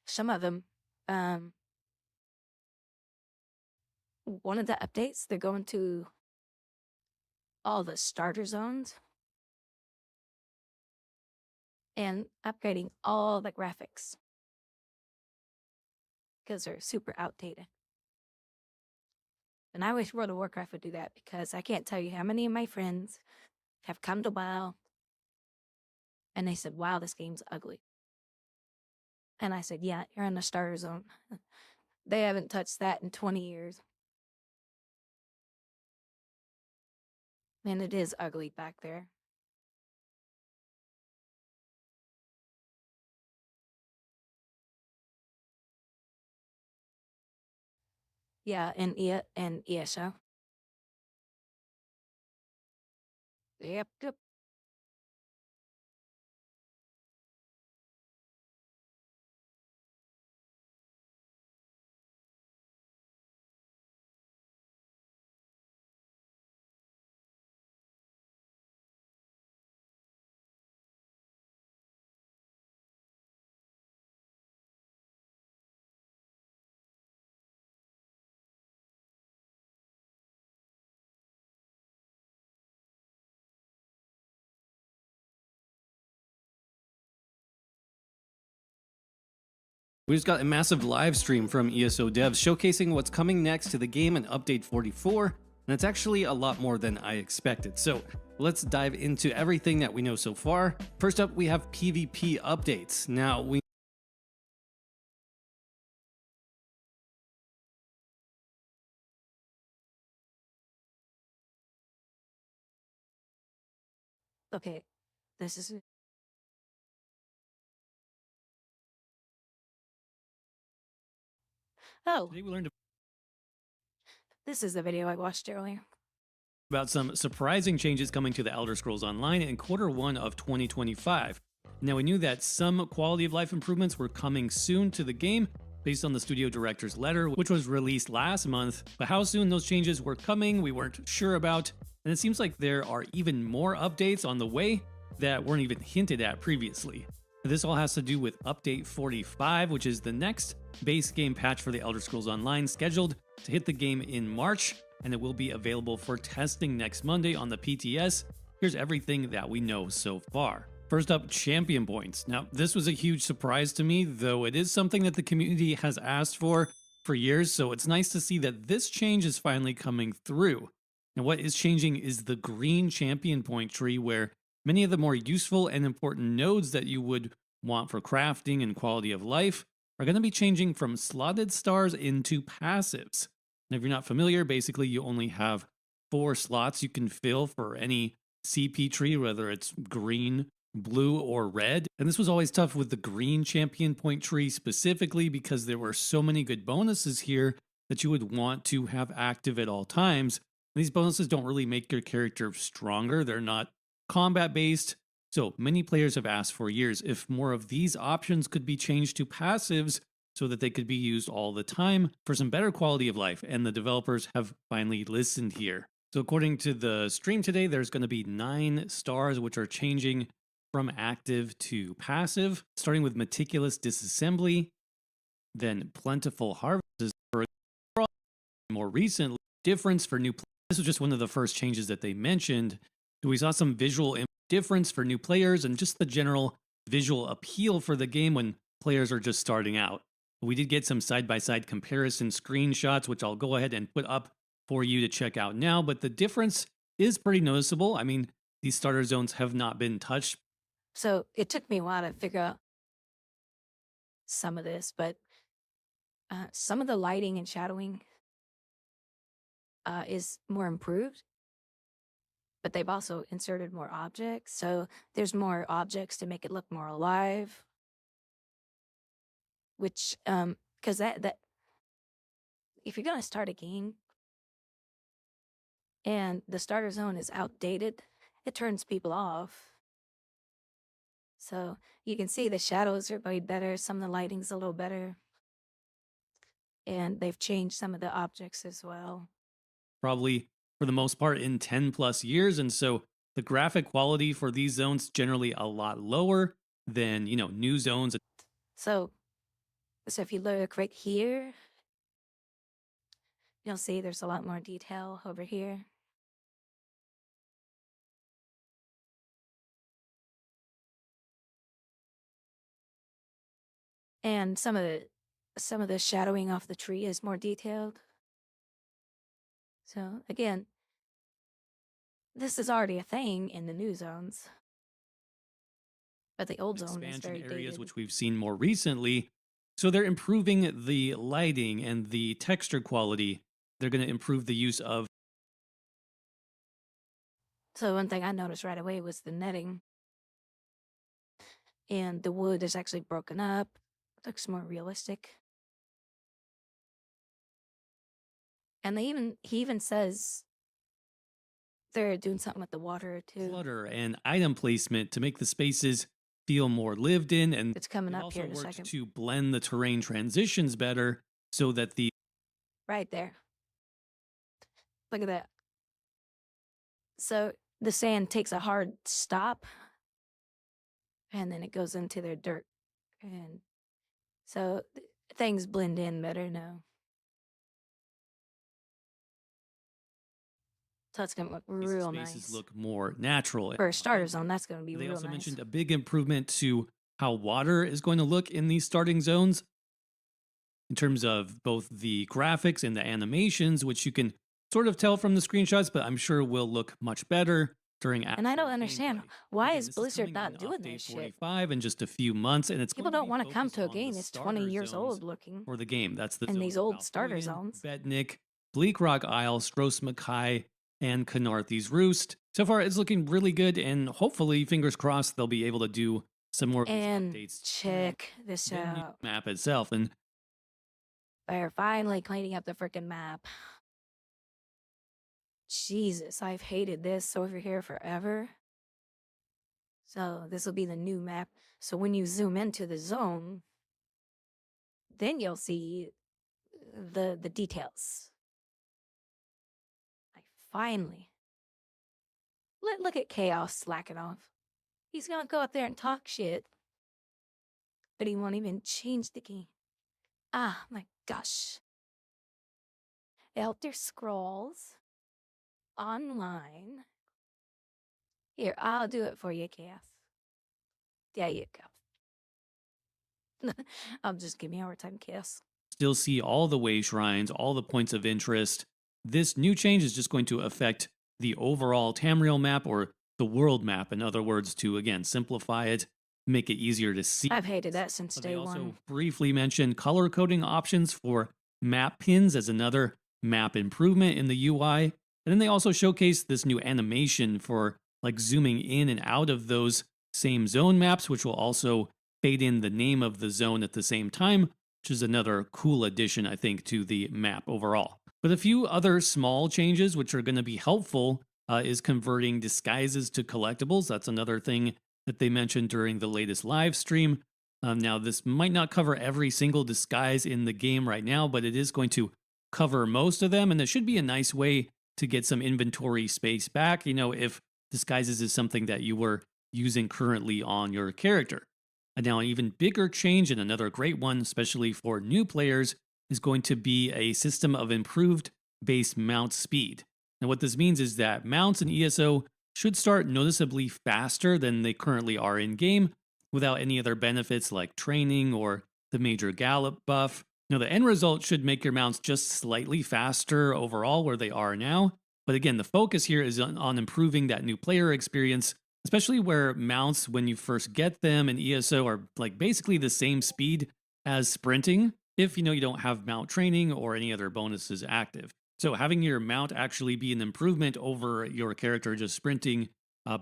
Some of them, one of the updates, they're going to all the starter zones and upgrading all the graphics because they're super outdated. And I wish World of Warcraft would do that, because I can't tell you how many of my friends have come to WoW and they said, wow, this game's ugly. And I said, yeah, you're in the starter zone. They haven't touched that in 20 years. And it is ugly back there. Yeah, and ESO. Yep. We just got a massive live stream from ESO devs showcasing what's coming next to the game in Update 44, and it's actually a lot more than I expected. So let's dive into everything that we know so far. First up, we have PvP updates. Now, Okay, this is it. Oh. Today we learned This is the video I watched earlier. about some surprising changes coming to the Elder Scrolls Online in Q1 of 2025. Now, we knew that some quality of life improvements were coming soon to the game based on the studio director's letter, which was released last month, but how soon those changes were coming, we weren't sure about, and it seems like there are even more updates on the way that weren't even hinted at previously. This all has to do with Update 45, which is the next base game patch for the Elder Scrolls Online, scheduled to hit the game in March, and it will be available for testing next Monday on the PTS. Here's everything that we know so far. First up, champion points. Now, this was a huge surprise to me, though it is something that the community has asked for years, so it's nice to see that this change is finally coming through. And what is changing is the green champion point tree, where many of the more useful and important nodes that you would want for crafting and quality of life are going to be changing from slotted stars into passives. And if you're not familiar, basically you only have 4 slots you can fill for any CP tree, whether it's green, blue, or red. And this was always tough with the green champion point tree specifically, because there were so many good bonuses here that you would want to have active at all times. And these bonuses don't really make your character stronger. They're not combat based. So many players have asked for years if more of these options could be changed to passives so that they could be used all the time for some better quality of life. And the developers have finally listened here. So according to the stream today, there's going to be 9 stars which are changing from active to passive, starting with meticulous disassembly, then plentiful harvests for more recently. Difference for new players. This was just one of the first changes that they mentioned. We saw some visual difference for new players and just the general visual appeal for the game when players are just starting out. We did get some side-by-side comparison screenshots, which I'll go ahead and put up for you to check out now, but the difference is pretty noticeable. I mean, these starter zones have not been touched. So it took me a while to figure out some of this, but some of the lighting and shadowing is more improved, but they've also inserted more objects. So there's more objects to make it look more alive, which, because that if you're going to start a game and the starter zone is outdated, it turns people off. So you can see the shadows are way better. Some of the lighting's a little better. And they've changed some of the objects as well. Probably for the most part in 10 plus years. And so the graphic quality for these zones generally a lot lower than, new zones. So if you look right here, you'll see there's a lot more detail over here. And some of the shadowing off the tree is more detailed. So again, this is already a thing in the new zones. But the old zone is very areas dated. which we've seen more recently. So they're improving the lighting and the texture quality. They're going to improve the use of. So one thing I noticed right away was the netting. And the wood is actually broken up. It looks more realistic. And he even says they're doing something with the water too. Clutter and item placement to make the spaces feel more lived in, and it's coming up also here in a worked second. to blend the terrain transitions better so that the right there. Look at that. So the sand takes a hard stop and then it goes into their dirt. And so things blend in better now. So it's going to look real spaces nice. look more natural. For a starter zone, that's going to be they real also nice. mentioned a big improvement to how water is going to look in these starting zones in terms of both the graphics and the animations, which you can sort of tell from the screenshots, but I'm sure will look much better during and I don't understand why is Blizzard not doing this shit? 45 in just a few months, and it's people don't want to come to a game that's 20 years old looking. For the game, that's the and these old starter zones. Betnik, Bleak Rock Isle, Stros Mackay, and Canarthy's Roost. So far, it's looking really good, and hopefully, fingers crossed, they'll be able to do some more and updates. Check this out. Map itself, and they're finally cleaning up the freaking map. Jesus, I've hated this over here forever. So this will be the new map. So when you zoom into the zone, then you'll see the details. Finally. Look at Chaos slacking off. He's gonna go out there and talk shit. But he won't even change the game. Ah, my gosh. Elder Scrolls Online. Here, I'll do it for you, Chaos. There you go. I'll just give me a hard time, Chaos. Still see all the way shrines, all the points of interest. This new change is just going to affect the overall Tamriel map, or the world map, in other words, to, again, simplify it, make it easier to see. I've hated that since day one. They also briefly mentioned color coding options for map pins as another map improvement in the UI. And then they also showcased this new animation for like zooming in and out of those same zone maps, which will also fade in the name of the zone at the same time, which is another cool addition, I think, to the map overall. But a few other small changes which are going to be helpful is converting disguises to collectibles. That's another thing that they mentioned during the latest live stream. Now, this might not cover every single disguise in the game right now, but it is going to cover most of them, and it should be a nice way to get some inventory space back. If disguises is something that you were using currently on your character. And now, an even bigger change, and another great one, especially for new players, is going to be a system of improved base mount speed. Now, what this means is that mounts in ESO should start noticeably faster than they currently are in game, without any other benefits like training or the major gallop buff. Now, the end result should make your mounts just slightly faster overall where they are now. But again, the focus here is on improving that new player experience, especially where mounts, when you first get them in ESO, are like basically the same speed as sprinting if you don't have mount training or any other bonuses active. So having your mount actually be an improvement over your character just sprinting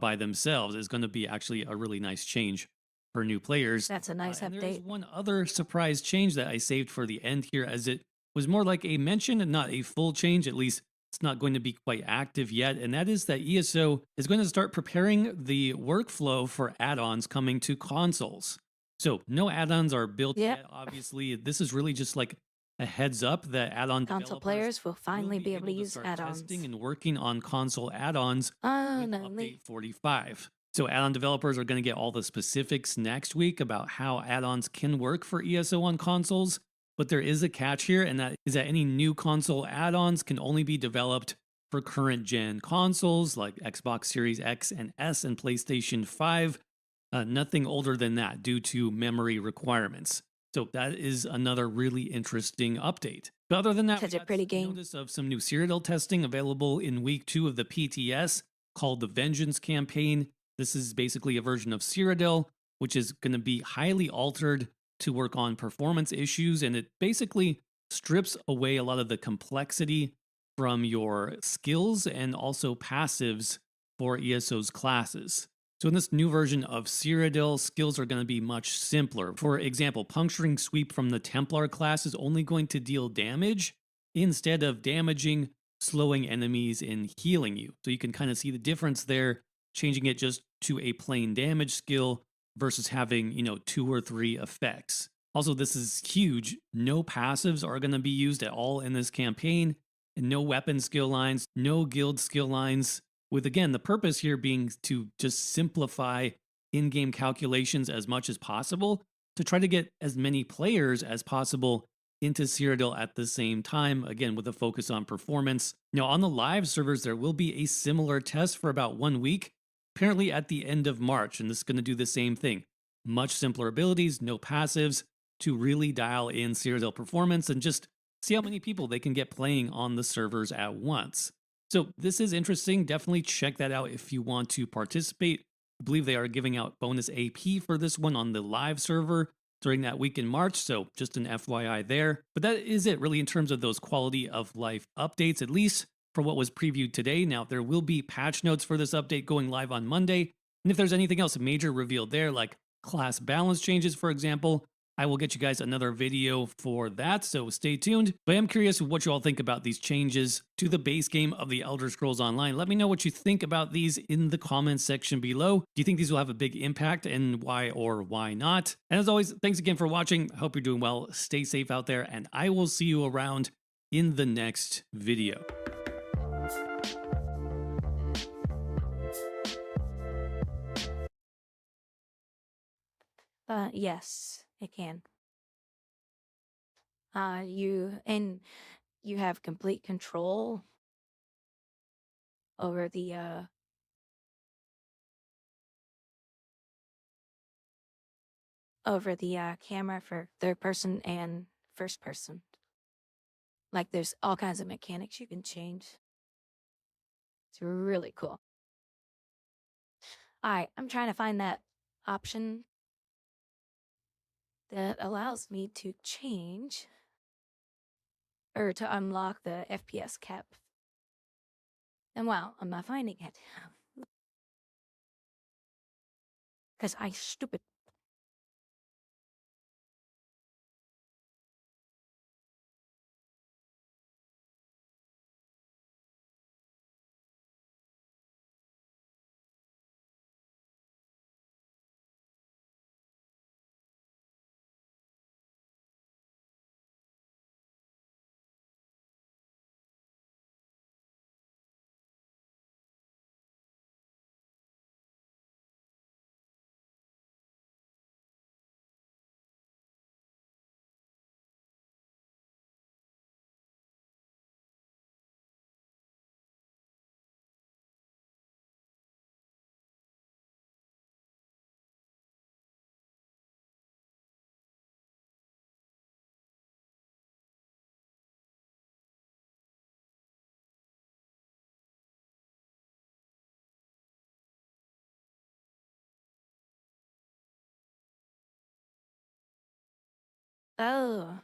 by themselves is going to be actually a really nice change for new players. That's a nice And update. there's one other surprise change that I saved for the end here, as it was more like a mention and not a full change. At least it's not going to be quite active yet. And that is that ESO is going to start preparing the workflow for add-ons coming to consoles. So no add-ons are built yet, obviously. This is really just like a heads up that add-on Console players will finally be able to use add-ons. testing and working on console add-ons with Only. update 45. So add-on developers are going to get all the specifics next week about how add-ons can work for ESO on consoles. But there is a catch here, and that is that any new console add-ons can only be developed for current gen consoles like Xbox Series X and S and PlayStation 5. Nothing older than that due to memory requirements. So that is another really interesting update. But other than that, Such a pretty game. Notice of some new Cyrodiil testing available in week 2 of the PTS called the Vengeance campaign. This is basically a version of Cyrodiil, which is going to be highly altered to work on performance issues, and it basically strips away a lot of the complexity from your skills and also passives for ESO's classes. So in this new version of Cyrodiil, skills are going to be much simpler. For example, Puncturing Sweep from the Templar class is only going to deal damage instead of damaging, slowing enemies, and healing you. So you can kind of see the difference there, changing it just to a plain damage skill versus having, 2 or 3 effects. Also, this is huge. No passives are going to be used at all in this campaign, and no weapon skill lines, no guild skill lines, with again, the purpose here being to just simplify in-game calculations as much as possible to try to get as many players as possible into Cyrodiil at the same time, again, with a focus on performance. Now, on the live servers, there will be a similar test for about 1 week, apparently at the end of March, and this is going to do the same thing. Much simpler abilities, no passives, to really dial in Cyrodiil performance and just see how many people they can get playing on the servers at once. So this is interesting. Definitely check that out if you want to participate. I believe they are giving out bonus AP for this one on the live server during that week in March, so just an FYI there. But that is it really in terms of those quality of life updates, at least for what was previewed today. Now, there will be patch notes for this update going live on Monday, and if there's anything else major revealed there, like class balance changes, for example, I will get you guys another video for that, so stay tuned. But I am curious what you all think about these changes to the base game of the Elder Scrolls Online. Let me know what you think about these in the comments section below. Do you think these will have a big impact, and why or why not? And as always, thanks again for watching. I hope you're doing well. Stay safe out there, and I will see you around in the next video. Yes, it can. You have complete control over the camera for third person and first person. Like there's all kinds of mechanics you can change. It's really cool. Alright, I'm trying to find that option that allows me to change or to unlock the FPS cap. And wow, I'm not finding it. Because I stupid. Oh.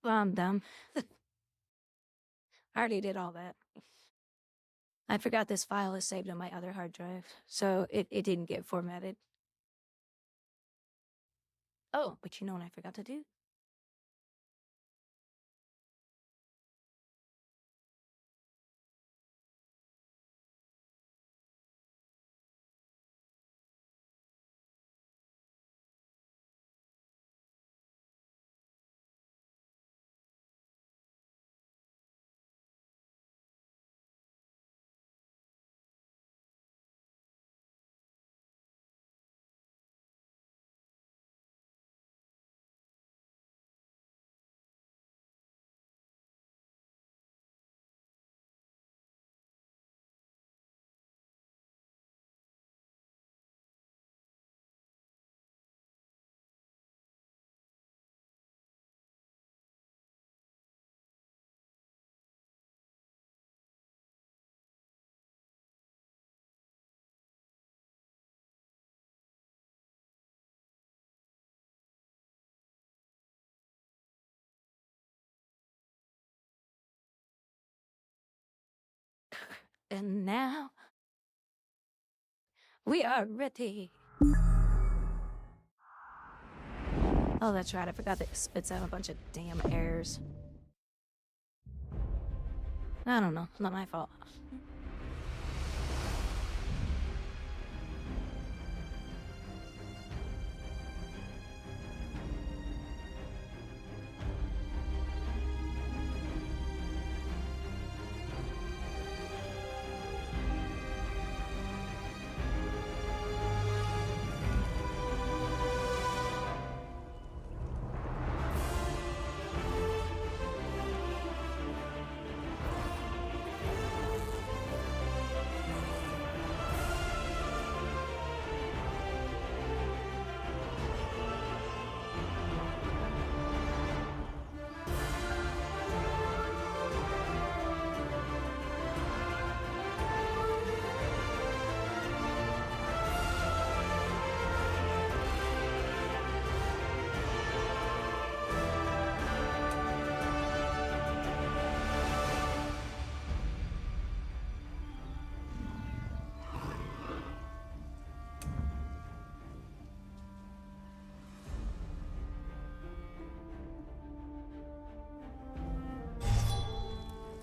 Well, I'm dumb. I already did all that. I forgot this file is saved on my other hard drive, so it didn't get formatted. Oh, but you know what I forgot to do? And now we are ready. Oh, that's right. I forgot that it spits out a bunch of damn errors. I don't know. Not my fault.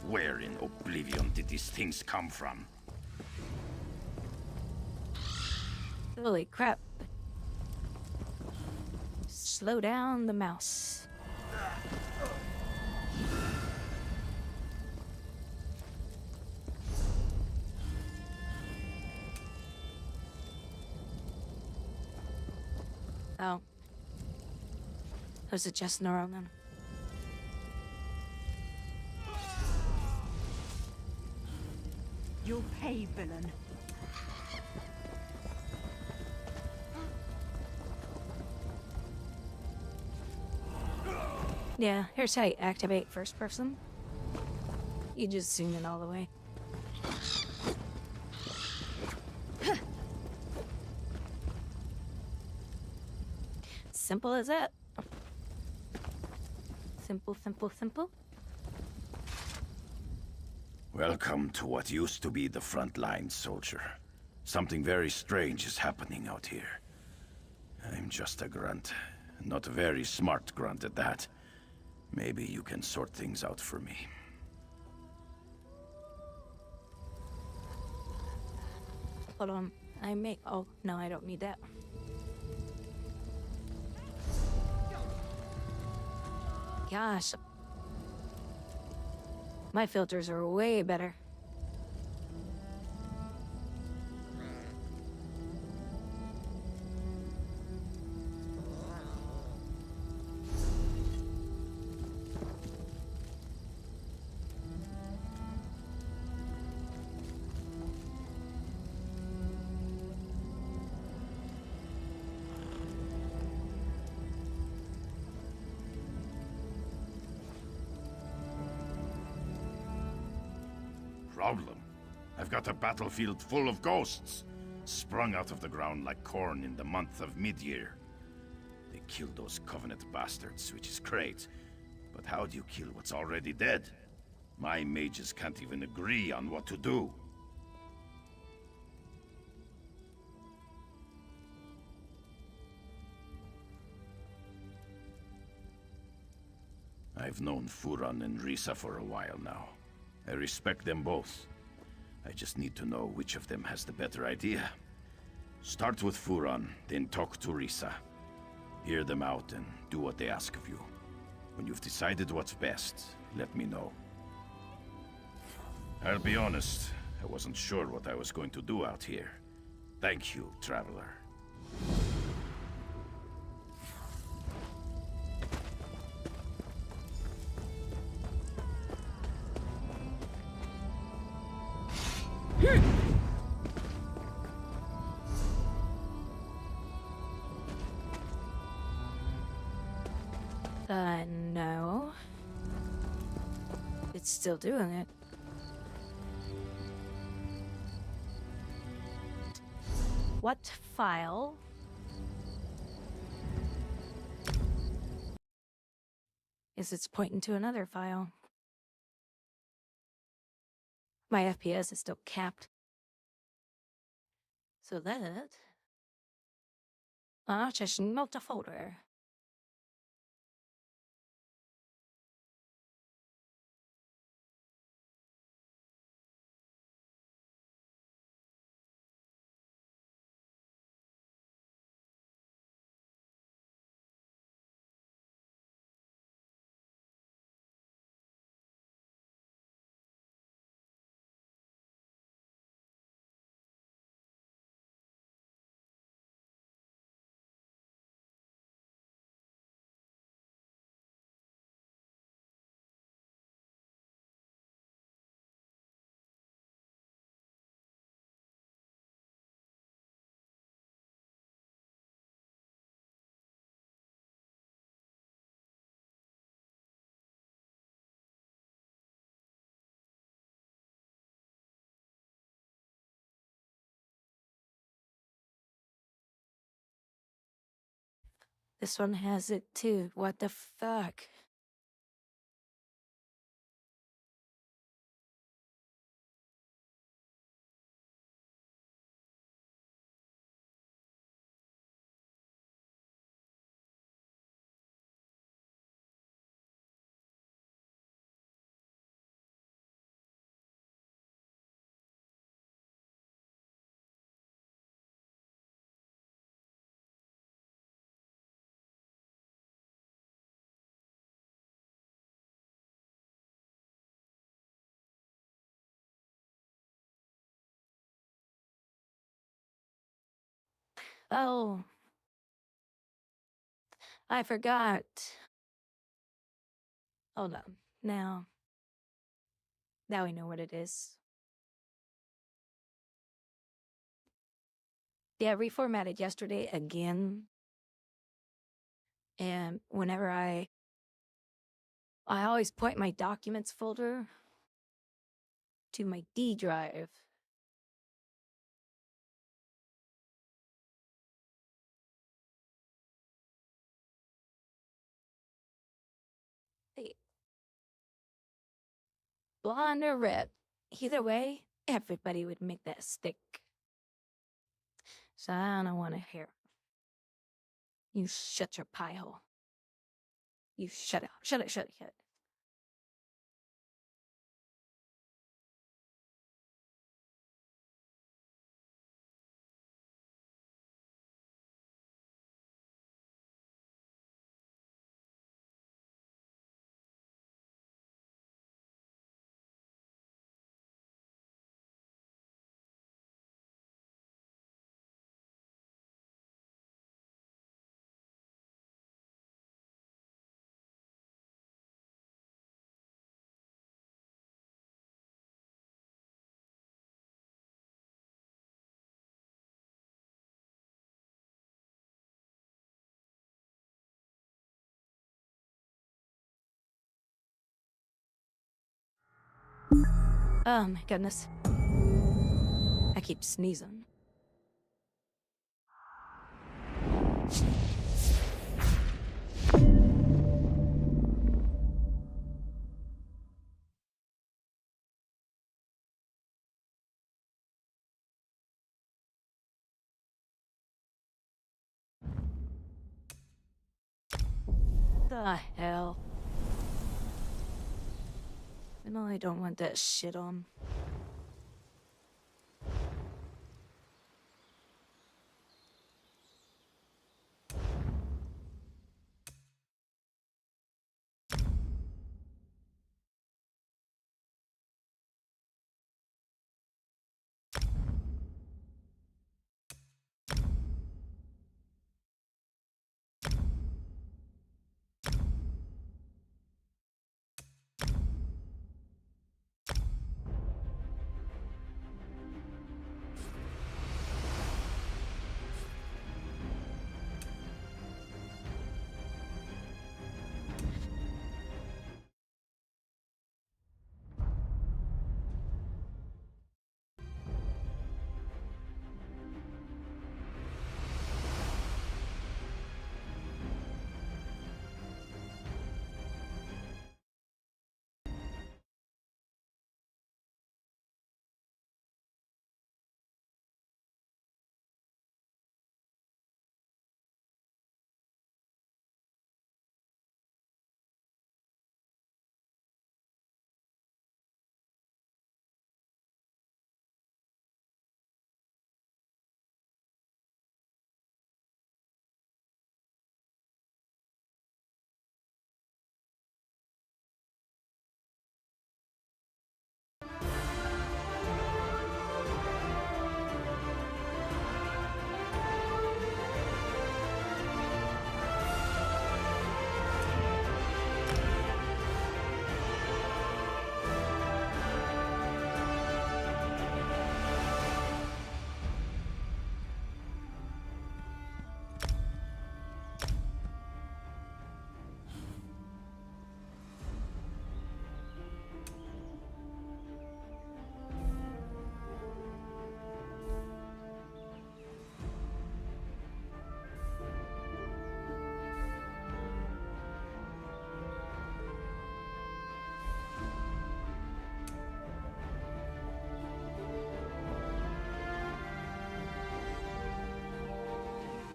Where in oblivion did these things come from? Holy crap. Slow down the mouse. Oh. Was it just neural then? You'll pay, villain. Yeah, here's how you activate first person. You just zoom in all the way. Simple as that. Simple, simple, simple. Welcome to what used to be the front line, soldier. Something very strange is happening out here. I'm just a grunt. Not a very smart grunt at that. Maybe you can sort things out for me. Hold on. Oh, no, I don't need that. Gosh. My filters are way better. Problem? I've got a battlefield full of ghosts. sprung out of the ground like corn in the month of mid-year. They killed those Covenant bastards, which is great. But how do you kill what's already dead? My mages can't even agree on what to do. I've known Furan and Risa for a while now. I respect them both. I just need to know which of them has the better idea. Start with Furan, then talk to Risa. Hear them out and do what they ask of you. When you've decided what's best, let me know. I'll be honest, I wasn't sure what I was going to do out here. Thank you, Traveler. No. It's still doing it. What file? Is it's pointing to another file? My FPS is still capped. So that... just multi-folder. This one has it too. What the fuck? Oh. I forgot. Hold on. Now we know what it is. Yeah, reformatted yesterday again. And whenever I always point my documents folder to my D drive. Hey. Blonde or red. Either way, everybody would make that stick. So I don't want to hear. You shut your pie hole. You shut it. Shut it, shut it, shut it. Oh my goodness. I keep sneezing. The hell? I know I don't want that shit on.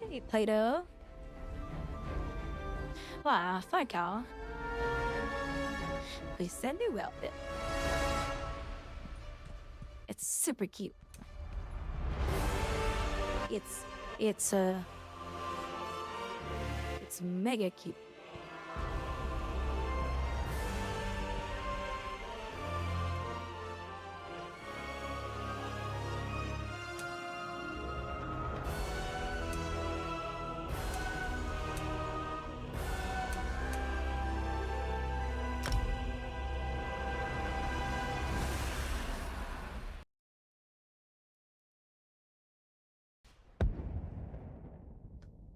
Hey, Play-Doh. Wow, fine, Carl. We send you outfit. It's super cute. It's mega cute.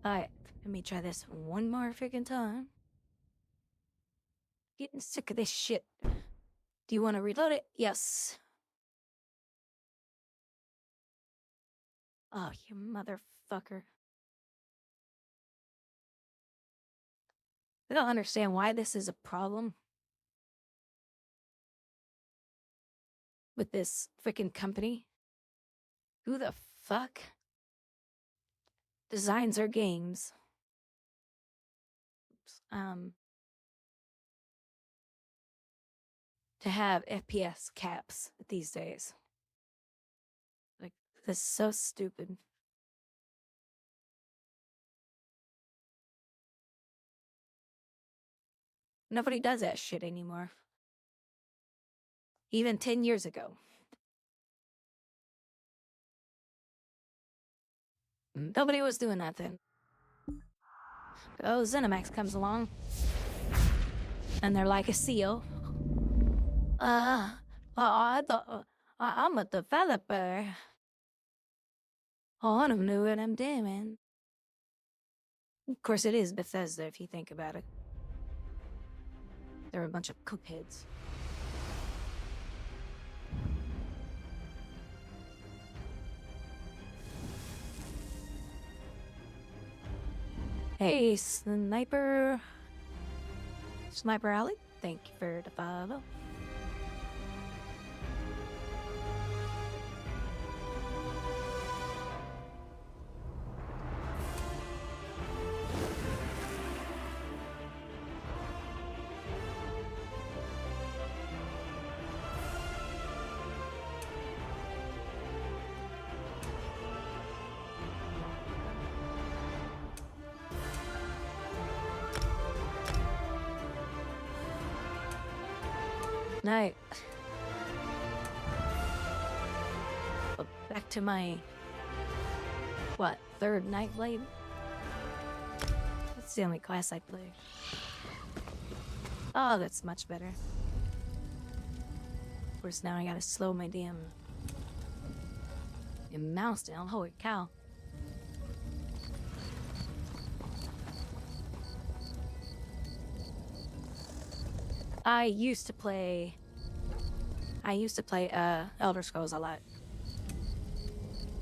Alright, let me try this one more freaking time. Getting sick of this shit. Do you want to reload it? Yes. Oh, you motherfucker. I don't understand why this is a problem with this freaking company. Who the fuck designs our games? To have FPS caps these days. Like, this is so stupid. Nobody does that shit anymore. Even 10 years ago. Nobody was doing that then. Oh, ZeniMax comes along. And they're like a seal. I'm a developer. Oh, I don't know what I'm doing. Of course, it is Bethesda if you think about it. They're a bunch of cookheads. Hey, Sniper Alley, thank you for the follow. Night. But back to my third night blade? That's the only class I play. Oh, that's much better. Of course, now I gotta slow my damn mouse down. Holy cow. I used to play Elder Scrolls a lot.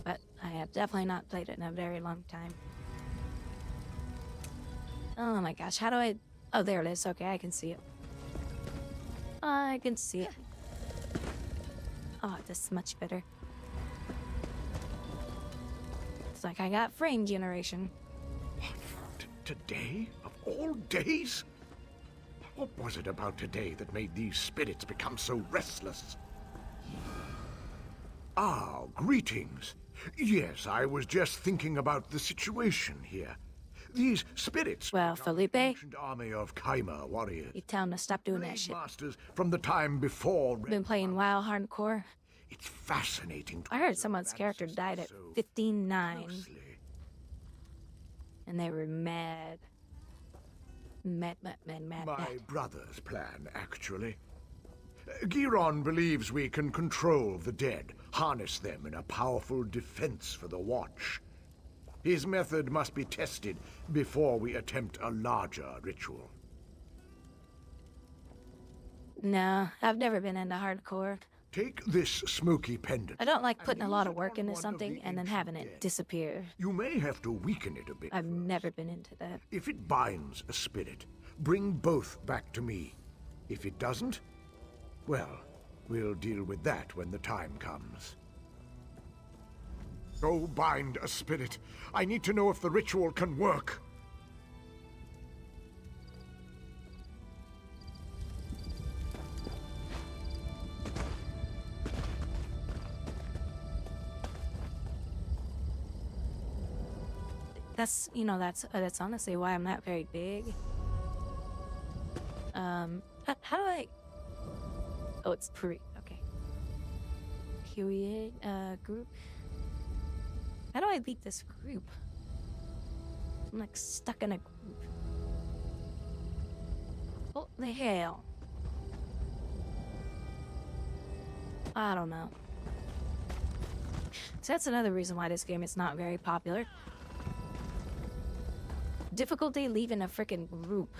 But I have definitely not played it in a very long time. Oh my gosh, how do I... Oh, there it is. Okay, I can see it. I can see it. Oh, this is much better. It's like I got frame generation. Today? Of all days? What was it about today that made these spirits become so restless? Ah, greetings. Yes, I was just thinking about the situation here. These spirits... Well, Felipe, ancient army of Kaima warriors. you tell him to stop doing that shit. Masters from the time before... Been playing WoW hardcore. It's fascinating. I heard someone's character died at 15-9. And they were mad. Mad. My brother's plan, actually. Giron believes we can control the dead, harness them in a powerful defense for the Watch. His method must be tested before we attempt a larger ritual. No, I've never been into hardcore. Take this smoky pendant. I don't like putting a lot of work into something and then having it disappear. You may have to weaken it a bit. I've never been into that. If it binds a spirit, bring both back to me. If it doesn't, well, we'll deal with that when the time comes. Go bind a spirit. I need to know if the ritual can work. That's, that's honestly why I'm not very big. How do I... Oh, it's pretty... Okay. Period, group. How do I beat this group? I'm like stuck in a group. What the hell? I don't know. So that's another reason why this game is not very popular. Difficulty leaving a frickin' group.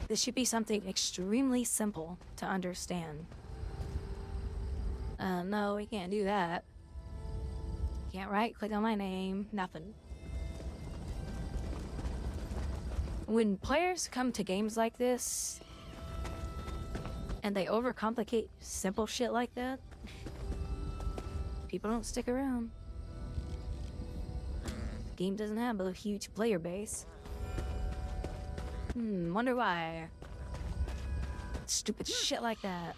This should be something extremely simple to understand. No, we can't do that. Can't right-click on my name, nothing. When players come to games like this, and they overcomplicate simple shit like that, people don't stick around. The game doesn't have a huge player base. Wonder why. Stupid shit like that.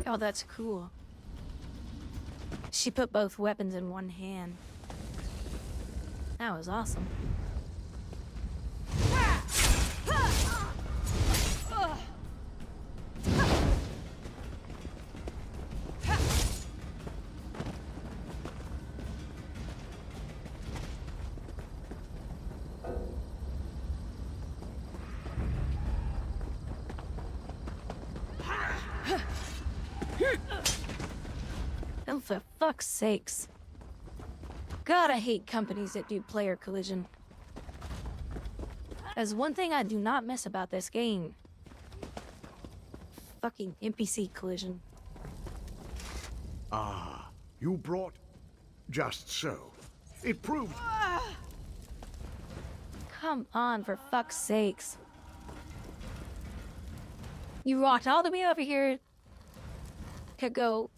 Oh, that's cool. She put both weapons in one hand. That was awesome. for fuck's sakes. God, I hate companies that do player collision. There's one thing I do not miss about this game. Fucking NPC collision. Ah, you brought... Just so. It proved... Come on, for fuck's sakes. You walked all the way over here to go...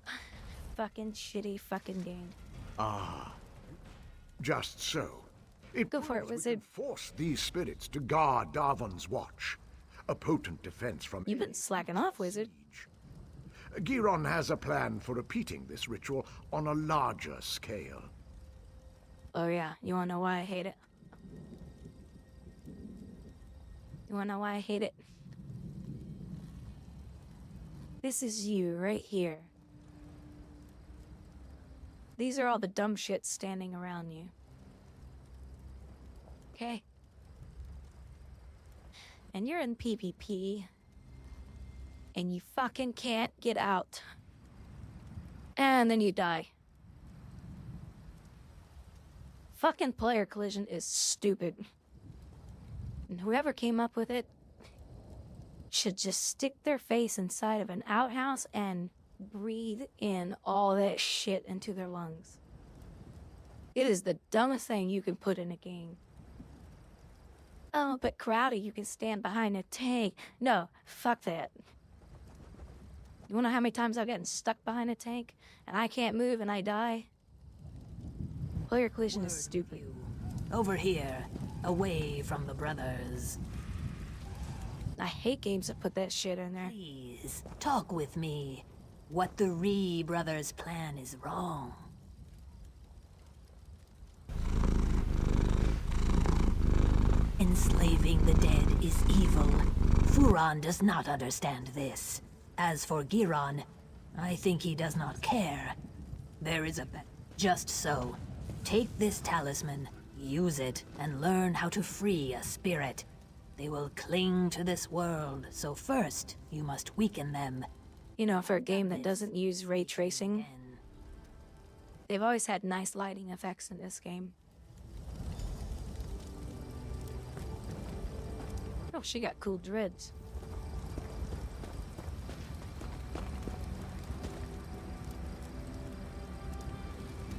Fucking shitty fucking game. Ah, just so. It Go for it, wizard. Force these spirits to guard Darvon's watch. A potent defense from... You've been slacking off, wizard. Giron has a plan for repeating this ritual on a larger scale. Oh yeah, you wanna know why I hate it? You wanna know why I hate it? This is you, right here. These are all the dumb shits standing around you. Okay? And you're in PvP. And you fucking can't get out. And then you die. Fucking player collision is stupid. And whoever came up with it should just stick their face inside of an outhouse and breathe in all that shit into their lungs. It is the dumbest thing you can put in a game. Oh, but Grouwdi, you can stand behind a tank. No, fuck that. You wanna know how many times I've gotten stuck behind a tank and I can't move and I die? Player collision is stupid. Over here, away from the brothers. I hate games that put that shit in there. Please, talk with me. What the Ree brothers' plan is wrong. Enslaving the dead is evil. Furon does not understand this. As for Giron, I think he does not care. There is a just so. Take this talisman, use it, and learn how to free a spirit. They will cling to this world, so first, you must weaken them. You know, for a game that doesn't use ray tracing, they've always had nice lighting effects in this game. Oh, she got cool dreads.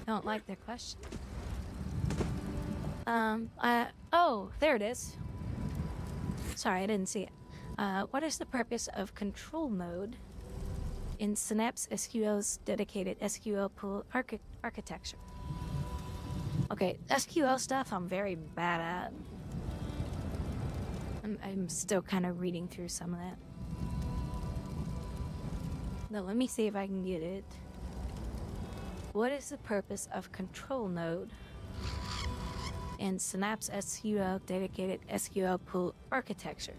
Don't like their question. Oh, there it is. Sorry, I didn't see it. What is the purpose of control mode in Synapse SQL's dedicated SQL pool architecture? Okay, SQL stuff I'm very bad at. I'm still kind of reading through some of that. Now, let me see if I can get it. What is the purpose of control node in Synapse SQL dedicated SQL pool architecture?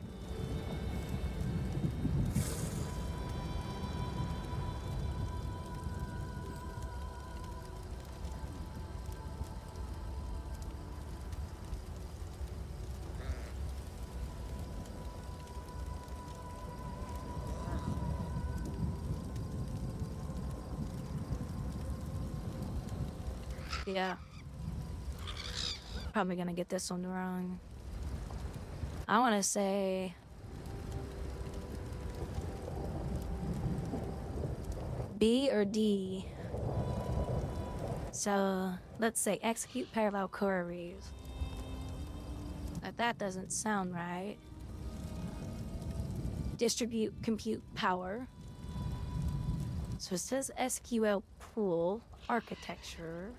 Yeah. Probably gonna get this one wrong. I wanna say... B or D. So, let's say execute parallel queries. That doesn't sound right. Distribute compute power. So it says SQL pool architecture.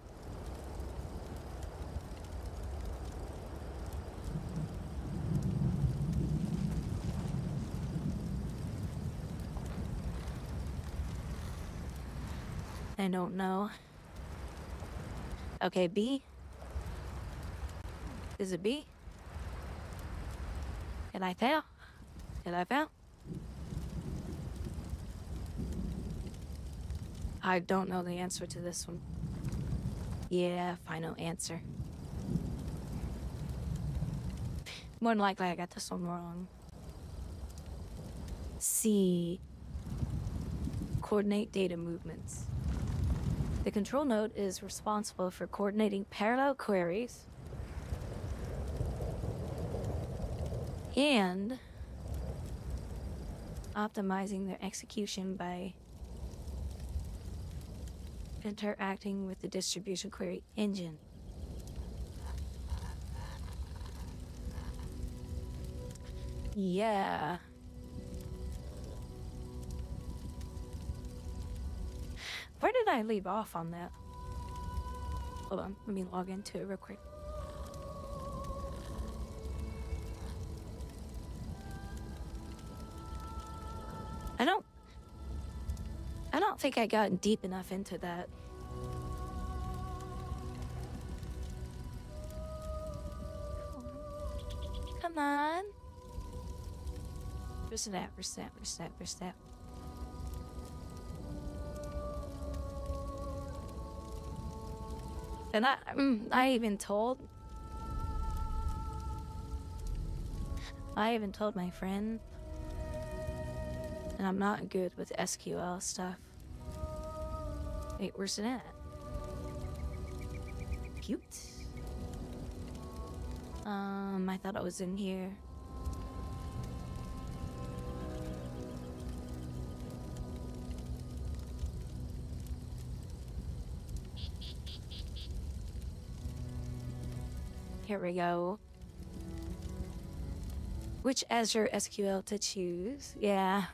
I don't know. Okay, B. Is it B? Did I fail? Did I fail? I don't know the answer to this one. Yeah, final answer. More than likely I got this one wrong. C. Coordinate data movements. The control node is responsible for coordinating parallel queries and optimizing their execution by interacting with the distribution query engine. Yeah. Where did I leave off on that? Hold on, let me log into it real quick. I don't think I got deep enough into that. Come on. Where's that? Where's that? Where's that? Where's that? And I even told my friend that I'm not good with SQL stuff. Wait, where's it at? Cute. I thought it was in here. Here we go. Which Azure SQL to choose? Yeah.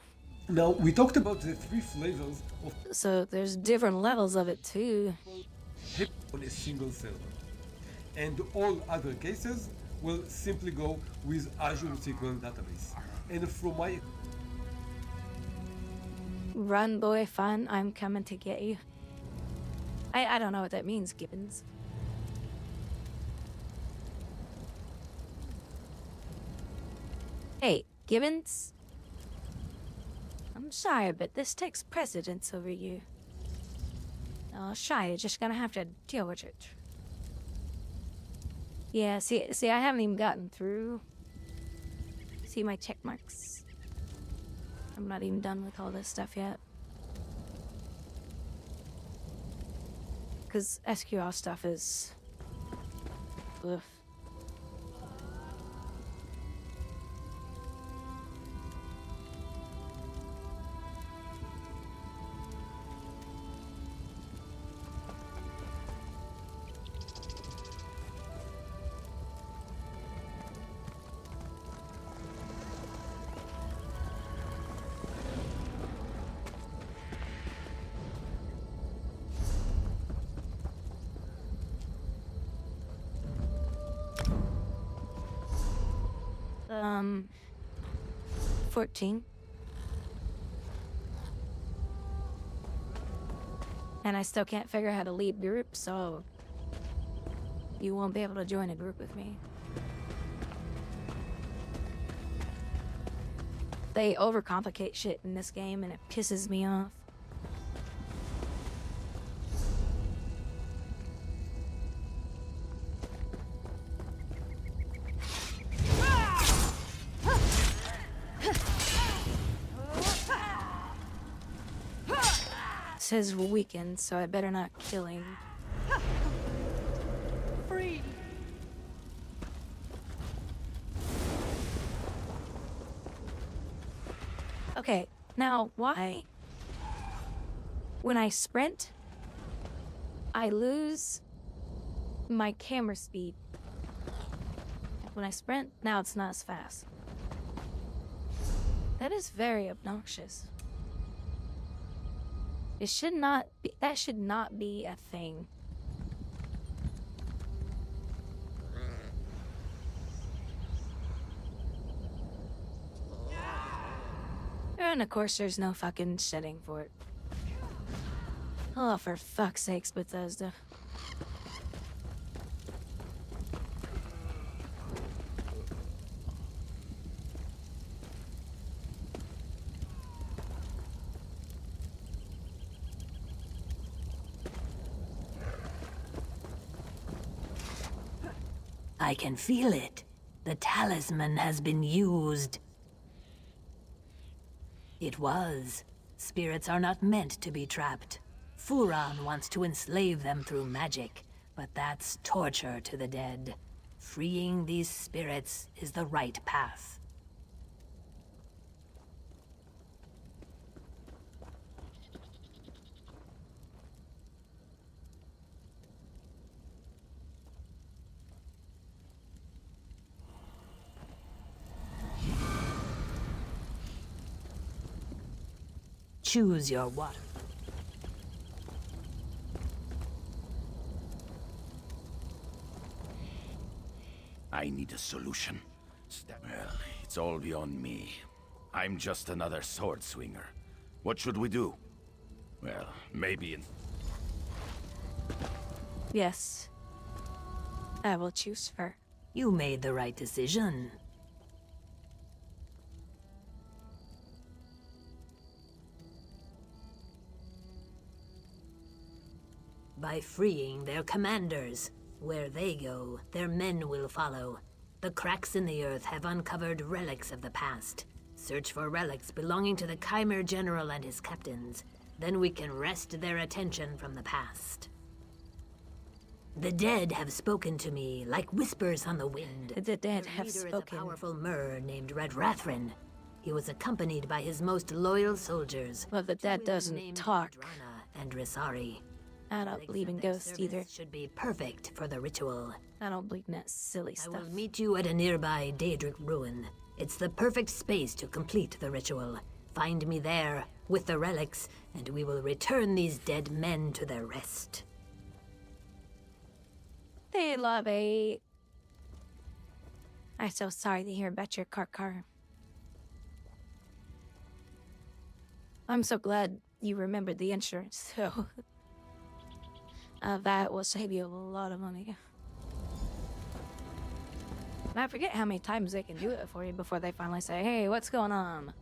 Now, we talked about the 3 flavors of So there's different levels of it too. HIP on a single server. And all other cases will simply go with Azure SQL database. And from my Run, boy, fun. I'm coming to get you. I don't know what that means, Gibbons. Hey, Gibbons? I'm sorry, but this takes precedence over you. Oh, shy, you're just gonna have to deal with it. Yeah, see, I haven't even gotten through. See my check marks? I'm not even done with all this stuff yet. Because SQL stuff is... Ugh. Um, 14. And I still can't figure out how to lead groups, so you won't be able to join a group with me. They overcomplicate shit in this game and it pisses me off. Says weakened, so I better not kill him. Free. Okay, now why? When I sprint, I lose my camera speed. When I sprint, now it's not as fast. That is very obnoxious. It should not be, that should not be a thing. And of course there's no fucking setting for it. Oh, for fuck's sakes, Bethesda. I can feel it. The talisman has been used. It was. Spirits are not meant to be trapped. Furon wants to enslave them through magic, but that's torture to the dead. Freeing these spirits is the right path. Choose your water. I need a solution. Well, it's all beyond me. I'm just another sword swinger. What should we do? Well, maybe in... Yes. I will choose her. You made the right decision. By freeing their commanders. Where they go, their men will follow. The cracks in the earth have uncovered relics of the past. Search for relics belonging to the Chimera General and his captains. Then we can wrest their attention from the past. The dead have spoken to me like whispers on the wind. The dead have Their leader spoken. is a powerful Mer named Red Rathrin. He was accompanied by his most loyal soldiers. Well, the dead doesn't talk. Drana and Risari. I don't believe in ghosts either. Should be perfect for the ritual. I don't believe in that silly stuff. I will meet you at a nearby Daedric ruin. It's the perfect space to complete the ritual. Find me there, with the relics, and we will return these dead men to their rest. They love it. I'm so sorry to hear about your car. I'm so glad you remembered the insurance, so... that will save you a lot of money. And I forget how many times they can do it for you before they finally say, hey, what's going on?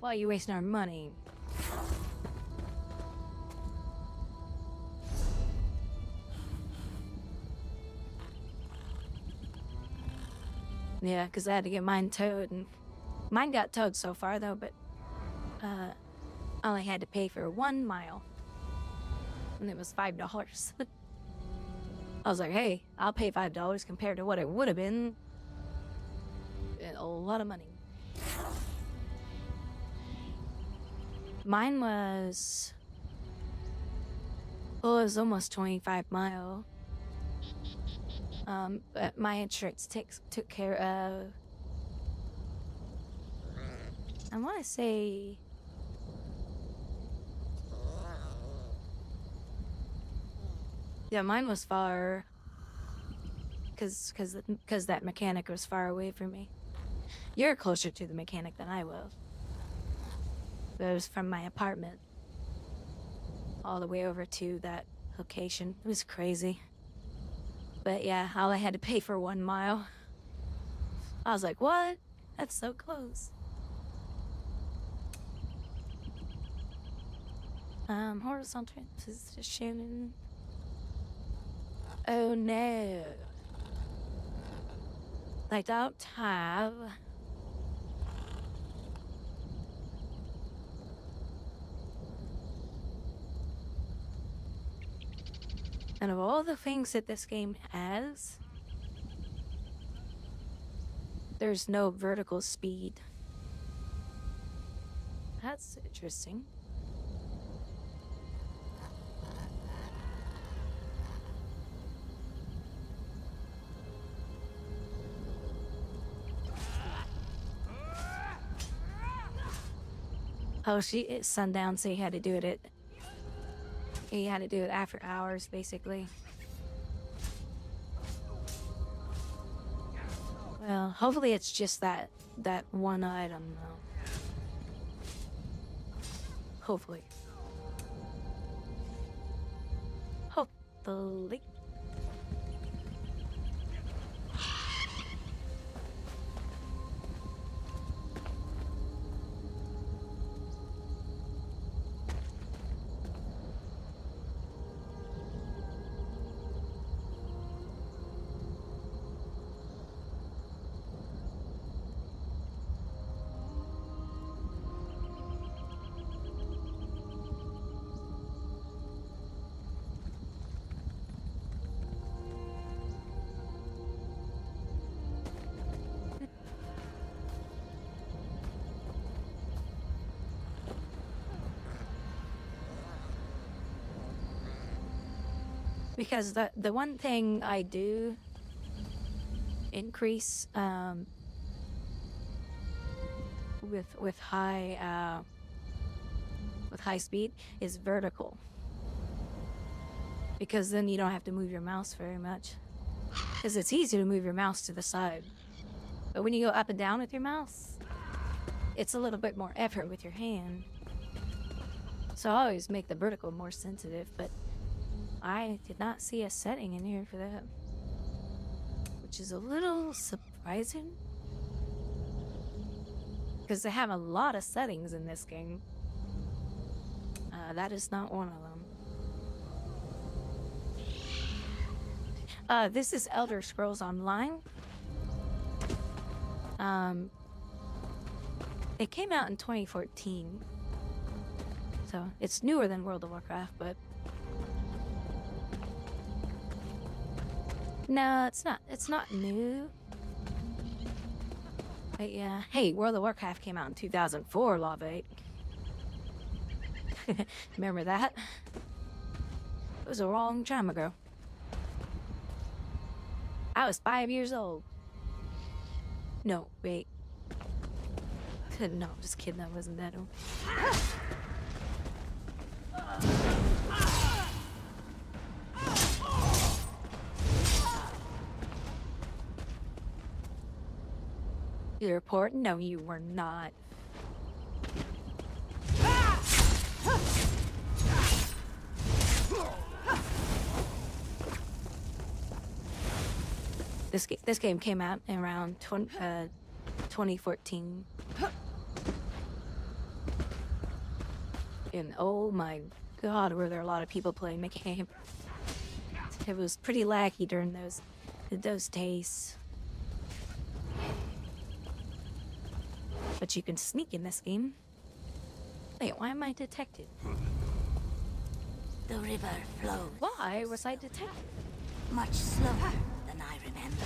Why are you wasting our money? Yeah, because I had to get mine towed, and mine got towed so far though, but I only had to pay for 1 mile. And it was $5. I was like, hey, I'll pay $5 compared to what it would have been. A lot of money. Mine was... well, it was almost 25 mile. But my insurance took care of... I want to say... yeah, mine was far, cause that mechanic was far away from me. You're closer to the mechanic than I was. But it was from my apartment all the way over to that location. It was crazy. But yeah, all I had to pay for 1 mile. I was like, what? That's so close. Horizontal position. Oh no. I don't have... and of all the things that this game has, there's no vertical speed. That's interesting. Oh, it's sundown, so you had to do it after hours, basically. Well, hopefully it's just that one item, though. Hopefully. Hopefully. Because the one thing I do increase with high speed is vertical, because then you don't have to move your mouse very much, because it's easy to move your mouse to the side, but when you go up and down with your mouse, it's a little bit more effort with your hand. So I always make the vertical more sensitive, but I did not see a setting in here for that, which is a little surprising, because they have a lot of settings in this game. That is not one of them. This is Elder Scrolls Online. It came out in 2014, so it's newer than World of Warcraft, but no, it's not. It's not new. But yeah, hey, World of Warcraft came out in 2004, Love 8. Remember that? It was a long time ago. I was 5 years old. No, wait. No, just kidding. I wasn't that old. You report? No, you were not. This game came out around 2014. And oh my god, were there a lot of people playing the game. It was pretty laggy during those days. But you can sneak in this game. Wait, why am I detected? The river flows. Why was I detected? Much slower than I remember.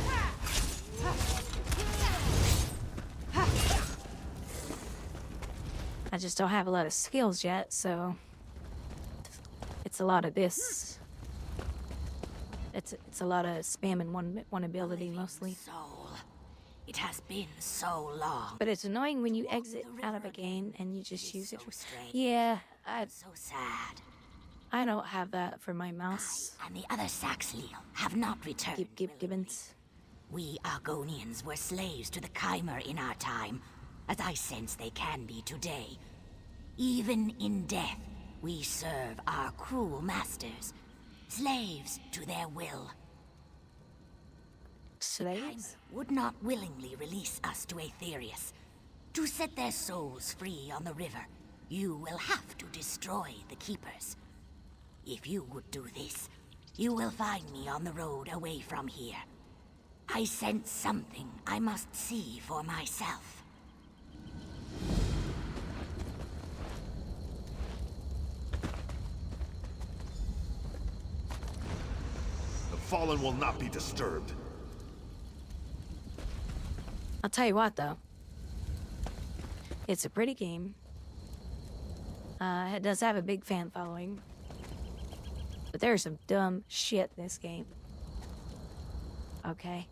I just don't have a lot of skills yet, so it's a lot of this. It's a lot of spamming one ability mostly. Soul. It has been so long. But it's annoying when you exit out of a game and you just use it. Strange. Yeah, So sad. I don't have that for my mouse. And the other Saxleel have not returned. Gibbons. We Argonians were slaves to the Chimer in our time, as I sense they can be today. Even in death, we serve our cruel masters, slaves to their will. Slaves? Would not willingly release us to Aetherius. To set their souls free on the river, you will have to destroy the Keepers. If you would do this, you will find me on the road away from here. I sense something I must see for myself. The Fallen will not be disturbed. I'll tell you what, though. It's a pretty game. It does have a big fan following. But there's some dumb shit in this game. Okay.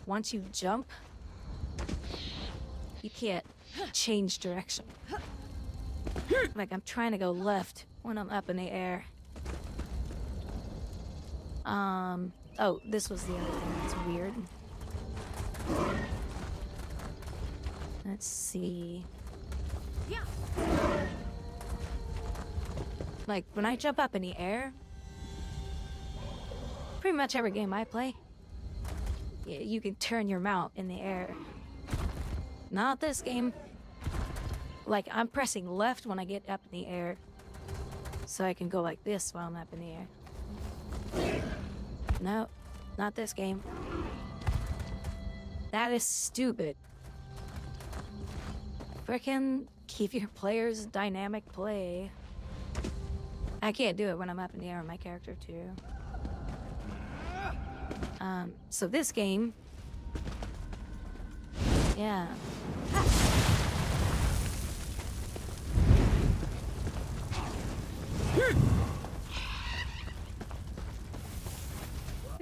Once you jump, you can't change direction. Like, I'm trying to go left when I'm up in the air. Oh, this was the other thing that's weird. Let's see. Like, when I jump up in the air, pretty much every game I play, you can turn your mount in the air. Not this game. Like, I'm pressing left when I get up in the air, so I can go like this while I'm up in the air. No, not this game. That is stupid. Frickin' keep your players dynamic play. I can't do it when I'm up in the air on my character too. So this game, yeah.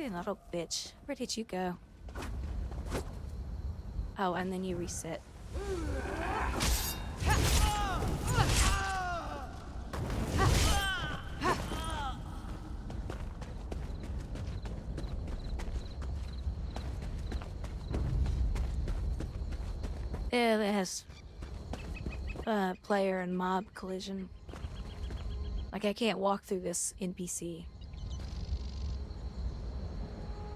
You little bitch. Where did you go? Oh, and then you reset. Yeah, it has player and mob collision. Like, I can't walk through this NPC.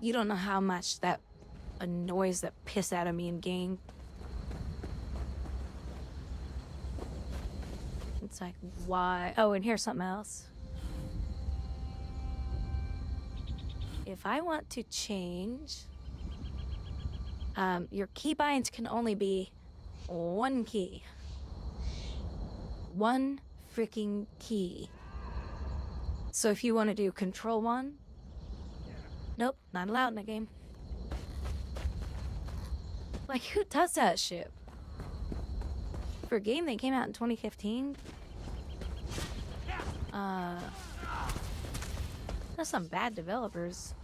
You don't know how much that annoys the piss out of me in game. It's like, why? Oh, and here's something else. If I want to change, your keybinds can only be one key. One freaking key. So if you want to do control 1, nope, not allowed in the game. Like, who does that shit? For a game that came out in 2015? That's some bad developers.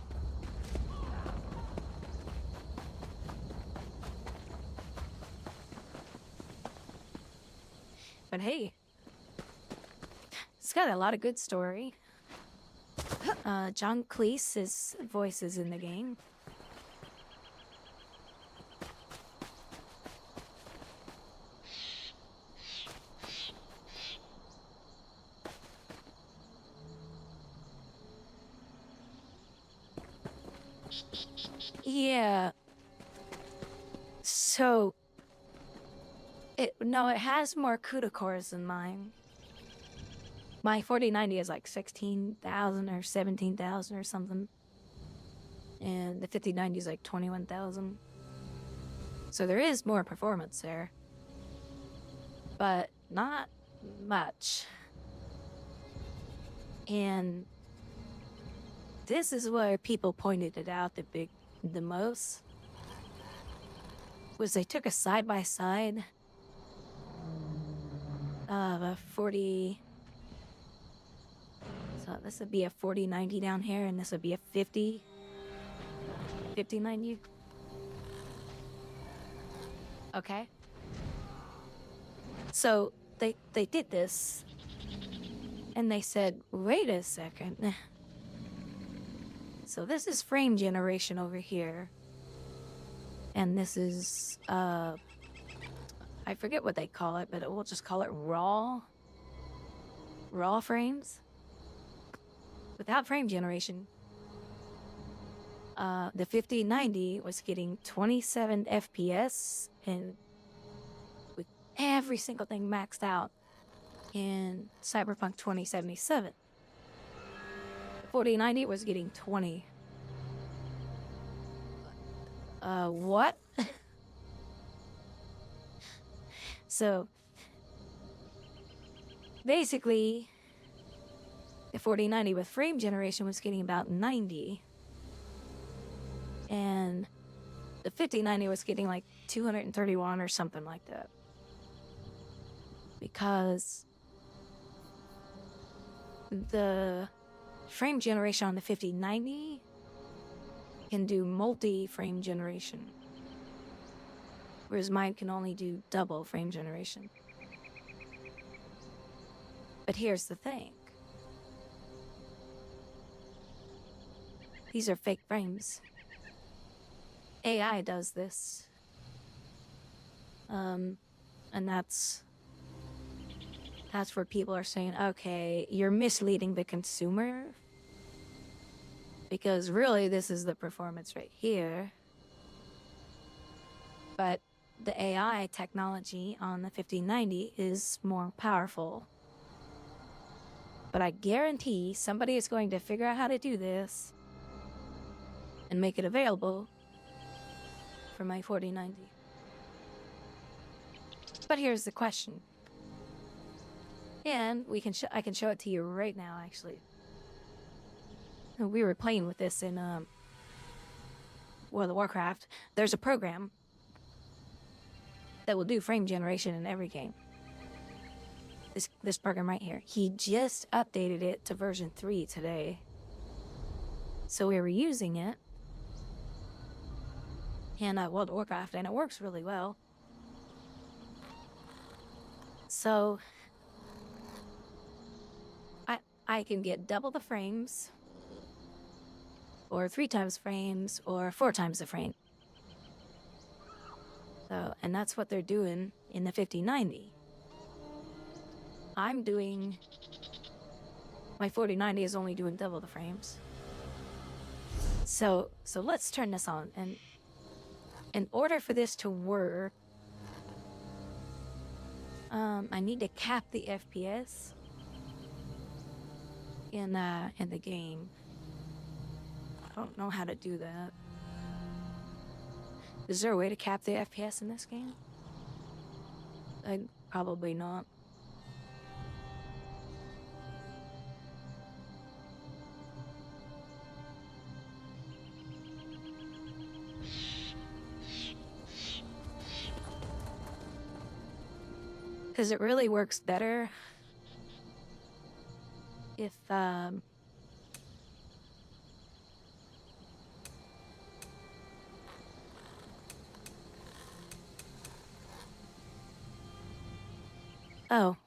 But hey, it's got a lot of good story. John Cleese's voice is in the game. Yeah. So, it has more CUDA cores than mine. My 4090 is like 16,000 or 17,000 or something. And the 5090 is like 21,000. So there is more performance there. But not much. And this is where people pointed it out the most. Was they took a side-by-side of a 40... So this would be a 4090 down here, and this would be a 5090. Okay. So they did this, and they said, wait a second. So this is frame generation over here, and this is I forget what they call it, but we'll just call it raw frames. Without frame generation, the 5090 was getting 27 FPS and with every single thing maxed out in Cyberpunk 2077. The 4090 was getting 20. What? So, basically, the 4090 with frame generation was getting about 90. And the 5090 was getting like 231 or something like that. Because the frame generation on the 5090 can do multi-frame generation. Whereas mine can only do double frame generation. But here's the thing. These are fake frames. AI does this. And that's where people are saying, okay, you're misleading the consumer. Because really, this is the performance right here. But the AI technology on the 5090 is more powerful. But I guarantee somebody is going to figure out how to do this and make it available for my 4090. But here's the question. And I can show it to you right now, actually. We were playing with this in World of Warcraft. There's a program that will do frame generation in every game. This program right here. He just updated it to version 3 today. So we were using it in World of Warcraft, and it works really well. So I can get double the frames, or 3 times frames, or 4 times the frame. So, and that's what they're doing in the 5090. I'm doing, my 4090 is only doing double the frames. So let's turn this on, and in order for this to work, I need to cap the FPS in the game. I don't know how to do that. Is there a way to cap the FPS in this game? Probably not. Because it really works better if, oh,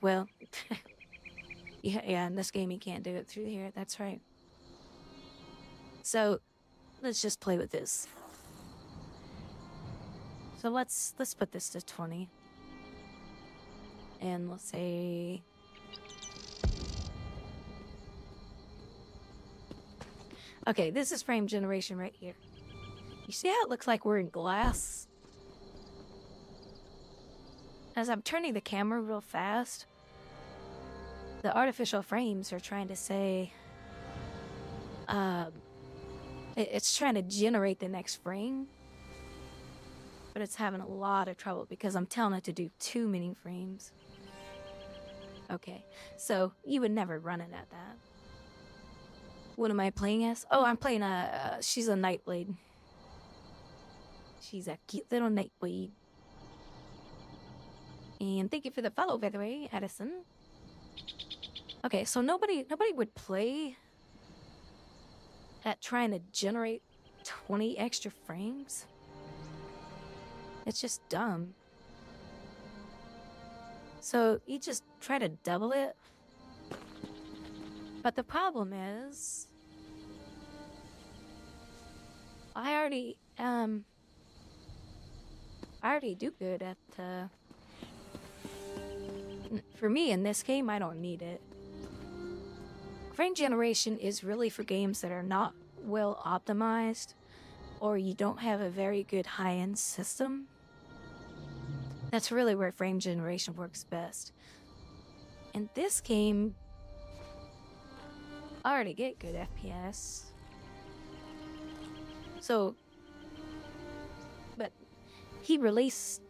well, yeah, in this game you can't do it through here, that's right. So, let's just play with this. So let's put this to 20. And let's say... Okay, this is frame generation right here. You see how it looks like we're in glass? As I'm turning the camera real fast, the artificial frames are trying to say... it's trying to generate the next frame. But it's having a lot of trouble because I'm telling it to do too many frames. Okay, so you would never run it at that. What am I playing as? Oh, I'm playing she's a Nightblade. She's a cute little Nightblade. And thank you for the follow, by the way, Addison. Okay, so nobody would play at trying to generate 20 extra frames. It's just dumb. So you just try to double it. But the problem is, I already do good at, for me in this game, I don't need it. Frame generation is really for games that are not well optimized, or you don't have a very good high-end system. That's really where frame generation works best. In this game, I already get good FPS. So, but he released,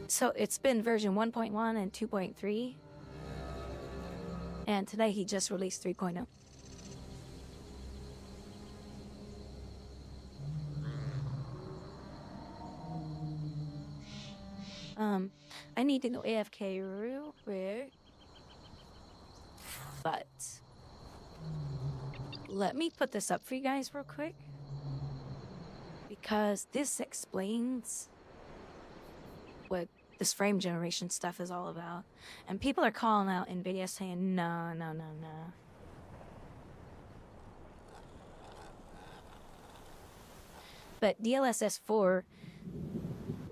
so it's been version 1.1 and 2.3. And today he just released 3.0. I need to go AFK real quick. But let me put this up for you guys real quick. Because this explains what this frame generation stuff is all about. And people are calling out NVIDIA saying, no, no, no, no. But DLSS 4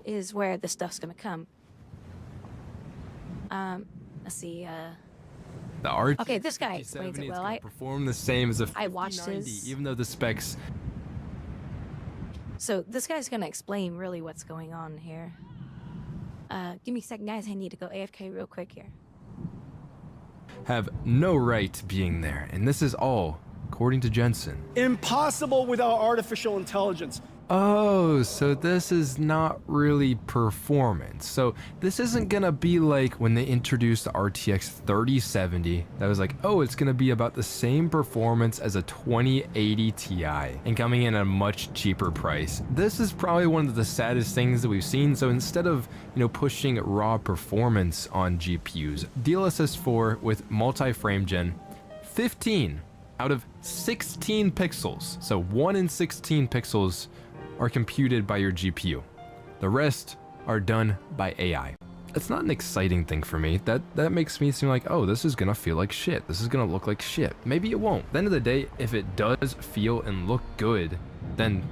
is where the stuff's gonna come. Let's see, the RTX okay, this guy explains it well. I perform the same as a I watched 5090, his... even though the specs... So this guy's gonna explain really what's going on here. Give me a second, guys. I need to go AFK real quick here. have no right being there, and this is all according to Jensen. Impossible without artificial intelligence. Oh, so this is not really performance. So this isn't gonna be like when they introduced the RTX 3070. That was like, oh, it's gonna be about the same performance as a 2080 Ti and coming in at a much cheaper price. This is probably one of the saddest things that we've seen. So instead of, pushing raw performance on GPUs, DLSS 4 with multi-frame gen 15 out of 16 pixels. So 1 in 16 pixels are computed by your GPU. The rest are done by AI. It's not an exciting thing for me. That makes me seem like, oh, this is gonna feel like shit. This is gonna look like shit. Maybe it won't. At the end of the day, if it does feel and look good, then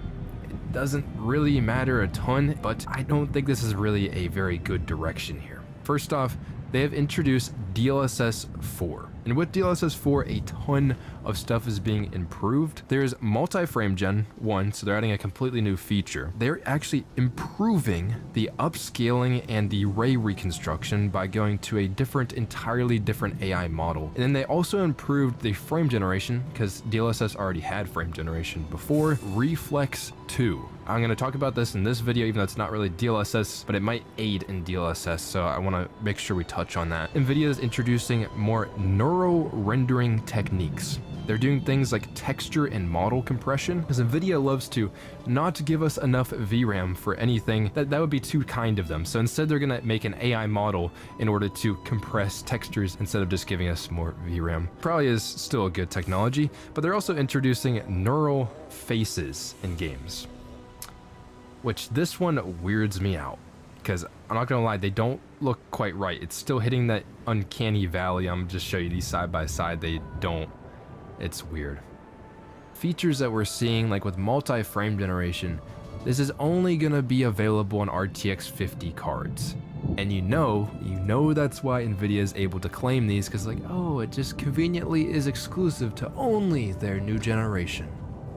it doesn't really matter a ton, but I don't think this is really a very good direction here. First off, they have introduced DLSS 4. And with DLSS 4, a ton of stuff is being improved. There's multi-frame gen 1, so they're adding a completely new feature. They're actually improving the upscaling and the ray reconstruction by going to a entirely different AI model. And then they also improved the frame generation, because DLSS already had frame generation before, Reflex 2. I'm going to talk about this in this video, even though it's not really DLSS, but it might aid in DLSS, so I want to make sure we touch on that. NVIDIA is introducing more neural rendering techniques. They're doing things like texture and model compression, because NVIDIA loves to not give us enough VRAM for anything. That would be too kind of them. So instead they're going to make an AI model in order to compress textures instead of just giving us more VRAM. Probably is still a good technology, but they're also introducing neural faces in games, which this one weirds me out, because I'm not gonna lie, they don't look quite right. It's still hitting that uncanny valley. I'm just show you these side by side. They don't. It's weird. Features that we're seeing, like with multi-frame generation, this is only gonna be available on RTX 50 cards. And you know that's why NVIDIA is able to claim these, because like, oh, it just conveniently is exclusive to only their new generation.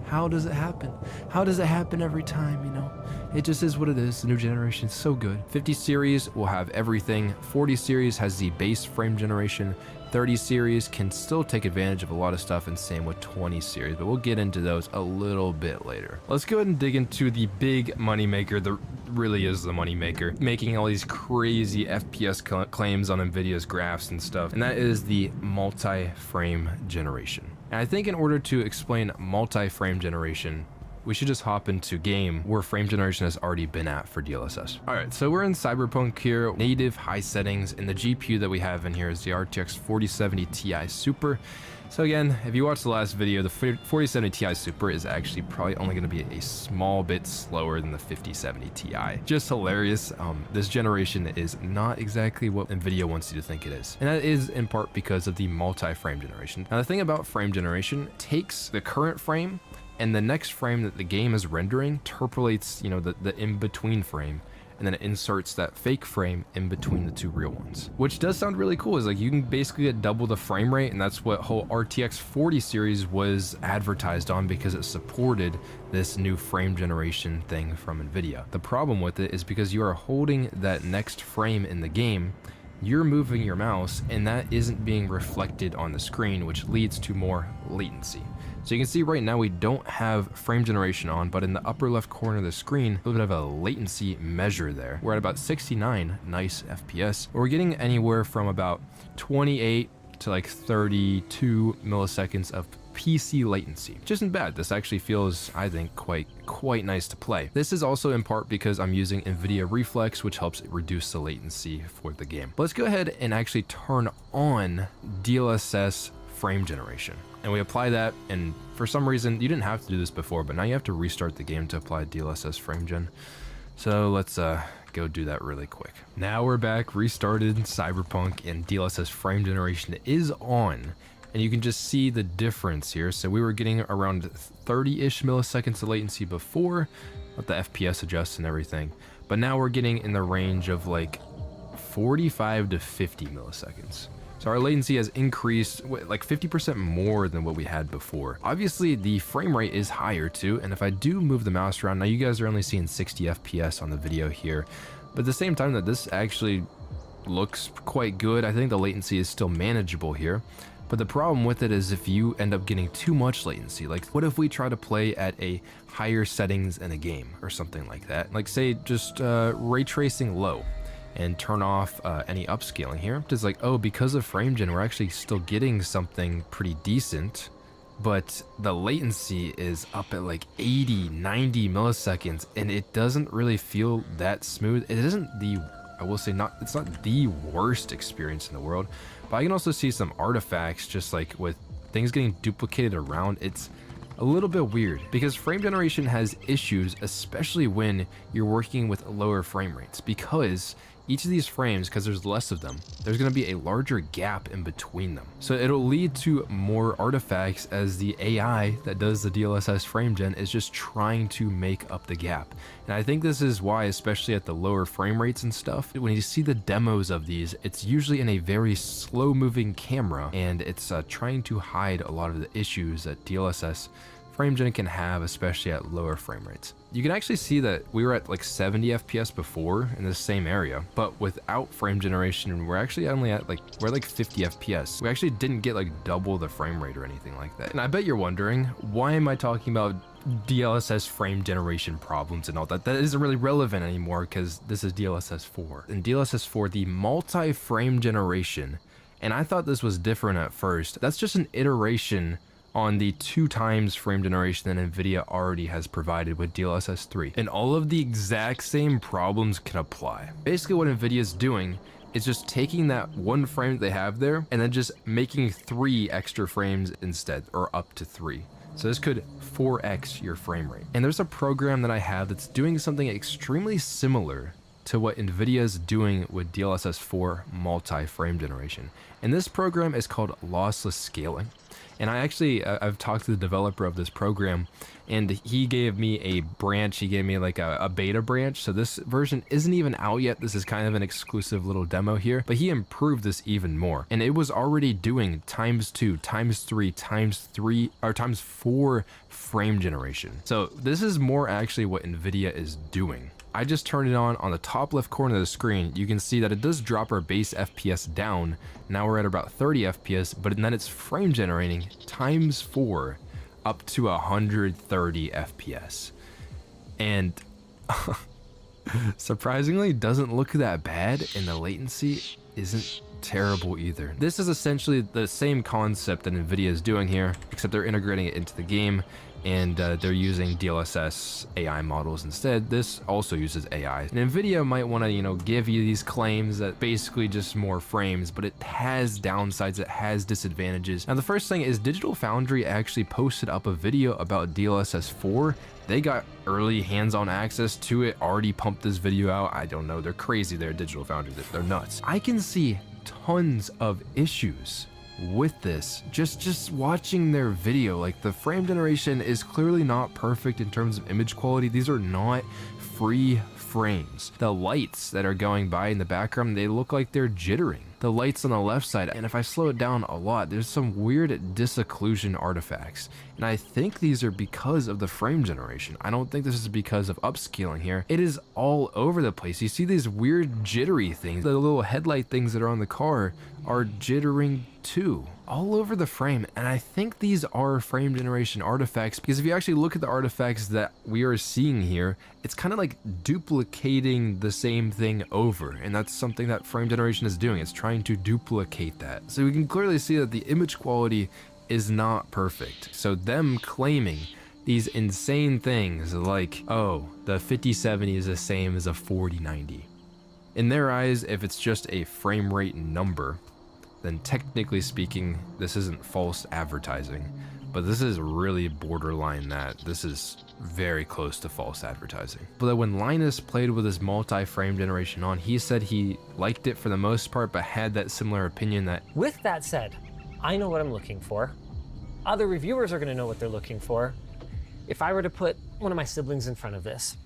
How does it happen? How does it happen every time, you know? It just is what it is. The new generation is so good. 50 series will have everything. 40 series has the base frame generation. 30 series can still take advantage of a lot of stuff, and same with 20 series, but we'll get into those a little bit later. Let's go ahead and dig into the big moneymaker that really is the moneymaker, making all these crazy FPS claims on NVIDIA's graphs and stuff, and that is the multi-frame generation. And I think in order to explain multi-frame generation, we should just hop into game where frame generation has already been at for DLSS. All right, so we're in Cyberpunk here, native high settings, and the GPU that we have in here is the RTX 4070 Ti Super. So again, if you watched the last video, the 4070 Ti Super is actually probably only going to be a small bit slower than the 5070 Ti. Just hilarious. This generation is not exactly what NVIDIA wants you to think it is. And that is in part because of the multi-frame generation. Now the thing about frame generation, takes the current frame and the next frame that the game is rendering, interpolates, you know, the in-between frame, and then it inserts that fake frame in between the two real ones, which does sound really cool. Is like you can basically get double the frame rate, and that's what whole RTX 40 series was advertised on, because it supported this new frame generation thing from NVIDIA. The problem with it is because you are holding that next frame in the game, you're moving your mouse and that isn't being reflected on the screen, which leads to more latency. So you can see right now we don't have frame generation on, but in the upper left corner of the screen, a little bit of a latency measure there. We're at about 69 nice FPS. We're getting anywhere from about 28 to like 32 milliseconds of PC latency, which isn't bad. This actually feels, I think, quite nice to play. This is also in part because I'm using NVIDIA Reflex, which helps reduce the latency for the game. Let's go ahead and actually turn on DLSS frame generation. And we apply that, and for some reason, you didn't have to do this before, but now you have to restart the game to apply DLSS frame gen. So let's go do that really quick. Now we're back, restarted Cyberpunk, and DLSS frame generation is on. And you can just see the difference here. So we were getting around 30-ish milliseconds of latency before, let the FPS adjust and everything. But now we're getting in the range of like 45 to 50 milliseconds. So our latency has increased like 50% more than what we had before. Obviously the frame rate is higher too, and if I do move the mouse around, now you guys are only seeing 60 FPS on the video here, but at the same time that this actually looks quite good, I think the latency is still manageable here. But the problem with it is if you end up getting too much latency, like what if we try to play at a higher settings in a game or something like that? Like say just ray tracing low, and turn off any upscaling here. It's like, oh, because of frame gen, we're actually still getting something pretty decent, but the latency is up at like 80, 90 milliseconds, and it doesn't really feel that smooth. It isn't I will say it's not the worst experience in the world, but I can also see some artifacts just like with things getting duplicated around, it's a little bit weird because frame generation has issues, especially when you're working with lower frame rates, because each of these frames, because there's less of them, there's going to be a larger gap in between them. So it'll lead to more artifacts as the AI that does the DLSS frame gen is just trying to make up the gap. And I think this is why, especially at the lower frame rates and stuff, when you see the demos of these, it's usually in a very slow moving camera, and it's trying to hide a lot of the issues that DLSS frame gen can have, especially at lower frame rates. You can actually see that we were at like 70 FPS before in the same area, but without frame generation, we're actually only at we're like 50 FPS. We actually didn't get like double the frame rate or anything like that. And I bet you're wondering, why am I talking about DLSS frame generation problems and all that? That isn't really relevant anymore because this is DLSS 4. In DLSS 4, the multi-frame generation, and I thought this was different at first, that's just an iteration on the 2x frame generation that NVIDIA already has provided with DLSS 3. And all of the exact same problems can apply. Basically what NVIDIA is doing is just taking that one frame that they have there and then just making 3 extra frames instead, or up to 3. So this could 4x your frame rate. And there's a program that I have that's doing something extremely similar to what NVIDIA is doing with DLSS 4 multi-frame generation. And this program is called lossless scaling. And I've talked to the developer of this program, and he gave me a branch. He gave me like a beta branch. So this version isn't even out yet. This is kind of an exclusive little demo here, but he improved this even more. And it was already doing ×2, ×3, ×3, or ×4 frame generation. So this is more actually what NVIDIA is doing. I just turned it on the top left corner of the screen. You can see that it does drop our base FPS down. Now we're at about 30 FPS, but then it's frame generating ×4 up to 130 FPS. And surprisingly, doesn't look that bad, and the latency isn't terrible either. This is essentially the same concept that NVIDIA is doing here, except they're integrating it into the game, and they're using DLSS AI models instead. This also uses AI. And NVIDIA might want to, give you these claims that basically just more frames, but it has downsides, it has disadvantages. Now the first thing is Digital Foundry actually posted up a video about DLSS 4. They got early hands-on access to it, already pumped this video out. I don't know, they're crazy there, Digital Foundry, they're nuts. I can see tons of issues with this just watching their video. Like, the frame generation is clearly not perfect in terms of image quality. These are not free frames. The lights that are going by in the background, they look like they're jittering. The lights on the left side, and if I slow it down a lot, there's some weird disocclusion artifacts, and I think these are because of the frame generation. I don't think this is because of upscaling here. It is all over the place. You see these weird jittery things. The little headlight things that are on the car are jittering too, all over the frame, and I think these are frame generation artifacts, because if you actually look at the artifacts that we are seeing here, it's kind of like duplicating the same thing over, and that's something that frame generation is doing. It's trying to duplicate that. So we can clearly see that the image quality is not perfect. So them claiming these insane things like, oh, the 5070 is the same as a 4090. In their eyes, if it's just a frame rate number, then technically speaking, this isn't false advertising, but this is really borderline that. This is very close to false advertising. But when Linus played with his multi-frame generation on, he said he liked it for the most part, but had that similar opinion that, with that said, I know what I'm looking for. Other reviewers are going to know what they're looking for. If I were to put one of my siblings in front of this,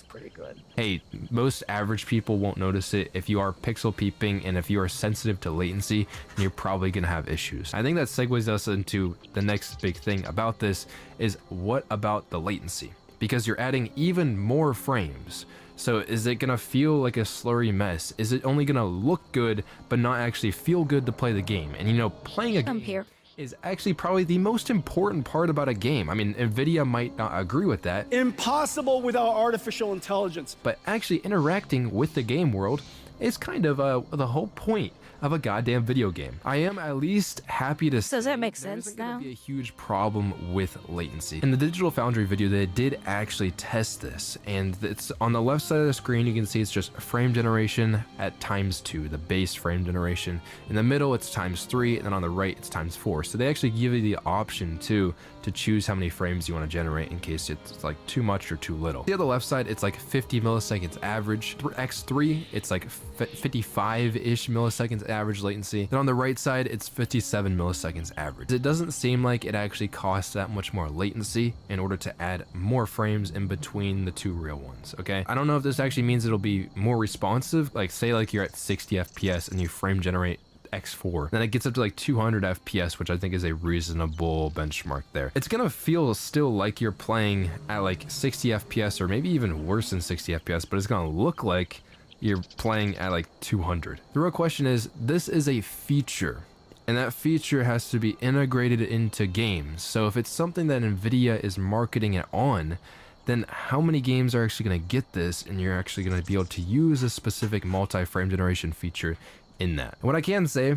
pretty good. Hey, most average people won't notice it. If you are pixel peeping and if you are sensitive to latency, then you're probably gonna have issues. I think that segues us into the next big thing about this is, what about the latency? Because you're adding even more frames. So is it gonna feel like a slurry mess? Is it only gonna look good but not actually feel good to play the game? And playing a game is actually probably the most important part about a game. I mean, NVIDIA might not agree with that. Impossible without artificial intelligence. But actually interacting with the game world is kind of the whole point of a goddamn video game. I am at least happy to say Does that make there sense isn't gonna now? be a huge problem with latency. In the Digital Foundry video, they did actually test this, and it's on the left side of the screen. You can see it's just frame generation at ×2, the base frame generation. In the middle, it's ×3, and then on the right, it's ×4. So they actually give you the option to choose how many frames you want to generate in case it's like too much or too little. The other left side, it's like 50 milliseconds average. X3, it's like 55-ish milliseconds average latency. Then on the right side, it's 57 milliseconds average. It doesn't seem like it actually costs that much more latency in order to add more frames in between the two real ones, okay? I don't know if this actually means it'll be more responsive. Like say like you're at 60 FPS and you frame generate X4, then it gets up to like 200 FPS, which I think is a reasonable benchmark there. It's gonna feel still like you're playing at like 60 FPS or maybe even worse than 60 FPS, but it's gonna look like you're playing at like 200. The real question is, this is a feature, and that feature has to be integrated into games. So if it's something that Nvidia is marketing it on, then how many games are actually going to get this, and you're actually going to be able to use a specific multi-frame generation feature in that? And what I can say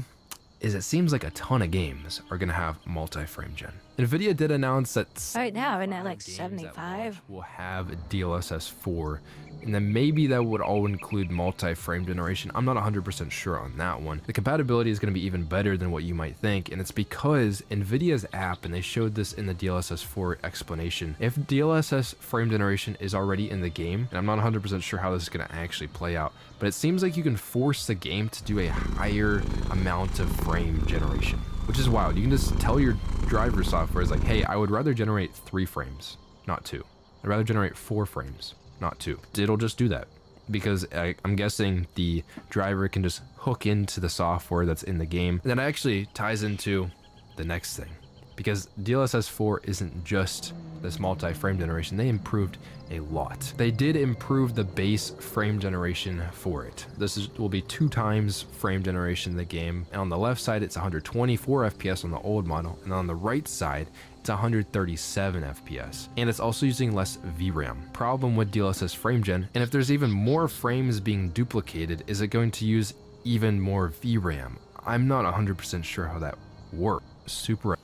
is it seems like a ton of games are going to have multi-frame gen. Nvidia did announce that Right now, isn't it like 75? will have DLSS 4, and then maybe that would all include multi-frame generation. I'm not 100% sure on that one. The compatibility is going to be even better than what you might think, and it's because Nvidia's app, and they showed this in the DLSS 4 explanation, if DLSS frame generation is already in the game, and I'm not 100% sure how this is going to actually play out, but it seems like you can force the game to do a higher amount of frame generation, which is wild. You can just tell your driver software is like, hey, I would rather generate 3 frames, not 2. I'd rather generate 4 frames, not 2. It'll just do that because I'm guessing the driver can just hook into the software that's in the game. And that actually ties into the next thing, because DLSS 4 isn't just this multi-frame generation. They improved a lot. They did improve the base frame generation for it. Will be 2 times frame generation in the game. And on the left side, it's 124 FPS on the old model, and on the right side, it's 137 FPS. And it's also using less VRAM. Problem with DLSS frame gen, and if there's even more frames being duplicated, is it going to use even more VRAM? I'm not 100% sure how that works. Super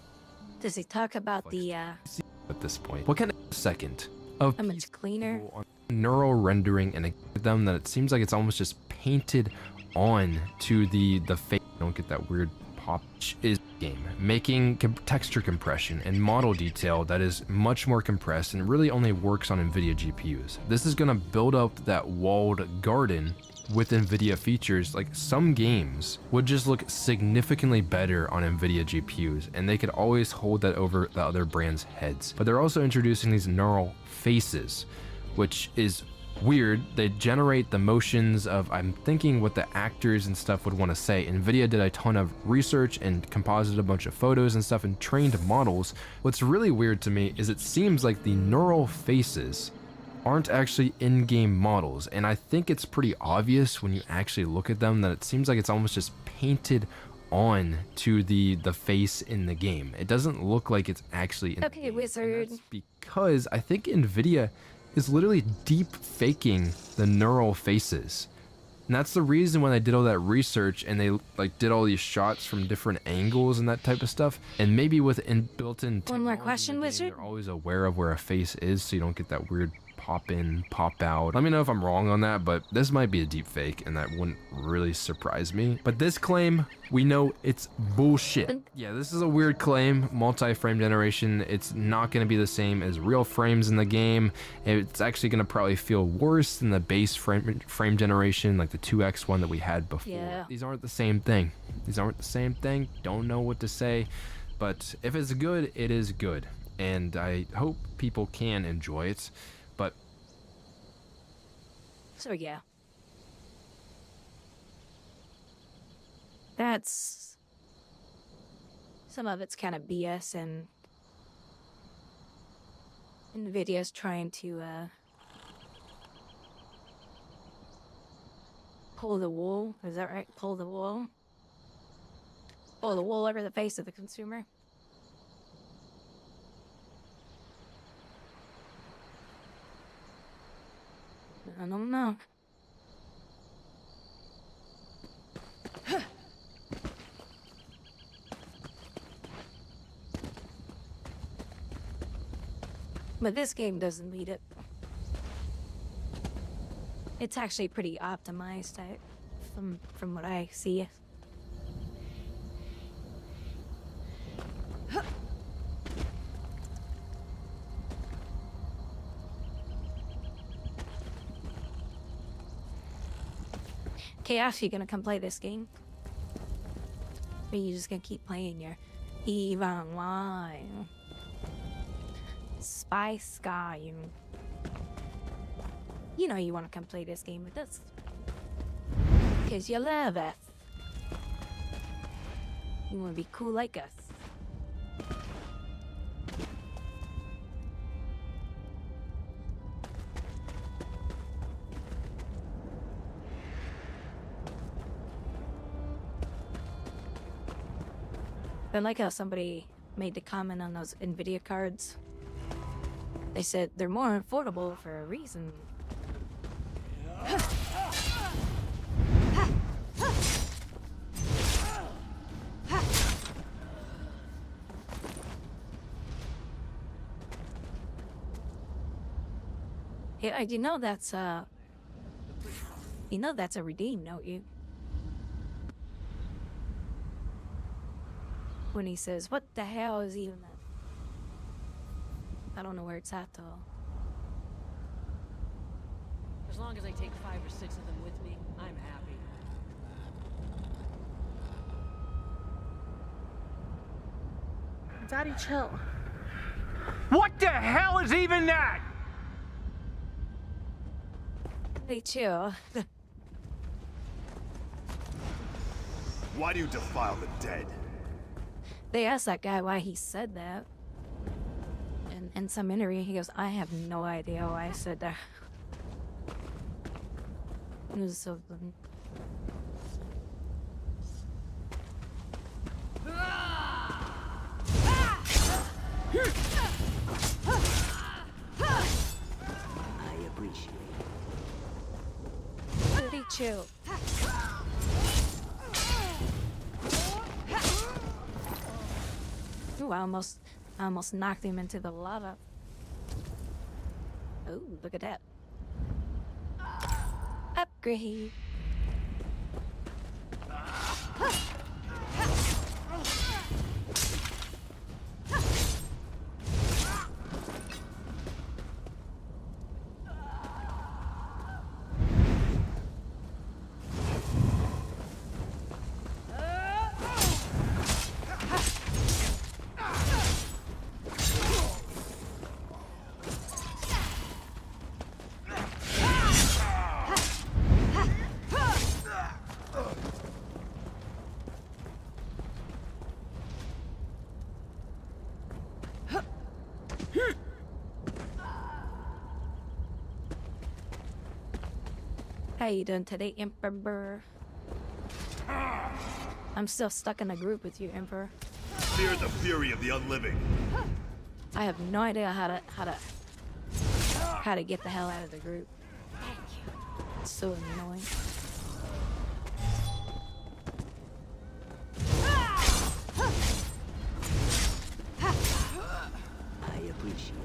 Does he talk about the at this point. What kind of second of how much cleaner? neural rendering and them that it seems like it's almost just painted on to the face. Don't get that weird pop is game, making texture compression and model detail that is much more compressed and really only works on Nvidia GPUs. This is going to build up that walled garden with Nvidia features. Like some games would just look significantly better on Nvidia GPUs, and they could always hold that over the other brands' heads. But they're also introducing these neural faces, which is weird. They generate the motions of, I'm thinking what the actors and stuff would want to say. Nvidia did a ton of research and composited a bunch of photos and stuff and trained models. What's really weird to me is it seems like the neural faces aren't actually in-game models, and I think it's pretty obvious when you actually look at them that it seems like it's almost just painted on to the face in the game. It doesn't look like it's actually in Okay, wizard. because I think Nvidia is literally deep faking the neural faces. And that's the reason when they did all that research and they like did all these shots from different angles and that type of stuff, and maybe with built-in One more question, wizard. they're always aware of where a face is so you don't get that weird pop in, pop out. Let me know if I'm wrong on that, but this might be a deep fake and that wouldn't really surprise me. But this claim, we know it's bullshit. Yeah, this is a weird claim, multi-frame generation. It's not going to be the same as real frames in the game. It's actually going to probably feel worse than the base frame generation, like the 2x one that we had before. Yeah. These aren't the same thing. These aren't the same thing. Don't know what to say, but if it's good, it is good. And I hope people can enjoy it. But so yeah, that's some of it's kind of BS, and Nvidia's trying to pull the wool. Is that right? Pull the wool over the face of the consumer. I don't know. But this game doesn't beat it. It's actually pretty optimized from what I see. Chaos, you gonna come play this game? Or are you just gonna keep playing your Even Wine? Spy Sky. You know you wanna come play this game with us. Cause you love us. You wanna be cool like us. I like how somebody made the comment on those Nvidia cards. They said they're more affordable for a reason. Yeah, you know that's a redeem, don't you? When he says, "What the hell is even that?" I don't know where it's at though. As long as I take 5 or 6 of them with me, I'm happy. Daddy, chill. What the hell is even that? They chill. Why do you defile the dead? They asked that guy why he said that. And in some interview, he goes, "I have no idea why I said that." It was so funny. I appreciate it. Pretty chill. Ooh, I almost knocked him into the lava. Oh, look at that. Upgrade. How you doing today, Emperor? I'm still stuck in a group with you, Emperor. Fear the fury of the unliving. I have no idea how to get the hell out of the group. It's so annoying. I appreciate it.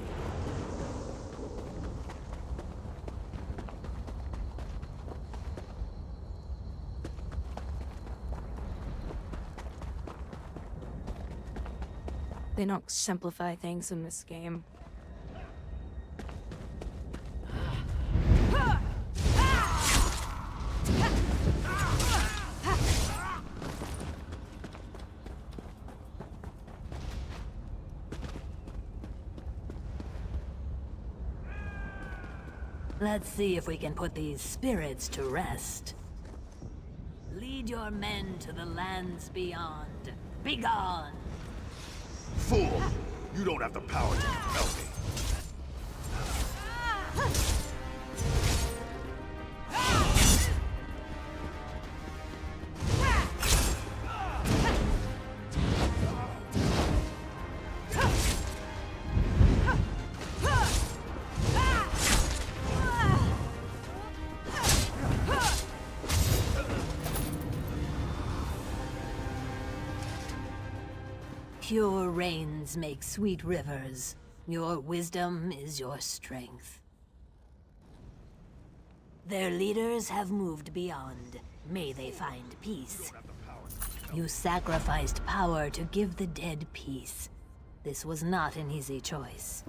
They don't simplify things in this game. Let's see if we can put these spirits to rest. Lead your men to the lands beyond. Begone! Fool! You don't have the power to compel me. Pure rains make sweet rivers. Your wisdom is your strength. Their leaders have moved beyond. May they find peace. You sacrificed power to give the dead peace. This was not an easy choice.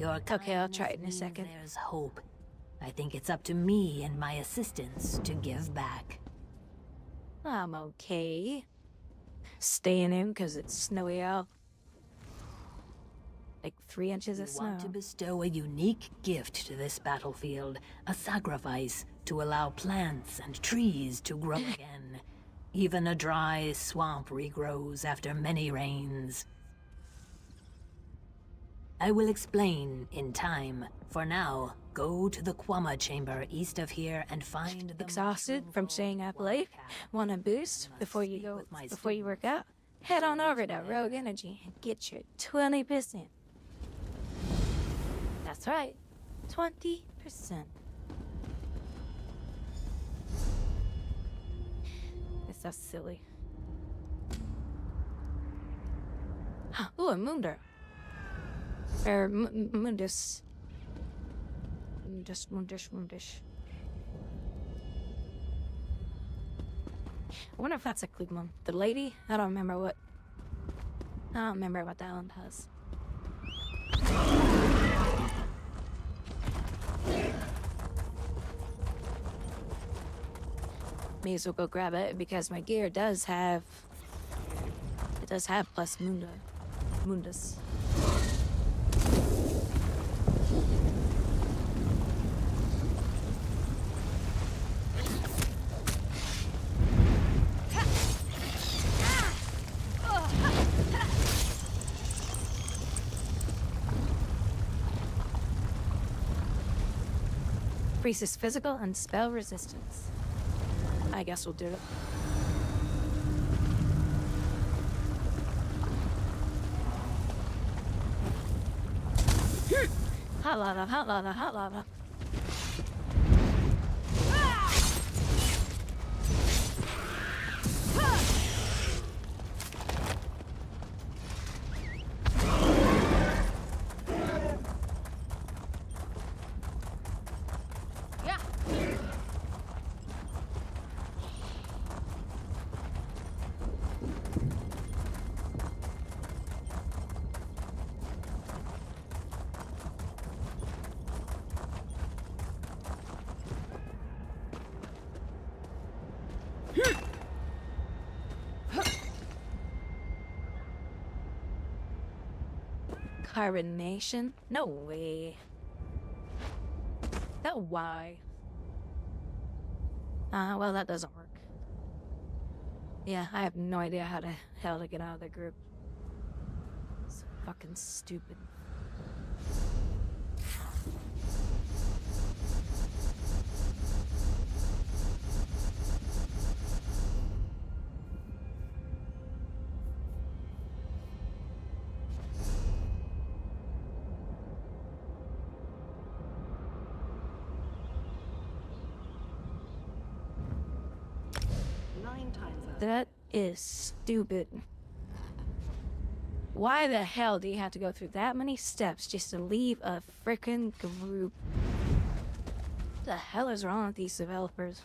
Your Okay, I'll try it in a means second. There's hope. I think it's up to me and my assistants to give back. I'm okay. Staying in because it's snowy out. Like 3 inches of You snow. want to bestow a unique gift to this battlefield, a sacrifice to allow plants and trees to grow again. Even a dry swamp regrows after many rains. I will explain in time. For now, go to the Kwama chamber east of here and find the Exhausted from staying up late? Want a boost before you work out? Head on over to Rogue Energy and get your 20%. That's right, 20%. It's so silly. Ooh, a Munder. Or Mundus. Mundish. I wonder if that's a Klugman. The lady? I don't remember what that one does. May as well go grab it because my gear does have plus Mundus. Increases physical and spell resistance. I guess we'll do it. Hot lava. Carbonation? No way. That why? Well, that doesn't work. Yeah, I have no idea how the hell to get out of the group. It's fucking stupid. That is stupid. Why the hell do you have to go through that many steps just to leave a frickin' group? What the hell is wrong with these developers?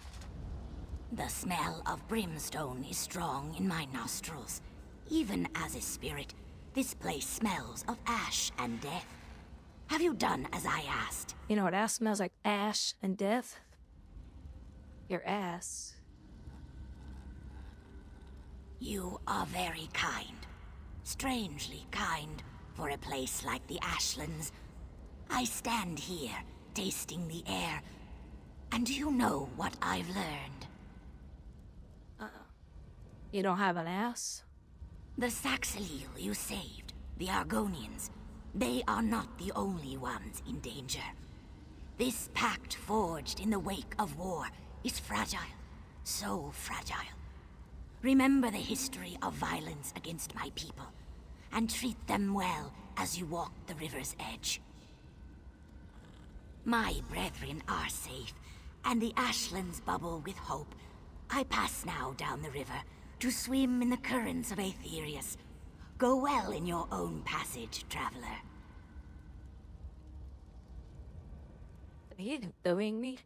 The smell of brimstone is strong in my nostrils. Even as a spirit, this place smells of ash and death. Have you done as I asked? You know what ass smells like? Ash and death? Your ass. You are very kind. Strangely kind for a place like the Ashlands. I stand here, tasting the air, and do you know what I've learned? You don't have an ass? The Saxilil you saved, the Argonians, they are not the only ones in danger. This pact forged in the wake of war is fragile, so fragile. Remember the history of violence against my people, and treat them well as you walk the river's edge. My brethren are safe, and the Ashlands bubble with hope. I pass now down the river to swim in the currents of Aetherius. Go well in your own passage, traveler. Are you doing me?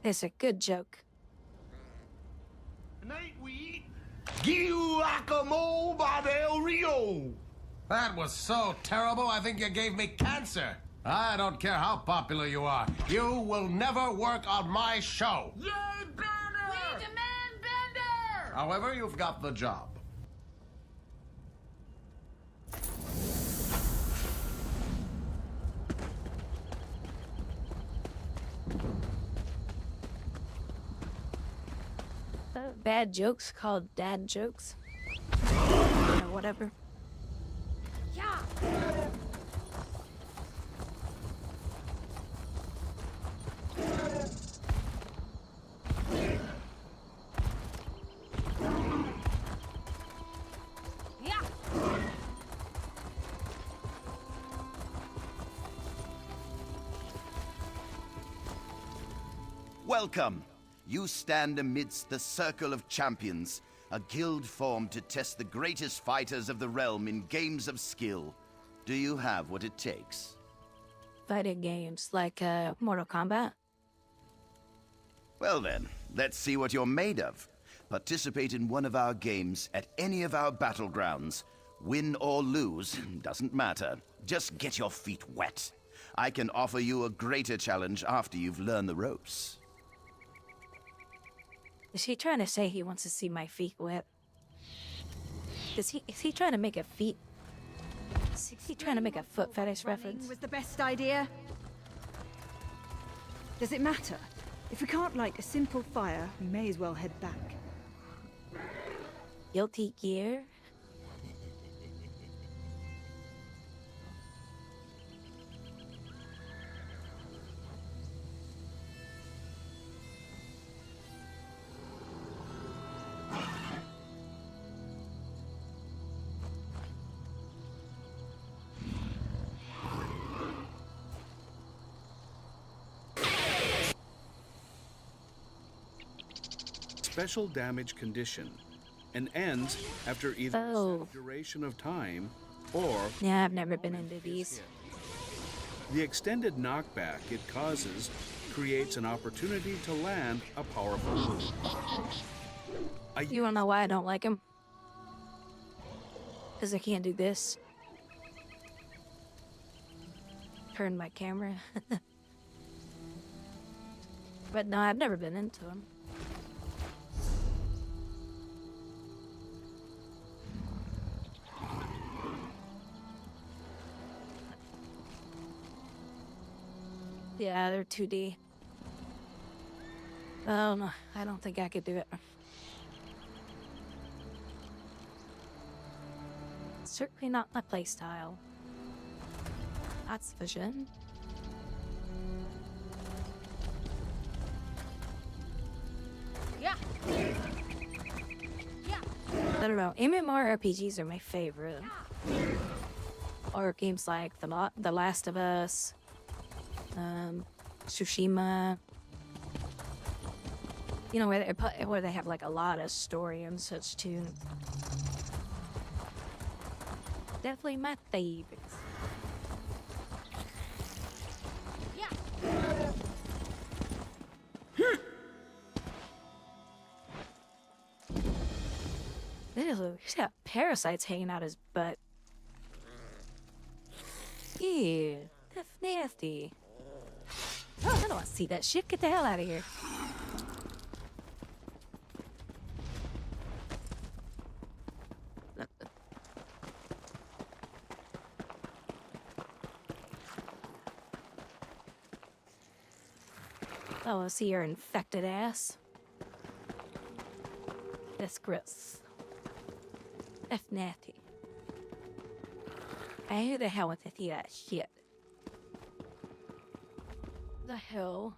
It's a good joke. Tonight we eat guacamole del Rio. That was so terrible, I think you gave me cancer. I don't care how popular you are. You will never work on my show. Yay, Banner! We demand Bender! However, you've got the job. Bad jokes called dad jokes. Or whatever. Yeah. Yeah. Welcome. You stand amidst the Circle of Champions, a guild formed to test the greatest fighters of the realm in games of skill. Do you have what it takes? Fighting games like Mortal Kombat. Well then, let's see what you're made of. Participate in one of our games at any of our battlegrounds. Win or lose, doesn't matter. Just get your feet wet. I can offer you a greater challenge after you've learned the ropes. Is he trying to say he wants to see my feet wet? Is he trying to make a feet? Is he trying to make a foot fetish reference? Was the best idea? Does it matter? If we can't light a simple fire, we may as well head back. Guilty Gear? Special damage condition and ends after either a set duration of time or Yeah, I've never been into these. the extended knockback it causes creates an opportunity to land a powerful move. You wanna know why I don't like him? Because I can't do this. Turn my camera. But no, I've never been into him. Yeah, they're 2D. Oh no, I don't think I could do it. Certainly not my playstyle. That's vision. Yeah. Yeah. I don't know. MMORPGs are my favorite. Or games like The Last of Us, Tsushima. You know, where they have like a lot of story and such too. Definitely my favorites. Yeah. Ew, he's got parasites hanging out his butt. Ew, that's nasty. Oh, I don't want to see that shit. Get the hell out of here. Oh, I see your infected ass. That's gross. That's nasty. Who the hell wants to see that shit? The hell?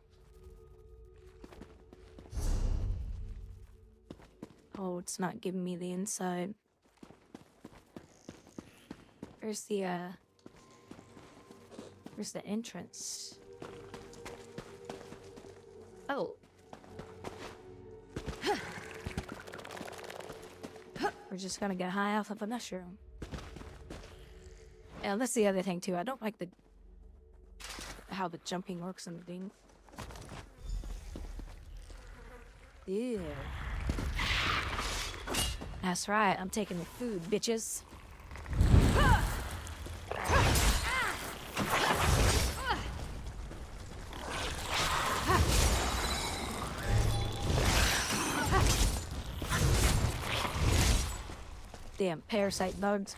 Oh, it's not giving me the inside. Where's the entrance? Oh. We're just gonna get high off of a mushroom. And that's the other thing too. I don't like how the jumping works in the thing. Ew. That's right. I'm taking the food, bitches. Damn parasite bugs.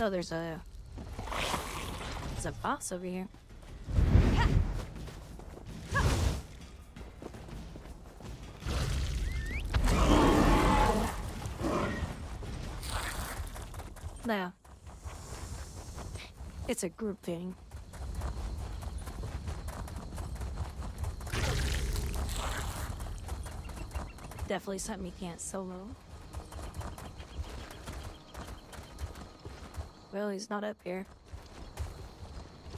Oh, there's a boss over here. No. It's a group thing. Definitely something you can't solo. Well, he's not up here.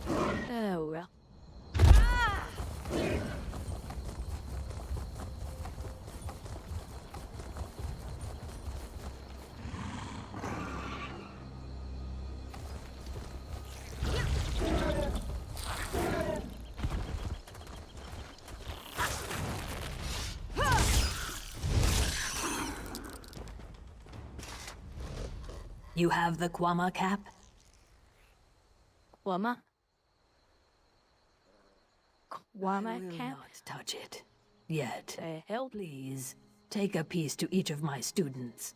Oh, well. You have the Kwama cap? Kwama? I Kwama will cap? not touch it. Yet. The hell? Please, take a piece to each of my students.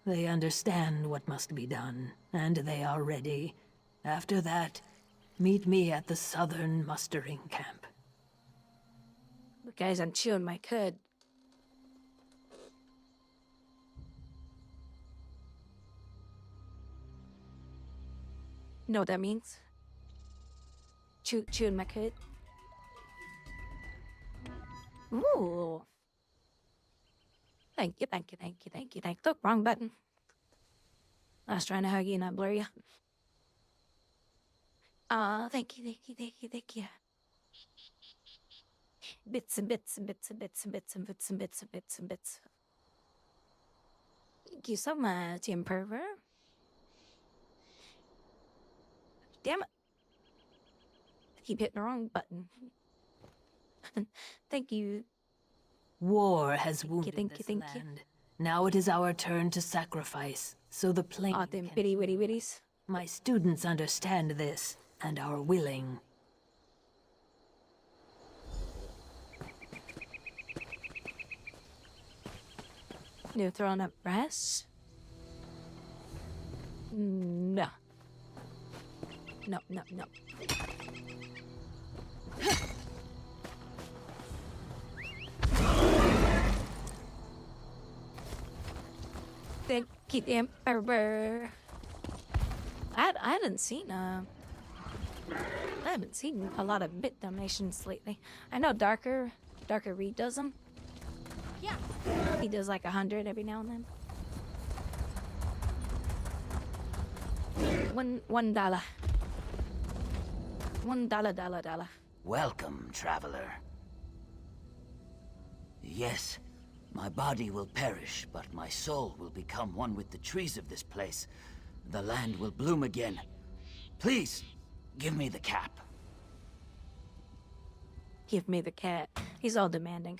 They understand what must be done, and they are ready. After that, meet me at the southern mustering camp. Guys, I'm chewing my cud. You know what that means? Chewing my cud. Ooh. Thank you, thank you, thank you, thank you, thank you. Look, wrong button. I was trying to hug you, not blur you. Thank you, thank you, thank you, thank you. Bits and bits and bits and bits and bits and bits and bits and bits and bits. Thank you so much, Emperor. Damn it. I keep hitting the wrong button. Thank you. War has wounded thank you, this thank you. land. Now it is our turn to sacrifice, so the plane Aw, them bitty witty witties. My students understand this, and are willing. New throwing up brass? No. No, no, no. Thank you, Emperor. I haven't seen I haven't seen a lot of bit donations lately. I know Darker Reed does them. Yeah. He does like 100 every now and then. $1. $1. Welcome, traveler. Yes, my body will perish, but my soul will become one with the trees of this place. The land will bloom again. Please, give me the cap. Give me the cat. He's all demanding.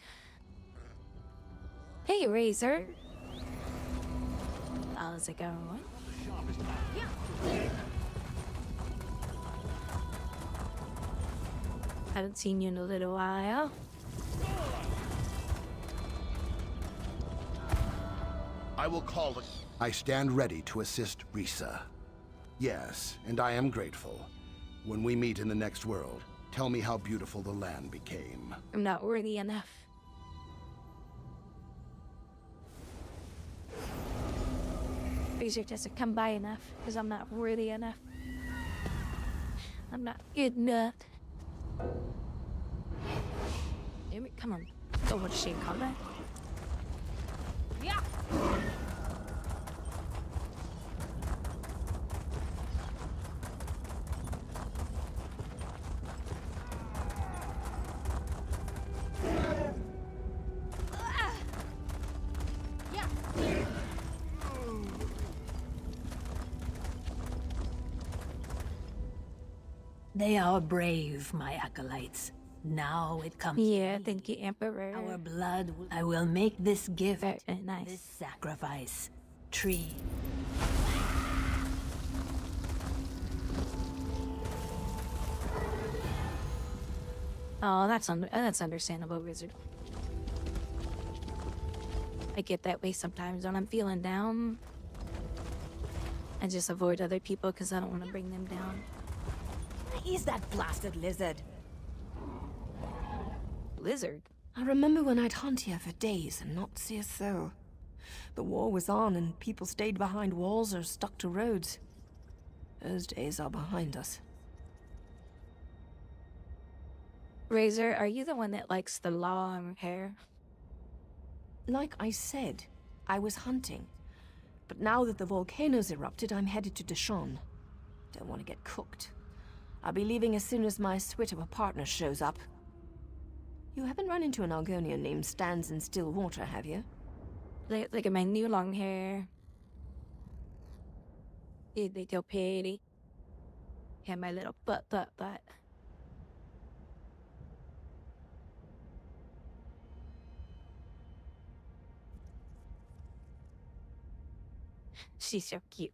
Hey, Razor. How's it going? Haven't seen you in a little while. I will call it. I stand ready to assist Risa. Yes, and I am grateful. When we meet in the next world, tell me how beautiful the land became. I'm not worthy enough. Razor doesn't come by enough because I'm not worthy enough. I'm not good enough. Damn it, come on. Don't want to see combat. Yeah. They are brave, my acolytes. Now it comes. Yeah, thank you, Emperor. Our blood. I will make this gift. Very nice. This sacrifice. Tree. Oh, that's understandable, Wizard. I get that way sometimes when I'm feeling down. I just avoid other people because I don't want to bring them down. He's that blasted lizard. Lizard? I remember when I'd hunt here for days and not see a soul. The war was on and people stayed behind walls or stuck to roads. Those days are behind us. Razor, are you the one that likes the long hair? Like I said, I was hunting. But now that the volcano's erupted, I'm headed to Deshawn. Don't want to get cooked. I'll be leaving as soon as my suite of a partner shows up. You haven't run into an Argonian named Stands in Stillwater, have you? Look at my new long hair. They feel pretty. And my little butt. She's so cute.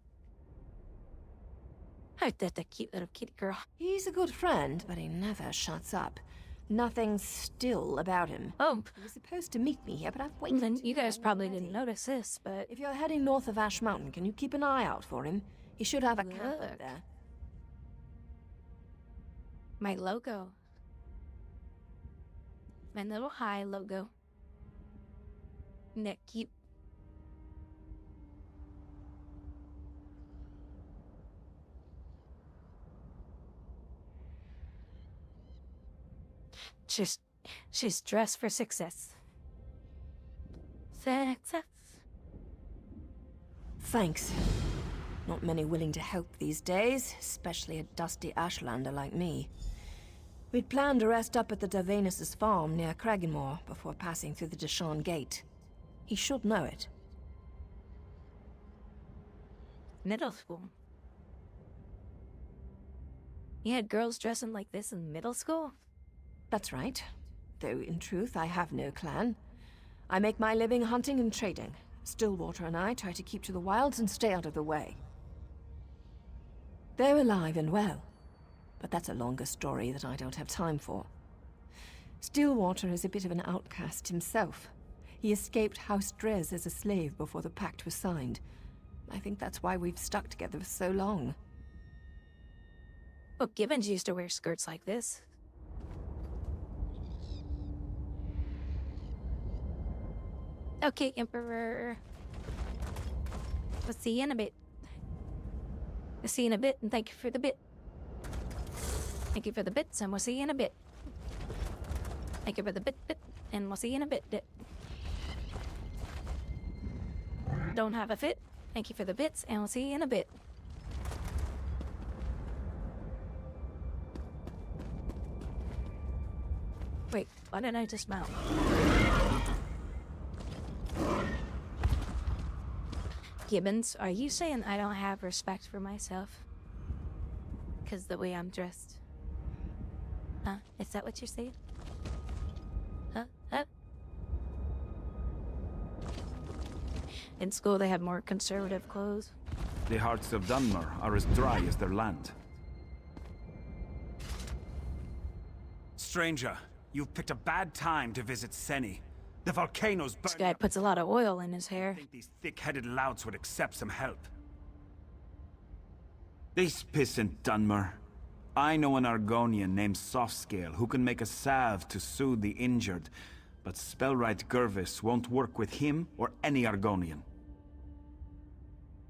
Oh, that's a cute little kitty girl. He's a good friend, but he never shuts up. Nothing still about him. Oh. He was supposed to meet me here, but I've waited. Then you guys probably didn't notice this, but... If you're heading north of Ash Mountain, can you keep an eye out for him? He should have a camp up there. My logo. My little high logo. Isn't that cute? She's dressed for success. Success. Thanks. Not many willing to help these days, especially a dusty Ashlander like me. We'd planned to rest up at the Davanus' farm near Cragganmore before passing through the Deshawn Gate. He should know it. Middle school. You had girls dressing like this in middle school? That's right. Though, in truth, I have no clan. I make my living hunting and trading. Stillwater and I try to keep to the wilds and stay out of the way. They're alive and well, but that's a longer story that I don't have time for. Stillwater is a bit of an outcast himself. He escaped House Drez as a slave before the pact was signed. I think that's why we've stuck together for so long. Well, Gibbons used to wear skirts like this. Okay, Emperor. We'll see you in a bit. We'll see you in a bit, and thank you for the bit. Thank you for the bits, and we'll see you in a bit. Thank you for the bit, and we'll see you in a bit. Don't have a fit. Thank you for the bits, and we'll see you in a bit. Wait, why didn't I dismount? Gibbons, are you saying I don't have respect for myself? Because the way I'm dressed. Huh? Is that what you're saying? Huh? In school, they have more conservative clothes. The hearts of Dunmer are as dry as their land. Stranger, you've picked a bad time to visit Seni. The volcano's This burning guy up. puts a lot of oil in his hair. I think these thick-headed louts would accept some help. This pissant Dunmer. I know an Argonian named Softscale who can make a salve to soothe the injured, but Spellwright Gervis won't work with him or any Argonian.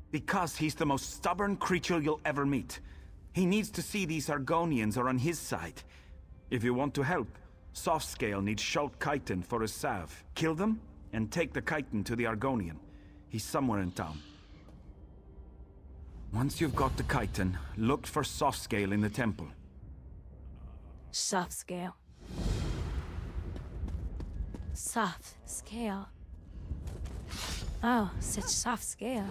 Because he's the most stubborn creature you'll ever meet. He needs to see these Argonians are on his side. If you want to help, Softscale needs Schult Chiton for his salve. Kill them, and take the Chiton to the Argonian. He's somewhere in town. Once you've got the Chiton, look for Softscale in the temple. Soft scale. Soft scale. Oh, such soft scale.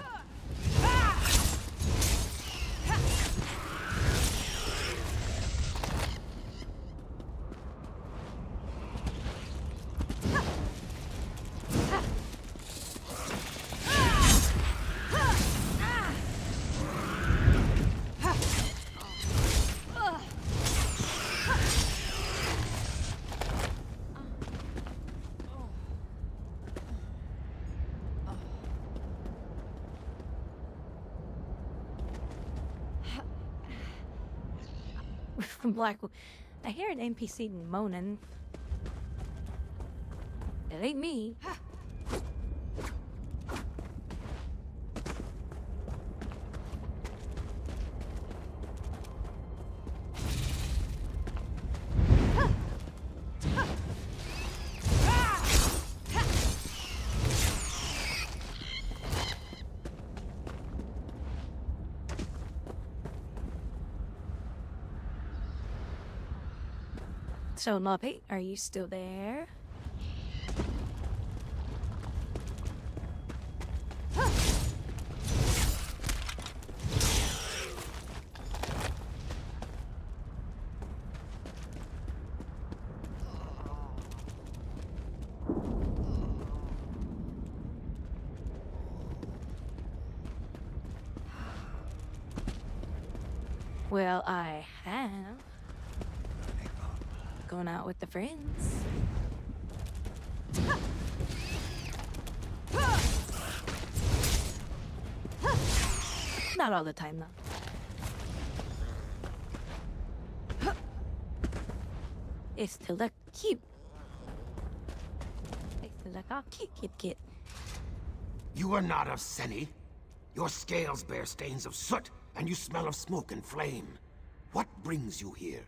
From Black. I hear an NPC moaning. It ain't me. So, Loppy, are you still there? Well, I have. Going out with the friends. Not all the time, though. It's to look cute. It's to look all cute. You are not of Seni. Your scales bear stains of soot, and you smell of smoke and flame. What brings you here?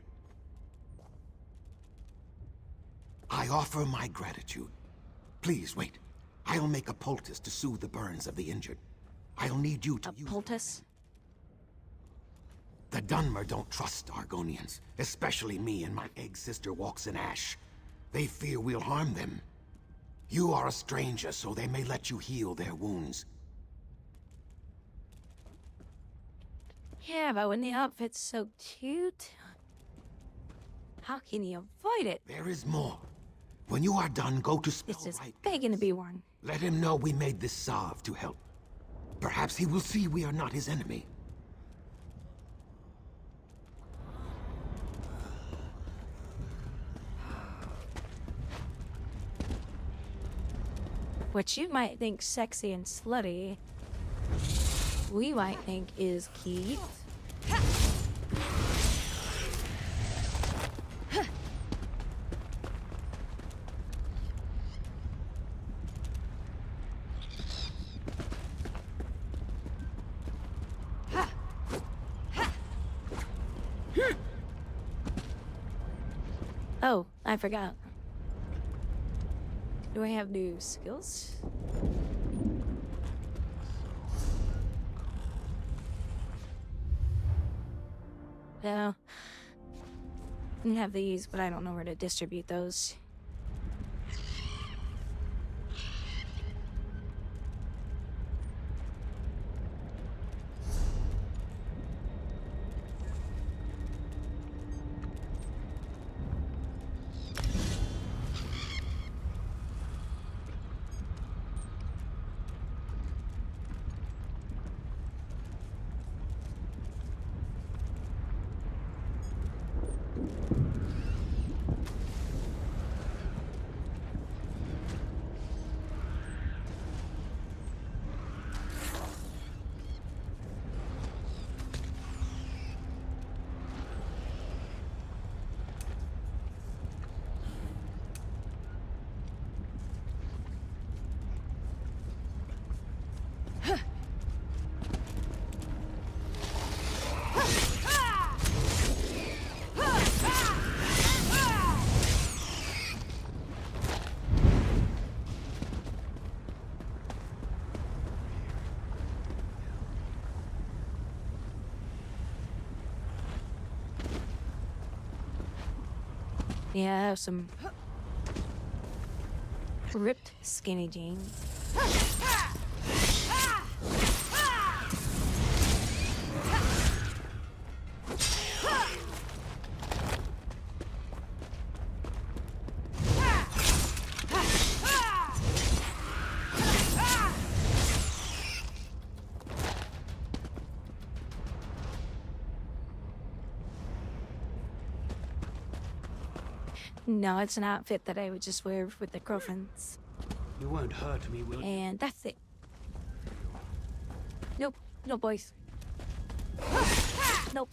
I offer my gratitude. Please wait. I'll make a poultice to soothe the burns of the injured. I'll need you to use poultice? The Dunmer don't trust Argonians, especially me and my egg sister walks in ash. They fear we'll harm them. You are a stranger, so they may let you heal their wounds. Yeah, but when the outfit's so cute, how can you avoid it? There is more. When you are done, go to It's just begging to be worn. Let him know we made this salve to help. Perhaps he will see we are not his enemy. What you might think sexy and slutty, we might think is cute. Oh, I forgot. Do I have new skills? No. I have these, but I don't know where to distribute those. Yeah, I have some ripped skinny jeans. No, it's an outfit that I would just wear with the girlfriends. You won't hurt me, will you? And that's it. Nope. No, boys. Nope.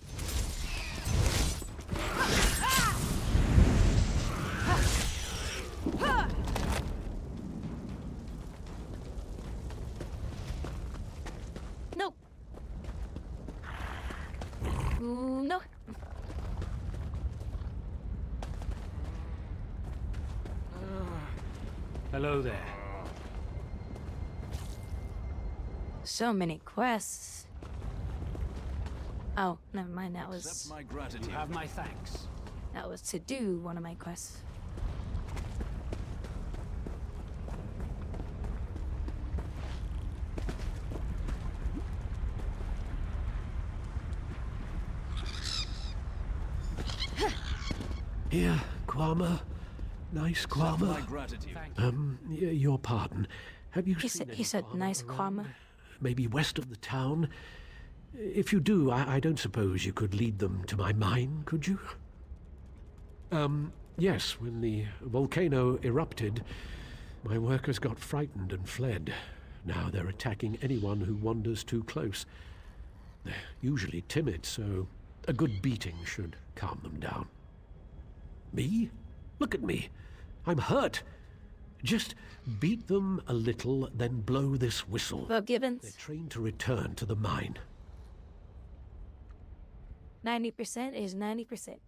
Nope. No. Hello there. So many quests. Oh, never mind. That was. Accept my gratitude. You have my thanks. That was to do one of my quests. Here, Kwama. Nice Kwama. My gratitude. Your pardon. Have you seen He said nice Kwama. maybe west of the town? If you do, I don't suppose you could lead them to my mine, could you? Yes, when the volcano erupted, my workers got frightened and fled. Now they're attacking anyone who wanders too close. They're usually timid, so a good beating should calm them down. Me? Look at me. I'm hurt. Just beat them a little, then blow this whistle. Well, Gibbons. They're trained to return to the mine. 90% is 90%.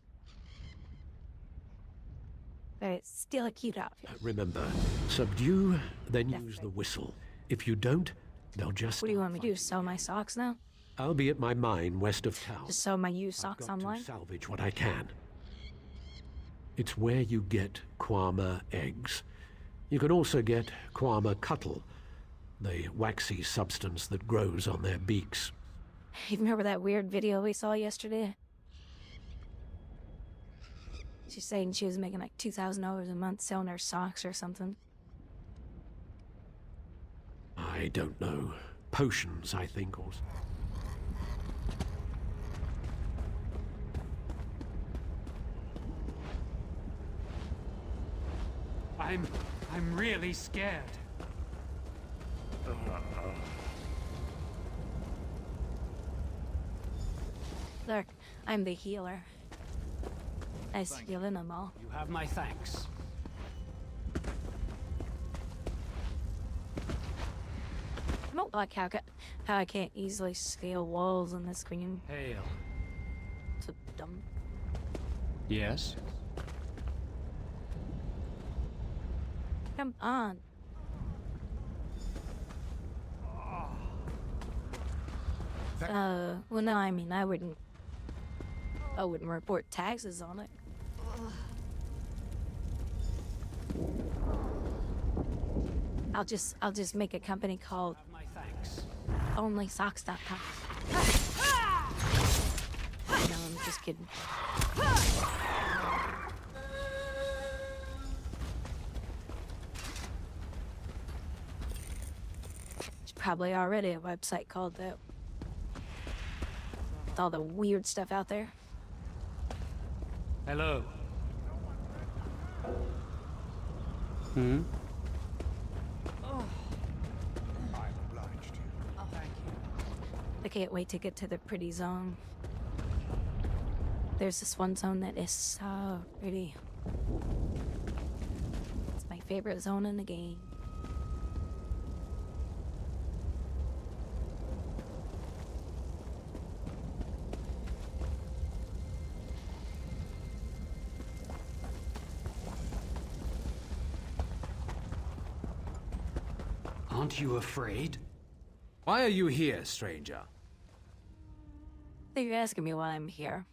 But it's still a cute outfit. Remember, subdue, then use the whistle. If you don't, they'll just... What do you want me to do? Sell my socks now? I'll be at my mine west of town. Just sell my used socks online? Salvage what I can. It's where you get Kwama eggs. You can also get Kwama cuttle, the waxy substance that grows on their beaks. You remember that weird video we saw yesterday? She's saying she was making like $2,000 a month selling her socks or something. I don't know. Potions, I think, or... I'm really scared. Look, I'm the healer. I was healing them all. You have my thanks. I don't like how I can't easily scale walls on this screen. Hail. It's so dumb. Yes? Come on. Well, no, I mean, I wouldn't report taxes on it. I'll just make a company called OnlySocks.com. No, I'm just kidding. There's probably already a website called that. With all the weird stuff out there. Hello. Hmm? I can't wait to get to the pretty zone. There's this one zone that is so pretty. It's my favorite zone in the game. Aren't you afraid? Why are you here, stranger? So you're asking me why I'm here.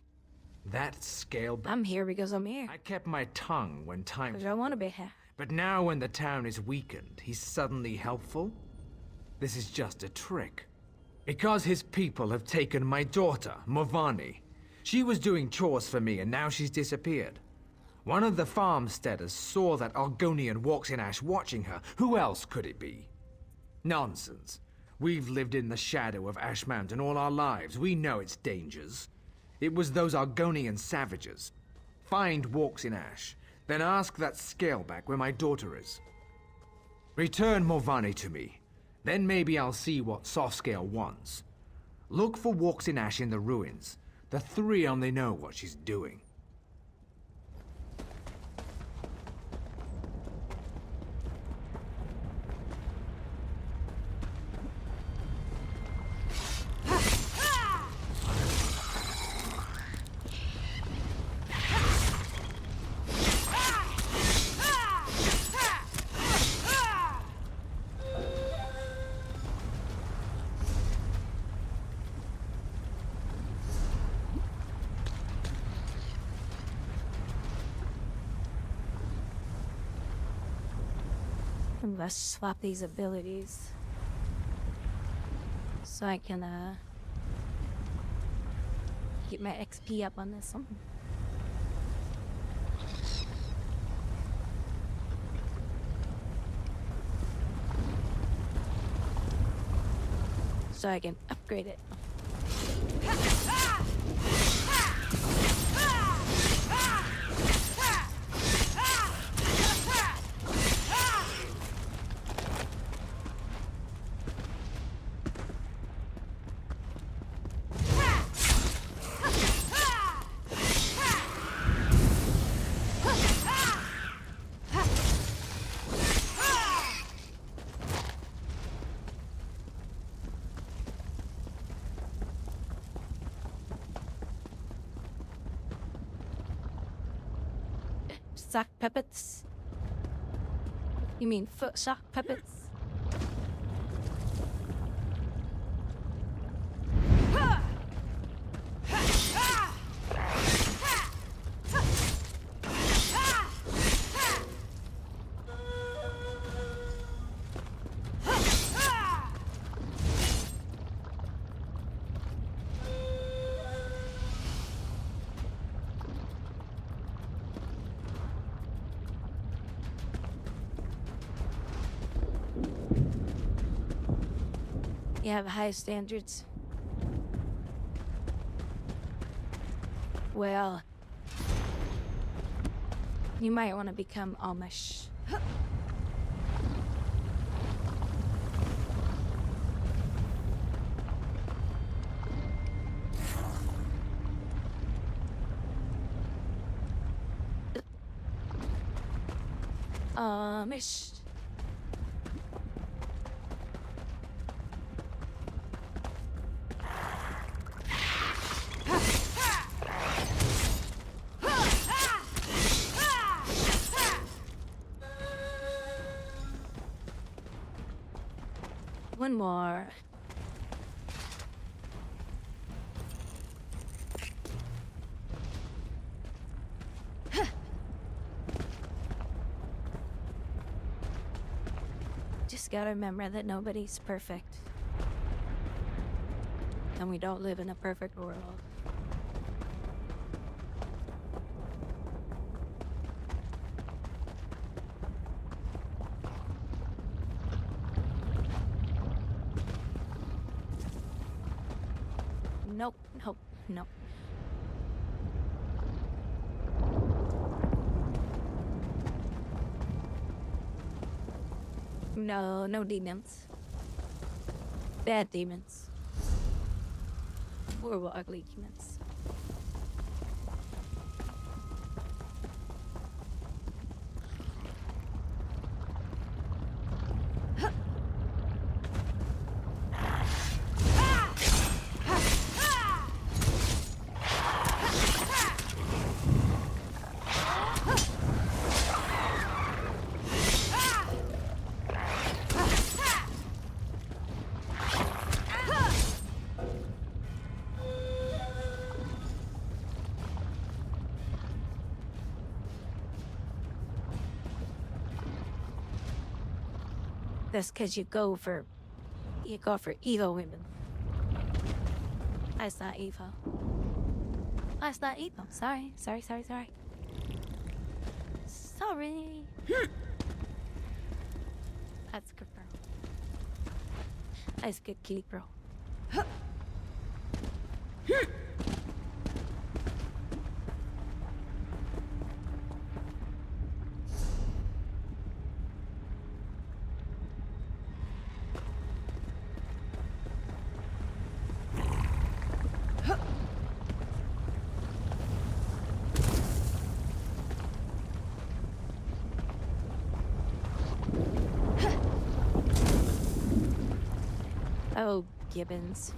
That scale... I'm here because I'm here. I kept my tongue when time... Because I want to be here. But now when the town is weakened, he's suddenly helpful? This is just a trick. Because his people have taken my daughter, Movani. She was doing chores for me and now she's disappeared. One of the farmsteaders saw that Argonian walks in ash watching her. Who else could it be? Nonsense. We've lived in the shadow of Ash Mountain all our lives. We know its dangers. It was those Argonian savages. Find Walks in Ash, then ask that scaleback where my daughter is. Return Movani to me. Then maybe I'll see what Softscale wants. Look for Walks in Ash in the ruins. The three only know what she's doing. Let's swap these abilities. So I can, get my XP up on this one. So I can upgrade it. Sock puppets? You mean foot sock puppets? You have high standards. Well, you might want to become Amish. Amish. One more. Just gotta remember that nobody's perfect. And we don't live in a perfect world. Nope, nope, nope. No, no demons. Bad demons. Horrible, ugly demons. just because you go for evil women. That's not evil. That's not evil. Sorry. Sorry. That's good, bro. That's good, kitty, bro. Oh, Gibbons.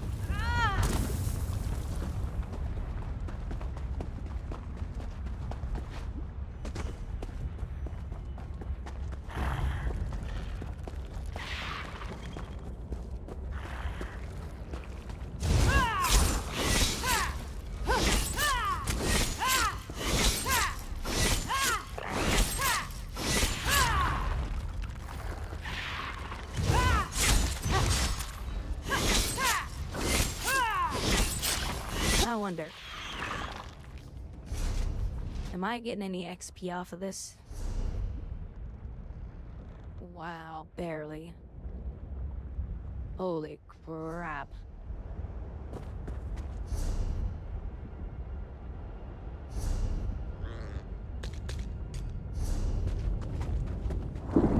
I wonder, am I getting any XP off of this? Wow, barely. Holy crap.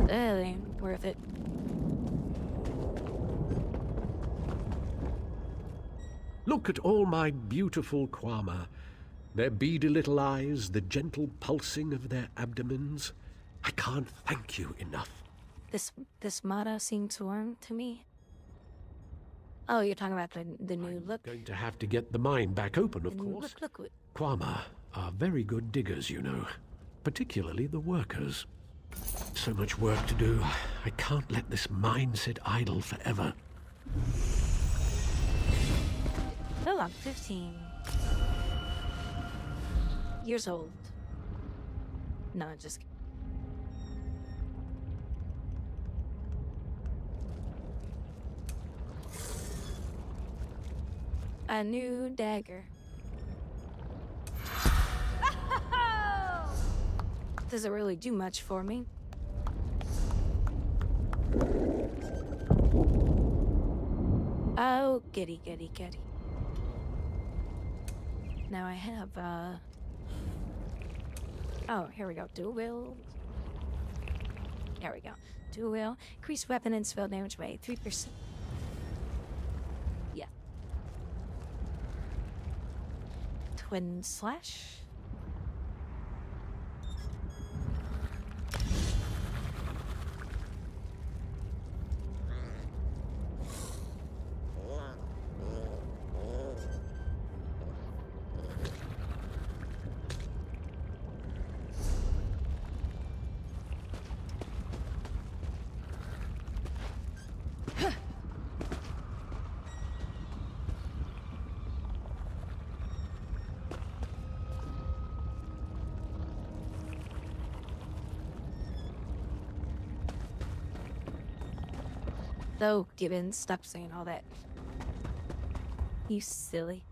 That ain't worth it. Look at all my beautiful Kwama. Their beady little eyes, the gentle pulsing of their abdomens. I can't thank you enough. This motto seems warm to me. Oh, you're talking about the new look? Going to have to get the mine back open, of course. Look. Kwama are very good diggers, you know. Particularly the workers. So much work to do. I can't let this mine sit idle forever. Oh, I'm 15 years old. No, just kidding. A new dagger. Doesn't really do much for me. Oh, giddy. Now I have, oh, here we go. Dual wield. There we go. Dual wield. Increase weapon and spell damage by 3%. Yeah. Twin slash. So, Gibbons, stop saying all that. You silly.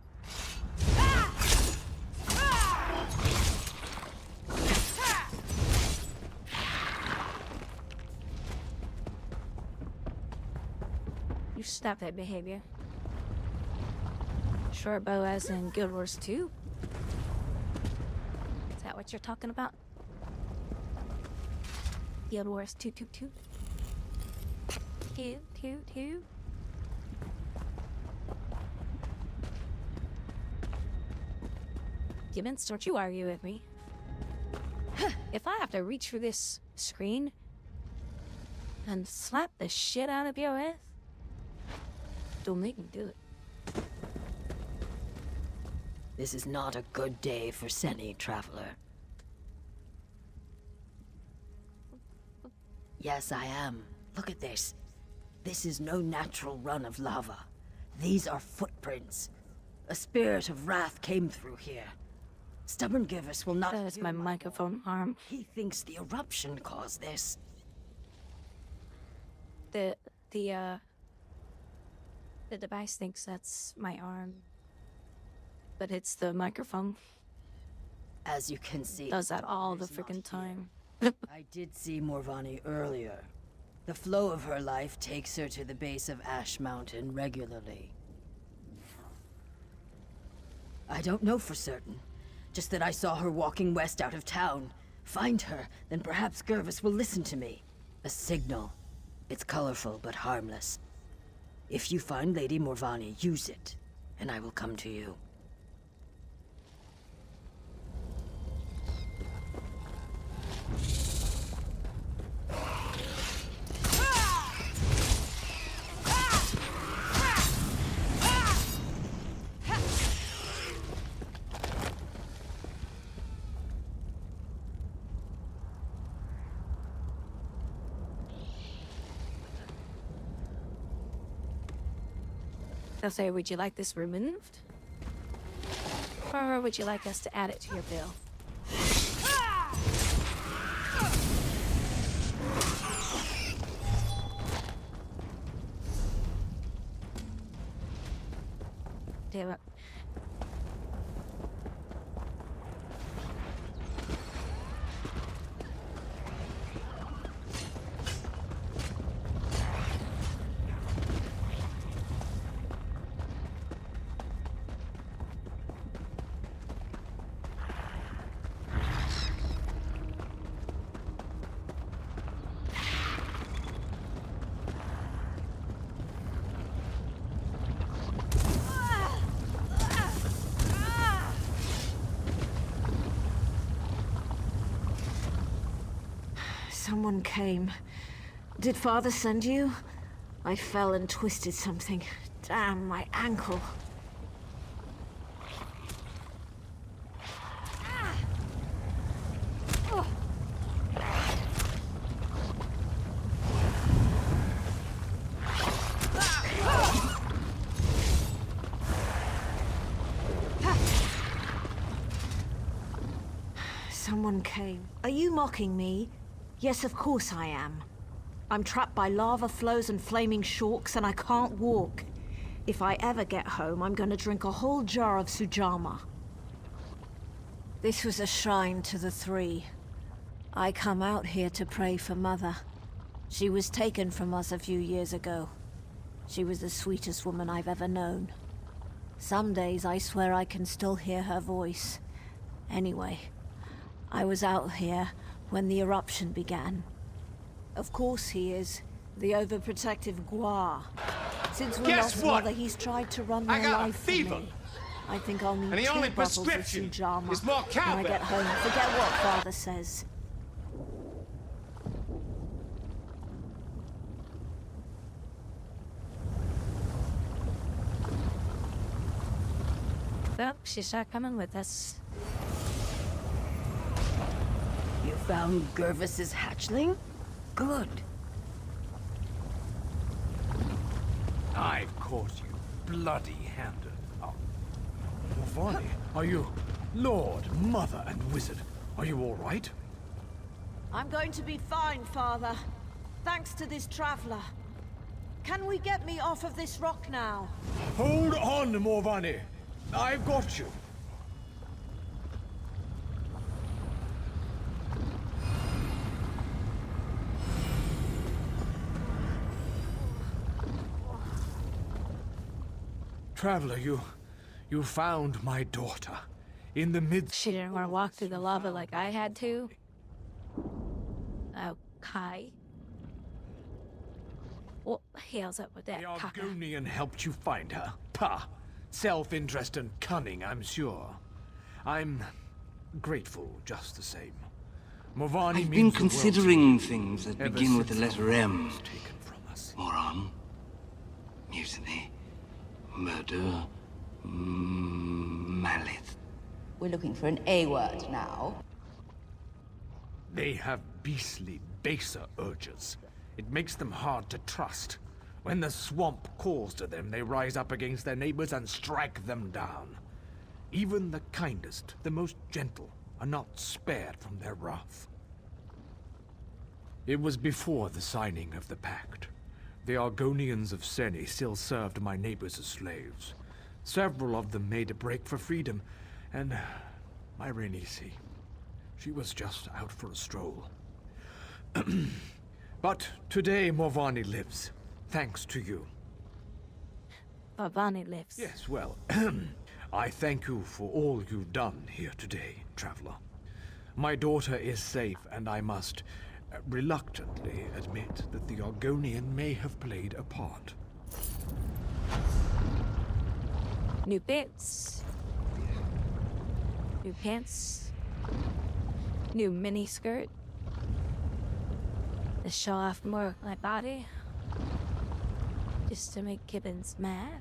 You stop that behavior. Short bow as in Guild Wars 2? Is that what you're talking about? Guild Wars 222? Two. Gibbons, don't you argue with me. If I have to reach for this screen and slap the shit out of your ass, don't make me do it. This is not a good day for Seni, traveler. Yes, I am. Look at this. This is no natural run of lava. These are footprints. A spirit of wrath came through here. Stubborn Givus will not— That's my microphone arm. He thinks the eruption caused this. the device thinks that's my arm, but it's the microphone. As you can see, Does that all the freaking time. I did see Morvani earlier. The flow of her life takes her to the base of Ash Mountain regularly. I don't know for certain. Just that I saw her walking west out of town. Find her, then perhaps Gervis will listen to me. A signal. It's colorful but harmless. If you find Lady Morvani, use it, and I will come to you. They'll say, would you like this removed? Or would you like us to add it to your bill? Damn it. Someone came. Did Father send you? I fell and twisted something. Damn, my ankle. Someone came. Are you mocking me? Yes, of course I am. I'm trapped by lava flows and flaming shulks, and I can't walk. If I ever get home, I'm gonna drink a whole jar of Sujama. This was a shrine to the three. I come out here to pray for Mother. She was taken from us a few years ago. She was the sweetest woman I've ever known. Some days I swear I can still hear her voice. Anyway, I was out here when the eruption began. Of course he is. The overprotective Gua. Since we lost Mother, he's tried to run my life for me. I think I'll need 2 bottles of Sujama when I get home. Forget what Father says. Well, she's not coming with us. You found Gervis's hatchling? Good. I've caught you bloody-handed. Oh. Morvani, are you... Lord, Mother, and Wizard, are you all right? I'm going to be fine, Father. Thanks to this traveler. Can we get me off of this rock now? Hold on, Morvani. I've got you. Traveler, you found my daughter in the midst... She didn't want to walk through the lava like I had to. Okay. What the hell's up with that? The Argonian helped you find her. Pah! Self-interest and cunning, I'm sure. I'm grateful just the same. Morvani I've been means the world considering to me. things that Ever begin with the since letter M. was taken from us. Moron. Mutiny. Murder. Malice. We're looking for an A word now. They have beastly, baser urges. It makes them hard to trust. When the swamp calls to them, they rise up against their neighbors and strike them down. Even the kindest, the most gentle, are not spared from their wrath. It was before the signing of the pact. The Argonians of Seni still served my neighbors as slaves. Several of them made a break for freedom, and my Renisi, she was just out for a stroll. But today Morvani lives, thanks to you. Morvani lives. Yes, well, I thank you for all you've done here today, traveler. My daughter is safe, and I must reluctantly admit that the Argonian may have played a part. New bits. New pants. New mini skirt. To show off more of my body. Just to make Gibbons mad.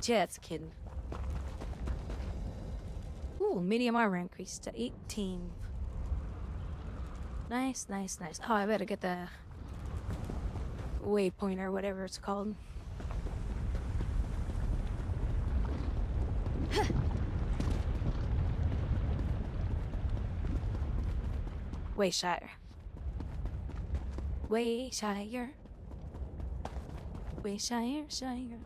Just kidding. Ooh, medium armor increased to 18. Nice, nice, nice. Oh, I better get the waypoint or whatever it's called. Wayshire. Wayshire. Wayshire, Shire.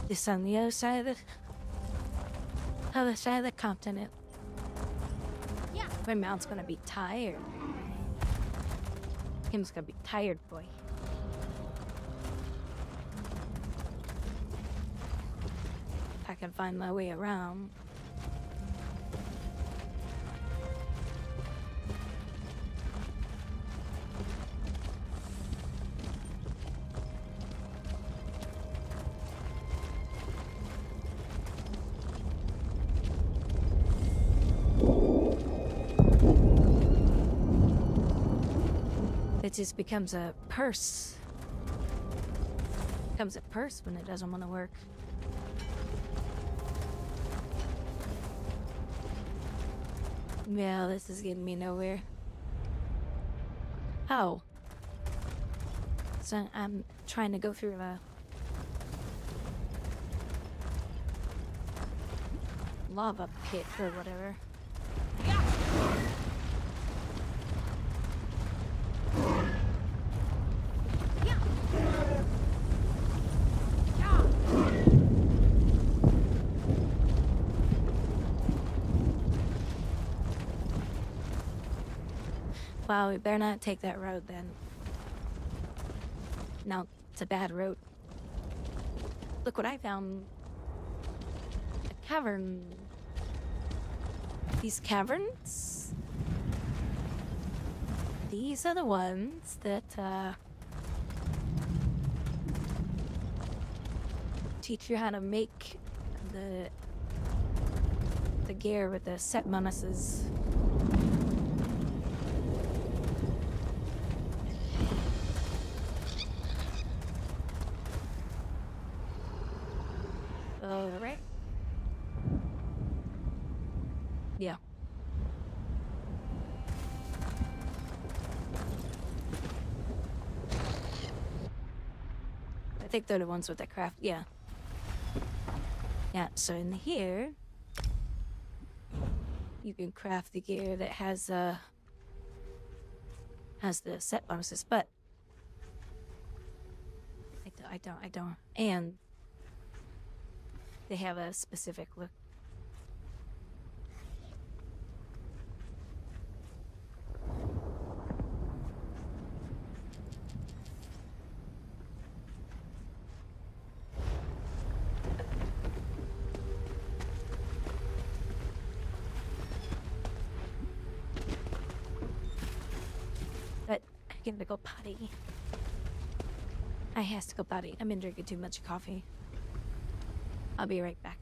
This on the other side of the continent. Yeah. My mount's gonna be tired. Him's gonna be tired, boy. I can find my way around. It just becomes a purse. Becomes a purse when it doesn't want to work. Yeah, this is getting me nowhere. How? So I'm trying to go through a lava pit or whatever. Wow, we better not take that road then. No, it's a bad road. Look what I found. A cavern. These caverns? These are the ones that, teach you how to make the gear with the set bonuses. Right? Yeah. I think they're the ones with the craft. Yeah. Yeah, so in here you can craft the gear that has the set bonuses, but I don't. And they have a specific look. But I'm gonna go potty. I has to go potty. I've been drinking too much coffee. I'll be right back.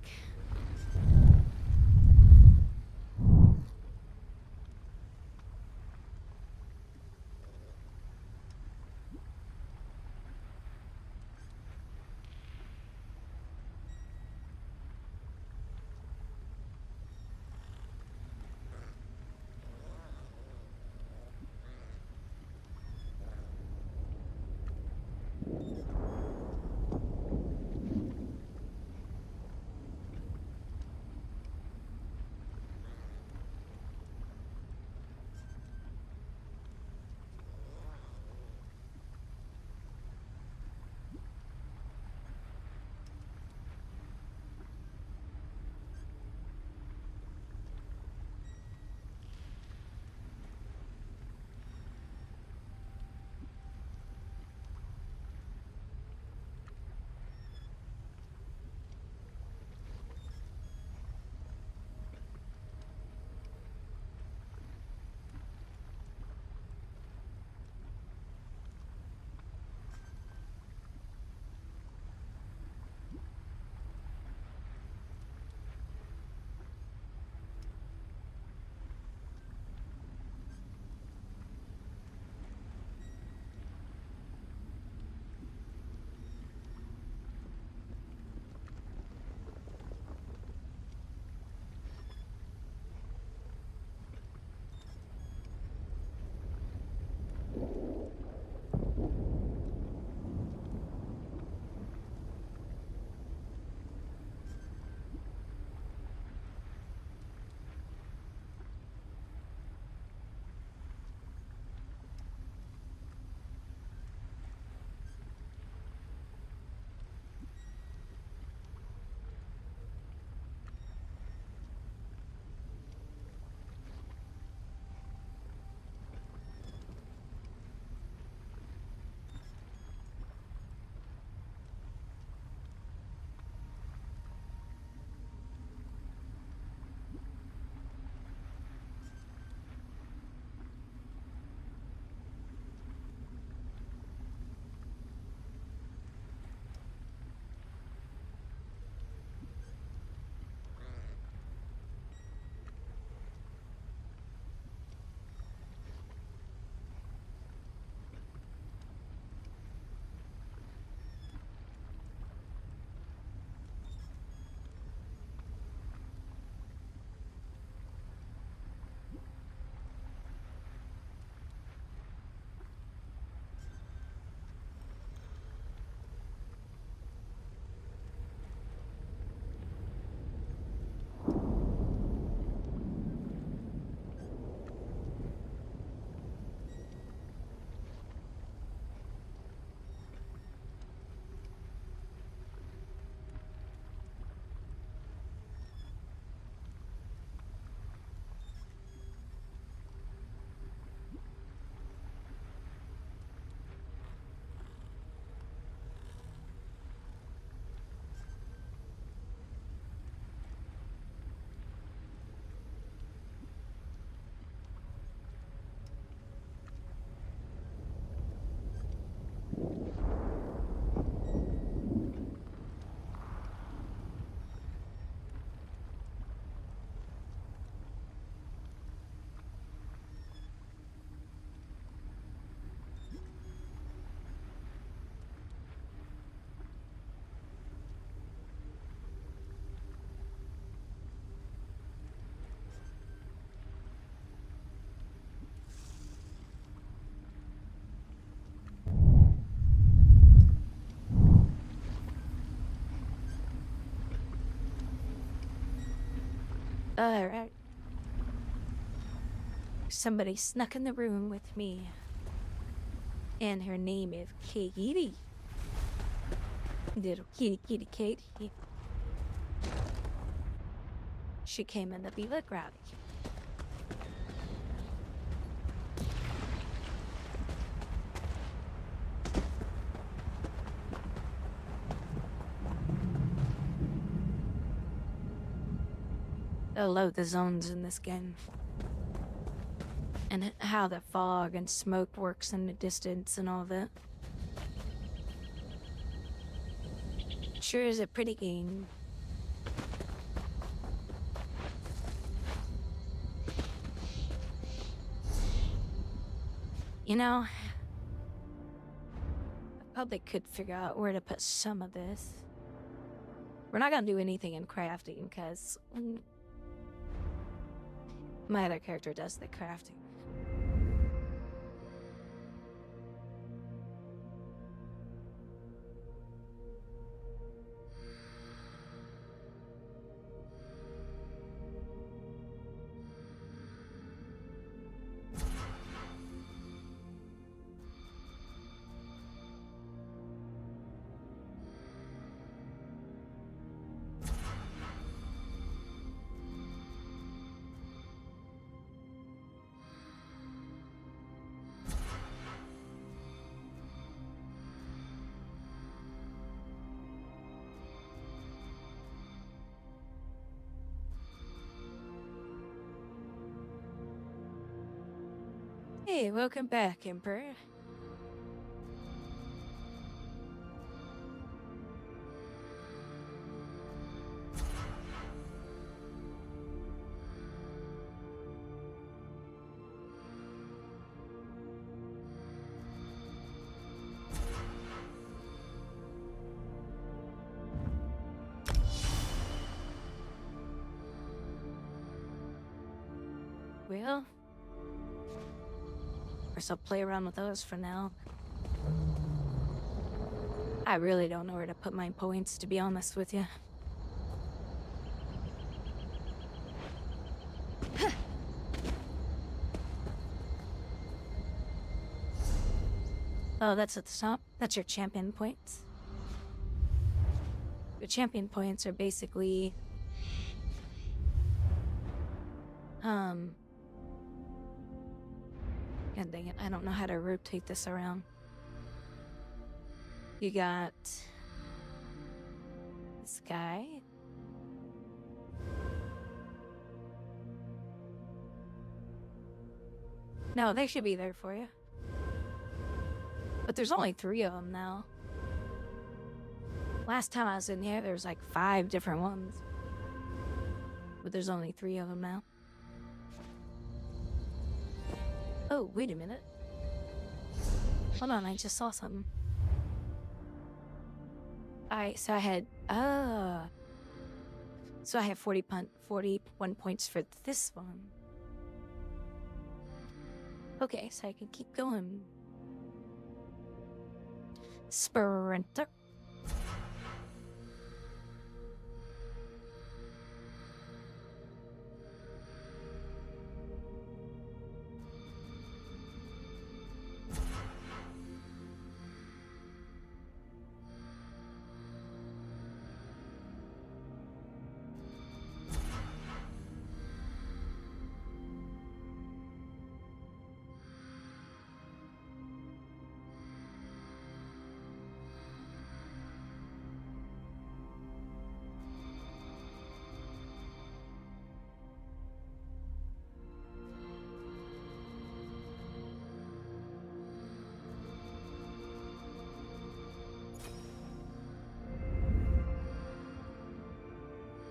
Alright. Somebody snuck in the room with me. And her name is Katie. Little kitty Katie. She came in to be with Grouwdi. I love the zones in this game. And how the fog and smoke works in the distance and all that. Sure is a pretty game. You know, I probably could figure out where to put some of this. We're not gonna do anything in crafting because my other character does the crafting. Hey, welcome back, Emperor. Well, I'll play around with those for now. I really don't know where to put my points, to be honest with you. Oh, that's at the top. That's your champion points. Your champion points are basically... God dang it, I don't know how to rotate this around. You got... this guy. No, they should be there for you. But there's only 3 of them now. Last time I was in here, there was like 5 different ones. But there's only 3 of them now. Oh, wait a minute. Hold on, I just saw something. So I had... So I have 41 points for this one. Okay, so I can keep going. Sprinter.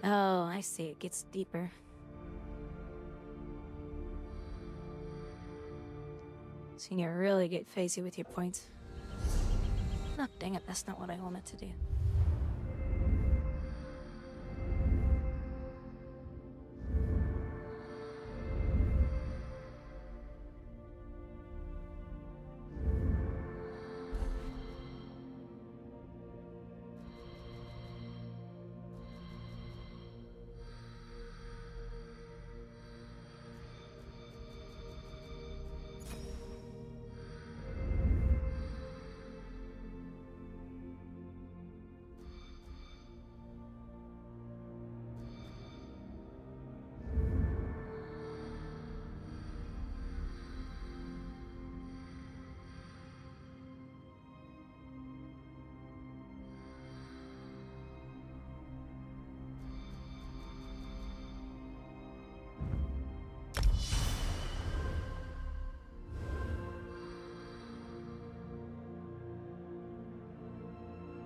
Oh, I see. It gets deeper. So you really get phasey with your points. Oh, dang it. That's not what I wanted to do.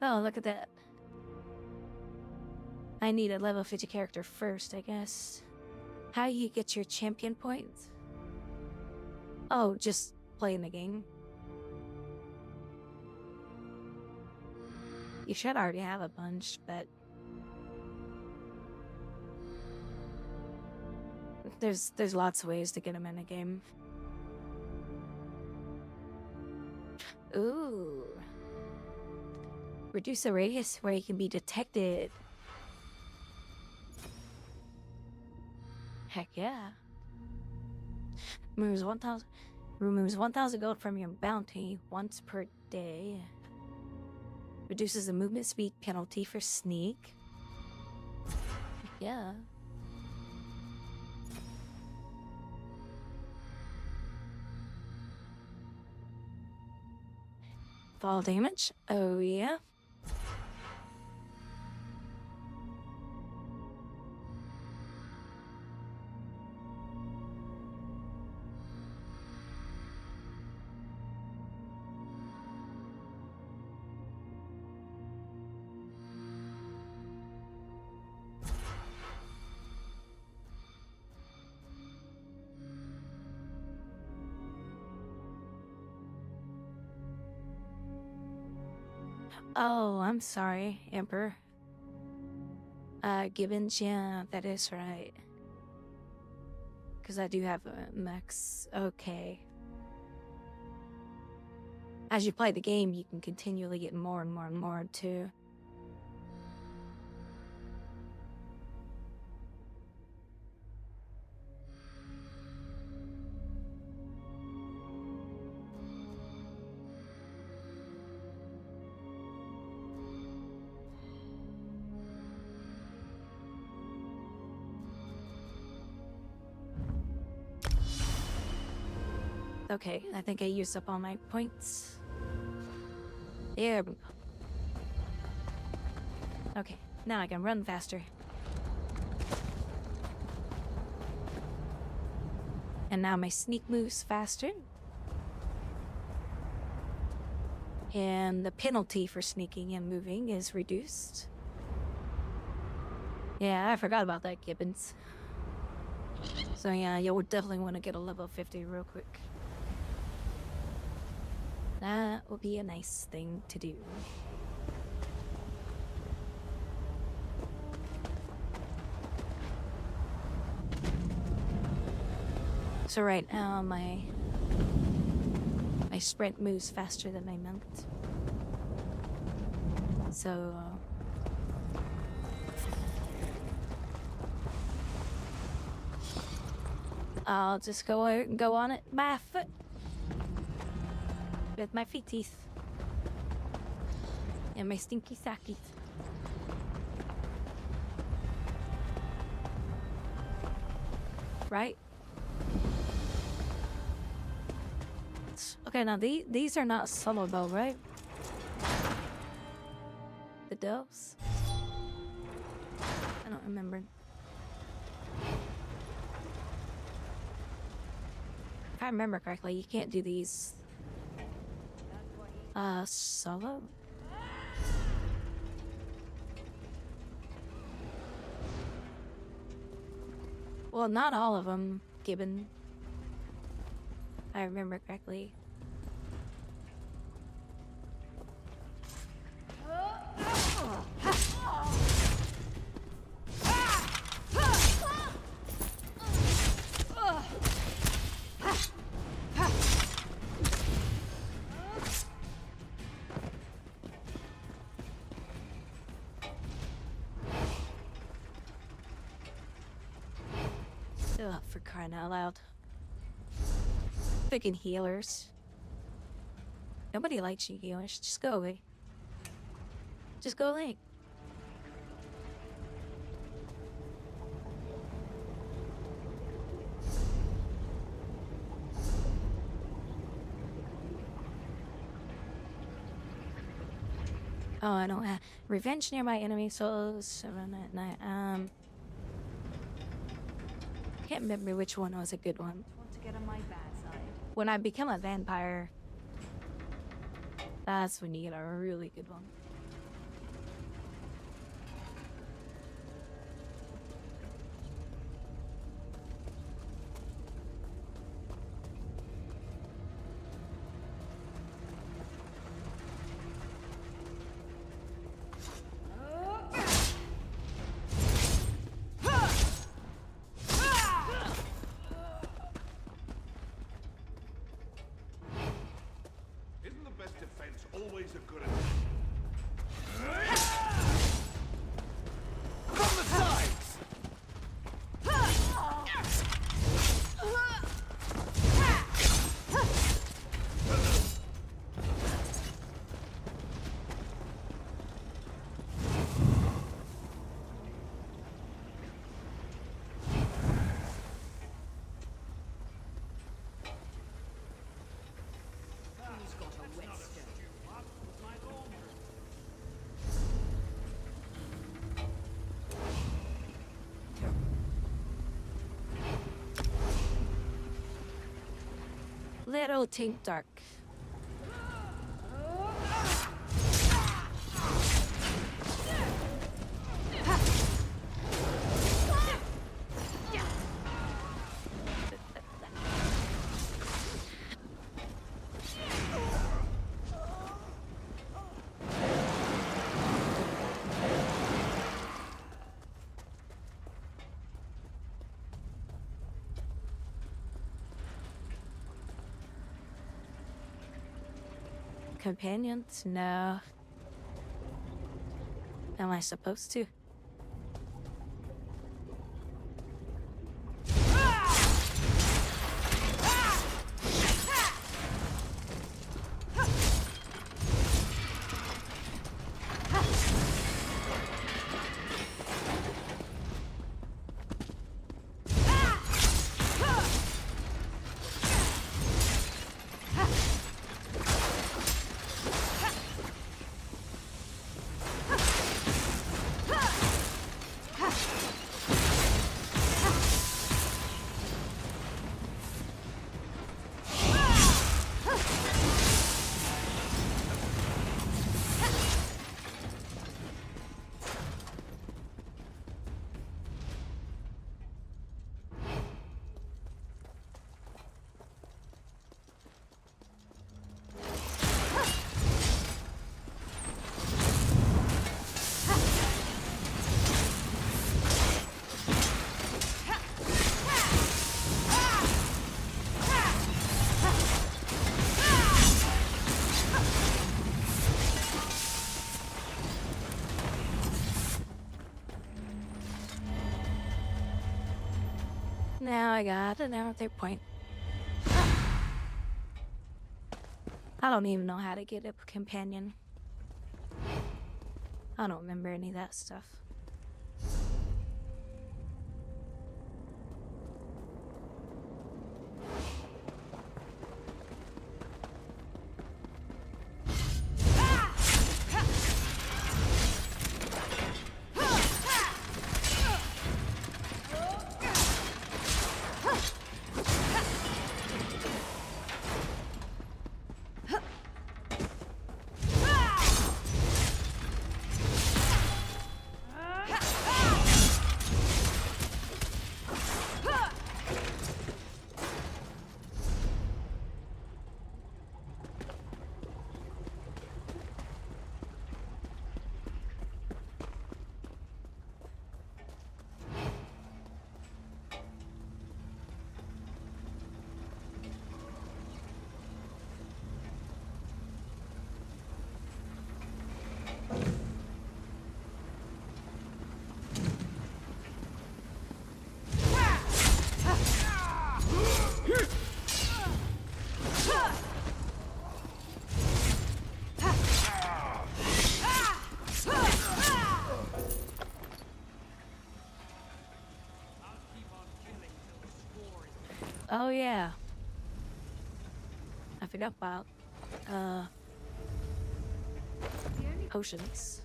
Oh, look at that. I need a level 50 character first, I guess. How you get your champion points? Oh, just playing the game. You should already have a bunch, but there's lots of ways to get them in a game. Ooh. Reduce the radius where you can be detected. Heck yeah. Removes 1,000 gold from your bounty once per day. Reduces the movement speed penalty for sneak. Heck yeah. Fall damage. Oh yeah. Oh, I'm sorry, Emperor. Gibbons, yeah, that is right. Because I do have a max. Okay. As you play the game, you can continually get more and more and more, too. Okay, I think I used up all my points. There we go. Okay, now I can run faster. And now my sneak moves faster. And the penalty for sneaking and moving is reduced. Yeah, I forgot about that, Gibbons. So yeah, you'll definitely want to get a level 50 real quick. That would be a nice thing to do. So right now, my sprint moves faster than my mount. So I'll just go on it by foot. With my feet teeth. And my stinky sackies. Right? Okay, now these are not soloable, right? The doves? I don't remember. If I remember correctly, you can't do these solo? Well, not all of them, Gibbon. If I remember correctly. Ugh, for crying out loud. Freaking healers. Nobody likes you healers. Just go away. Just go away. Oh, I don't have revenge near my enemy souls around at night. Can't remember which one was a good one. Want to get on my bad side? When I become a vampire, that's when you get a really good one. little tink dark. Companions? No. Am I supposed to? Now I got another point. I don't even know how to get a companion. I don't remember any of that stuff. Oh yeah. I forgot about potions.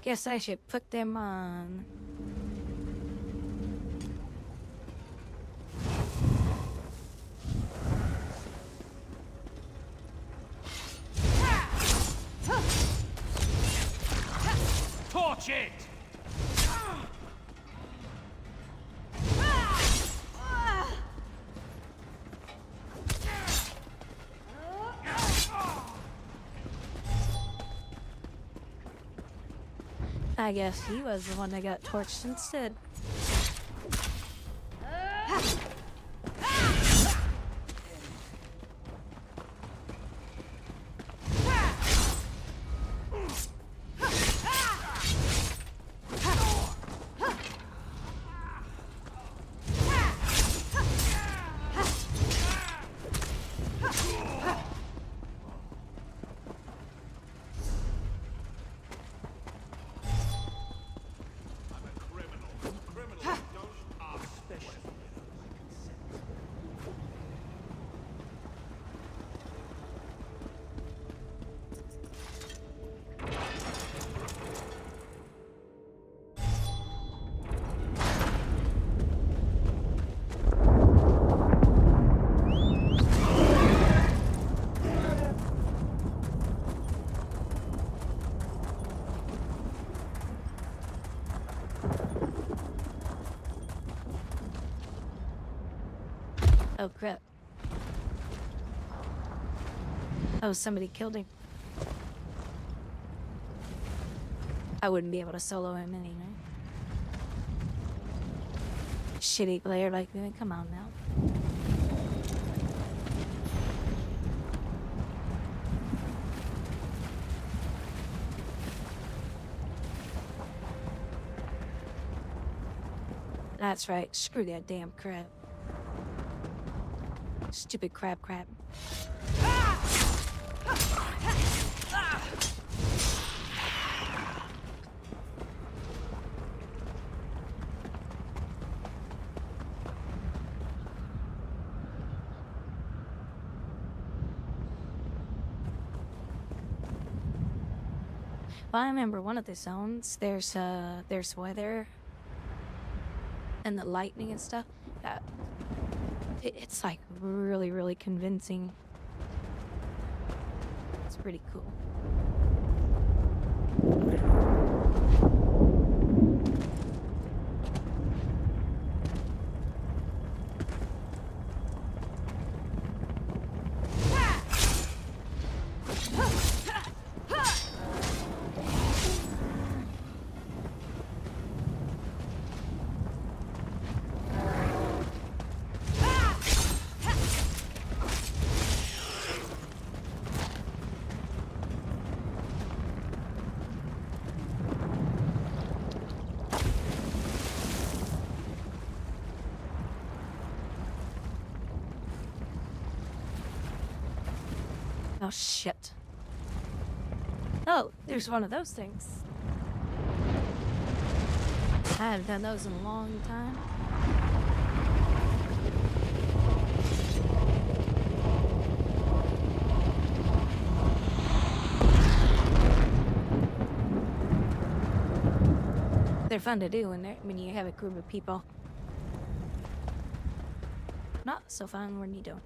Guess I should put them on. Torch it! I guess he was the one that got torched instead. Oh crap. Oh, somebody killed him. I wouldn't be able to solo him anyway. Shitty player like me, come on now. That's right, screw that damn crab. Stupid crab. If I remember one of the zones, there's weather and the lightning and stuff. It's like really convincing. It's pretty cool. Oh shit. Oh, there's one of those things. I haven't done those in a long time. They're fun to do when you have a group of people. Not so fun when you don't.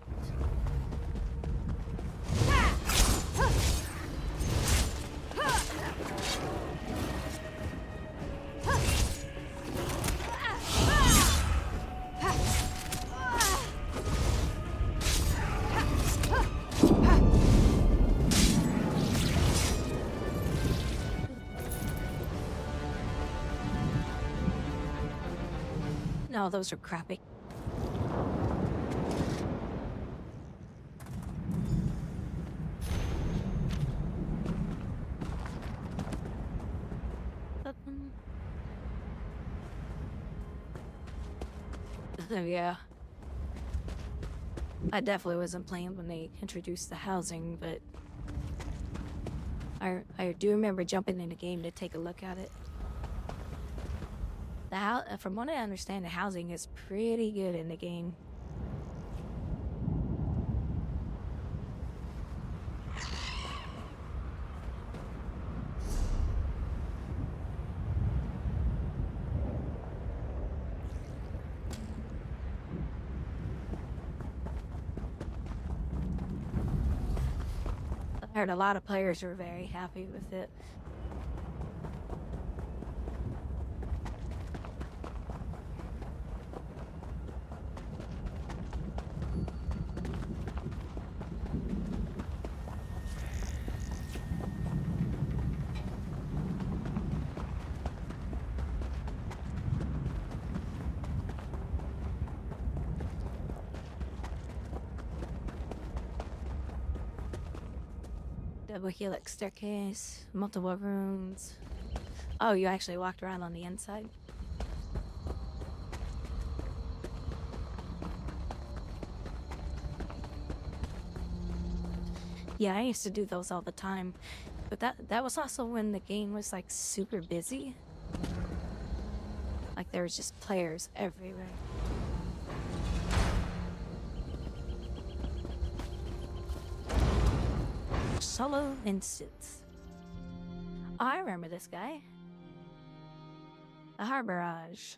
No, those are crappy. Yeah. I definitely wasn't playing when they introduced the housing, but I do remember jumping in the game to take a look at it. From what I understand, the housing is pretty good in the game. I heard a lot of players were very happy with it. Double helix staircase, multiple rooms. Oh, you actually walked around on the inside? Yeah, I used to do those all the time. But that was also when the game was like super busy. Like there was just players everywhere. Solo instance. Oh, I remember this guy. The Harborage.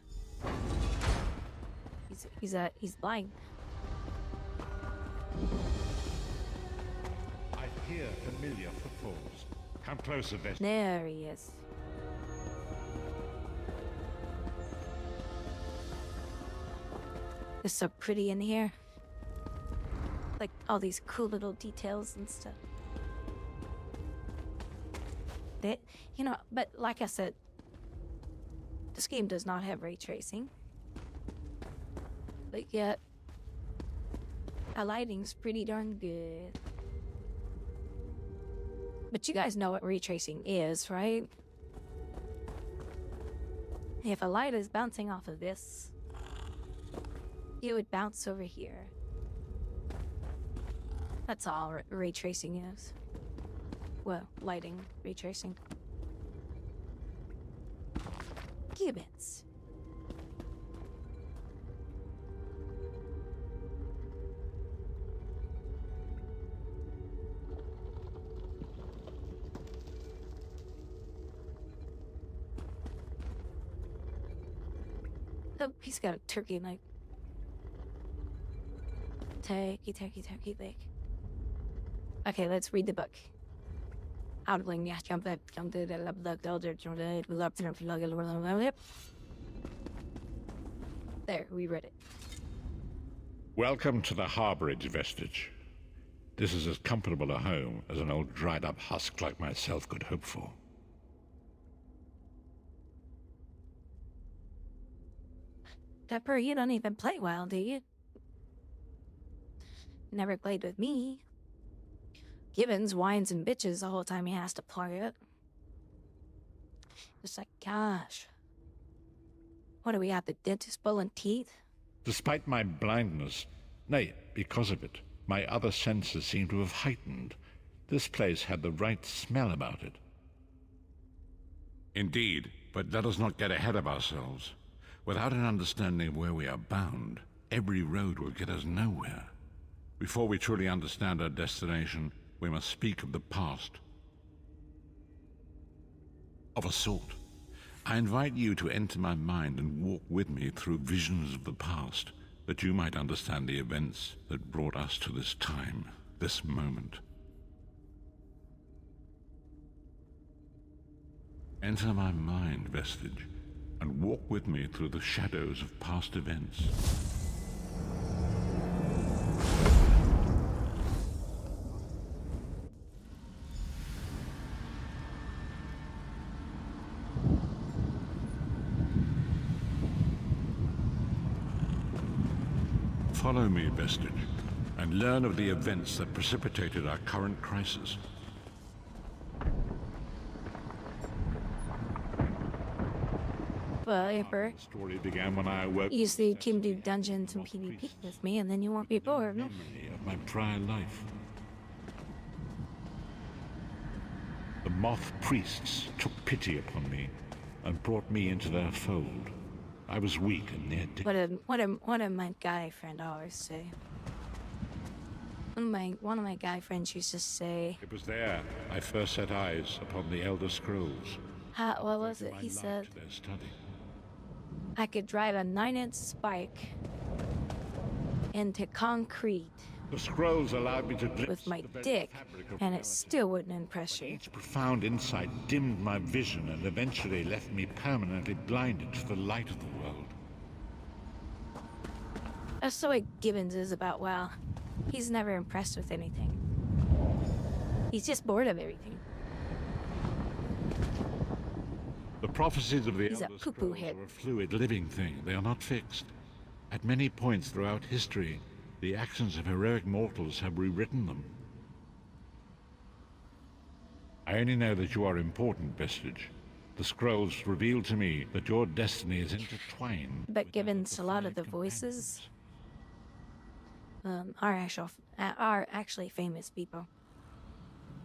He's blind. I hear familiar footfalls. Come closer, Vest. There he is. It's so pretty in here. like all these cool little details and stuff. That, you know, but like I said, this game does not have ray tracing. But yet, our lighting's pretty darn good. But you guys know what ray tracing is, right? If a light is bouncing off of this, it would bounce over here. That's all ray tracing is. Well, lighting, ray tracing. Gibbons. Oh, he's got a turkey leg. Turkey leg. Okay, let's read the book. There, we read it. Welcome to the harborage, Vestige. This is as comfortable a home as an old dried-up husk like myself could hope for. Pepper, you don't even play well, do you? Never played with me. Gibbons whines and bitches the whole time he has to play it. It's like, gosh. What do we have, the dentist pulling teeth? Despite my blindness, nay, because of it, my other senses seem to have heightened. This place had the right smell about it. Indeed, but let us not get ahead of ourselves. Without an understanding of where we are bound, every road will get us nowhere. Before we truly understand our destination, we must speak of the past. Of a sort. I invite you to enter my mind and walk with me through visions of the past, that you might understand the events that brought us to this time, this moment. Enter my mind, Vestige, and walk with me through the shadows of past events. Follow me, Vestige, and learn of the events that precipitated our current crisis. Well, Emperor, The story began when I awoke. you see, you can do dungeons and PvP with me, and then you won't be bored. Memory of my prior life. The moth priests took pity upon me and brought me into their fold. I was weak and near death. What did my guy friend always say? One of my guy friends used to say. It was there I first set eyes upon the Elder Scrolls. What was it? He said, Their study. I could drive a 9-inch spike into concrete The scrolls allowed me to glimpse with my the very dick, fabric of and it reality. still wouldn't impress you. Each profound insight dimmed my vision and eventually left me permanently blinded to the light of the world. That's the way Gibbons is about WoW. He's never impressed with anything. He's just bored of everything. The prophecies of the He's a Elder poo-poo Scrolls head. are a fluid, living thing. They are not fixed. At many points throughout history, the actions of heroic mortals have rewritten them. I only know that you are important, Vestige. The scrolls reveal to me that your destiny is intertwined. But Gibbons, a lot of the voices are actually famous people.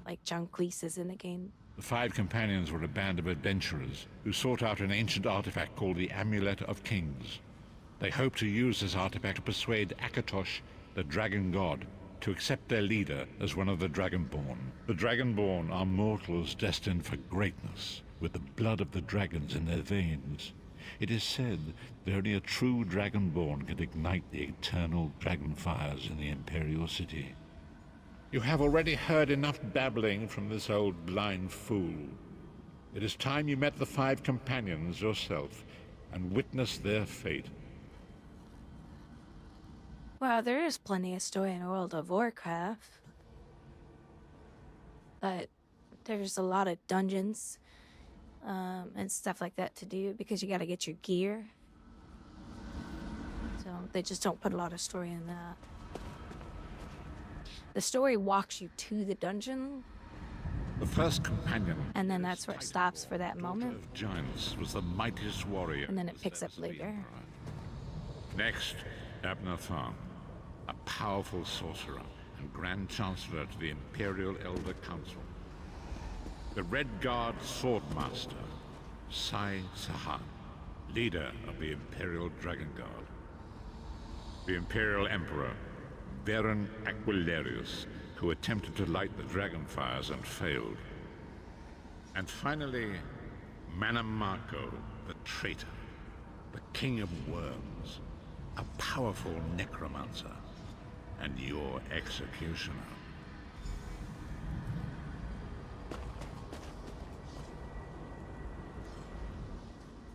Like John Cleese is in the game. The five companions were a band of adventurers who sought out an ancient artifact called the Amulet of Kings. They hoped to use this artifact to persuade Akatosh, the dragon god, to accept their leader as one of the Dragonborn. The Dragonborn are mortals destined for greatness, with the blood of the dragons in their veins. It is said that only a true Dragonborn can ignite the eternal dragon fires in the Imperial City. You have already heard enough babbling from this old blind fool. It is time you met the five companions yourself and witnessed their fate. Well, there is plenty of story in World of Warcraft. But there's a lot of dungeons and stuff like that to do because you gotta get your gear. So they just don't put a lot of story in that. The story walks you to the dungeon. The first companion, And then that's where it stops for that moment. of giants, was the mightiest warrior. And then it picks up later. Next, Abner Tharn, a powerful sorcerer and Grand Chancellor to the Imperial Elder Council. The Red Guard Swordmaster, Sai Sahan, leader of the Imperial Dragon Guard. The Imperial Emperor, Varen Aquilarius, who attempted to light the dragon fires and failed. And finally, Manamako, the traitor, the King of Worms, a powerful necromancer, and your executioner.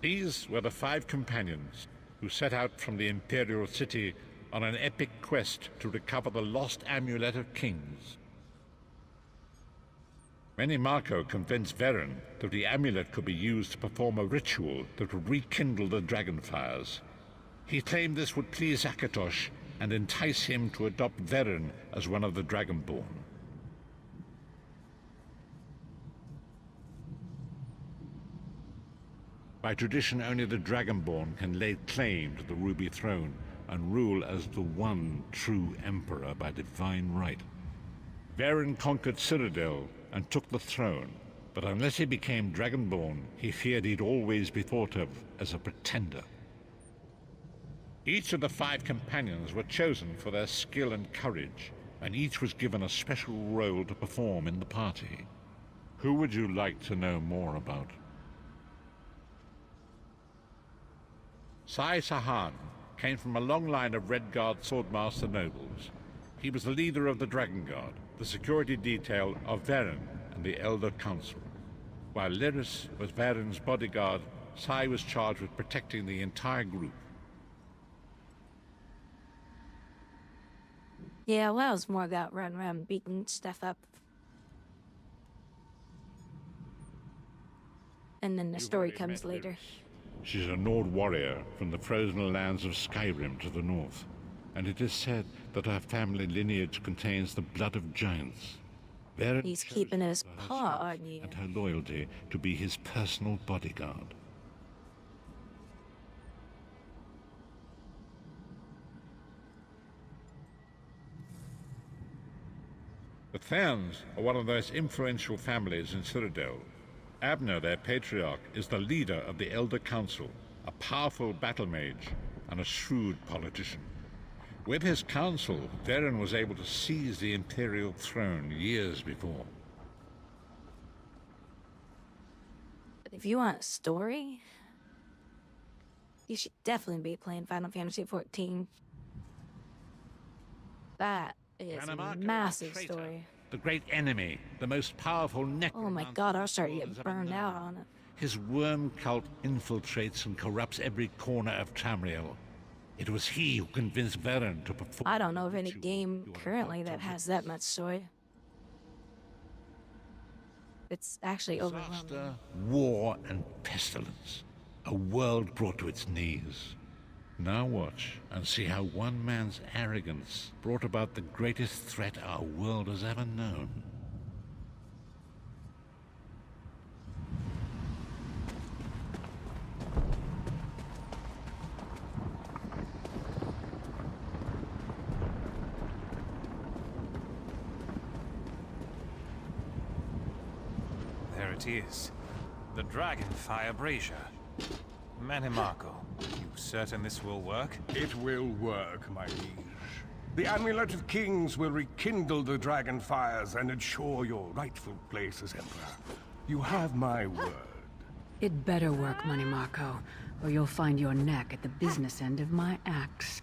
These were the 5 companions who set out from the Imperial City on an epic quest to recover the lost Amulet of Kings. Manamako convinced Varen that the amulet could be used to perform a ritual that would rekindle the dragon fires. He claimed this would please Akatosh and entice him to adopt Varen as one of the Dragonborn. By tradition, only the Dragonborn can lay claim to the Ruby Throne and rule as the one true Emperor by divine right. Varen conquered Cyrodiil and took the throne, but unless he became Dragonborn, he feared he'd always be thought of as a pretender. Each of the 5 companions were chosen for their skill and courage, and each was given a special role to perform in the party. Who would you like to know more about? Sai Sahan came from a long line of Red Guard Swordmaster nobles. He was the leader of the Dragon Guard, the security detail of Varen and the Elder Council. While Lyris was Varen's bodyguard, Sai was charged with protecting the entire group. Yeah, well, it's more about running around beating stuff up. And then the story comes later. She's a Nord warrior from the frozen lands of Skyrim to the north, and it is said that her family lineage contains the blood of giants. Varen He's keeping his paw on you. and her loyalty to be his personal bodyguard. The Therns are one of the most influential families in Cyrodiil. Abner, their patriarch, is the leader of the Elder Council, a powerful battle mage and a shrewd politician. With his council, Varen was able to seize the Imperial throne years before. If you want a story, you should definitely be playing Final Fantasy XIV. That is a massive story. The great enemy, the most powerful necromancer. Oh my god, I'll start to get burned out on it. His worm cult infiltrates and corrupts every corner of Tamriel. It was he who convinced Varen to perform. I don't know of any game currently that has that much story. It's actually overwhelming. Disaster, war, and pestilence. A world brought to its knees. Now watch and see how one man's arrogance brought about the greatest threat our world has ever known. There it is. The Dragonfire Brazier. Manamako, you certain this will work? It will work, my liege. The Amulet of Kings will rekindle the dragon fires and ensure your rightful place as Emperor. You have my word. It better work, Manamako, or you'll find your neck at the business end of my axe.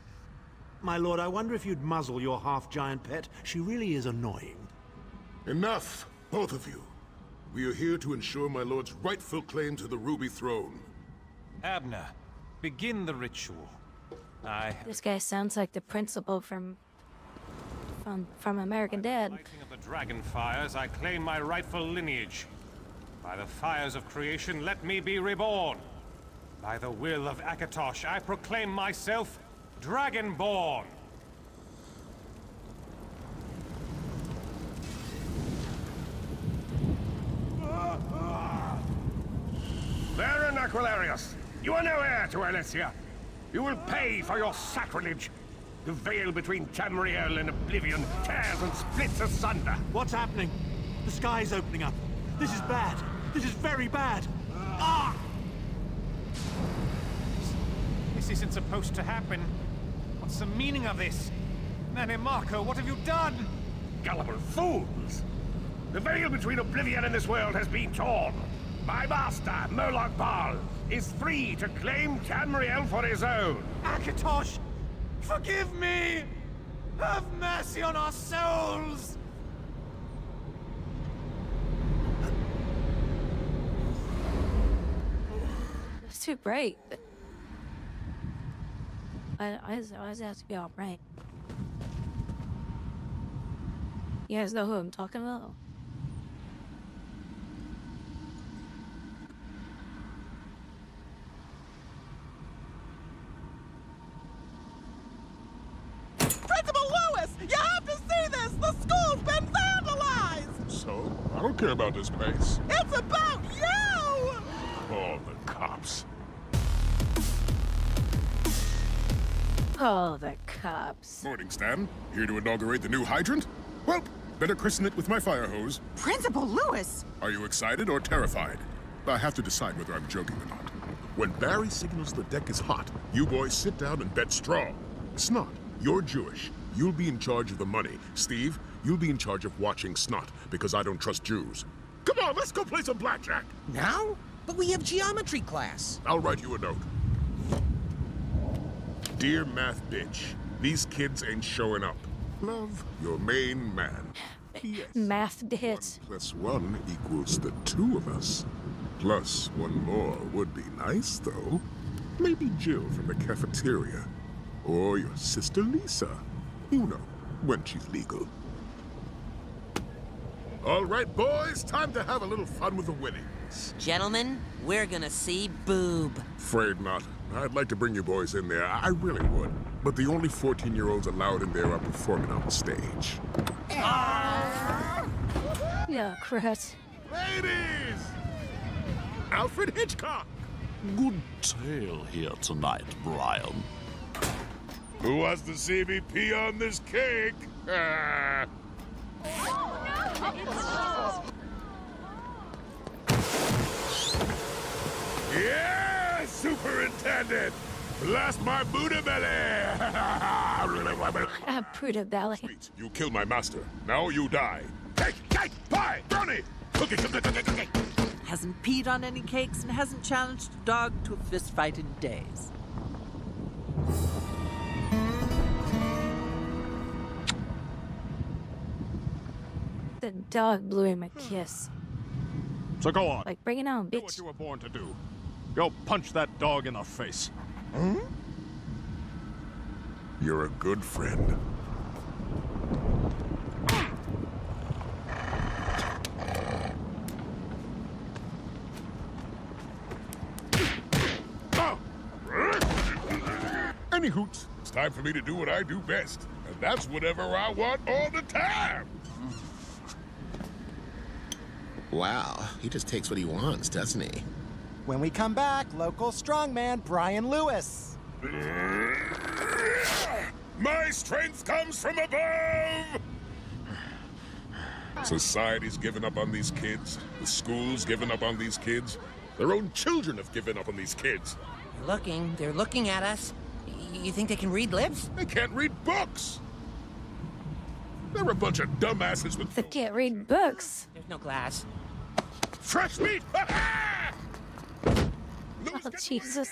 My lord, I wonder if you'd muzzle your half-giant pet. She really is annoying. Enough, both of you. We are here to ensure my lord's rightful claim to the Ruby Throne. Abner, begin the ritual. This guy sounds like the principal from American Dad. Lighting of the dragon fires, I claim my rightful lineage. By the fires of creation, let me be reborn. By the will of Akatosh, I proclaim myself Dragonborn. Baron Aquilarius, you are no heir to Alesia. You will pay for your sacrilege. The veil between Tamriel and Oblivion tears and splits asunder. What's happening? The sky's opening up. This is bad. This is very bad. Ah! This isn't supposed to happen. What's the meaning of this? Nane Marco, what have you done? Gullible fools! The veil between Oblivion and this world has been torn. My master, Murloc Ball, is free to claim Tamriel for his own. Akatosh! Forgive me! Have mercy on our souls! It's too bright. I just have to be all bright. You guys know who I'm talking about? Principal Lewis! You have to see this! The school's been vandalized! So? I don't care about this place. It's about you! Oh, the cops. Oh, the cops. Morning, Stan. Here to inaugurate the new hydrant? Well, better christen it with my fire hose. Principal Lewis! Are you excited or terrified? I have to decide whether I'm joking or not. When Barry signals the deck is hot, you boys sit down and bet straw. Snot, you're Jewish. You'll be in charge of the money. Steve, you'll be in charge of watching Snot, because I don't trust Jews. Come on, let's go play some blackjack! Now? But we have geometry class. I'll write you a note. Dear math bitch, these kids ain't showing up. Love, your main man. Math hit. 1 + 1 equals the two of us. Plus one more would be nice, though. Maybe Jill from the cafeteria. Or your sister Lisa. You know, when she's legal. All right, boys, time to have a little fun with the winnings. Gentlemen, we're gonna see boob. Afraid not. I'd like to bring you boys in there. I really would. But the only 14-year-olds allowed in there are performing on the stage. Yeah, crap. Ladies! Alfred Hitchcock! Good tale here tonight, Brian. Who wants to see me pee on this cake? Yeah, Superintendent! Blast my Buddha belly! Buddha belly. Sweet, you killed my master. Now you die. Cake, pie, brownie, cookie. Hasn't peed on any cakes and hasn't challenged a dog to a fist fight in days. The dog blew him a kiss. So go on. Like, bring it on, Do what bitch. you were born to do. Go punch that dog in the face. You're a good friend. Any hoots, it's time for me to do what I do best. And that's whatever I want all the time. Wow, he just takes what he wants, doesn't he? When we come back, local strongman Brian Lewis. My strength comes from above! Society's given up on these kids. The school's given up on these kids. Their own children have given up on these kids. They're looking at us. You think they can read lips? They can't read books! They're a bunch of dumbasses with... They can't read books. There's no glass. Fresh meat! Oh, Jesus.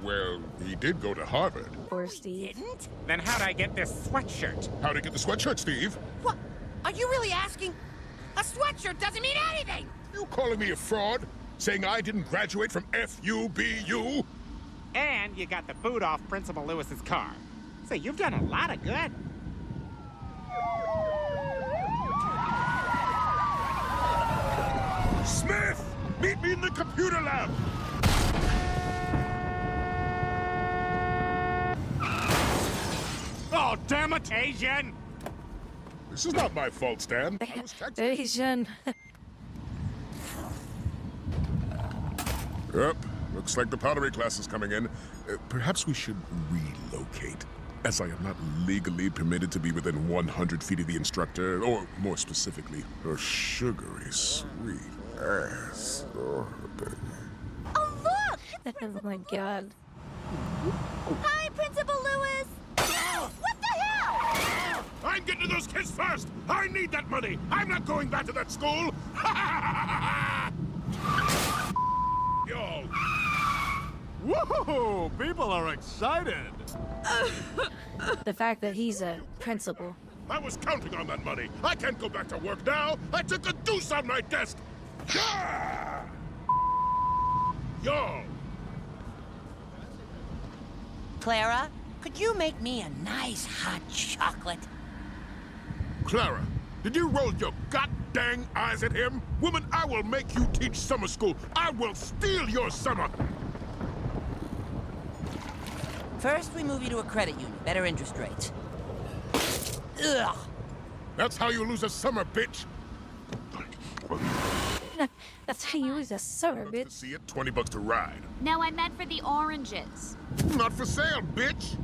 Well, he did go to Harvard. Poor Steve. Then how'd I get this sweatshirt? How'd he get the sweatshirt, Steve? What? Are you really asking? A sweatshirt doesn't mean anything! You calling me a fraud? Saying I didn't graduate from FUBU? And you got the boot off Principal Lewis's car. Say, you've done a lot of good. Smith! Meet me in the computer lab! Oh, damn it, Asian! This is not my fault, Stan. I was texting. Asian. Yep. Looks like the pottery class is coming in. Perhaps we should relocate, as I am not legally permitted to be within 100 feet of the instructor, or more specifically, her sugary, sweet ass. Oh, baby. Oh, look! Oh my god. Hi, Principal Lewis! What the hell? I'm getting to those kids first! I need that money! I'm not going back to that school! Yo! Whoa! People are excited! The fact that he's a principal. I was counting on that money. I can't go back to work now. I took a deuce on my desk. Yo! Clara, could you make me a nice hot chocolate? Clara, did you roll your god-dang eyes at him? Woman, I will make you teach summer school. I will steal your summer. First, we move you to a credit union. Better interest rates. Ugh! That's how you lose a summer, bitch. That's how you use a summer, bitch. See it? $20 to ride. No, I meant for the oranges. Not for sale, bitch.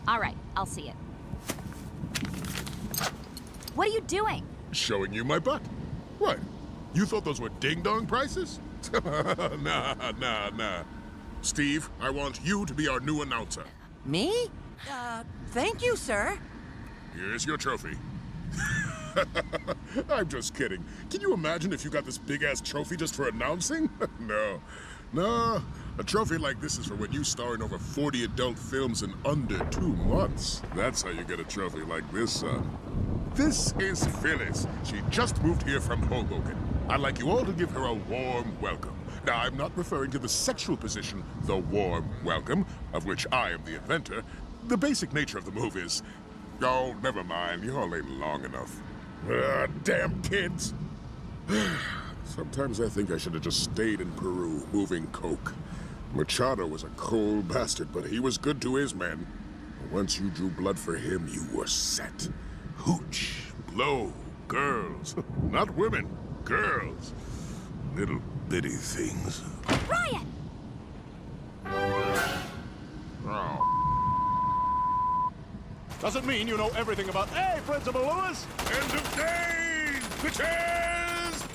All right, I'll see it. What are you doing? Showing you my butt. What? You thought those were ding-dong prices? Nah. Steve, I want you to be our new announcer. Me? Thank you, sir. Here's your trophy. I'm just kidding. Can you imagine if you got this big-ass trophy just for announcing? No. A trophy like this is for when you star in over 40 adult films in under 2 months. That's how you get a trophy like this, son. This is Phyllis. She just moved here from Hoboken. I'd like you all to give her a warm welcome. Now, I'm not referring to the sexual position, the warm welcome, of which I am the inventor. The basic nature of the move is... Oh, never mind. Y'all ain't long enough. Damn kids. Sometimes I think I should have just stayed in Peru, moving coke. Machado was a cold bastard, but he was good to his men. Once you drew blood for him, you were set. Hooch, blow, girls. Not women, girls. Little bitty things. Ryan! Oh. Doesn't mean you know everything about... Hey, Principal Lewis! End of days, bitches!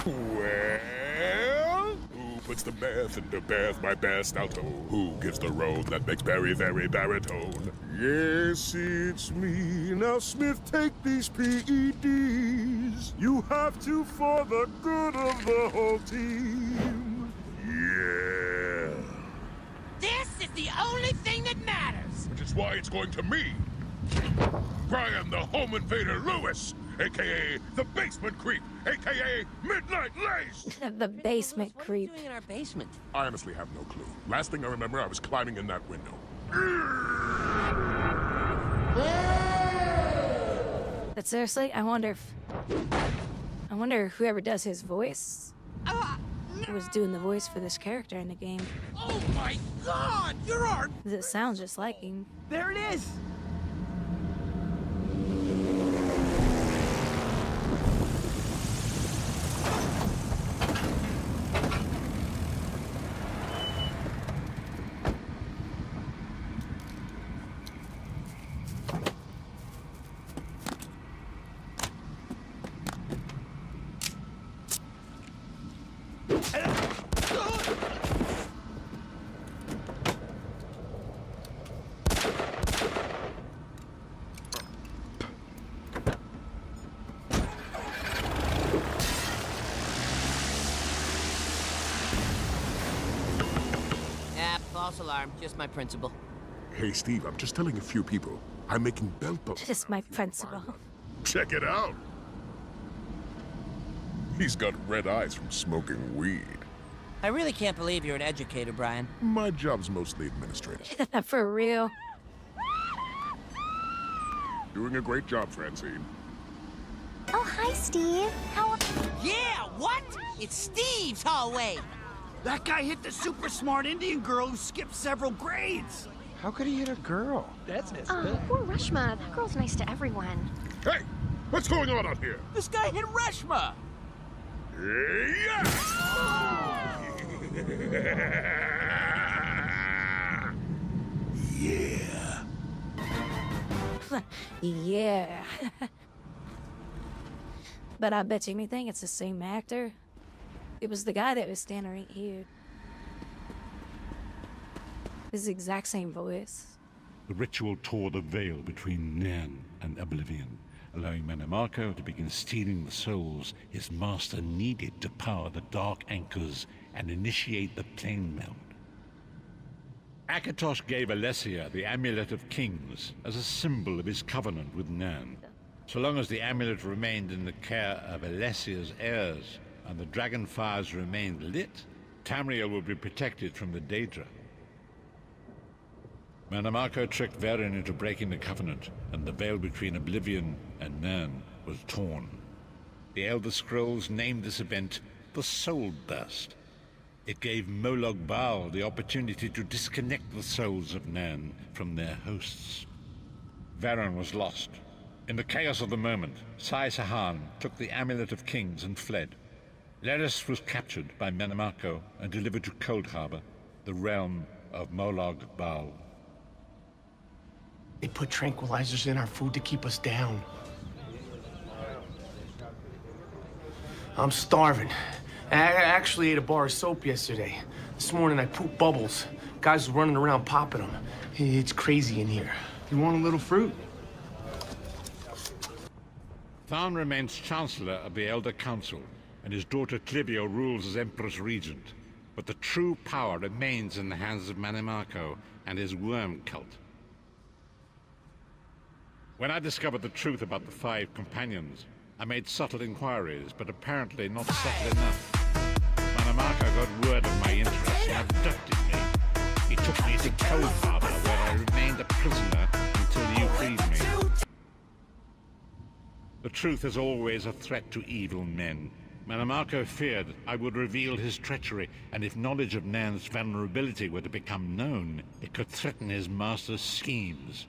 Well, who puts the bath into bath by best alto? Who gives the road that makes very, very baritone? Yes, it's me. Now, Smith, take these PEDs. You have to for the good of the whole team. Yeah. This is the only thing that matters. Which is why it's going to me. Brian the Home Invader Lewis, a.k.a. the Basement Creep, a.k.a. Midnight Lace! The basement What creep. are you doing in our basement? I honestly have no clue. Last thing I remember, I was climbing in that window. But seriously, I wonder whoever does his voice was doing the voice for this character in the game. Oh my god! You're our... 'Cause it sounds just like him. There it is! False alarm. Just my principal. Hey, Steve, I'm just telling a few people. I'm making belt buckles. Just my principal. Check it out. He's got red eyes from smoking weed. I really can't believe you're an educator, Brian. My job's mostly administrative. For real. Doing a great job, Francine. Oh, hi, Steve. How? Yeah, what? It's Steve's hallway. That guy hit the super smart Indian girl who skipped several grades. How could he hit a girl? That's messed Oh, poor Reshma. That girl's nice to everyone. Hey! What's going on out here? This guy hit Reshma. Yeah. Yeah. But I bet you anything it's the same actor. It was the guy that was standing right here. His exact same voice. The ritual tore the veil between Nan and Oblivion, allowing Mannimarco to begin stealing the souls his master needed to power the Dark Anchors and initiate the plane meld. Akatosh gave Alessia the Amulet of Kings as a symbol of his covenant with Nan. So long as the amulet remained in the care of Alessia's heirs and the dragon fires remained lit, Tamriel would be protected from the Daedra. Mannimarco tricked Varen into breaking the covenant, and the veil between Oblivion and Nan was torn. The Elder Scrolls named this event the Soul Burst. It gave Molag Bal the opportunity to disconnect the souls of Nan from their hosts. Varen was lost. In the chaos of the moment, Sai Sahan took the Amulet of Kings and fled. Leris was captured by Mannimarco and delivered to Cold Harbor, the realm of Molag Bal. They put tranquilizers in our food to keep us down. I'm starving. I actually ate a bar of soap yesterday. This morning I pooped bubbles. Guys were running around popping them. It's crazy in here. You want a little fruit? Tharn remains Chancellor of the Elder Council, and his daughter Clivio rules as Empress Regent. But the true power remains in the hands of Mannimarco and his worm cult. When I discovered the truth about the 5 companions, I made subtle inquiries, but apparently not subtle enough. Mannimarco got word of my interests and abducted me. He took me to Cold Harbor, where I remained a prisoner until you freed me. The truth is always a threat to evil men. Mannimarco feared I would reveal his treachery, and if knowledge of Nan's vulnerability were to become known, it could threaten his master's schemes.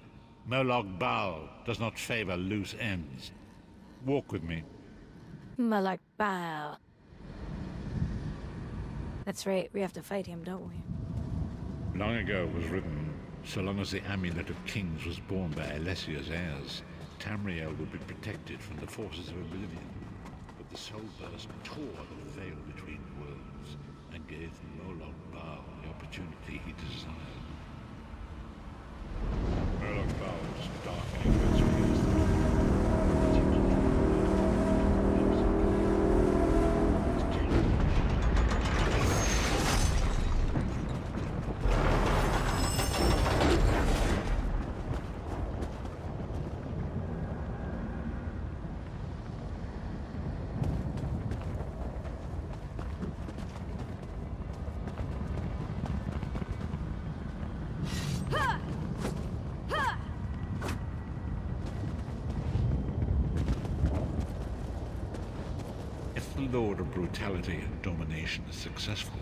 Molag Bal does not favor loose ends. Walk with me. Molag Bal. That's right, we have to fight him, don't we? Long ago was written, so long as the Amulet of Kings was borne by Alessia's heirs, Tamriel would be protected from the forces of Oblivion. But the Soul Burst tore the veil between worlds and gave Molag Bal the opportunity he desired. Molag Bal's dark anchors pierced the Lord of brutality and domination is successful,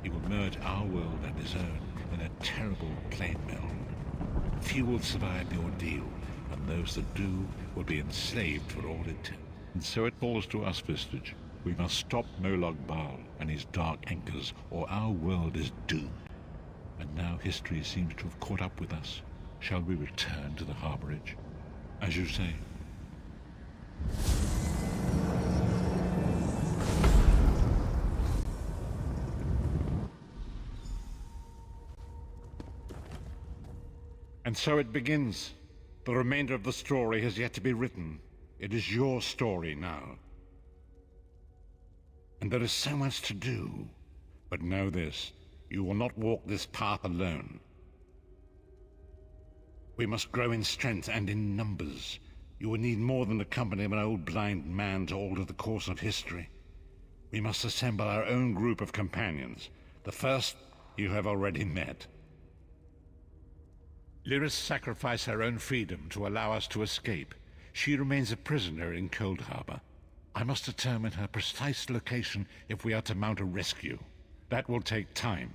he will merge our world and his own in a terrible plane meld. Few will survive the ordeal, and those that do will be enslaved for all eternity. And so it falls to us, Vestige. We must stop Molag Bal and his dark anchors, or our world is doomed. And now history seems to have caught up with us. Shall we return to the harborage? As you say. And so it begins. The remainder of the story has yet to be written. It is your story now. And there is so much to do. But know this, you will not walk this path alone. We must grow in strength and in numbers. You will need more than the company of an old blind man to alter the course of history. We must assemble our own group of companions. The first you have already met. Lyris sacrificed her own freedom to allow us to escape. She remains a prisoner in Cold Harbor. I must determine her precise location if we are to mount a rescue. That will take time.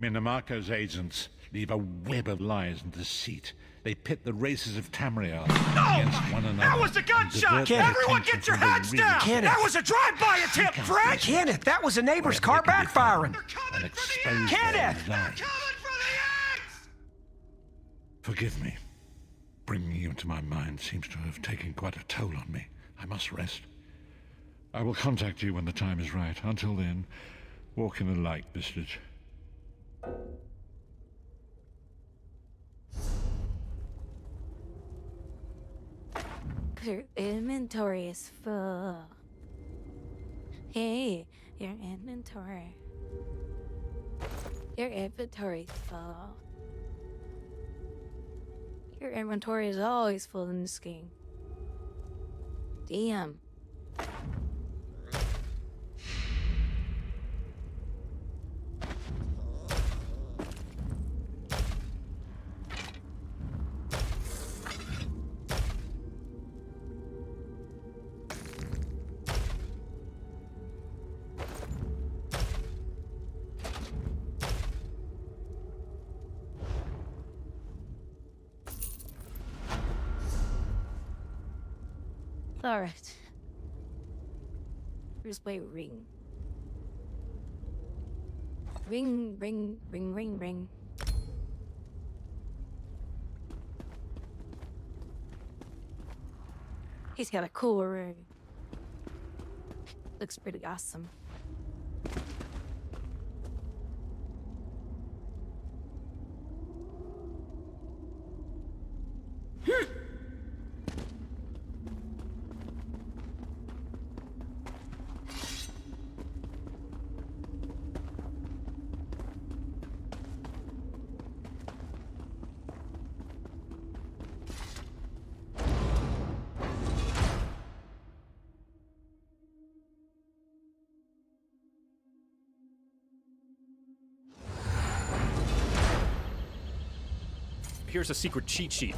Minamarco's agents leave a web of lies and deceit. They pit the races of Tamriel against one another. That was a gunshot! Everyone get your heads down! That was a drive-by attempt, Frank! Kenneth, that was a neighbor's car backfiring! Kenneth! Forgive me. Bringing you into my mind seems to have taken quite a toll on me. I must rest. I will contact you when the time is right. Until then, walk in the light, Vistage. Your inventory is full. Hey, your inventory. Your inventory's full. Your inventory is always full in this game. Damn. Alright. Here's my ring. Ring, ring, ring, ring, ring. He's got a cool ring. Looks pretty awesome. Here's a secret cheat sheet.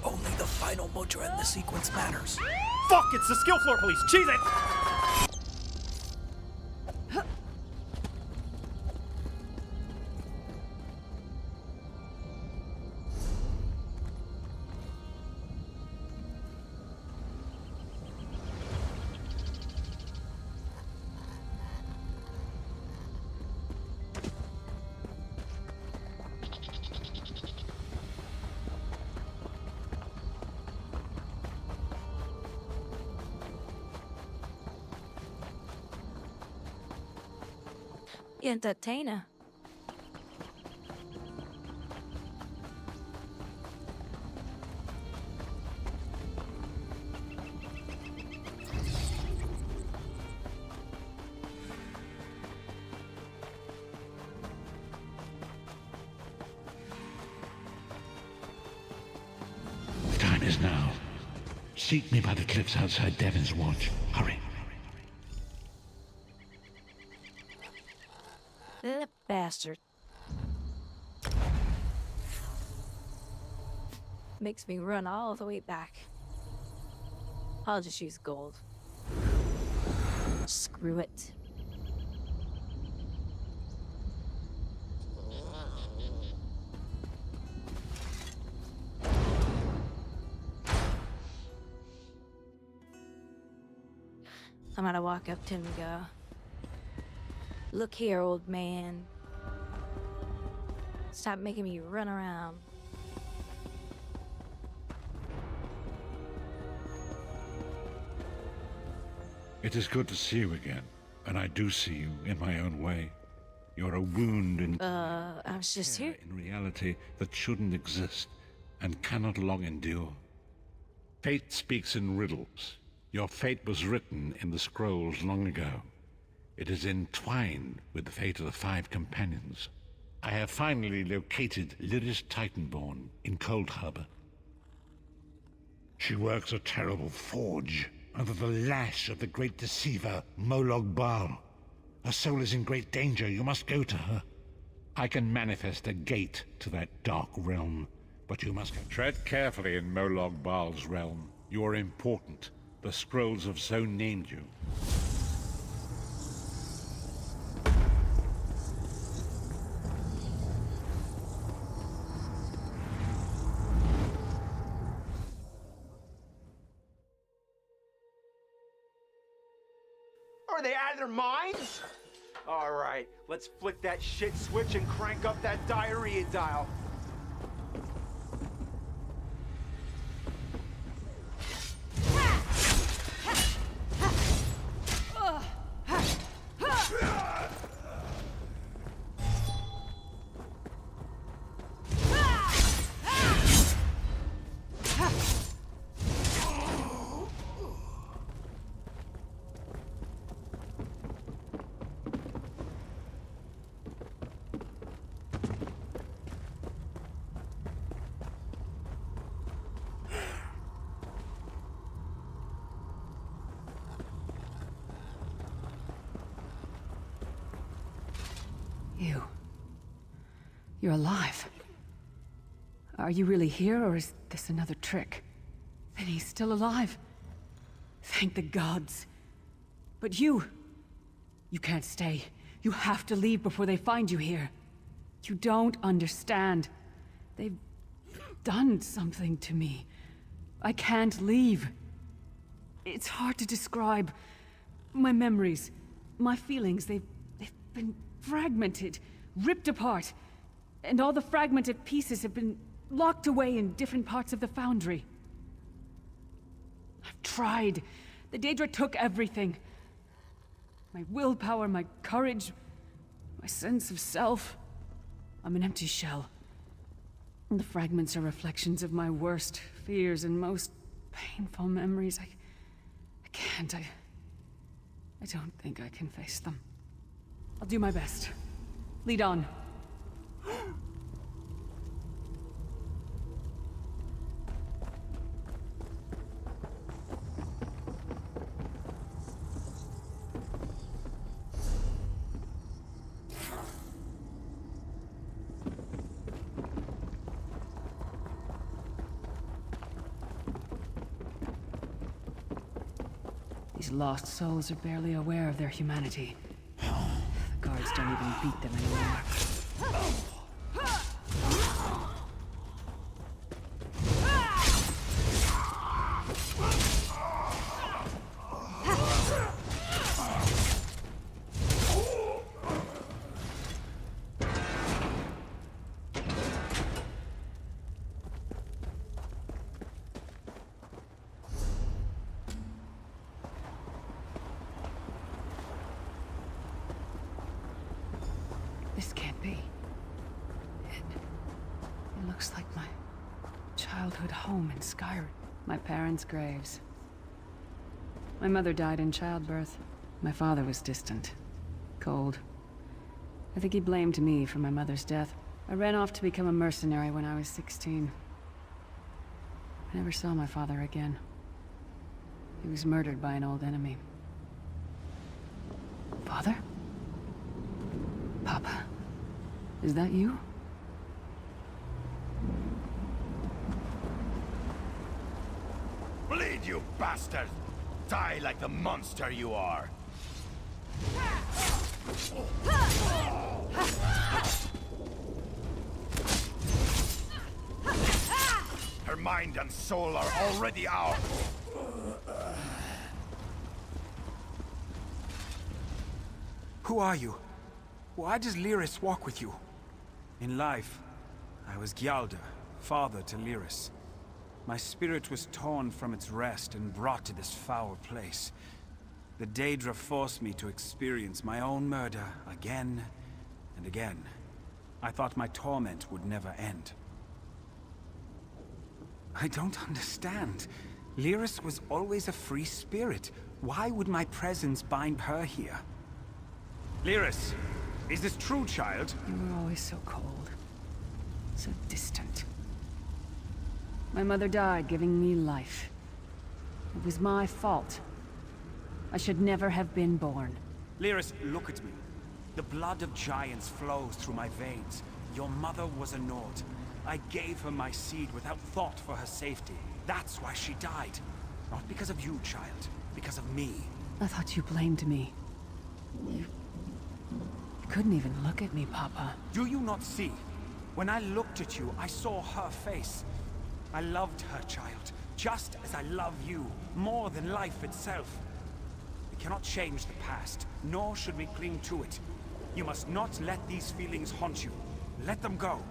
Only the final motor in the sequence matters. Fuck! It's the skill floor police! Cheese it! Entertainer. The time is now. Seek me by the cliffs outside Devon's Watch. Hurry. That bastard. Makes me run all the way back. I'll just use gold. Screw it. I'm gonna walk up to him and go, "Look here, old man. Stop making me run around." It is good to see you again, and I do see you in my own way. You're a wound in I was just here. in reality that shouldn't exist and cannot long endure. Fate speaks in riddles. Your fate was written in the scrolls long ago. It is entwined with the fate of the 5 companions. I have finally located Lyris Titanborn in Cold Harbor. She works a terrible forge under the lash of the great deceiver, Molog Baal. Her soul is in great danger. You must go to her. I can manifest a gate to that dark realm, but you must tread carefully in Molog Baal's realm. You are important. The scrolls have so named you. Are they out of their minds? All right, let's flick that shit switch and crank up that diarrhea dial. You're alive. Are you really here, or is this another trick? Then he's still alive. Thank the gods. But you can't stay. You have to leave before they find you here. You don't understand. They've done something to me. I can't leave. It's hard to describe. My memories, my feelings, they've been fragmented, ripped apart. And all the fragmented pieces have been locked away in different parts of the foundry. I've tried. The Daedra took everything. My willpower, my courage, my sense of self. I'm an empty shell. And the fragments are reflections of my worst fears and most painful memories. I can't. I don't think I can face them. I'll do my best. Lead on. These lost souls are barely aware of their humanity. The guards don't even beat them anymore. This can't be. It looks like my childhood home in Skyrim. My parents' graves. My mother died in childbirth. My father was distant. Cold. I think he blamed me for my mother's death. I ran off to become a mercenary when I was 16. I never saw my father again. He was murdered by an old enemy. Father? Papa, is that you? Bleed, you bastard! Die like the monster you are! Her mind and soul are already ours! Who are you? Why does Lyris walk with you? In life, I was Gialda, father to Lyris. My spirit was torn from its rest and brought to this foul place. The Daedra forced me to experience my own murder again and again. I thought my torment would never end. I don't understand. Lyris was always a free spirit. Why would my presence bind her here? Lyris! Is this true, child? You were always so cold. So distant. My mother died, giving me life. It was my fault. I should never have been born. Lyris, look at me. The blood of giants flows through my veins. Your mother was a Nord. I gave her my seed without thought for her safety. That's why she died. Not because of you, child. Because of me. I thought you blamed me. You couldn't even look at me, Papa. Do you not see? When I looked at you, I saw her face. I loved her, child. Just as I love you. More than life itself. We cannot change the past, nor should we cling to it. You must not let these feelings haunt you. Let them go.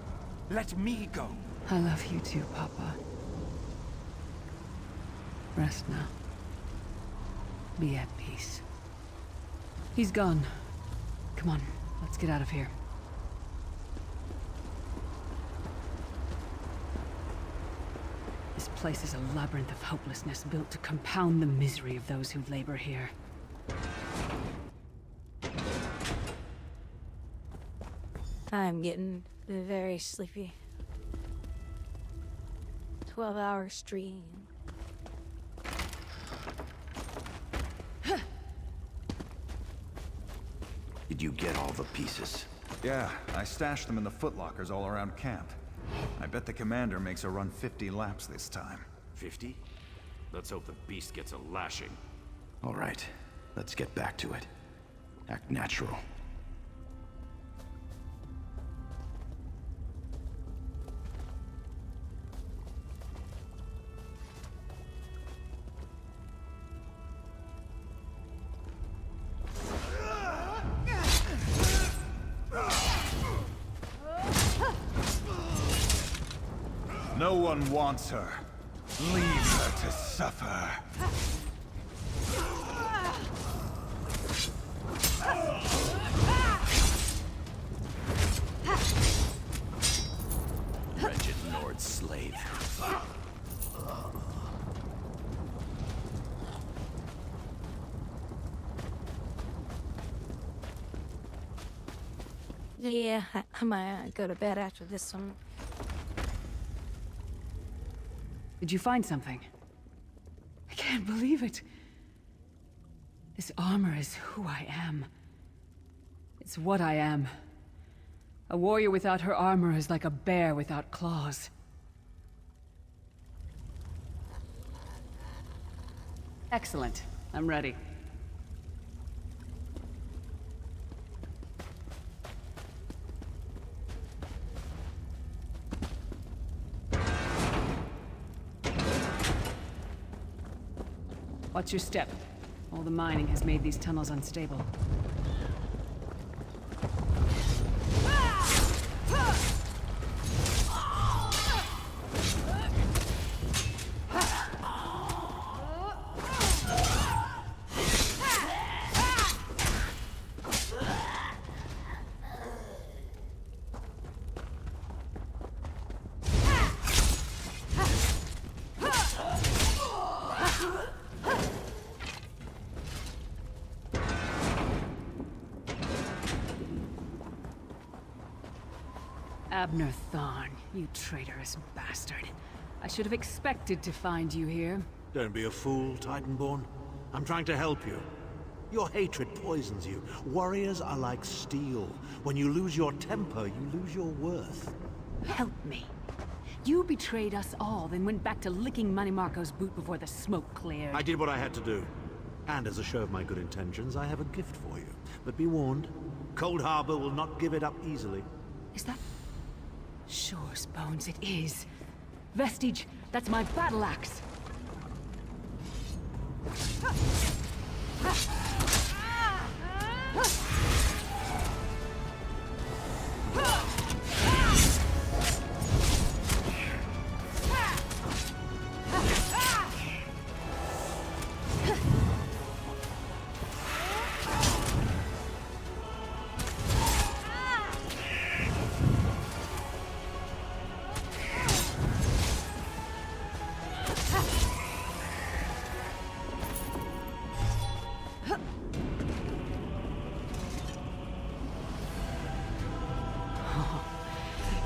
Let me go. I love you too, Papa. Rest now. Be at peace. He's gone. Come on, let's get out of here. This place is a labyrinth of hopelessness built to compound the misery of those who labor here. I'm getting very sleepy. 12-hour stream. Did you get all the pieces? Yeah, I stashed them in the footlockers all around camp. I bet the commander makes a run 50 laps this time. 50? Let's hope the beast gets a lashing. All right, let's get back to it. Act natural. No one wants her. Leave her to suffer. Wretched Nord slave. Yeah, I might go to bed after this one. Did you find something? I can't believe it. This armor is who I am. It's what I am. A warrior without her armor is like a bear without claws. Excellent. I'm ready. Watch your step. All the mining has made these tunnels unstable. Abner Thorn, you traitorous bastard. I should have expected to find you here. Don't be a fool, Titanborn. I'm trying to help you. Your hatred poisons you. Warriors are like steel. When you lose your temper, you lose your worth. Help me. You betrayed us all, then went back to licking Manny Marco's boot before the smoke cleared. I did what I had to do. And as a show of my good intentions, I have a gift for you. But be warned, Cold Harbor will not give it up easily. Is that... Sure, Bones, it is. Vestige, that's my battle axe.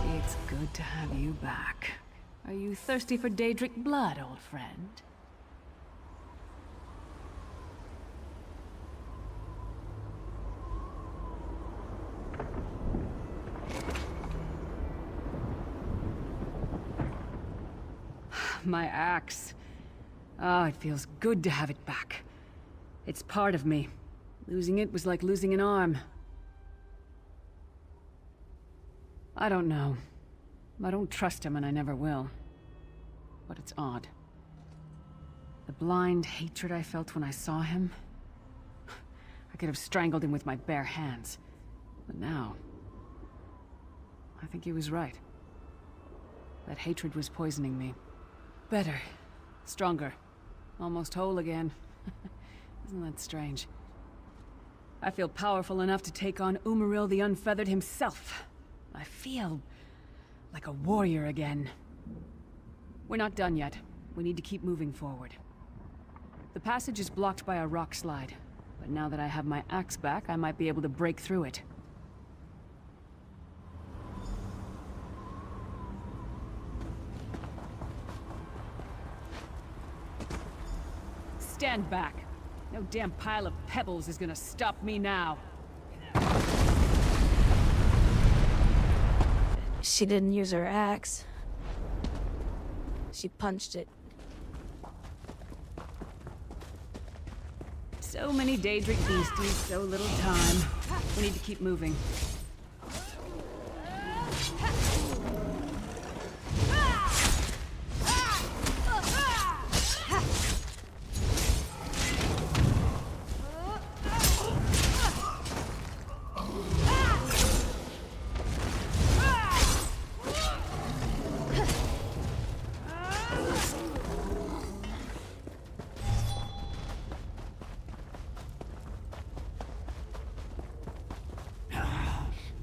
It's good to have you back. Are you thirsty for Daedric blood, old friend? My axe. Ah, it feels good to have it back. It's part of me. Losing it was like losing an arm. I don't know. I don't trust him and I never will. But it's odd. The blind hatred I felt when I saw him... I could have strangled him with my bare hands. But now... I think he was right. That hatred was poisoning me. Better. Stronger. Almost whole again. Isn't that strange? I feel powerful enough to take on Umaril the Unfeathered himself. I feel... like a warrior again. We're not done yet. We need to keep moving forward. The passage is blocked by a rock slide, but now that I have my axe back, I might be able to break through it. Stand back. No damn pile of pebbles is gonna stop me now. She didn't use her axe. She punched it. So many Daedric beasties, so little time. We need to keep moving.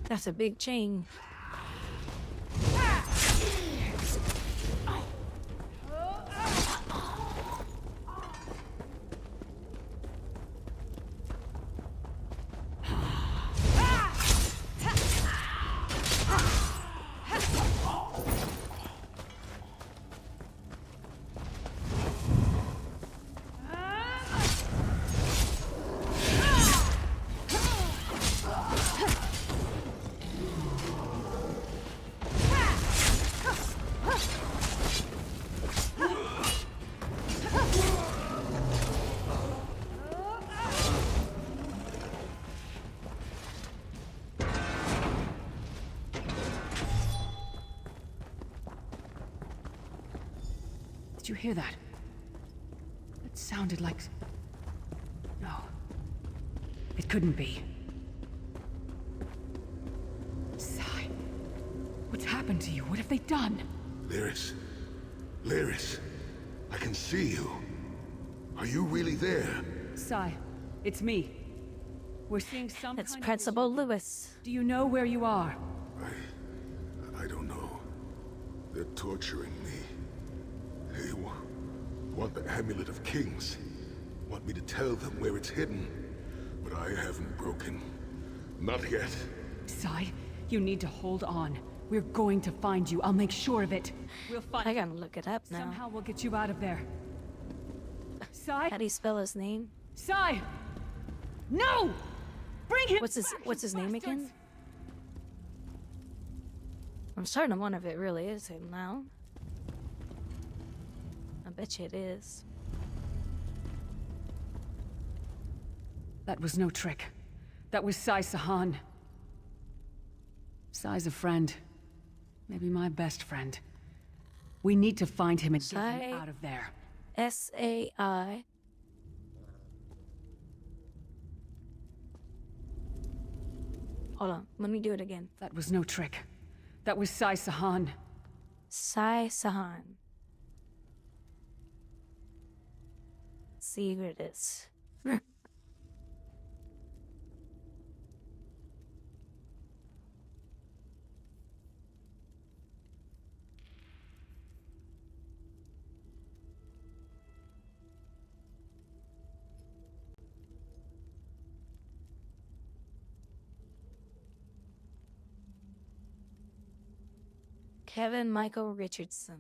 That's a big chain. Did you hear that? It sounded like... No. It couldn't be. Sai. What's happened to you? What have they done? Lyris. Lyris. I can see you. Are you really there? Sai. It's me. We're seeing some It's kind Principal Lewis. Do you know where you are? I don't know. They're torturing me. They want the Amulet of Kings. Want me to tell them where it's hidden. But I haven't broken. Not yet. Sai, you need to hold on. We're going to find you. I'll make sure of it. We'll find... I gotta look it up now. Somehow we'll get you out of there. Sai? How do you spell his name? Sai! No! Bring him What's his name again? I'm starting to wonder if it really is him now. I bet you it is. That was no trick. That was Sai Sahan. Sai's a friend. Maybe my best friend. We need to find him and get him out of there. S-A-I. Hold on, let me do it again. That was no trick. That was Sai Sahan. Sai Sahan. Let's see who it is. Kevin Michael Richardson.